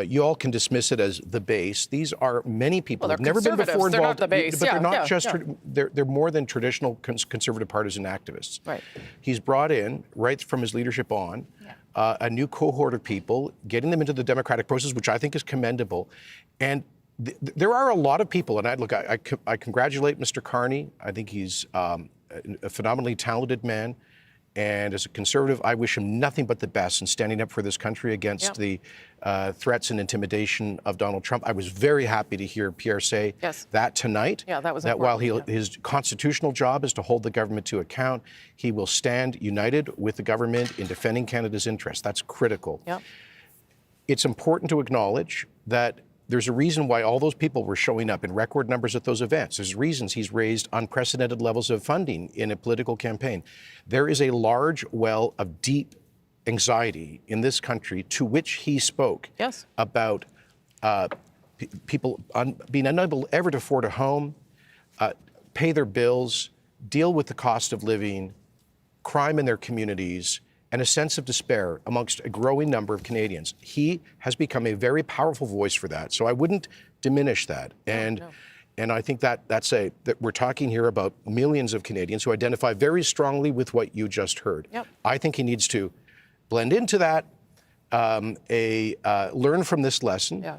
You all can dismiss it as the base. These are many people Well, who've never been before they're involved. not the base. But Yeah, they're not yeah, just, yeah. they're more than traditional conservative partisan activists. Right. He's brought in, right from his leadership on, a new cohort of people, getting them into the democratic process, which I think is commendable. And there are a lot of people, and I congratulate Mr. Carney. I think he's a phenomenally talented man. And as a conservative, I wish him nothing but the best in standing up for this country against the threats and intimidation of Donald Trump. I was very happy to hear Pierre say that tonight. Yeah, that was that while important, his constitutional job is to hold the government to account, he will stand united with the government in defending Canada's interests. That's critical. Yep. It's important to acknowledge that there's a reason why all those people were showing up in record numbers at those events. There's reasons he's raised unprecedented levels of funding in a political campaign. There is a large well of deep anxiety in this country to which he spoke about people being unable ever to afford a home, pay their bills, deal with the cost of living, crime in their communities, and a sense of despair amongst a growing number of Canadians. He has become a very powerful voice for that. So I wouldn't diminish that. And I think that we're talking here about millions of Canadians who identify very strongly with what you just heard. Yep. I think he needs to blend into that, learn from this lesson. Yeah.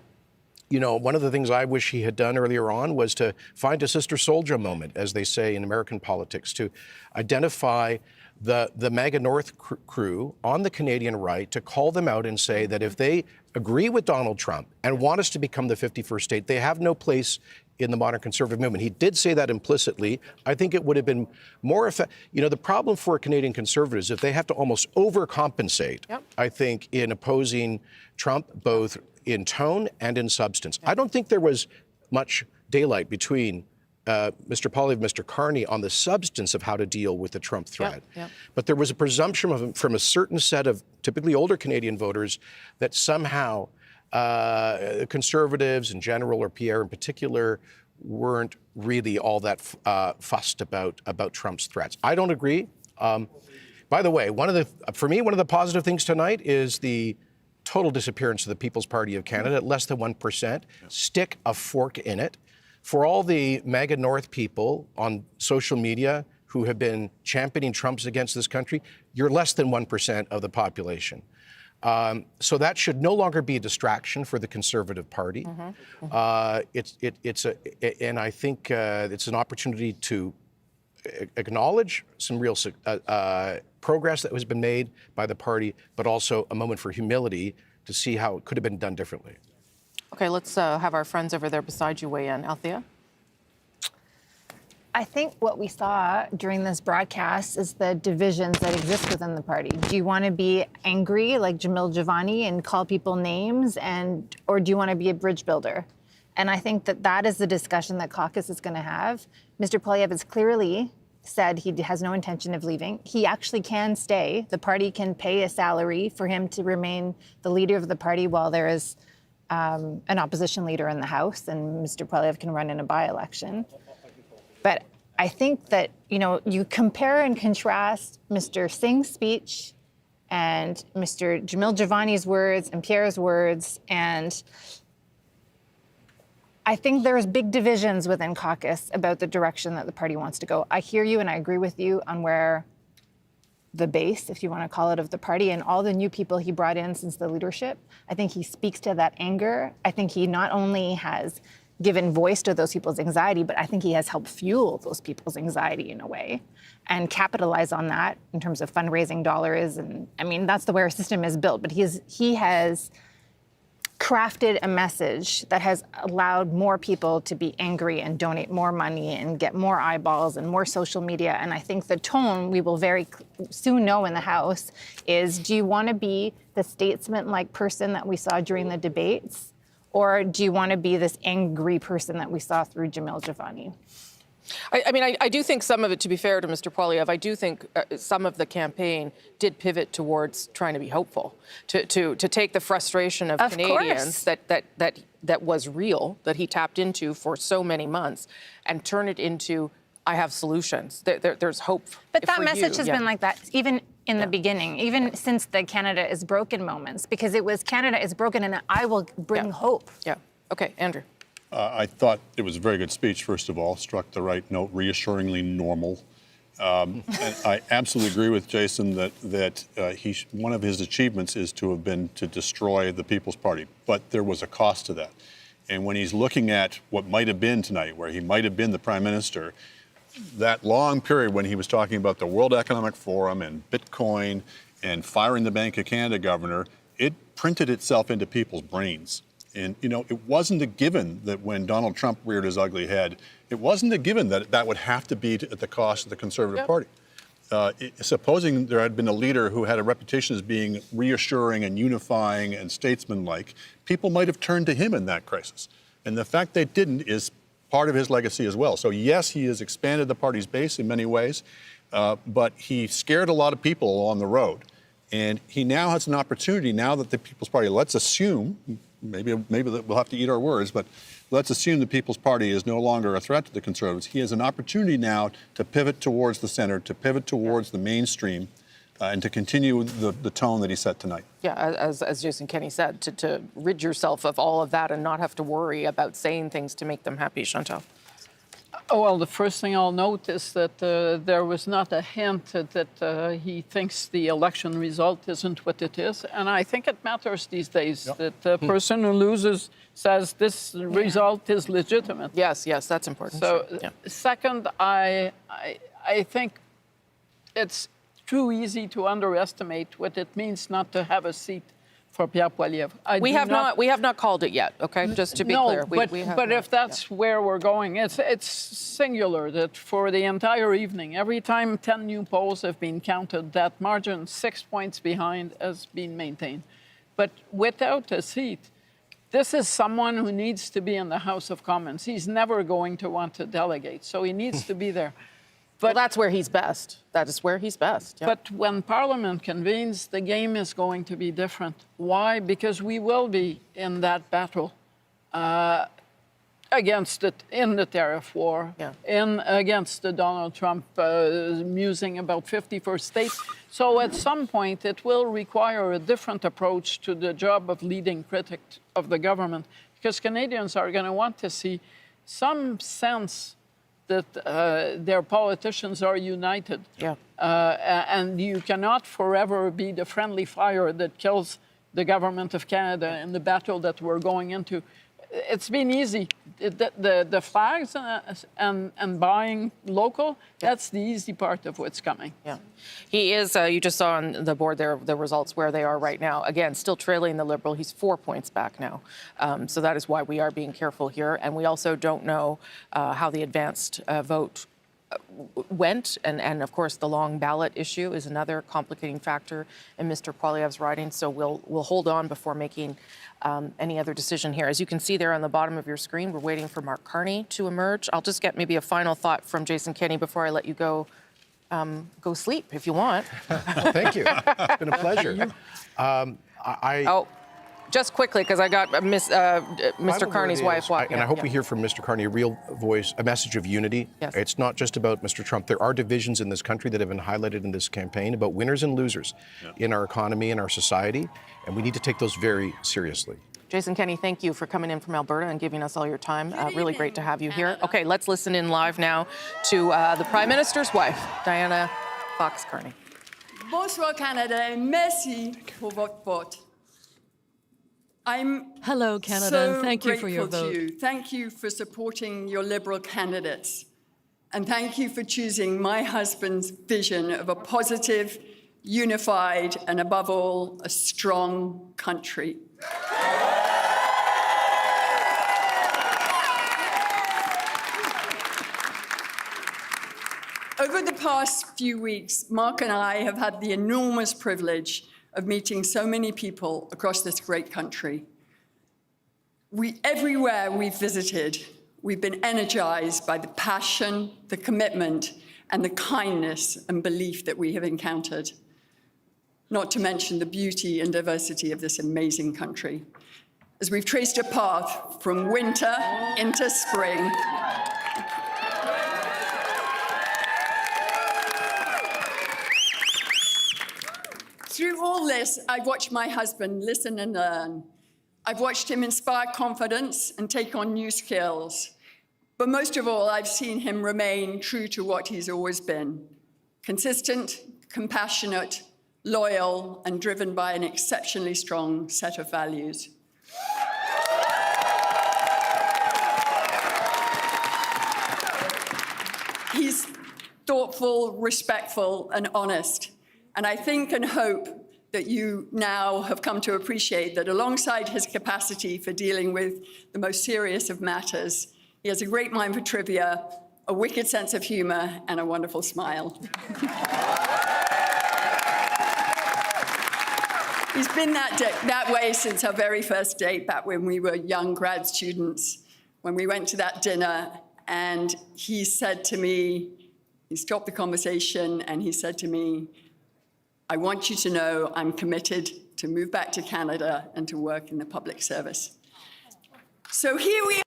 You know, one of the things I wish he had done earlier on was to find a sister soldier moment, as they say in American politics, to identify the MAGA North crew on the Canadian right, to call them out and say that if they agree with Donald Trump and want us to become the 51st state, they have no place in the modern conservative movement. He did say that implicitly. I think it would have been more effective. You know, the problem for Canadian conservatives is if they have to almost overcompensate, I think, in opposing Trump, both in tone and in substance. I don't think there was much daylight between Mr. Poilievre and Mr. Carney on the substance of how to deal with the Trump threat. But there was a presumption from a certain set of typically older Canadian voters that somehow conservatives in general, or Pierre in particular, weren't really all that fussed about Trump's threats. I don't agree. By the way, for me, one of the positive things tonight is the total disappearance of the People's Party of Canada at less than 1%. Stick a fork in it. For all the MAGA North people on social media who have been championing Trump's against this country, you're less than 1% of the population. So that should no longer be a distraction for the Conservative Party. And I think it's an opportunity to acknowledge some real progress that has been made by the party, but also a moment for humility to see how it could have been done differently. Okay, let's have our friends over there beside you weigh in. Althea? I think what we saw during this broadcast is the divisions that exist within the party. Do you want to be angry like Jamil Jivani and call people names, or do you want to be a bridge builder? And I think that is the discussion that caucus is going to have. Mr. Poilievre has clearly said he has no intention of leaving. He actually can stay. The party can pay a salary for him to remain the leader of the party while there is an opposition leader in the House, and Mr. Poilievre can run in a by-election. But I think that, you compare and contrast Mr. Singh's speech and Mr. Jamil Jivani's words and Pierre's words, and I think there's big divisions within caucus about the direction that the party wants to go. I hear you and I agree with you on where the base, if you want to call it, of the party and all the new people he brought in since the leadership. I think he speaks to that anger. I think he not only has given voice to those people's anxiety, but I think he has helped fuel those people's anxiety in a way and capitalize on that in terms of fundraising dollars. And I mean, that's the way our system is built. But he has crafted a message that has allowed more people to be angry and donate more money and get more eyeballs and more social media. And I think the tone we will very soon know in the House is, do you want to be the statesman-like person that we saw during the debates? Or do you want to be this angry person that we saw through Jamil Jivani? I do think some of it, to be fair to Mr. Poilievre, I do think some of the campaign did pivot towards trying to be hopeful, to take the frustration of Canadians that was real, that he tapped into for so many months, and turn it into, I have solutions. There's hope. But that message has been like that even in the beginning, even since the Canada is broken moments, because it was Canada is broken and I will bring hope. Yeah. Okay, Andrew. I thought it was a very good speech, first of all, struck the right note, reassuringly normal. And I absolutely agree with Jason that one of his achievements is to have been to destroy the People's Party, but there was a cost to that. And when he's looking at what might have been tonight, where he might have been the Prime Minister, that long period when he was talking about the World Economic Forum and Bitcoin and firing the Bank of Canada governor, it printed itself into people's brains. And, you know, it wasn't a given that when Donald Trump reared his ugly head, it wasn't a given that that would have to be at the cost of the Conservative Party. Supposing there had been a leader who had a reputation as being reassuring and unifying and statesmanlike, people might have turned to him in that crisis. And the fact they didn't is part of his legacy as well. So yes, he has expanded the party's base in many ways, but he scared a lot of people on the road. And he now has an opportunity, now that the People's Party, let's assume, maybe we'll have to eat our words, but let's assume the People's Party is no longer a threat to the Conservatives. He has an opportunity now to pivot towards the center, to pivot towards the mainstream, and to continue the tone that he set tonight. Yeah, as Jason Kenney said, to rid yourself of all of that and not have to worry about saying things to make them happy. Chantal. Oh, well, the first thing I'll note is that there was not a hint that he thinks the election result isn't what it is. And I think it matters these days that the person who loses says this result is legitimate. Yes, that's important. So, second, I think it's too easy to underestimate what it means not to have a seat for Pierre Poilievre. We have not called it yet, okay? Just to be clear. But if that's where we're going, it's singular that for the entire evening, every time 10 new polls have been counted, that margin 6 points behind has been maintained. But without a seat, this is someone who needs to be in the House of Commons. He's never going to want to delegate, so he needs to be there. But that's where he's best. That is where he's best. Yeah. But when Parliament convenes, the game is going to be different. Why? Because we will be in that battle against it in the tariff war, against the Donald Trump musing about 51st states. So at some point, it will require a different approach to the job of leading critic of the government, because Canadians are going to want to see some sense that their politicians are united. And you cannot forever be the friendly fire that kills the government of Canada in the battle that we're going into. It's been easy. The flags and buying local, that's the easy part of what's coming. Yeah. He is, you just saw on the board there the results where they are right now. Again, still trailing the Liberal. He's 4 points back now. So that is why we are being careful here. And we also don't know how the advanced vote went. And of course, the long ballot issue is another complicating factor in Mr. Poilievre's riding. So we'll hold on before making any other decision here. As you can see there on the bottom of your screen, we're waiting for Mark Carney to emerge. I'll just get maybe a final thought from Jason Kenney before I let you go sleep if you want. Well, thank you. It's been a pleasure. Just quickly, because I got Mr. Carney's wife walking. And I hope we hear from Mr. Carney a real voice, a message of unity. Yes. It's not just about Mr. Trump. There are divisions in this country that have been highlighted in this campaign about winners and losers in our economy and our society, and we need to take those very seriously. Jason Kenney, thank you for coming in from Alberta and giving us all your time. Really great to have you here. Okay, let's listen in live now to the Prime Minister's wife, Diana Fox-Carney. Bonsoir Canada, et merci pour votre vote. Hello, Canada, and thank you for your vote. Thank you for supporting your Liberal candidates. And thank you for choosing my husband's vision of a positive, unified, and above all, a strong country. Over the past few weeks, Mark and I have had the enormous privilege of meeting so many people across this great country. Everywhere we've visited, we've been energized by the passion, the commitment, and the kindness and belief that we have encountered, not to mention the beauty and diversity of this amazing country. As we've traced a path from winter into spring, Through all this, I've watched my husband listen and learn. I've watched him inspire confidence and take on new skills. But most of all, I've seen him remain true to what he's always been: consistent, compassionate, loyal, and driven by an exceptionally strong set of values. He's thoughtful, respectful, and honest. And I think and hope that you now have come to appreciate that alongside his capacity for dealing with the most serious of matters, he has a great mind for trivia, a wicked sense of humor, and a wonderful smile. He's been that way since our very first date, back when we were young grad students, when we went to that dinner, and he said to me, he stopped the conversation, and he said to me, "I want you to know I'm committed to move back to Canada and to work in the public service." So here we are.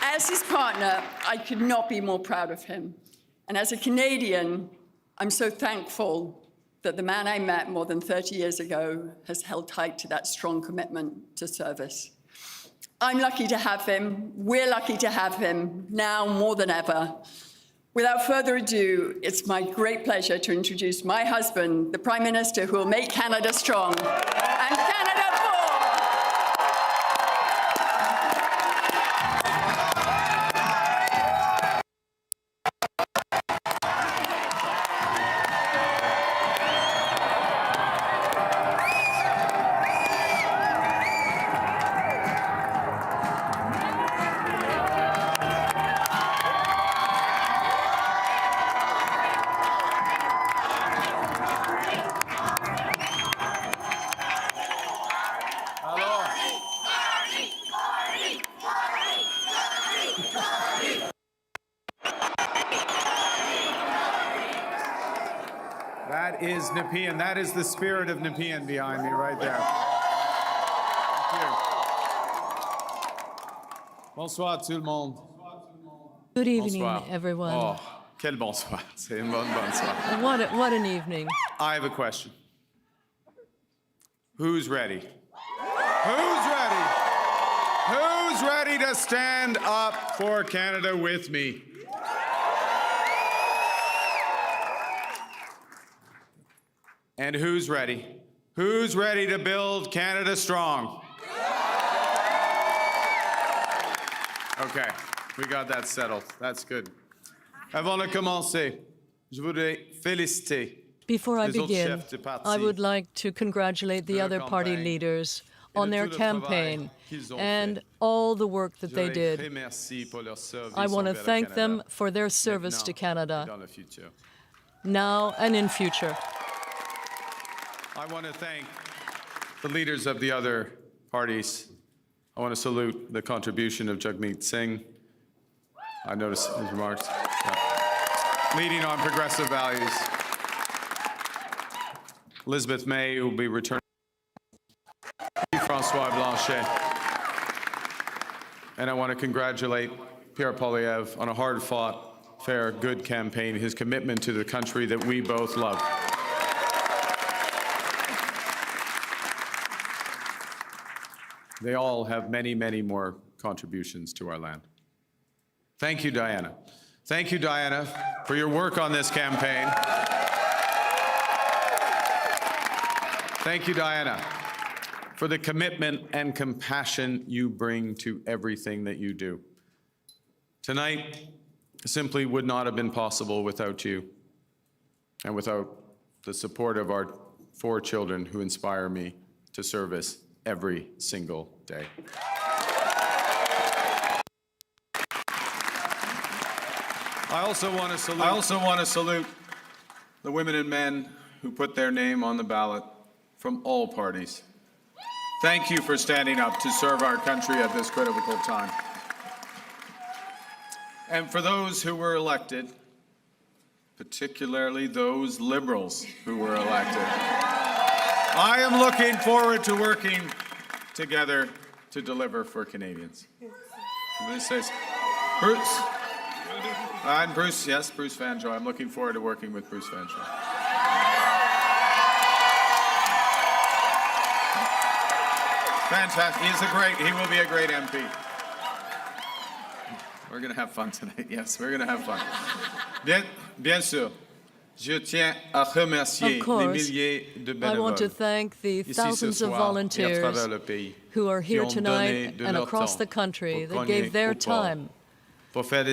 As his partner, I could not be more proud of him. And as a Canadian, I'm so thankful that the man I met more than 30 years ago has held tight to that strong commitment to service. I'm lucky to have him. We're lucky to have him now more than ever. Without further ado, it's my great pleasure to introduce my husband, the Prime Minister who will make Canada strong, and Canada for. That is Nepean. That is the spirit of Nepean behind me right there. Thank you. Bonsoir tout le monde. Good evening, Bonsoir. everyone. Oh, quel bonsoir. C'est une bonne bonsoir. What an evening. I have a question. Who's ready? Who's ready? Who's ready to stand up for Canada with me? And who's ready? Who's ready to build Canada strong? Okay, we got that settled. That's good. Avant de commencer, je voudrais féliciter Before I les autres begin, chefs de parti I would like to congratulate the other party leaders on their campaign and all the work that they did. I want to thank them for their service to Canada, now and in future. I want to thank the leaders of the other parties. I want to salute the contribution of Jagmeet Singh. I noticed his remarks. Leading on progressive values. Elizabeth May, who will be returning. François Blanchet. And I want to congratulate Pierre Poilievre on a hard-fought, fair, good campaign, his commitment to the country that we both love. They all have many, many more contributions to our land. Thank you, Diana. Thank you, Diana, for your work on this campaign. Thank you, Diana, for the commitment and compassion you bring to everything that you do. Tonight simply would not have been possible without you and without the support of our 4 children who inspire me to service every single day. I also want to salute the women and men who put their name on the ballot from all parties. Thank you for standing up to serve our country at this critical time. And for those who were elected, particularly those Liberals who were elected, I am looking forward to working together to deliver for Canadians. Bruce, And Bruce, yes, Bruce Vanjo. I'm looking forward to working with Bruce Vanjo. Fantastic. He will be a great MP. We're going to have fun tonight. Yes, we're going to have fun. Bien sûr. Je tiens à remercier les milliers de bénévoles. I want to thank the thousands of volunteers who are here tonight and across the country that gave their time so that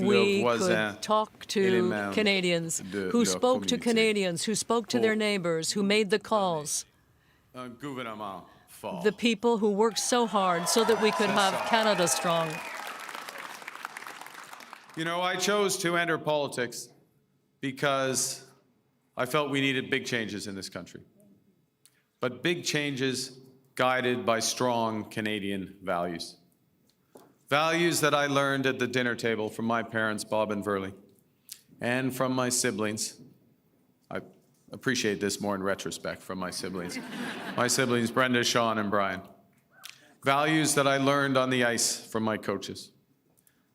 we could talk to Canadians, who spoke to Canadians, who spoke to their neighbors, who made the calls. The people who worked so hard so that we could have Canada strong. You know, I chose to enter politics because I felt we needed big changes in this country. But big changes guided by strong Canadian values. Values that I learned at the dinner table from my parents, Bob and Verley, and from my siblings. I appreciate this more in retrospect from my siblings. My siblings, Brenda, Sean, and Brian. Values that I learned on the ice from my coaches.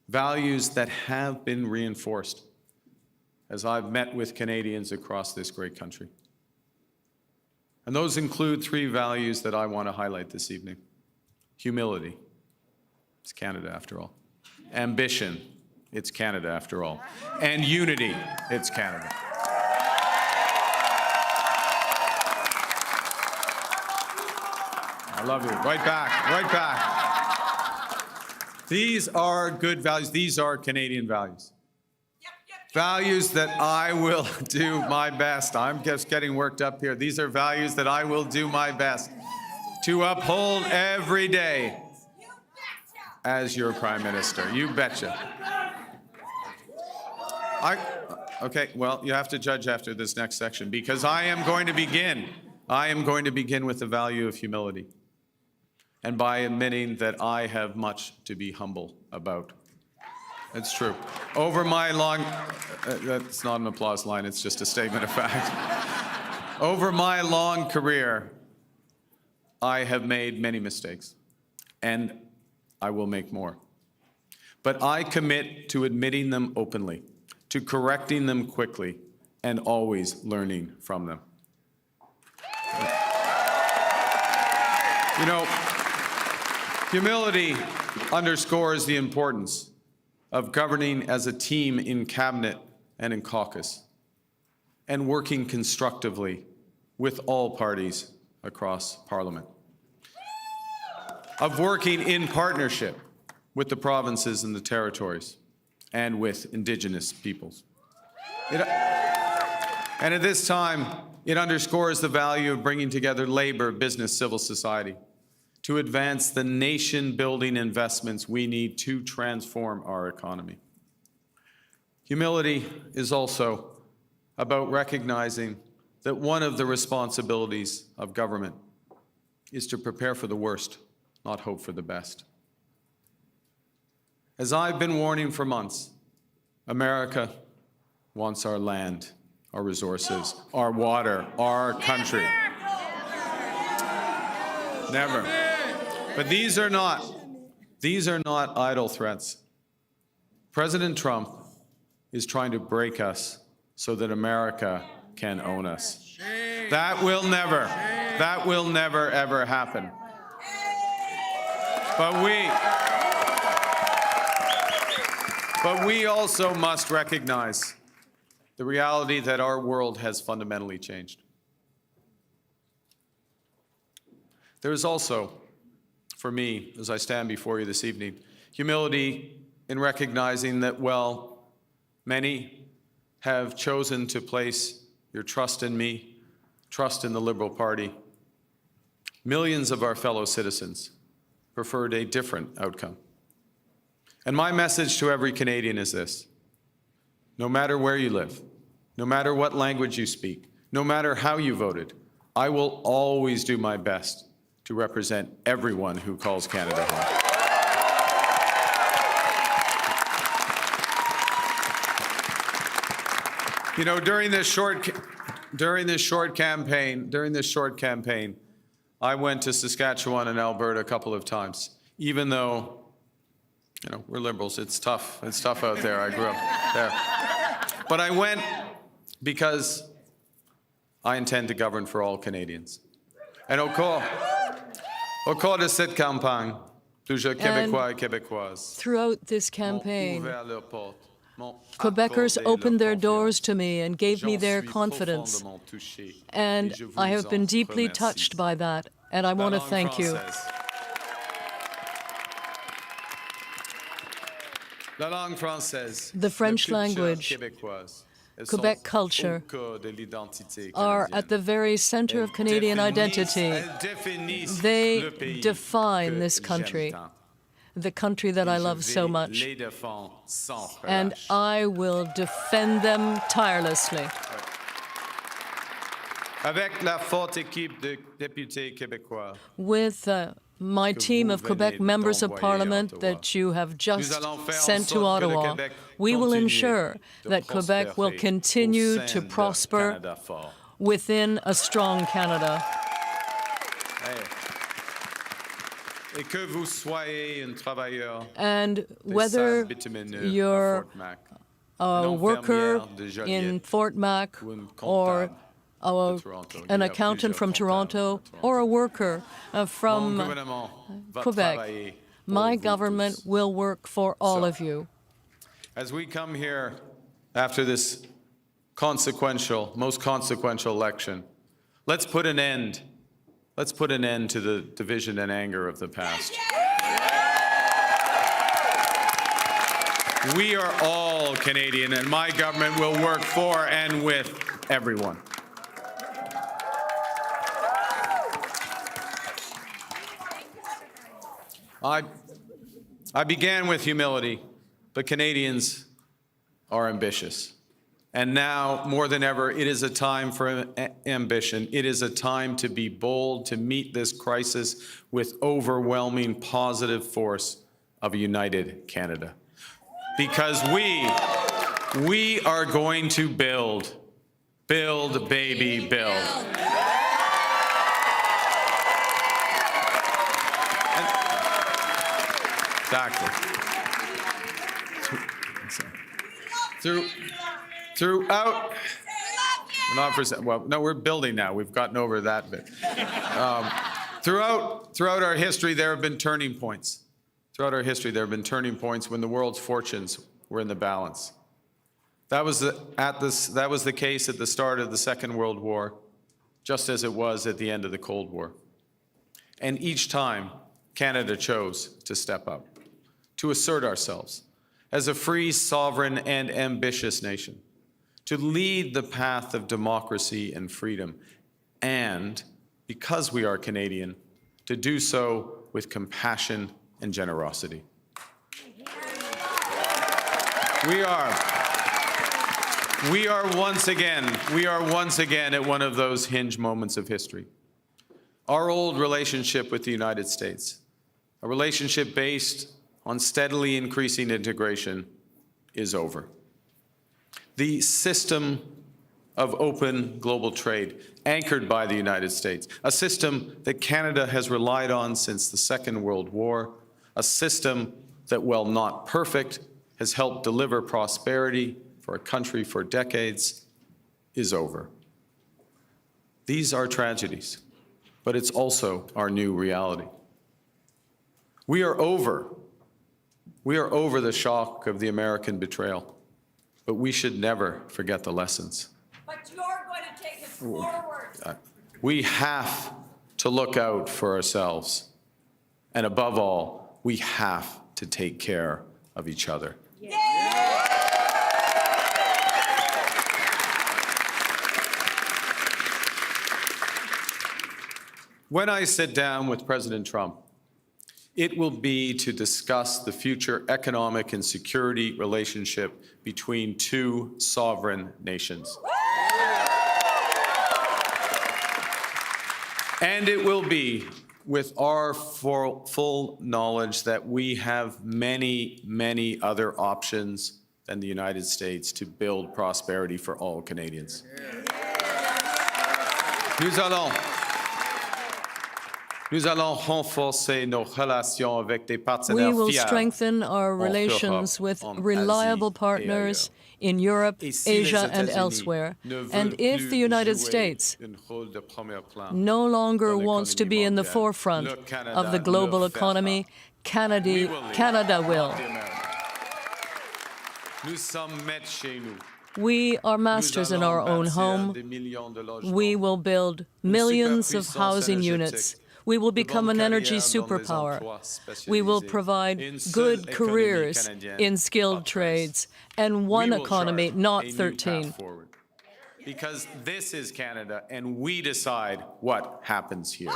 Values that have been reinforced as I've met with Canadians across this great country. And those include three values that I want to highlight this evening. Humility. It's Canada after all. Ambition. It's Canada after all. And unity. It's Canada. I love you. Right back. Right back. These are good values. These are Canadian values. Values that I will do my best. I'm just getting worked up here. These are values that I will do my best to uphold every day as your Prime Minister. You betcha. Okay, well, you have to judge after this next section because I am going to begin with the value of humility. And by admitting that I have much to be humble about. It's true. Over my long, that's not an applause line, it's just a statement of fact. Over my long career, I have made many mistakes, and I will make more. But I commit to admitting them openly, to correcting them quickly, and always learning from them. You know, humility underscores the importance of governing as a team in cabinet and in caucus, and working constructively with all parties across Parliament, of working in partnership with the provinces and the territories, and with Indigenous peoples. And at this time, it underscores the value of bringing together labor, business, civil society, to advance the nation-building investments we need to transform our economy. Humility is also about recognizing that one of the responsibilities of government is to prepare for the worst, not hope for the best. As I've been warning for months, America wants our land, our resources, our water, our country. Never. But these are not idle threats. President Trump is trying to break us so that America can own us. That will never ever happen. But we also must recognize the reality that our world has fundamentally changed. There is also, for me, as I stand before you this evening, humility in recognizing that, well, many have chosen to place your trust in me, trust in the Liberal Party. Millions of our fellow citizens preferred a different outcome. And my message to every Canadian is this: no matter where you live, no matter what language you speak, no matter how you voted, I will always do my best to represent everyone who calls Canada home. You know, during this short campaign, I went to Saskatchewan and Alberta a couple of times, even though You know, we're liberals. It's tough. It's tough out there. I grew up there. But I went because I intend to govern for all Canadians. And au cours de cette campagne, plusieurs Québécois et Québécoises throughout this campaign, ouvert leurs portes, m'ont Quebecers accordé opened their leur doors confiance. to me and gave me J'en their suis confidence. profondément touché, And et je vous I have been en deeply remercie. touched by that, and I want to La langue thank you. française. La langue française, The French la culture language, québécoise, elles Quebec sont culture au cœur de l'identité are canadienne. at the very center of Canadian identity. Elles définissent They le pays define que this j'aime country, tant. the country that I Et je love so vais much. les défendre sans And relâche. I will defend them tirelessly. Avec la forte équipe de députés québécois, With my team of Quebec members of Parliament that you have just sent to Ottawa, we will ensure that Quebec will continue to prosper within a strong Canada. et que vous soyez un travailleur And des whether sables bitumineux à you're Fort Mac, a une worker infirmière de in Joliette, Fort Mac ou un or comptable de Toronto. Il an y a accountant plusieurs from comptables Toronto à Toronto. or a worker Mon from gouvernement va Quebec, travailler pour my vous government tous. will work for all of you. As we come here after this most consequential election, let's put an end to the division and anger of the past. We are all Canadian, and my government will work for and with everyone. I began with humility, but Canadians are ambitious. And now, more than ever, it is a time for ambition. It is a time to be bold, to meet this crisis with overwhelming positive force of a united Canada. Because we are going to build, baby, build. Exactly. Throughout, we're building now. We've gotten over that bit. Throughout our history, there have been turning points. Throughout our history, there have been turning points when the world's fortunes were in the balance. That was the case at the start of the Second World War, just as it was at the end of the Cold War. And each time, Canada chose to step up, to assert ourselves as a free, sovereign, and ambitious nation, to lead the path of democracy and freedom, and, because we are Canadian, to do so with compassion and generosity. We are once again at one of those hinge moments of history. Our old relationship with the United States, a relationship based on steadily increasing integration, is over. The system of open global trade, anchored by the United States, a system that Canada has relied on since the Second World War, a system that, while not perfect, has helped deliver prosperity for a country for decades, is over. These are tragedies, but it's also our new reality. We are over the shock of the American betrayal, but we should never forget the lessons. But you're going to take it forward. We have to look out for ourselves. And above all, we have to take care of each other. When I sit down with President Trump, it will be to discuss the future economic and security relationship between two sovereign nations. And it will be with our full knowledge that we have many, many other options than the United States to build prosperity for all Canadians. Nous allons renforcer nos relations avec des We partenaires will fiables strengthen our relations with reliable partners in Europe, Asia, and elsewhere. And if the United States no longer wants to be in the forefront of the global economy, Canada will. Nous sommes maîtres chez nous. We are masters in our own home. We will build millions of housing units. We will become an energy superpower. We will provide good careers in skilled trades and one economy, not 13. Because this is Canada, and we decide what happens here.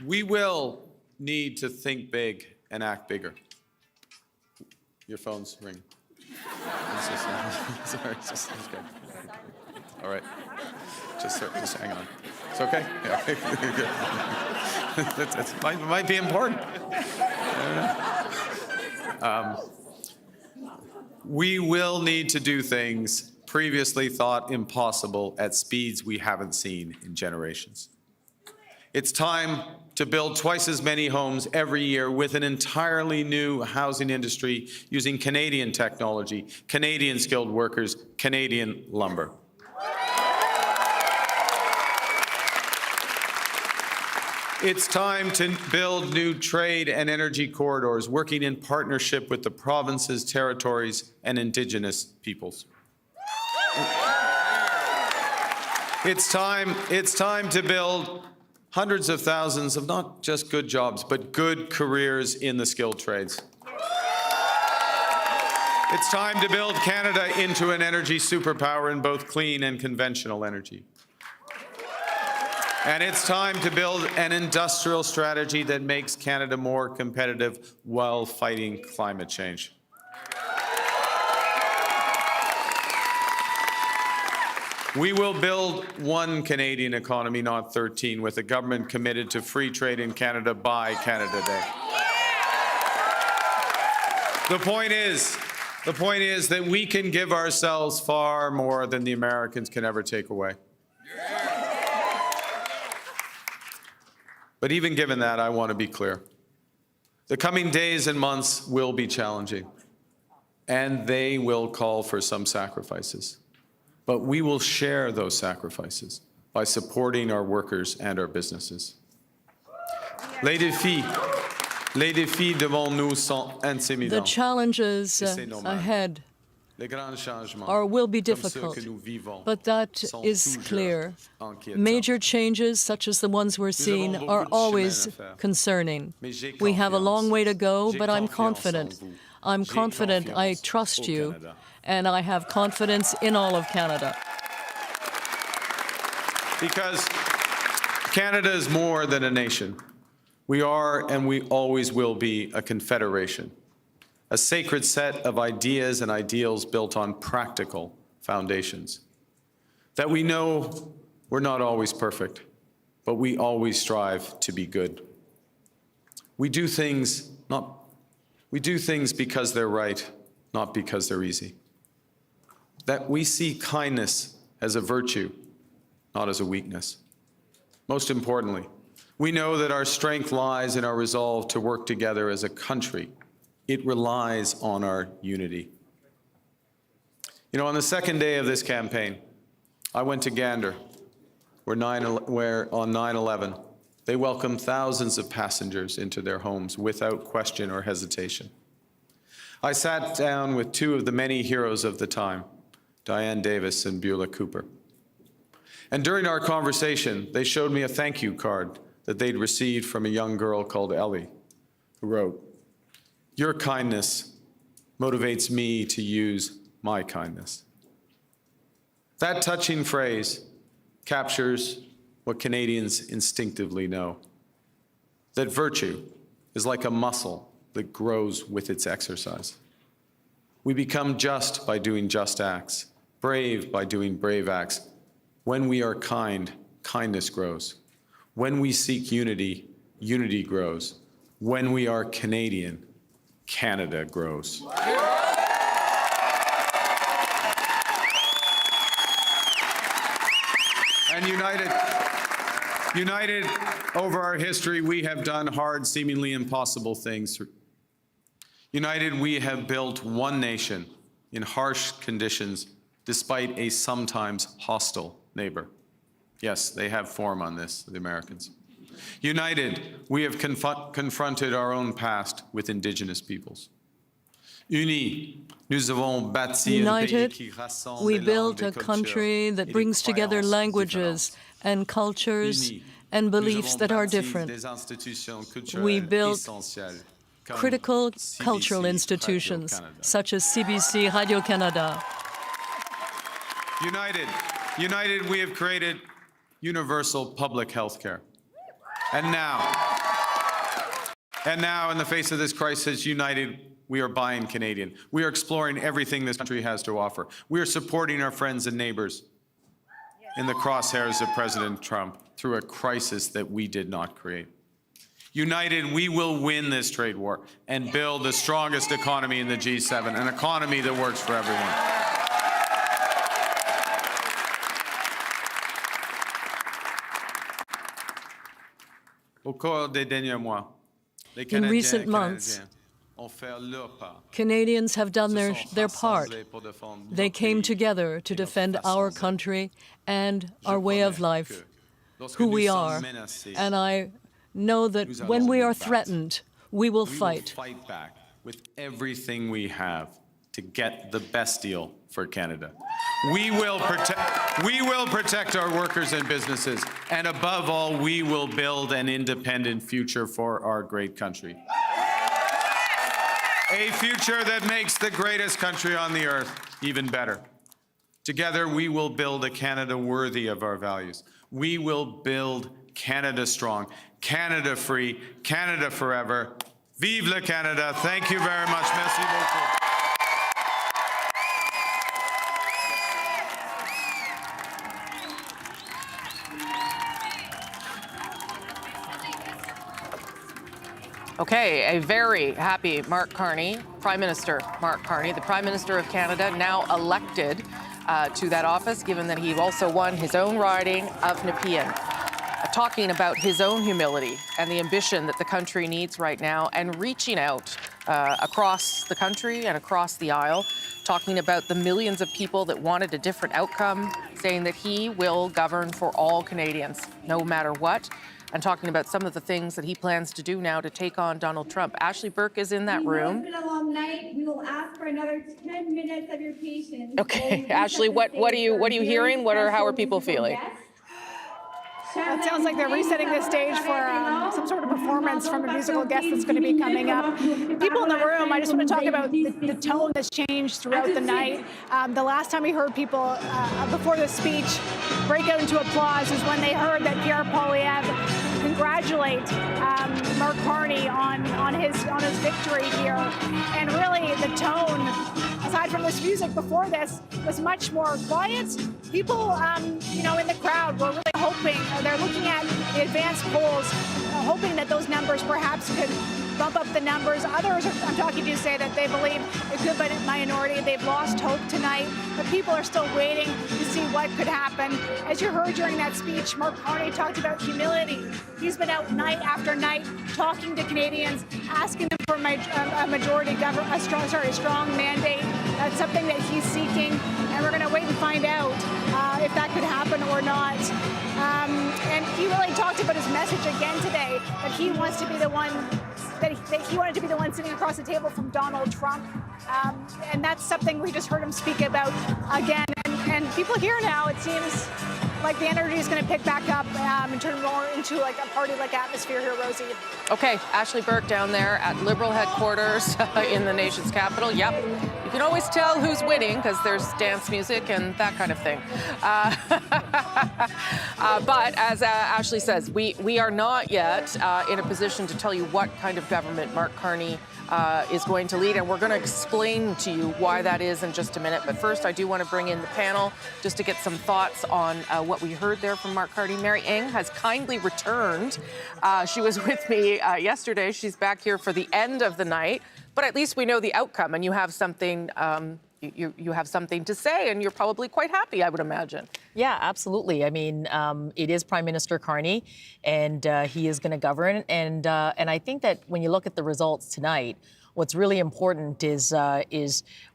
We will need to think big and act bigger. Your phone's ringing. Sorry, just okay. All right. Just hang on. It's okay? Yeah, okay. That might be important. I don't know. We will need to do things previously thought impossible at speeds we haven't seen in generations. It's time to build twice as many homes every year with an entirely new housing industry using Canadian technology, Canadian skilled workers, Canadian lumber. It's time to build new trade and energy corridors, working in partnership with the provinces, territories, and Indigenous peoples. It's time to build hundreds of thousands of not just good jobs, but good careers in the skilled trades. It's time to build Canada into an energy superpower in both clean and conventional energy. And it's time to build an industrial strategy that makes Canada more competitive while fighting climate change. We will build one Canadian economy, not 13, with a government committed to free trade in Canada by Canada Day. The point is that we can give ourselves far more than the Americans can ever take away. But even given that, I want to be clear. The coming days and months will be challenging, and they will call for some sacrifices. But we will share those sacrifices by supporting our workers and our businesses. Les défis devant nous sont intimidants. The challenges ahead will be difficult, but that is clear. Major changes, such as the ones we're seeing, are always concerning. We have a long way to go, but I'm confident. I'm confident, I trust you, and I have confidence in all of Canada. Because Canada is more than a nation. We are, and we always will be, a confederation, a sacred set of ideas and ideals built on practical foundations. That we know we're not always perfect, but we always strive to be good. We do things because they're right, not because they're easy. That we see kindness as a virtue, not as a weakness. Most importantly, we know that our strength lies in our resolve to work together as a country. It relies on our unity. You know, on the second day of this campaign, I went to Gander, where on 9/11, they welcomed thousands of passengers into their homes without question or hesitation. I sat down with two of the many heroes of the time, Diane Davis and Beulah Cooper. And during our conversation, they showed me a thank you card that they'd received from a young girl called Ellie, who wrote, "Your kindness motivates me to use my kindness." That touching phrase captures what Canadians instinctively know, that virtue is like a muscle that grows with its exercise. We become just by doing just acts, brave by doing brave acts. When we are kind, kindness grows. When we seek unity, unity grows. When we are Canadian, Canada grows. And united over our history, we have done hard, seemingly impossible things. United, we have built one nation in harsh conditions, despite a sometimes hostile neighbor. Yes, they have form on this, the Americans. United, we have confronted our own past with indigenous peoples. United, we built a country that brings together languages and cultures and beliefs that are different. We built critical cultural institutions, such as CBC, Radio-Canada. United, we have created universal public health care. And now, in the face of this crisis, united, we are buying Canadian. We are exploring everything this country has to offer. We are supporting our friends and neighbors in the crosshairs of President Trump through a crisis that we did not create. United, we will win this trade war and build the strongest economy in the G7, an economy that works for everyone. In recent months, Canadians have done their part. They came together to defend our country and our way of life, who we are. And I know that when we are threatened, we will fight. We will fight back with everything we have to get the best deal for Canada. We will protect our workers and businesses, and above all, we will build an independent future for our great country. A future that makes the greatest country on the earth even better. Together, we will build a Canada worthy of our values. We will build Canada strong, Canada free, Canada forever. Vive le Canada. Thank you very much. Merci beaucoup. Okay, a very happy Mark Carney, Prime Minister Mark Carney, the Prime Minister of Canada, now elected to that office, given that he also won his own riding of Nepean, talking about his own humility and the ambition that the country needs right now, and reaching out across the country and across the aisle, talking about the millions of people that wanted a different outcome, saying that he will govern for all Canadians, no matter what, and talking about some of the things that he plans to do now to take on Donald Trump. Ashley Burke is in that room. It's been a long night. We will ask for another 10 minutes of your patience. Okay, Ashley, what are you hearing? How are people feeling? Well, it sounds like they're resetting the stage for some sort of performance from a musical guest that's going to be coming up. People in the room, I just want to talk about the tone that's changed throughout the night. The last time we heard people before the speech break out into applause is when they heard that Pierre Poilievre congratulate Mark Carney on his victory here. And really, the tone, aside from this music before this, was much more quiet. People, in the crowd were really hoping, they're looking at the advanced polls, hoping that those numbers perhaps could bump up the numbers. Others I'm talking to say that they believe it could be a minority. They've lost hope tonight, but people are still waiting to see what could happen. As you heard during that speech, Mark Carney talked about humility. He's been out night after night talking to Canadians, asking them for a majority government, a strong mandate. That's something that he's seeking, and we're going to wait and find out if that could happen or not. And he really talked about his message again today, that he wants to be the one, that he wanted to be the one sitting across the table from Donald Trump. And that's something we just heard him speak about again. And people here now, it seems like the energy is going to pick back up and turn more into like a party-like atmosphere here, Rosie. Okay, Ashley Burke down there at Liberal headquarters in the nation's capital. Yep, you can always tell who's winning because there's dance music and that kind of thing. But as Ashley says, we are not yet in a position to tell you what kind of government Mark Carney is going to lead, and we're going to explain to you why that is in just a minute. But first, I do want to bring in the panel just to get some thoughts on what we heard there from Mark Carney. Mary Ng has kindly returned. She was with me yesterday. She's back here for the end of the night, but at least we know the outcome, and you have something you have something to say, and you're probably quite happy, I would imagine. Yeah, absolutely. I mean, it is Prime Minister Carney, and he is going to govern. And I think that when you look at the results tonight, what's really important is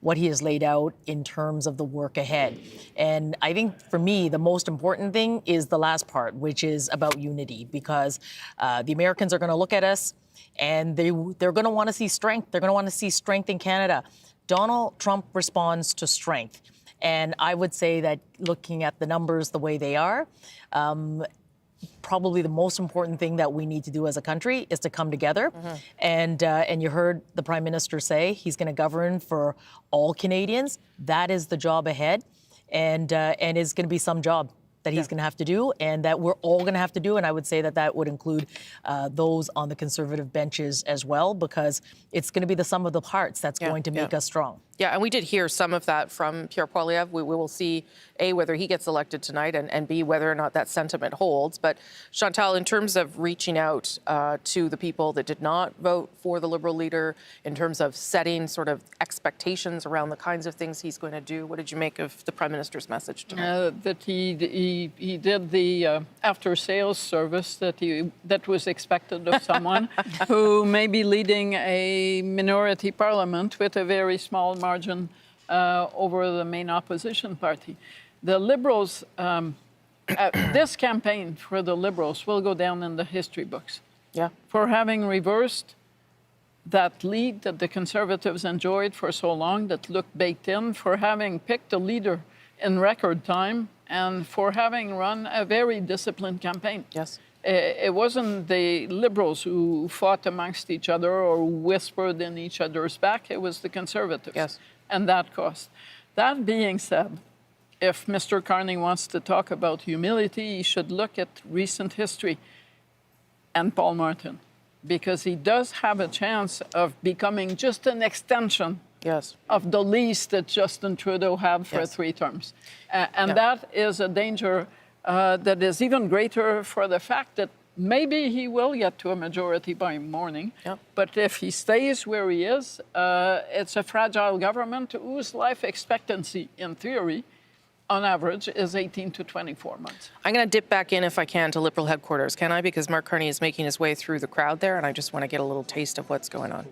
what he has laid out in terms of the work ahead. And I think for me, the most important thing is the last part, which is about unity, because the Americans are going to look at us and they're going to want to see strength. They're going to want to see strength in Canada. Donald Trump responds to strength. And I would say that looking at the numbers the way they are, probably the most important thing that we need to do as a country is to come together. And you heard the Prime Minister say he's going to govern for all Canadians. That is the job ahead, and it's going to be some job that he's going to have to do, and that we're all going to have to do. And I would say that that would include those on the Conservative benches as well, because it's going to be the sum of the parts that's going to make us strong. Yeah, and we did hear some of that from Pierre Poilievre. We will see, A, whether he gets elected tonight, and B, whether or not that sentiment holds. But Chantal, in terms of reaching out to the people that did not vote for the Liberal leader, in terms of setting sort of expectations around the kinds of things he's going to do, what did you make of the Prime Minister's message tonight? That he did the after-sales service that was expected of someone who may be leading a minority parliament with a very small margin over the main opposition party. The Liberals, this campaign for the Liberals will go down in the history books. Yeah. For having reversed that lead that the Conservatives enjoyed for so long, that looked baked in, for having picked a leader in record time, and for having run a very disciplined campaign. Yes. It wasn't the Liberals who fought amongst each other or whispered in each other's back. It was the Conservatives. Yes. And that cost. That being said, if Mr. Carney wants to talk about humility, he should look at recent history and Paul Martin, because he does have a chance of becoming just an extension of the lease that Justin Trudeau had for 3 terms. And that is a danger that is even greater for the fact that maybe he will get to a majority by morning. But if he stays where he is, it's a fragile government whose life expectancy, in theory, on average, is 18 to 24 months. I'm going to dip back in, if I can, to Liberal headquarters, can I? Because Mark Carney is making his way through the crowd there, and I just want to get a little taste of what's going on.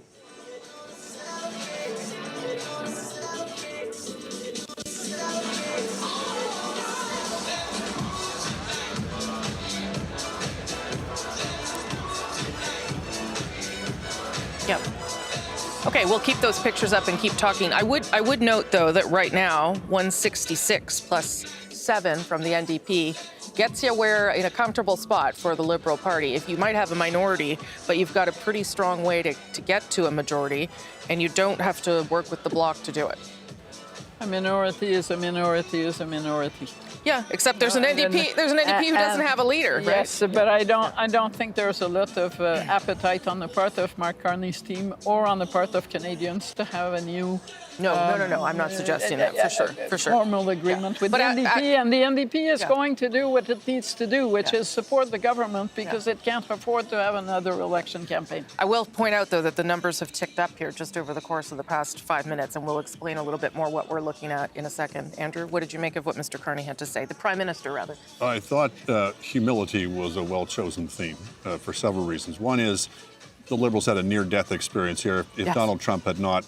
Yep. Okay, we'll keep those pictures up and keep talking. I would note, though, that right now, 166 plus 7 from the NDP gets you in a comfortable spot for the Liberal Party. If you might have a minority, but you've got a pretty strong way to get to a majority, and you don't have to work with the Bloc to do it. A minority is a minority is a minority. Yeah, except there's an NDP. There's an NDP who doesn't have a leader, right? Yes, but I don't think there's a lot of appetite on the part of Mark Carney's team or on the part of Canadians to have a new. No. I'm not suggesting that for sure. Formal agreement with the NDP, and the NDP is going to do what it needs to do, which is support the government because it can't afford to have another election campaign. I will point out, though, that the numbers have ticked up here just over the course of the past 5 minutes, and we'll explain a little bit more what we're looking at in a second. Andrew, what did you make of what Mr. Carney had to say? The Prime Minister, rather. I thought humility was a well-chosen theme for several reasons. One is the Liberals had a near-death experience here. If Donald Trump had not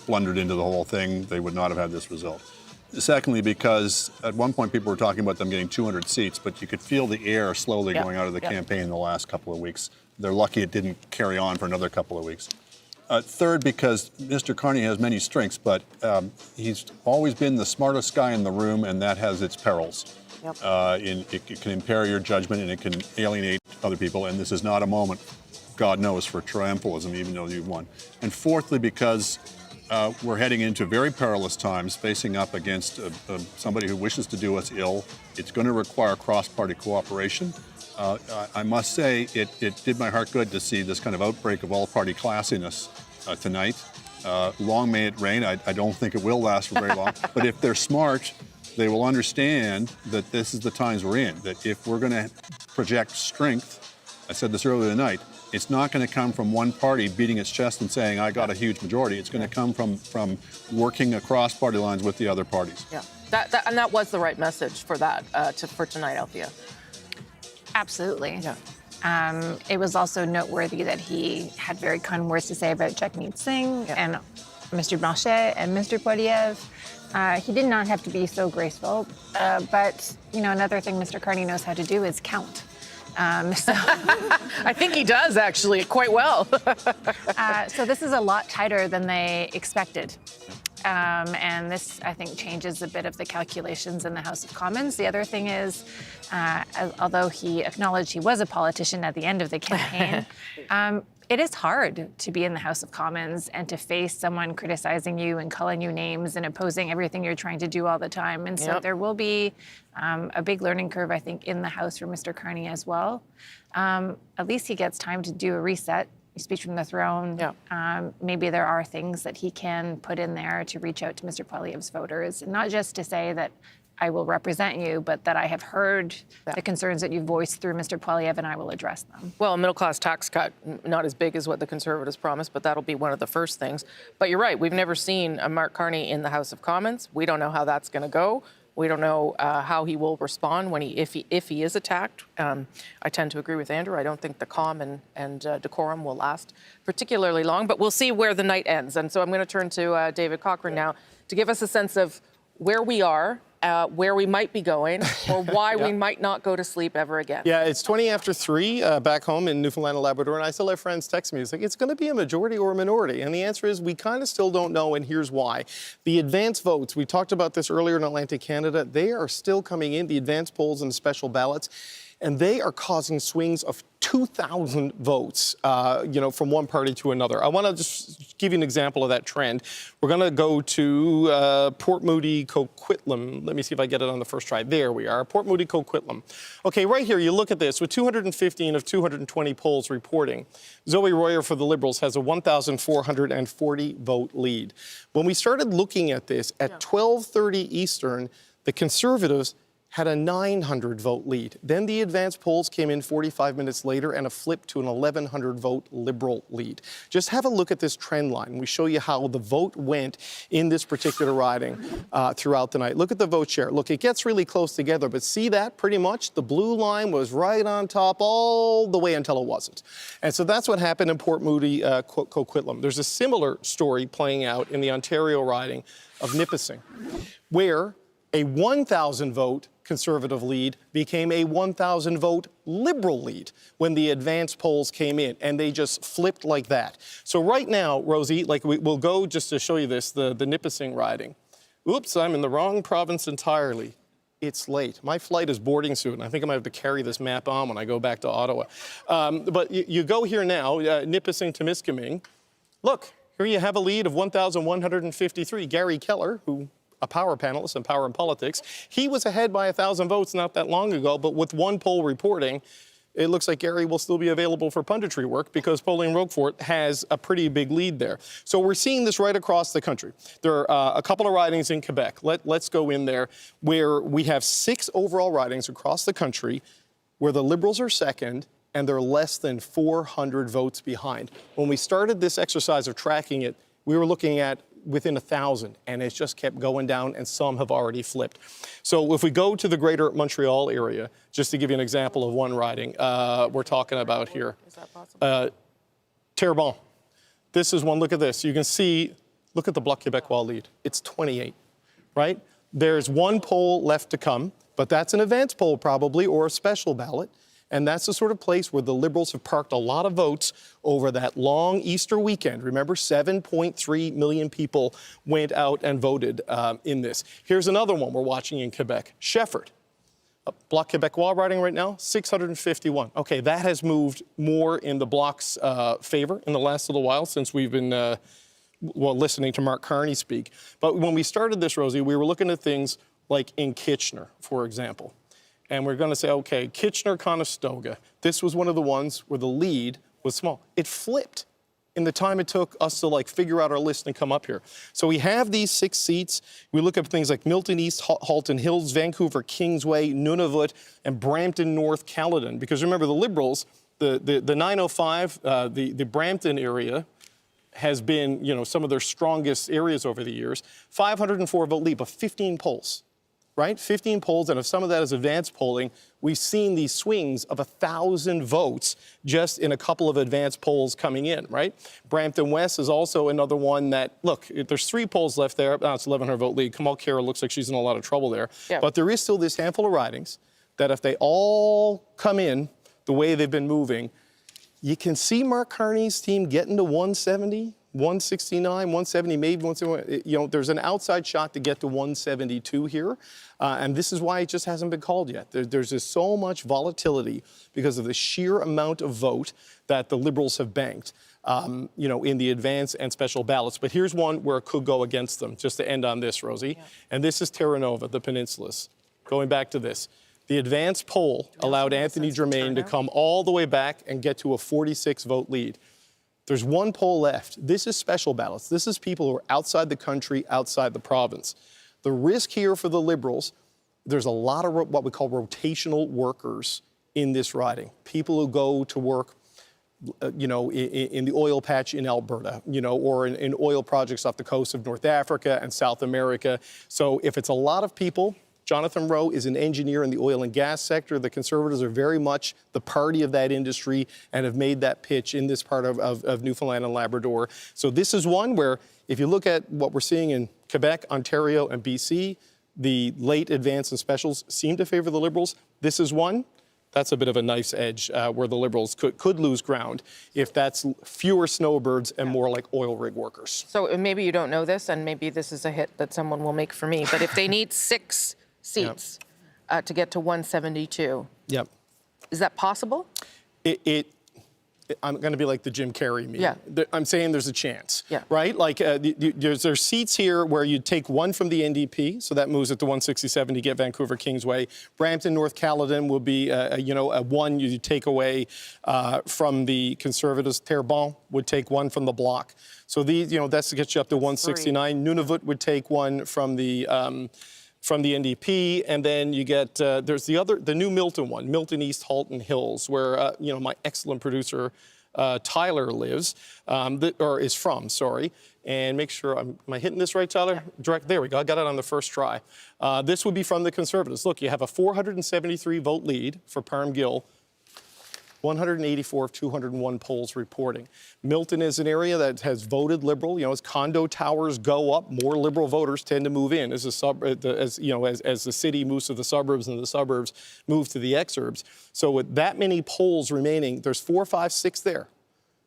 blundered into the whole thing, they would not have had this result. Secondly, because at one point people were talking about them getting 200 seats, but you could feel the air slowly going out of the campaign in the last couple of weeks. They're lucky it didn't carry on for another couple of weeks. Third, because Mr. Carney has many strengths, but he's always been the smartest guy in the room, and that has its perils. It can impair your judgment, and it can alienate other people, and this is not a moment, God knows, for triumphalism, even though you've won. And fourthly, because we're heading into very perilous times, facing up against somebody who wishes to do us ill. It's going to require cross-party cooperation. I must say, it did my heart good to see this kind of outbreak of all-party classiness tonight. Long may it rain. I don't think it will last for very long. But if they're smart, they will understand that this is the times we're in, that if we're going to project strength I said this earlier tonight, it's not going to come from one party beating its chest and saying, I got a huge majority. It's going to come from working across party lines with the other parties. Yeah, that was the right message for that, for tonight, Althea. Absolutely. Yeah. It was also noteworthy that he had very kind words to say about Jagmeet Singh and Mr. Blanchet and Mr. Poilievre. He did not have to be so graceful, but another thing Mr. Carney knows how to do is count. I think he does actually quite well. So this is a lot tighter than they expected. And this, I think, changes a bit of the calculations in the House of Commons. The other thing is, although he acknowledged he was a politician at the end of the campaign, it is hard to be in the House of Commons and to face someone criticizing you and calling you names and opposing everything you're trying to do all the time. And so there will be a big learning curve, I think, in the House for Mr. Carney as well. At least he gets time to do a reset, speech from the throne. Maybe there are things that he can put in there to reach out to Mr. Poilievre's voters, and not just to say that I will represent you, but that I have heard the concerns that you voiced through Mr. Poilievre, and I will address them. Well, a middle-class tax cut, not as big as what the Conservatives promised, but that'll be one of the first things. But you're right, we've never seen a Mark Carney in the House of Commons. We don't know how that's going to go. We don't know how he will respond when if he is attacked. I tend to agree with Andrew. I don't think the calm and decorum will last particularly long, but we'll see where the night ends. And so I'm going to turn to David Cochrane now to give us a sense of where we are, where we might be going, or why we might not go to sleep ever again. Yeah, it's 20 after 3 back home in Newfoundland and Labrador, and I still have friends text me. It's like, it's going to be a majority or a minority. And the answer is we kind of still don't know, and here's why. The advance votes, we talked about this earlier in Atlantic Canada, they are still coming in, the advance polls and the special ballots, and they are causing swings of 2,000 votes, from one party to another. I want to just give you an example of that trend. We're going to go to Port Moody, Coquitlam. Let me see if I get it on the first try. There we are, Port Moody, Coquitlam. Okay, right here, you look at this. With 215 of 220 polls reporting, Zoe Royer for the Liberals has a 1,440 vote lead. When we started looking at this at 12:30 Eastern, the Conservatives had a 900 vote lead. Then the advance polls came in 45 minutes later and a flip to an 1,100 vote Liberal lead. Just have a look at this trend line. We show you how the vote went in this particular riding throughout the night. Look at the vote share. Look, it gets really close together, but see that pretty much? The blue line was right on top all the way until it wasn't. And so that's what happened in Port Moody, Coquitlam. There's a similar story playing out in the Ontario riding of Nipissing, where a 1,000 vote Conservative lead became a 1,000 vote Liberal lead when the advance polls came in, and they just flipped like that. So right now, Rosie, we'll go just to show you this, the Nipissing riding. Oops, I'm in the wrong province entirely. It's late. My flight is boarding soon. I think I'm going to have to carry this map on when I go back to Ottawa. But you go here now, Nipissing to Miskaming. Look, here you have a lead of 1,153. Gary Keller, who a power panelist and Power in Politics. He was ahead by 1,000 votes not that long ago, but with one poll reporting, it looks like Gary will still be available for punditry work because Pauline Roquefort has a pretty big lead there. So we're seeing this right across the country. There are a couple of ridings in Quebec. Let's go in there where we have 6 overall ridings across the country where the Liberals are second and they're less than 400 votes behind. When we started this exercise of tracking it, we were looking at within 1,000, and it's just kept going down, and some have already flipped. So if we go to the greater Montreal area, just to give you an example of one riding we're talking about here. Is that possible? Terrebonne. This is one, look at this. You can see, look at the Bloc Québécois lead. It's 28, right? There's one poll left to come, but that's an advance poll probably, or a special ballot. And that's the sort of place where the Liberals have parked a lot of votes over that long Easter weekend. Remember, 7.3 million people went out and voted in this. Here's another one we're watching in Quebec. Shefford. Bloc Québécois riding right now, 651. Okay, that has moved more in the Bloc's favor in the last little while since we've been listening to Mark Carney speak. But when we started this, Rosie, we were looking at things like in Kitchener, for example. And we're going to say, okay, Kitchener-Conestoga. This was one of the ones where the lead was small. It flipped in the time it took us to figure out our list and come up here. So we have these 6 seats. We look at things like Milton East, Halton Hills, Vancouver Kingsway, Nunavut, and Brampton North Caledon. Because remember, the Liberals, the 905, the Brampton area has been, some of their strongest areas over the years. 504 vote lead, but 15 polls. Right? 15 polls, and if some of that is advanced polling, we've seen these swings of 1,000 votes just in a couple of advanced polls coming in, right? Brampton West is also another one that, look, there's 3 polls left there. Now it's 1,100 vote lead. Kamal Kara looks like she's in a lot of trouble there. Yeah. But there is still this handful of ridings that if they all come in the way they've been moving, you can see Mark Carney's team getting to 170. 169, 170, maybe 171. There's an outside shot to get to 172 here. And this is why it just hasn't been called yet. There's just so much volatility because of the sheer amount of vote that the Liberals have banked, in the advance and special ballots. But here's one where it could go against them, just to end on this, Rosie. Yeah. And this is Terra Nova, the peninsulas. Going back to this. The advance poll allowed Anthony Germain to come all the way back and get to a 46-vote lead. There's 1 poll left. This is special ballots. This is people who are outside the country, outside the province. The risk here for the Liberals, there's a lot of what we call rotational workers in this riding. People who go to work, in the oil patch in Alberta, or in oil projects off the coast of North Africa and South America. So if it's a lot of people, Jonathan Rowe is an engineer in the oil and gas sector. The Conservatives are very much the party of that industry and have made that pitch in this part of Newfoundland and Labrador. So this is one where, if you look at what we're seeing in Quebec, Ontario, and BC, the late advance and specials seem to favor the Liberals. This is one. That's a bit of a nice edge where the Liberals could lose ground if that's fewer snowbirds and more like oil rig workers. So maybe you don't know this, and maybe this is a hit that someone will make for me, but if they need 6 seats to get to 172. Yep. Is that possible? I'm going to be like the Jim Carrey meme. Yeah. I'm saying there's a chance, yeah. Right? There's seats here where you take 1 from the NDP, so that moves it to 167 to get Vancouver Kingsway. Brampton, North Caledon will be, a 1 you take away from the Conservatives. Terrebonne would take 1 from the Bloc. So these, that's to get you up to 169. Nunavut would take 1 from the NDP, and then you get, there's the new Milton one, Milton East, Halton Hills, where, my excellent producer, Tyler lives, or is from, sorry. And make sure, am I hitting this right, Tyler? Yeah. There we go, I got it on the first try. This would be from the Conservatives. Look, you have a 473 vote lead for Parham Gill, 184 of 201 polls reporting. Milton is an area that has voted Liberal. As condo towers go up, more Liberal voters tend to move in as the city moves to the suburbs and the suburbs move to the exurbs. So with that many polls remaining, there's 4, 5, 6 there.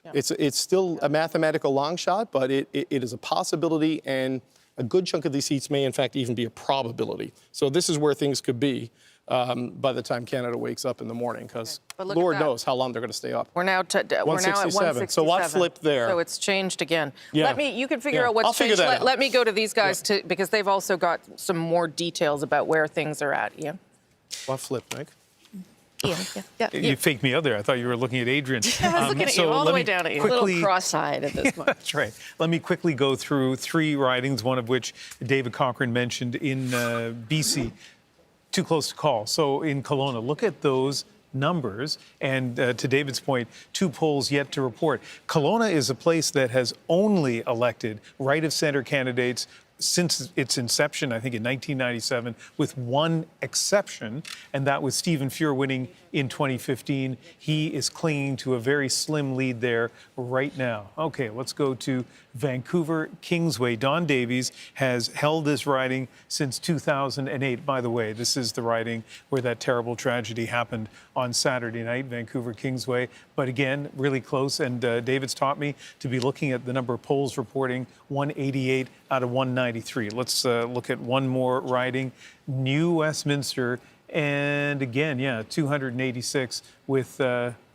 Yeah. It's still a mathematical long shot, but it is a possibility, and a good chunk of these seats may in fact even be a probability. So this is where things could be by the time Canada wakes up in the morning, because Lord knows how long they're going to stay up. We're now at 167. So what flipped there? So it's changed again. Yeah. You can figure out what's changed. Let me go to these guys because they've also got some more details about where things are at. Ian? What flipped, Mike? Ian, yeah. You faked me out there. I thought you were looking at Adrian. I was looking at you all the way down at you. A little cross-eyed at this point. That's right. Let me quickly go through 3 ridings, one of which David Cochrane mentioned in BC. Too close to call. So in Kelowna, look at those numbers. And to David's point, 2 polls yet to report. Kelowna is a place that has only elected right-of-center candidates since its inception, I think in 1997, with one exception, and that was Stephen Fuhr winning in 2015. He is clinging to a very slim lead there right now. Okay, let's go to Vancouver Kingsway. Don Davies has held this riding since 2008. By the way, this is the riding where that terrible tragedy happened on Saturday night, Vancouver Kingsway. But again, really close, and David's taught me to be looking at the number of polls reporting 188 out of 193. Let's look at one more riding, New Westminster. And again, 286 with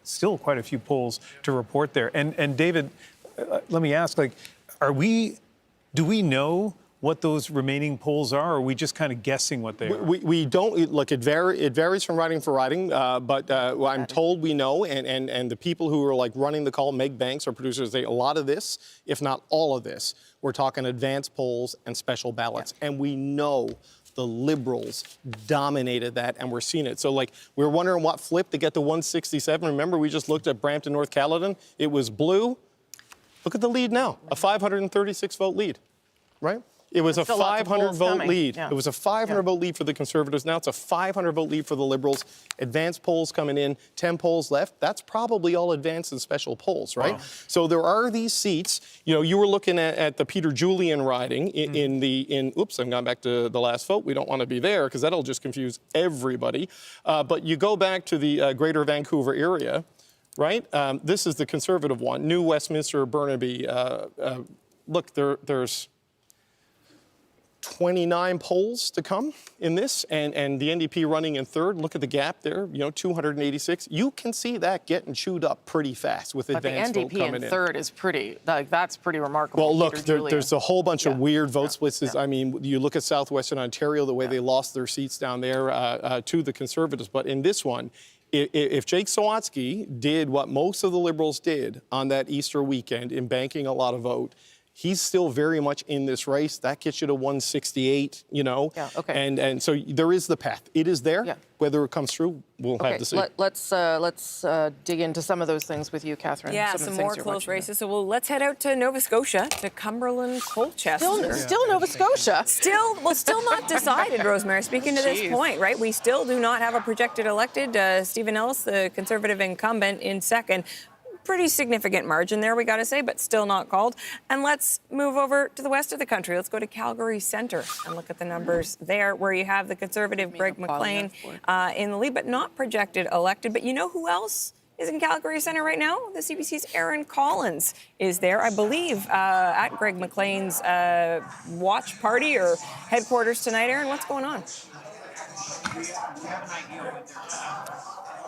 still quite a few polls to report there. And David, let me ask, do we know what those remaining polls are, or are we just kind of guessing what they are? We don't, look, it varies from riding for riding, but I'm told we know, and the people who are like running the call, Meg Banks, our producer, say a lot of this, if not all of this, we're talking advance polls and special ballots. And we know the Liberals dominated that, and we're seeing it. So, like, we're wondering what flipped to get to 167. Remember, we just looked at Brampton, North Caledon. It was blue. Look at the lead now, a 536-vote lead, right? It was a 500-vote lead. Yeah. It was a 500-vote lead for the Conservatives. Now it's a 500-vote lead for the Liberals. Advanced polls coming in, 10 polls left. That's probably all advanced and special polls, right? Wow. So there are these seats. You know, you were looking at the Peter Julian riding oops, I'm going back to the last vote. We don't want to be there because that'll just confuse everybody. But you go back to the Greater Vancouver area, right? This is the Conservative one, New Westminster, Burnaby. Look, there's 29 polls to come in this, and the NDP running in third. Look at the gap there, 286. You can see that getting chewed up pretty fast with advanced vote coming in. But the NDP in third is pretty, that's pretty remarkable. Well, look, there's a whole bunch of weird vote splits. I mean, you look at southwestern Ontario, the way they lost their seats down there to the Conservatives. But in this one, if Jake Sawatsky did what most of the Liberals did on that Easter weekend in banking a lot of vote, he's still very much in this race. That gets you to 168, Yeah, okay. And so there is the path. It is there. Yeah. Whether it comes through, we'll have to see. Let's dig into some of those things with you, Catherine. Yeah, some more close races. So let's head out to Nova Scotia, to Cumberland, Colchester. Still Nova Scotia. Still not decided, Rosemary. Speaking to this point, right? We still do not have a projected elected. Stephen Ellis, the Conservative incumbent, in second. Pretty significant margin there, we got to say, but still not called. And let's move over to the west of the country. Let's go to Calgary Centre and look at the numbers there, where you have the Conservative Greg McLean in the lead, but not projected elected. But you know who else is in Calgary Centre right now? The CBC's Aaron Collins is there, I believe, at Greg McLean's watch party or headquarters tonight. Aaron, what's going on?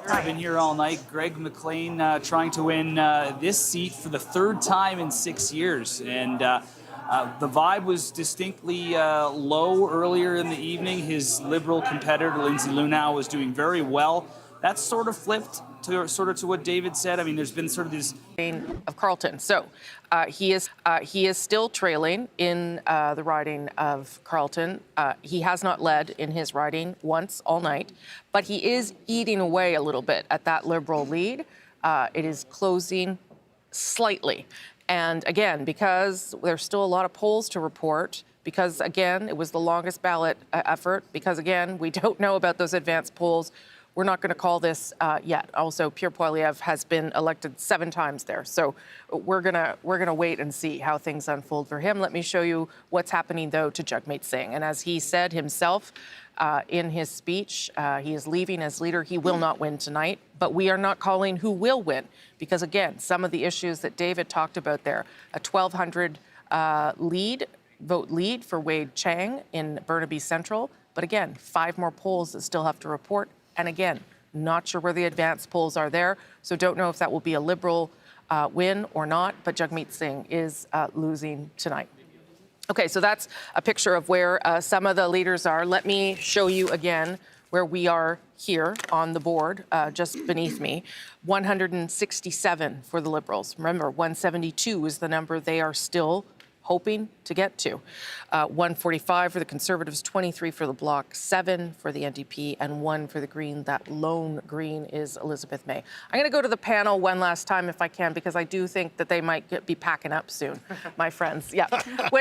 I've been here all night. Greg McLean trying to win this seat for the third time in 6 years. And the vibe was distinctly low earlier in the evening. His Liberal competitor, Lindsay Lunau, was doing very well. That's sort of flipped to what David said. I mean, there's been sort of this of Carleton. So he is still trailing in the riding of Carleton. He has not led in his riding once all night, but he is eating away a little bit at that Liberal lead. It is closing slightly. And again, because there's still a lot of polls to report, because again, it was the longest ballot effort, because again, we don't know about those advanced polls, we're not going to call this yet. Also, Pierre Poilievre has been elected 7 times there, so we're gonna wait and see how things unfold for him. Let me show you what's happening though to Jagmeet Singh. And as he said himself in his speech, he is leaving as leader. He will not win tonight, but we are not calling who will win, because again, some of the issues that David talked about there, a 1,200 vote lead for Wade Chang in Burnaby Central, but again, 5 more polls that still have to report. And again, not sure where the advanced polls are there, so don't know if that will be a Liberal win or not, but Jagmeet Singh is losing tonight. Okay, so that's a picture of where some of the leaders are. Let me show you again where we are here on the board, just beneath me. 167 for the Liberals. Remember, 172 is the number they are still hoping to get to. 145 for the Conservatives, 23 for the Bloc, 7 for the NDP, and 1 for the Green. That lone Green is Elizabeth May. I'm going to go to the panel one last time if I can, because I do think that they might be packing up soon, my friends. Yeah,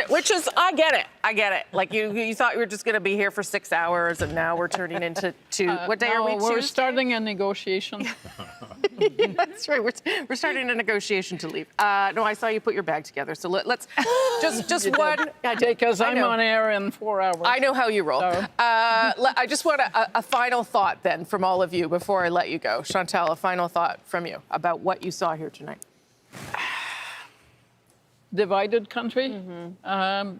which is, I get it. Like you thought you were just going to be here for 6 hours, and now we're turning into what day are we? We're starting a negotiation. That's right. We're starting a negotiation to leave. No, I saw you put your bag together. So let's just one. Because I'm on air in 4 hours. I know how you roll. So. I just want a final thought then from all of you before I let you go. Chantal, a final thought from you about what you saw here tonight. Divided country. Mm-hmm.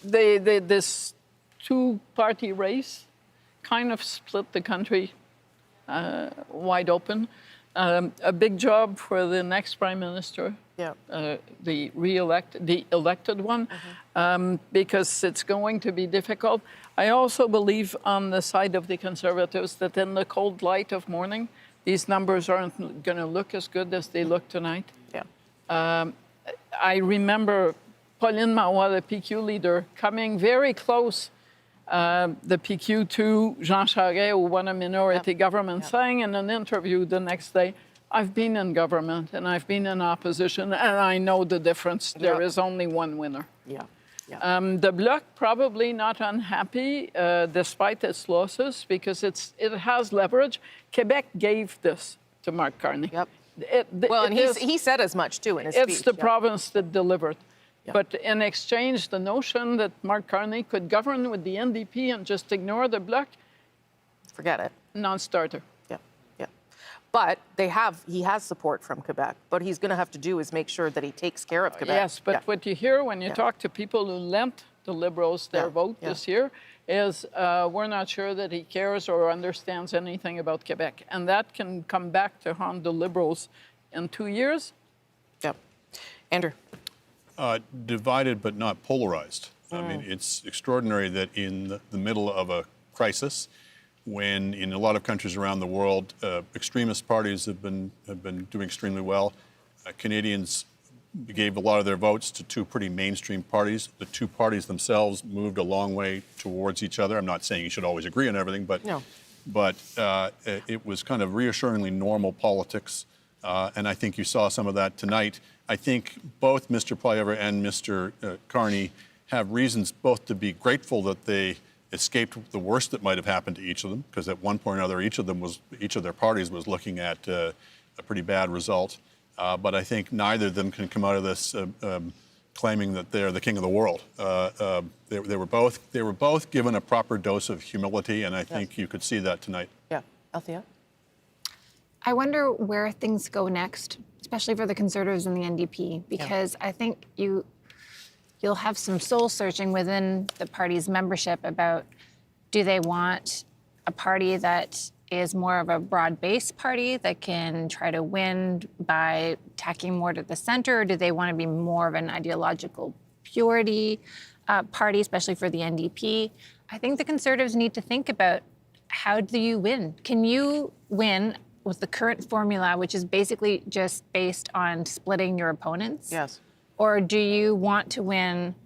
This 2-party race kind of split the country wide open. A big job for the next prime minister, the elected one, because it's going to be difficult. I also believe on the side of the Conservatives that in the cold light of morning, these numbers aren't going to look as good as they look tonight. I remember Pauline Marois, the PQ leader, coming very close, the PQ to Jean Charest, who won a minority government, saying in an interview the next day, I've been in government and I've been in opposition and I know the difference. There is only one winner. The Bloc probably not unhappy despite its losses because it has leverage. Quebec gave this to Mark Carney. He said as much too in his speech. It's the province that delivered. But in exchange, the notion that Mark Carney could govern with the NDP and just ignore the Bloc, forget it. Non-starter. But he has support from Quebec. What he's going to have to do is make sure that he takes care of Quebec. Yes, but what you hear when you talk to people who lent the Liberals their vote this year is we're not sure that he cares or understands anything about Quebec. And that can come back to haunt the Liberals in 2 years. Andrew. Divided but not polarized. I mean, it's extraordinary that in the middle of a crisis, when in a lot of countries around the world, extremist parties have been doing extremely well. Canadians gave a lot of their votes to two pretty mainstream parties. The two parties themselves moved a long way towards each other. I'm not saying you should always agree on everything, but it was kind of reassuringly normal politics, and I think you saw some of that tonight. I think both Mr. Poilievre and Mr. Carney have reasons both to be grateful that they escaped the worst that might have happened to each of them, because at one point or another, each of their parties was looking at a pretty bad result. But I think neither of them can come out of this claiming that they're the king of the world. They were both given a proper dose of humility, and I think you could see that tonight. Althea? I wonder where things go next, especially for the Conservatives and the NDP, because I think you'll have some soul searching within the party's membership about, do they want a party that is more of a broad-based party that can try to win by tacking more to the center, or do they want to be more of an ideological purity party, especially for the NDP? I think the Conservatives need to think about, how do you win? Can you win with the current formula, which is basically just based on splitting your opponents? Yes. Or do you want to win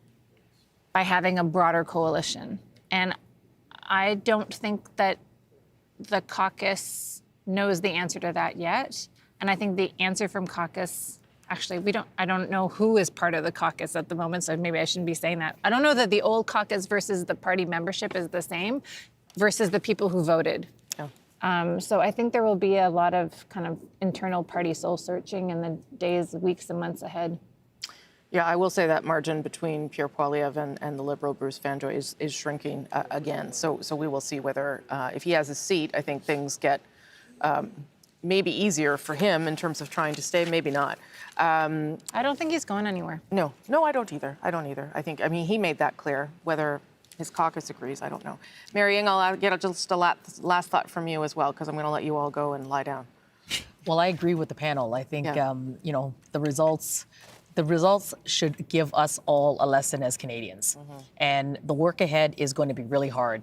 by having a broader coalition? And I don't think that the caucus knows the answer to that yet. And I think the answer from caucus, actually, I don't know who is part of the caucus at the moment, so maybe I shouldn't be saying that. I don't know that the old caucus versus the party membership is the same versus the people who voted. So I think there will be a lot of kind of internal party soul searching in the days, weeks, and months ahead. Yeah, I will say that margin between Pierre Poilievre and the Liberal Bruce Vanjoy is shrinking again. So we will see whether, if he has a seat, I think things get maybe easier for him in terms of trying to stay, maybe not. I don't think he's going anywhere. No, I don't either. I think, he made that clear. Whether his caucus agrees, I don't know. Mary Ng, I'll get just a last thought from you as well, because I'm going to let you all go and lie down. Well, I agree with the panel. I think, the results should give us all a lesson as Canadians. And the work ahead is going to be really hard.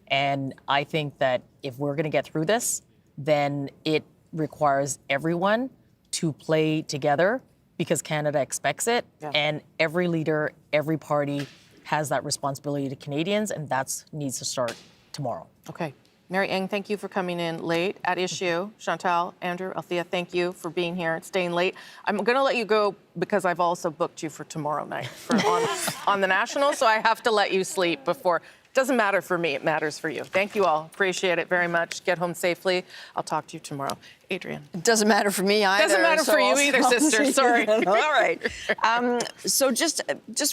And I think that if we're going to get through this, then it requires everyone to play together, because Canada expects it. And every leader, every party has that responsibility to Canadians, and that needs to start tomorrow. Okay. Mary Ng, thank you for coming in late at issue. Chantal, Andrew, Althea, thank you for being here and staying late. I'm going to let you go because I've also booked you for tomorrow night on the National, so I have to let you sleep before. It doesn't matter for me, it matters for you. Thank you all. Appreciate it very much. Get home safely. I'll talk to you tomorrow. Adrienne. It doesn't matter for me either. Doesn't matter for you either, sister. Sorry. All right. So just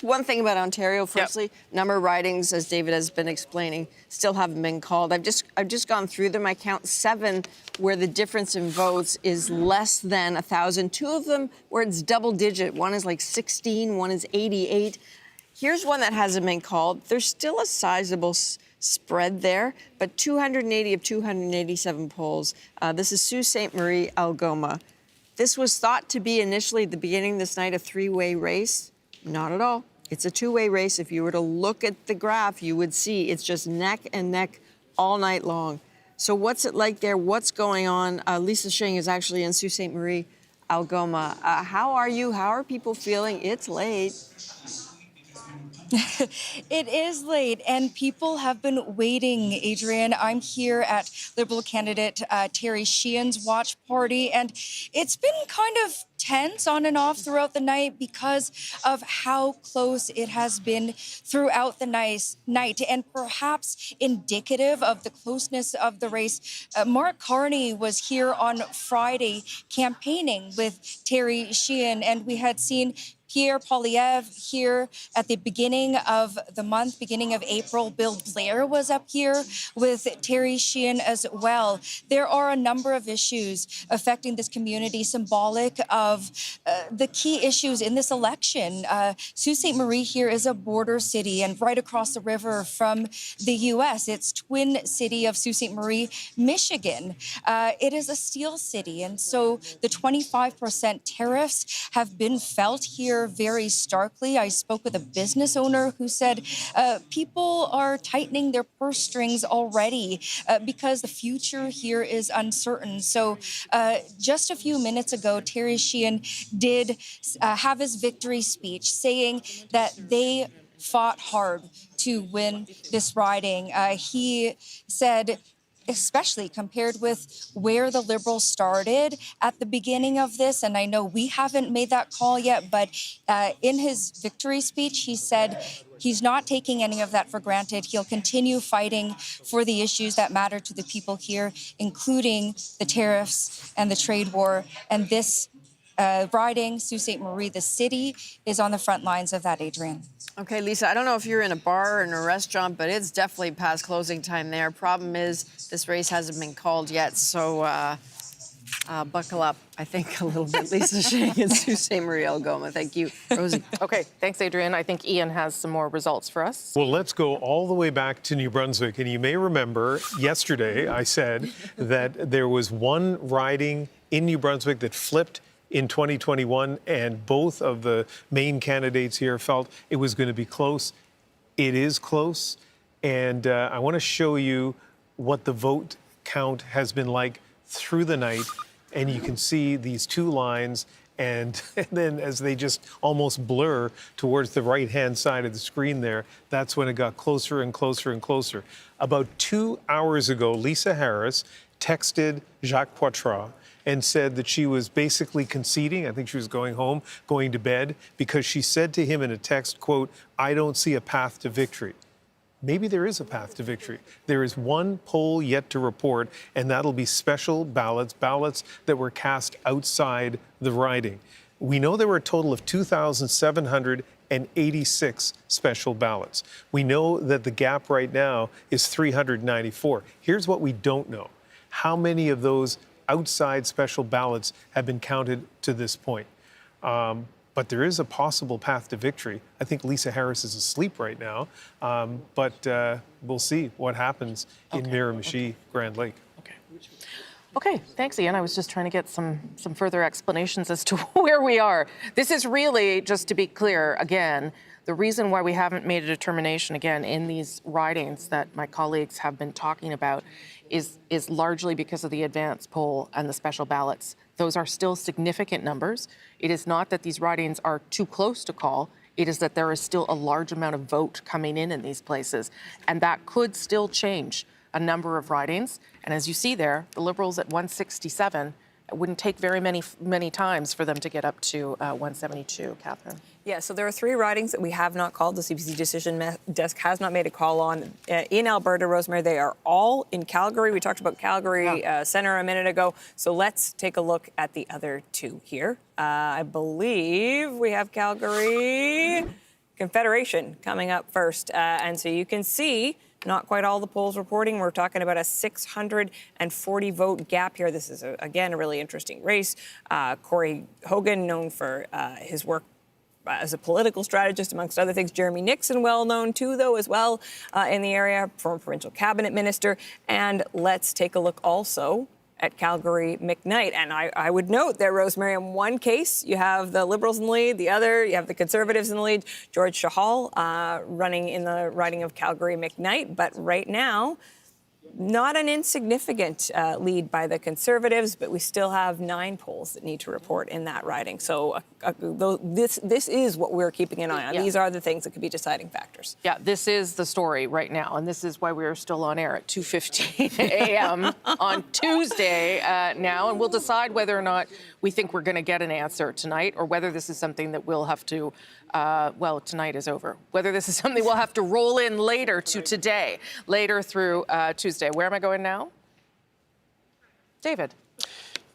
one thing about Ontario. Firstly, number of ridings, as David has been explaining, still haven't been called. I've just gone through them. I count 7 where the difference in votes is less than 1,000. 2 of them where it's double digit. One is like 16, one is 88. Here's one that hasn't been called. There's still a sizable spread there, but 280 of 287 polls. This is Sault Ste. Marie Algoma. This was thought to be initially at the beginning of this night a three-way race. Not at all. It's a two-way race. If you were to look at the graph, you would see it's just neck and neck all night long. So what's it like there? What's going on? Lisa Shing is actually in Sault Ste. Marie Algoma. How are you? How are people feeling? It's late. It is late, and people have been waiting, Adrienne. I'm here at Liberal candidate Terry Sheehan's watch party, and it's been kind of tense on and off throughout the night because of how close it has been throughout the night, and perhaps indicative of the closeness of the race. Mark Carney was here on Friday campaigning with Terry Sheehan, and we had seen Pierre Poilievre here at the beginning of the month, beginning of April. Bill Blair was up here with Terry Sheehan as well. There are a number of issues affecting this community, symbolic of the key issues in this election. Sault Ste. Marie here is a border city and right across the river from the U.S. It's twin city of Sault Ste. Marie, Michigan. It is a steel city, and so the 25% tariffs have been felt here very starkly. I spoke with a business owner who said people are tightening their purse strings already because the future here is uncertain. So just a few minutes ago, Terry Sheehan did have his victory speech saying that they fought hard to win this riding. He said, especially compared with where the Liberals started at the beginning of this. And I know we haven't made that call yet, but in his victory speech, he said he's not taking any of that for granted. He'll continue fighting for the issues that matter to the people here, including the tariffs and the trade war. And this riding, Sault Ste. Marie, the city, is on the front lines of that, Adrienne. Okay, Lisa, I don't know if you're in a bar or in a restaurant, but it's definitely past closing time there. Problem is, this race hasn't been called yet, so buckle up, I think, a little bit. Lisa Shing and Sault Ste. Marie Algoma. Thank you, Rosie. Okay, thanks, Adrienne. I think Ian has some more results for us. Well, let's go all the way back to New Brunswick. And you may remember yesterday I said that there was one riding in New Brunswick that flipped in 2021, and both of the main candidates here felt it was going to be close. It is close, and I want to show you what the vote count has been like through the night, and you can see these two lines, and then as they just almost blur towards the right-hand side of the screen there, that's when it got closer and closer and closer. About 2 hours ago, Lisa Harris texted Jacques Poitras and said that she was basically conceding. I think she was going home, going to bed, because she said to him in a text, quote, "I don't see a path to victory." Maybe there is a path to victory. There is one poll yet to report, and that'll be special ballots, ballots that were cast outside the riding. We know there were a total of 2,786 special ballots. We know that the gap right now is 394. Here's what we don't know. How many of those outside special ballots have been counted to this point? But there is a possible path to victory. I think Lisa Harris is asleep right now, but we'll see what happens in Miramichi, Grand Lake. Okay, thanks, Ian. I was just trying to get some further explanations as to where we are. This is really, just to be clear, again, the reason why we haven't made a determination, again, in these ridings that my colleagues have been talking about is largely because of the advance poll and the special ballots. Those are still significant numbers. It is not that these ridings are too close to call. It is that there is still a large amount of vote coming in these places, and that could still change a number of ridings. And as you see there, the Liberals at 167, it wouldn't take very many times for them to get up to 172, Catherine. Yeah, so there are 3 ridings that we have not called. The CBC decision desk has not made a call on. In Alberta, Rosemary, they are all in Calgary. We talked about Calgary Centre a minute ago. So let's take a look at the other 2 here. I believe we have Calgary Confederation coming up first. And so you can see not quite all the polls reporting. We're talking about a 640 vote gap here. This is, again, a really interesting race. Corey Hogan, known for his work as a political strategist, amongst other things. Jeremy Nixon, well known too, though, as well in the area, former provincial cabinet minister. And let's take a look also at Calgary McKnight. And I would note there, Rosemary, in one case, you have the Liberals in the lead. The other, you have the Conservatives in the lead. George Chahal running in the riding of Calgary McKnight. But right now, not an insignificant lead by the Conservatives, but we still have 9 polls that need to report in that riding. So this is what we're keeping an eye on. Yeah. These are the things that could be deciding factors. Yeah, this is the story right now, and this is why we're still on air at 2:15 a.m. on Tuesday now, and we'll decide whether or not we think we're going to get an answer tonight, or whether this is something that we'll have to, well, tonight is over, whether this is something we'll have to roll in later to today, later through Tuesday. Where am I going now? David.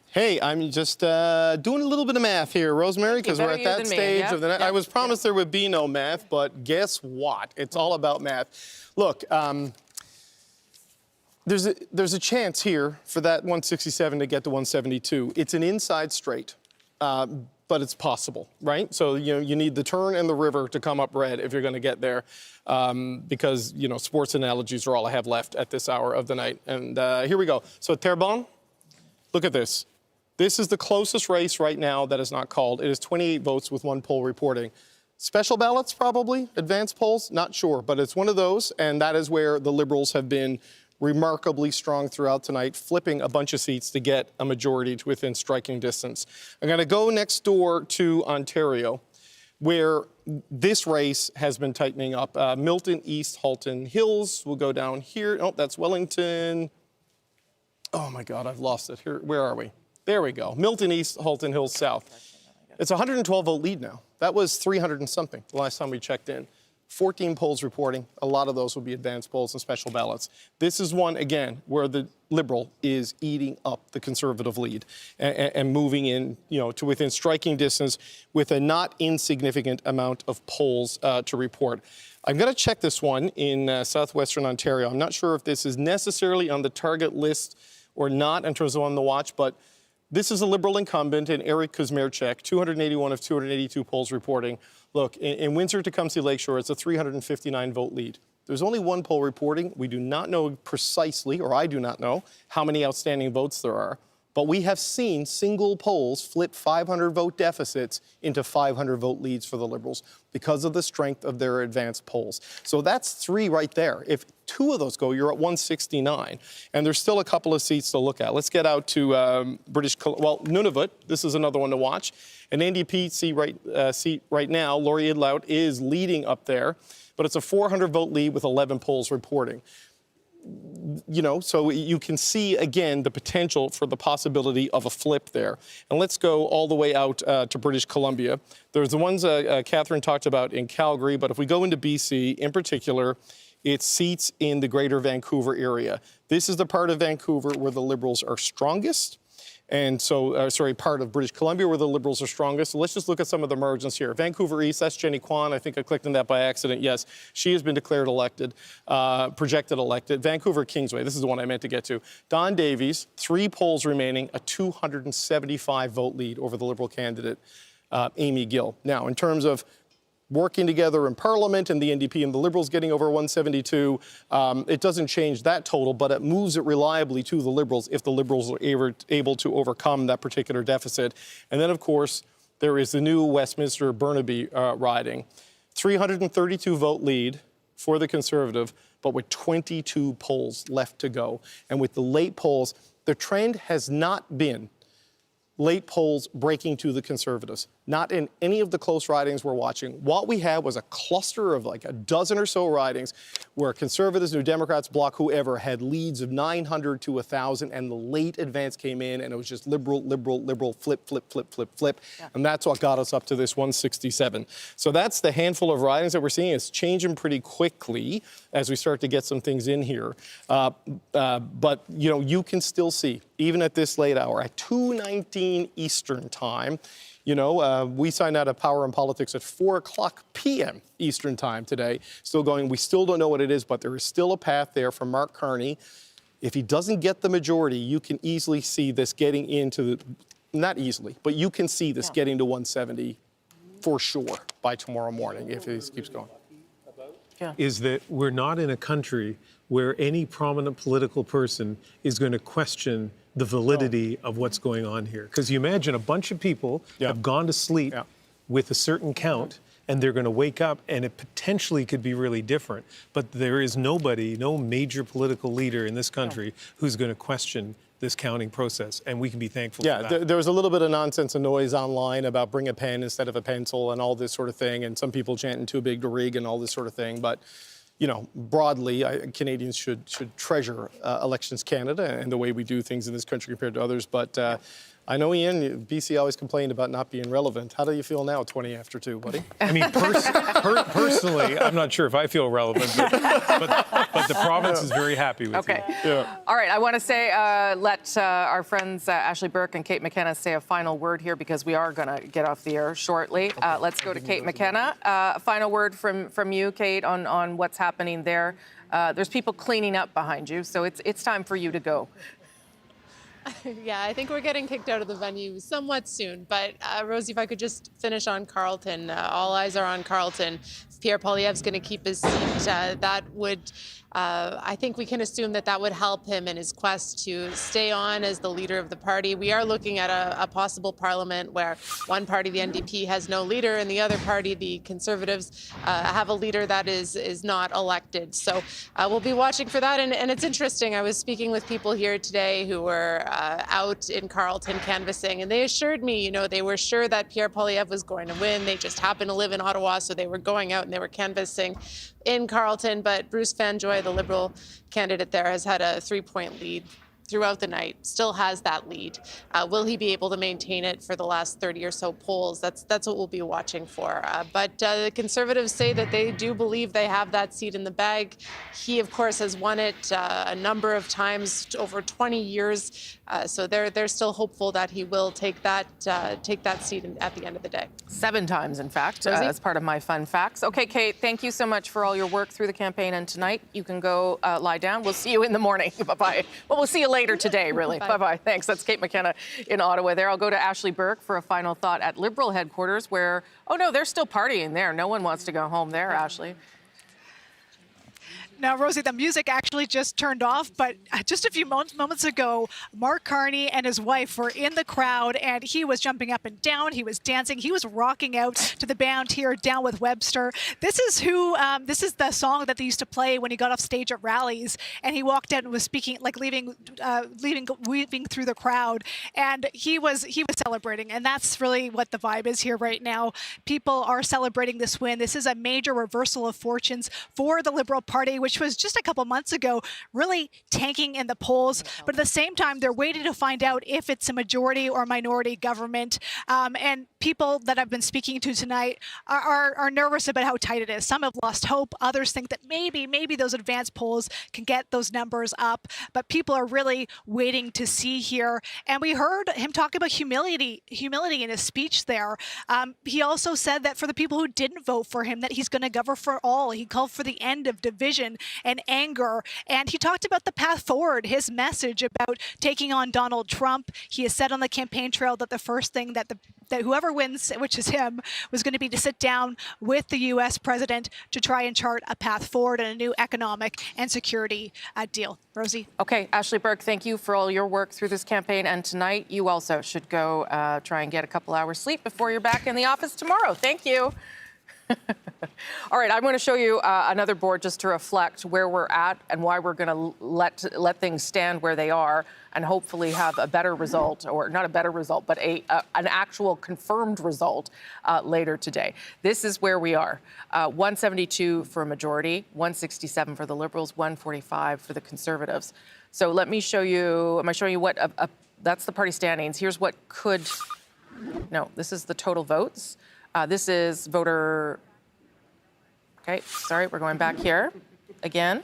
Hey, I'm just doing a little bit of math here, Rosemary, because we're at that stage of the night. I was promised there would be no math, but guess what? It's all about math. Look, there's a chance here for that 167 to get to 172. It's an inside straight, but it's possible, right? So you need the turn and the river to come up red if you're going to get there, because sports analogies are all I have left at this hour of the night. And here we go. So Terrebonne, look at this. This is the closest race right now that is not called. It is 28 votes with 1 poll reporting. Special ballots, probably. Advanced polls, not sure. But it's one of those, and that is where the Liberals have been remarkably strong throughout tonight, flipping a bunch of seats to get a majority to within striking distance. I'm going to go next door to Ontario, where this race has been tightening up. Milton East, Halton Hills will go down here. Oh, that's Wellington. Oh, my God, I've lost it. Here, where are we? There we go. Milton East, Halton Hills South. It's a 112-vote lead now. That was 300 and something the last time we checked in. 14 polls reporting. A lot of those will be advanced polls and special ballots. This is one, again, where the Liberal is eating up the Conservative lead and moving in, to within striking distance with a not insignificant amount of polls to report. I'm going to check this one in southwestern Ontario. I'm not sure if this is necessarily on the target list or not in terms of on the watch, but this is a Liberal incumbent in Eric Kuzmierczak, 281 of 282 polls reporting. Look, in Windsor-Tecumseh Lakeshore, it's a 359-vote lead. There's only 1 poll reporting. We do not know precisely, or I do not know, how many outstanding votes there are. But we have seen single polls flip 500-vote deficits into 500-vote leads for the Liberals because of the strength of their advanced polls. So that's 3 right there. If 2 of those go, you're at 169. And there's still a couple of seats to look at. Let's get out to Nunavut. This is another one to watch. An NDP seat right now, Laurie Idlout, is leading up there. But it's a 400-vote lead with 11 polls reporting. So you can see, again, the potential for the possibility of a flip there. And let's go all the way out to British Columbia. There's the ones Catherine talked about in Calgary, but if we go into BC, in particular, it's seats in the greater Vancouver area. This is the part of Vancouver where the Liberals are strongest. And so, part of British Columbia where the Liberals are strongest. So let's just look at some of the margins here. Vancouver East, that's Jenny Kwan. I think I clicked on that by accident. Yes, she has been declared elected, projected elected. Vancouver Kingsway, this is the one I meant to get to. Don Davies, 3 polls remaining, a 275-vote lead over the Liberal candidate, Amy Gill. Now, in terms of working together in Parliament and the NDP and the Liberals getting over 172, it doesn't change that total, but it moves it reliably to the Liberals if the Liberals are able to overcome that particular deficit. And then, of course, there is the new Westminster Burnaby riding. 332-vote lead for the Conservative, but with 22 polls left to go. And with the late polls, the trend has not been late polls breaking to the Conservatives. Not in any of the close ridings we're watching. What we had was a cluster of like a dozen or so ridings where Conservatives, New Democrats, Bloc, whoever, had leads of 900 to 1,000, and the late advance came in, and it was just Liberal, flip, flip, flip, flip, flip. Yeah. And that's what got us up to this 167. So that's the handful of ridings that we're seeing. It's changing pretty quickly as we start to get some things in here. But, you can still see, even at this late hour, at 2:19 Eastern time, we signed out of Power and Politics at 4:00 p.m. Eastern time today. Still going. We still don't know what it is, but there is still a path there for Mark Carney. If he doesn't get the majority, you can easily see this getting into not easily, but you can see this getting to 170 for sure. by tomorrow morning if this keeps going. Is that we're not in a country where any prominent political person is going to question the validity of what's going on here. Because you imagine a bunch of people have gone to sleep with a certain count, and they're going to wake up, and it potentially could be really different. But there is nobody, no major political leader in this country who's going to question this counting process, and we can be thankful for that. There was a little bit of nonsense and noise online about bring a pen instead of a pencil and all this sort of thing, and some people chanting too big to rig and all this sort of thing. But, you know, broadly, Canadians should treasure Elections Canada and the way we do things in this country compared to others. But I know, Ian, BC always complained about not being relevant. How do you feel now, 20 after 2, buddy? I mean, personally, I'm not sure if I feel relevant, but the province is very happy with you. Yeah. All right, I want to say, let our friends Ashley Burke and Kate McKenna say a final word here because we are going to get off the air shortly. Let's go to Kate McKenna. A final word from you, Kate, on what's happening there. There's people cleaning up behind you, so it's time for you to go. Yeah, I think we're getting kicked out of the venue somewhat soon. But Rosie, if I could just finish on Carleton. All eyes are on Carleton. If Pierre Poilievre's going to keep his seat, that would, I think we can assume that would help him in his quest to stay on as the leader of the party. We are looking at a possible parliament where one party, the NDP, has no leader, and the other party, the Conservatives, have a leader that is not elected. So we'll be watching for that. And it's interesting. I was speaking with people here today who were out in Carleton canvassing, and they assured me, they were sure that Pierre Poilievre was going to win. They just happened to live in Ottawa, so they were going out and they were canvassing in Carleton. But Bruce Fanjoy, the Liberal candidate there, has had a 3-point lead throughout the night, still has that lead. Will he be able to maintain it for the last 30 or so polls? That's what we'll be watching for. But the Conservatives say that they do believe they have that seat in the bag. He, of course, has won it a number of times over 20 years. So they're still hopeful that he will take that seat at the end of the day. 7 times, in fact, as part of my fun facts. Okay, Kate, thank you so much for all your work through the campaign. And tonight, you can go lie down. We'll see you in the morning. Bye-bye. Well, we'll see you later today, really. Bye-bye. Thanks. That's Kate McKenna in Ottawa there. I'll go to Ashley Burke for a final thought at Liberal headquarters where, oh, no, they're still partying there. No one wants to go home there, Ashley. Now, Rosie, the music actually just turned off, but just a few moments ago, Mark Carney and his wife were in the crowd, and he was jumping up and down. He was dancing. He was rocking out to the band here, Down with Webster. This is the song that they used to play when he got off stage at rallies, and he walked out and was speaking, like weaving through the crowd, and he was celebrating, and that's really what the vibe is here right now. People are celebrating this win. This is a major reversal of fortunes for the Liberal Party, which was just a couple months ago really tanking in the polls. But at the same time, they're waiting to find out if it's a majority or minority government. And people that I've been speaking to tonight are nervous about how tight it is. Some have lost hope. Others think that maybe those advanced polls can get those numbers up. But people are really waiting to see here. And we heard him talk about humility in his speech there. He also said that for the people who didn't vote for him, that he's going to govern for all. He called for the end of division and anger. And he talked about the path forward, his message about taking on Donald Trump. He has said on the campaign trail that the first thing that whoever wins, which is him, was going to be to sit down with the U.S. president to try and chart a path forward and a new economic and security deal. Rosie? Okay, Ashley Burke, thank you for all your work through this campaign. And tonight, you also should go try and get a couple hours sleep before you're back in the office tomorrow. Thank you. All right, I'm going to show you another board just to reflect where we're at and why we're going to let things stand where they are and hopefully have a better result, or not a better result, but an actual confirmed result later today. This is where we are. 172 for a majority, 167 for the Liberals, 145 for the Conservatives. So let me show you, am I showing you what, that's the party standings. Here's what could, no, this is the total votes. This is voter, okay, sorry, we're going back here again.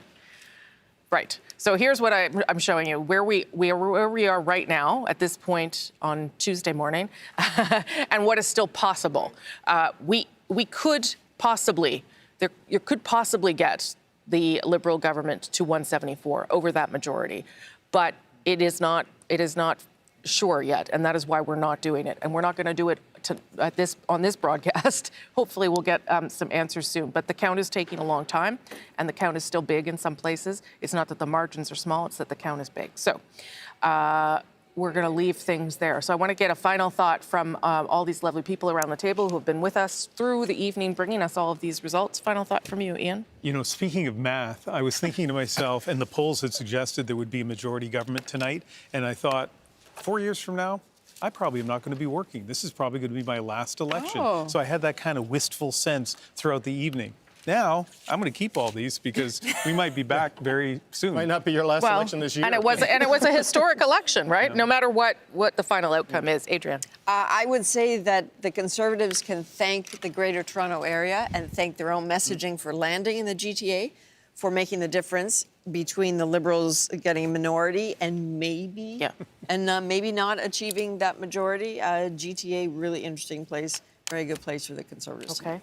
Right, so here's what I'm showing you, where we are right now at this point on Tuesday morning and what is still possible. We could possibly, you could possibly get the Liberal government to 174 over that majority, but it is not sure yet, and that is why we're not doing it. And we're not going to do it on this broadcast. Hopefully we'll get some answers soon. But the count is taking a long time, and the count is still big in some places. It's not that the margins are small, it's that the count is big. So we're going to leave things there. So I want to get a final thought from all these lovely people around the table who have been with us through the evening, bringing us all of these results. Final thought from you, Ian? You know, speaking of math, I was thinking to myself, and the polls had suggested there would be a majority government tonight, and I thought, 4 years from now, I probably am not going to be working. This is probably going to be my last election. Oh. So I had that kind of wistful sense throughout the evening. Now, I'm going to keep all these because we might be back very soon. Might not be your last election this year. And it was a historic election, right? No matter what the final outcome is. Adrienne? I would say that the Conservatives can thank the Greater Toronto Area and thank their own messaging for landing in the GTA, for making the difference between the Liberals getting a minority and maybe not achieving that majority. GTA, really interesting place, very good place for the Conservatives. Okay.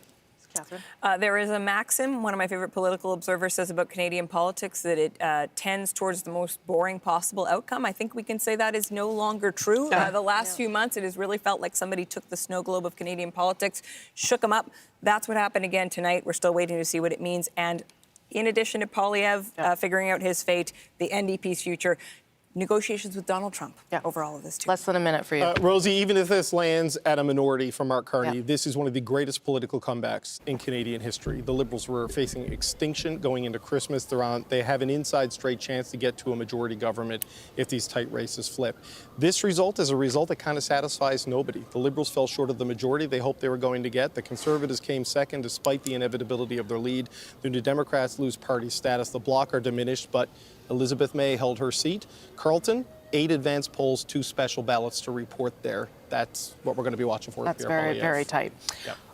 Catherine? There is a maxim, one of my favorite political observers says about Canadian politics, that it tends towards the most boring possible outcome. I think we can say that is no longer true. The last few months, it has really felt like somebody took the snow globe of Canadian politics, shook them up. That's what happened again tonight. We're still waiting to see what it means. And in addition to Poilievre figuring out his fate, the NDP's future, negotiations with Donald Trump over all of this, too. Less than a minute for you. Rosie, even if this lands at a minority for Mark Carney, this is one of the greatest political comebacks in Canadian history. The Liberals were facing extinction going into Christmas. They have an inside straight chance to get to a majority government if these tight races flip. This result is a result that kind of satisfies nobody. The Liberals fell short of the majority they hoped they were going to get. The Conservatives came second despite the inevitability of their lead. The New Democrats lose party status. The Bloc are diminished, but Elizabeth May held her seat. Carleton, 8 advanced polls, 2 special ballots to report there. That's what we're going to be watching for. That's very, very tight.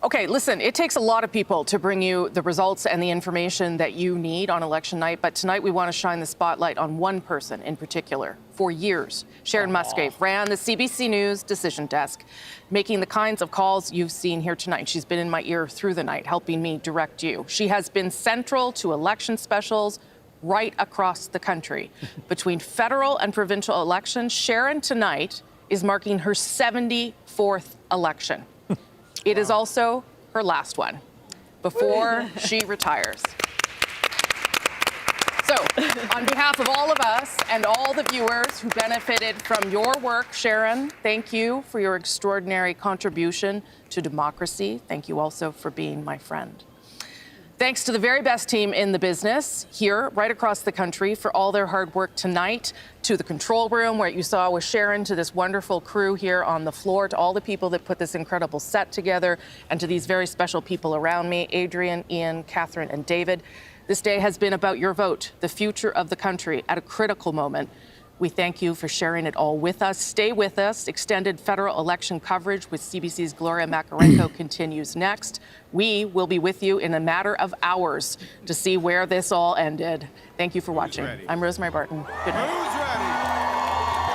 Okay, listen, it takes a lot of people to bring you the results and the information that you need on election night, but tonight we want to shine the spotlight on one person in particular. For years, Sharon Musgrave ran the CBC News decision desk, making the kinds of calls you've seen here tonight. She's been in my ear through the night, helping me direct you. She has been central to election specials right across the country. Between federal and provincial elections, Sharon tonight is marking her 74th election. It is also her last one before she retires. So, on behalf of all of us and all the viewers who benefited from your work, Sharon, thank you for your extraordinary contribution to democracy. Thank you also for being my friend. Thanks to the very best team in the business here, right across the country, for all their hard work tonight, to the control room where you saw with Sharon, to this wonderful crew here on the floor, to all the people that put this incredible set together, and to these very special people around me, Adrienne, Ian, Catherine, and David. This day has been about your vote, the future of the country, at a critical moment. We thank you for sharing it all with us. Stay with us. Extended federal election coverage with CBC's Gloria Makarenko continues next. We will be with you in a matter of hours to see where this all ended. Thank you for watching. I'm Rosemary Barton. Good night.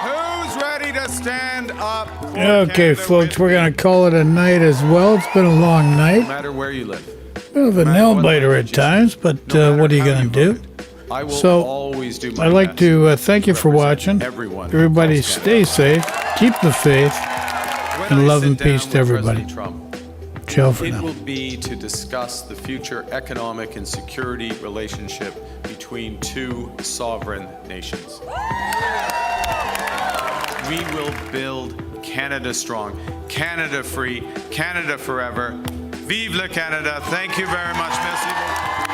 Who's ready to stand up? Okay, folks, we're going to call it a night as well. It's been a long night. No matter where you live. Bit of a nail biter at times, but what are you going to do? I will So, always do my I'd like best to thank you for watching. Everybody stay safe, keep the faith, and love and peace to everybody. Ciao for now. It will be to discuss the future economic and security relationship between 2 sovereign nations. We will build Canada strong, Canada free, Canada forever. Vive le Canada. Thank you very much. Merci beaucoup.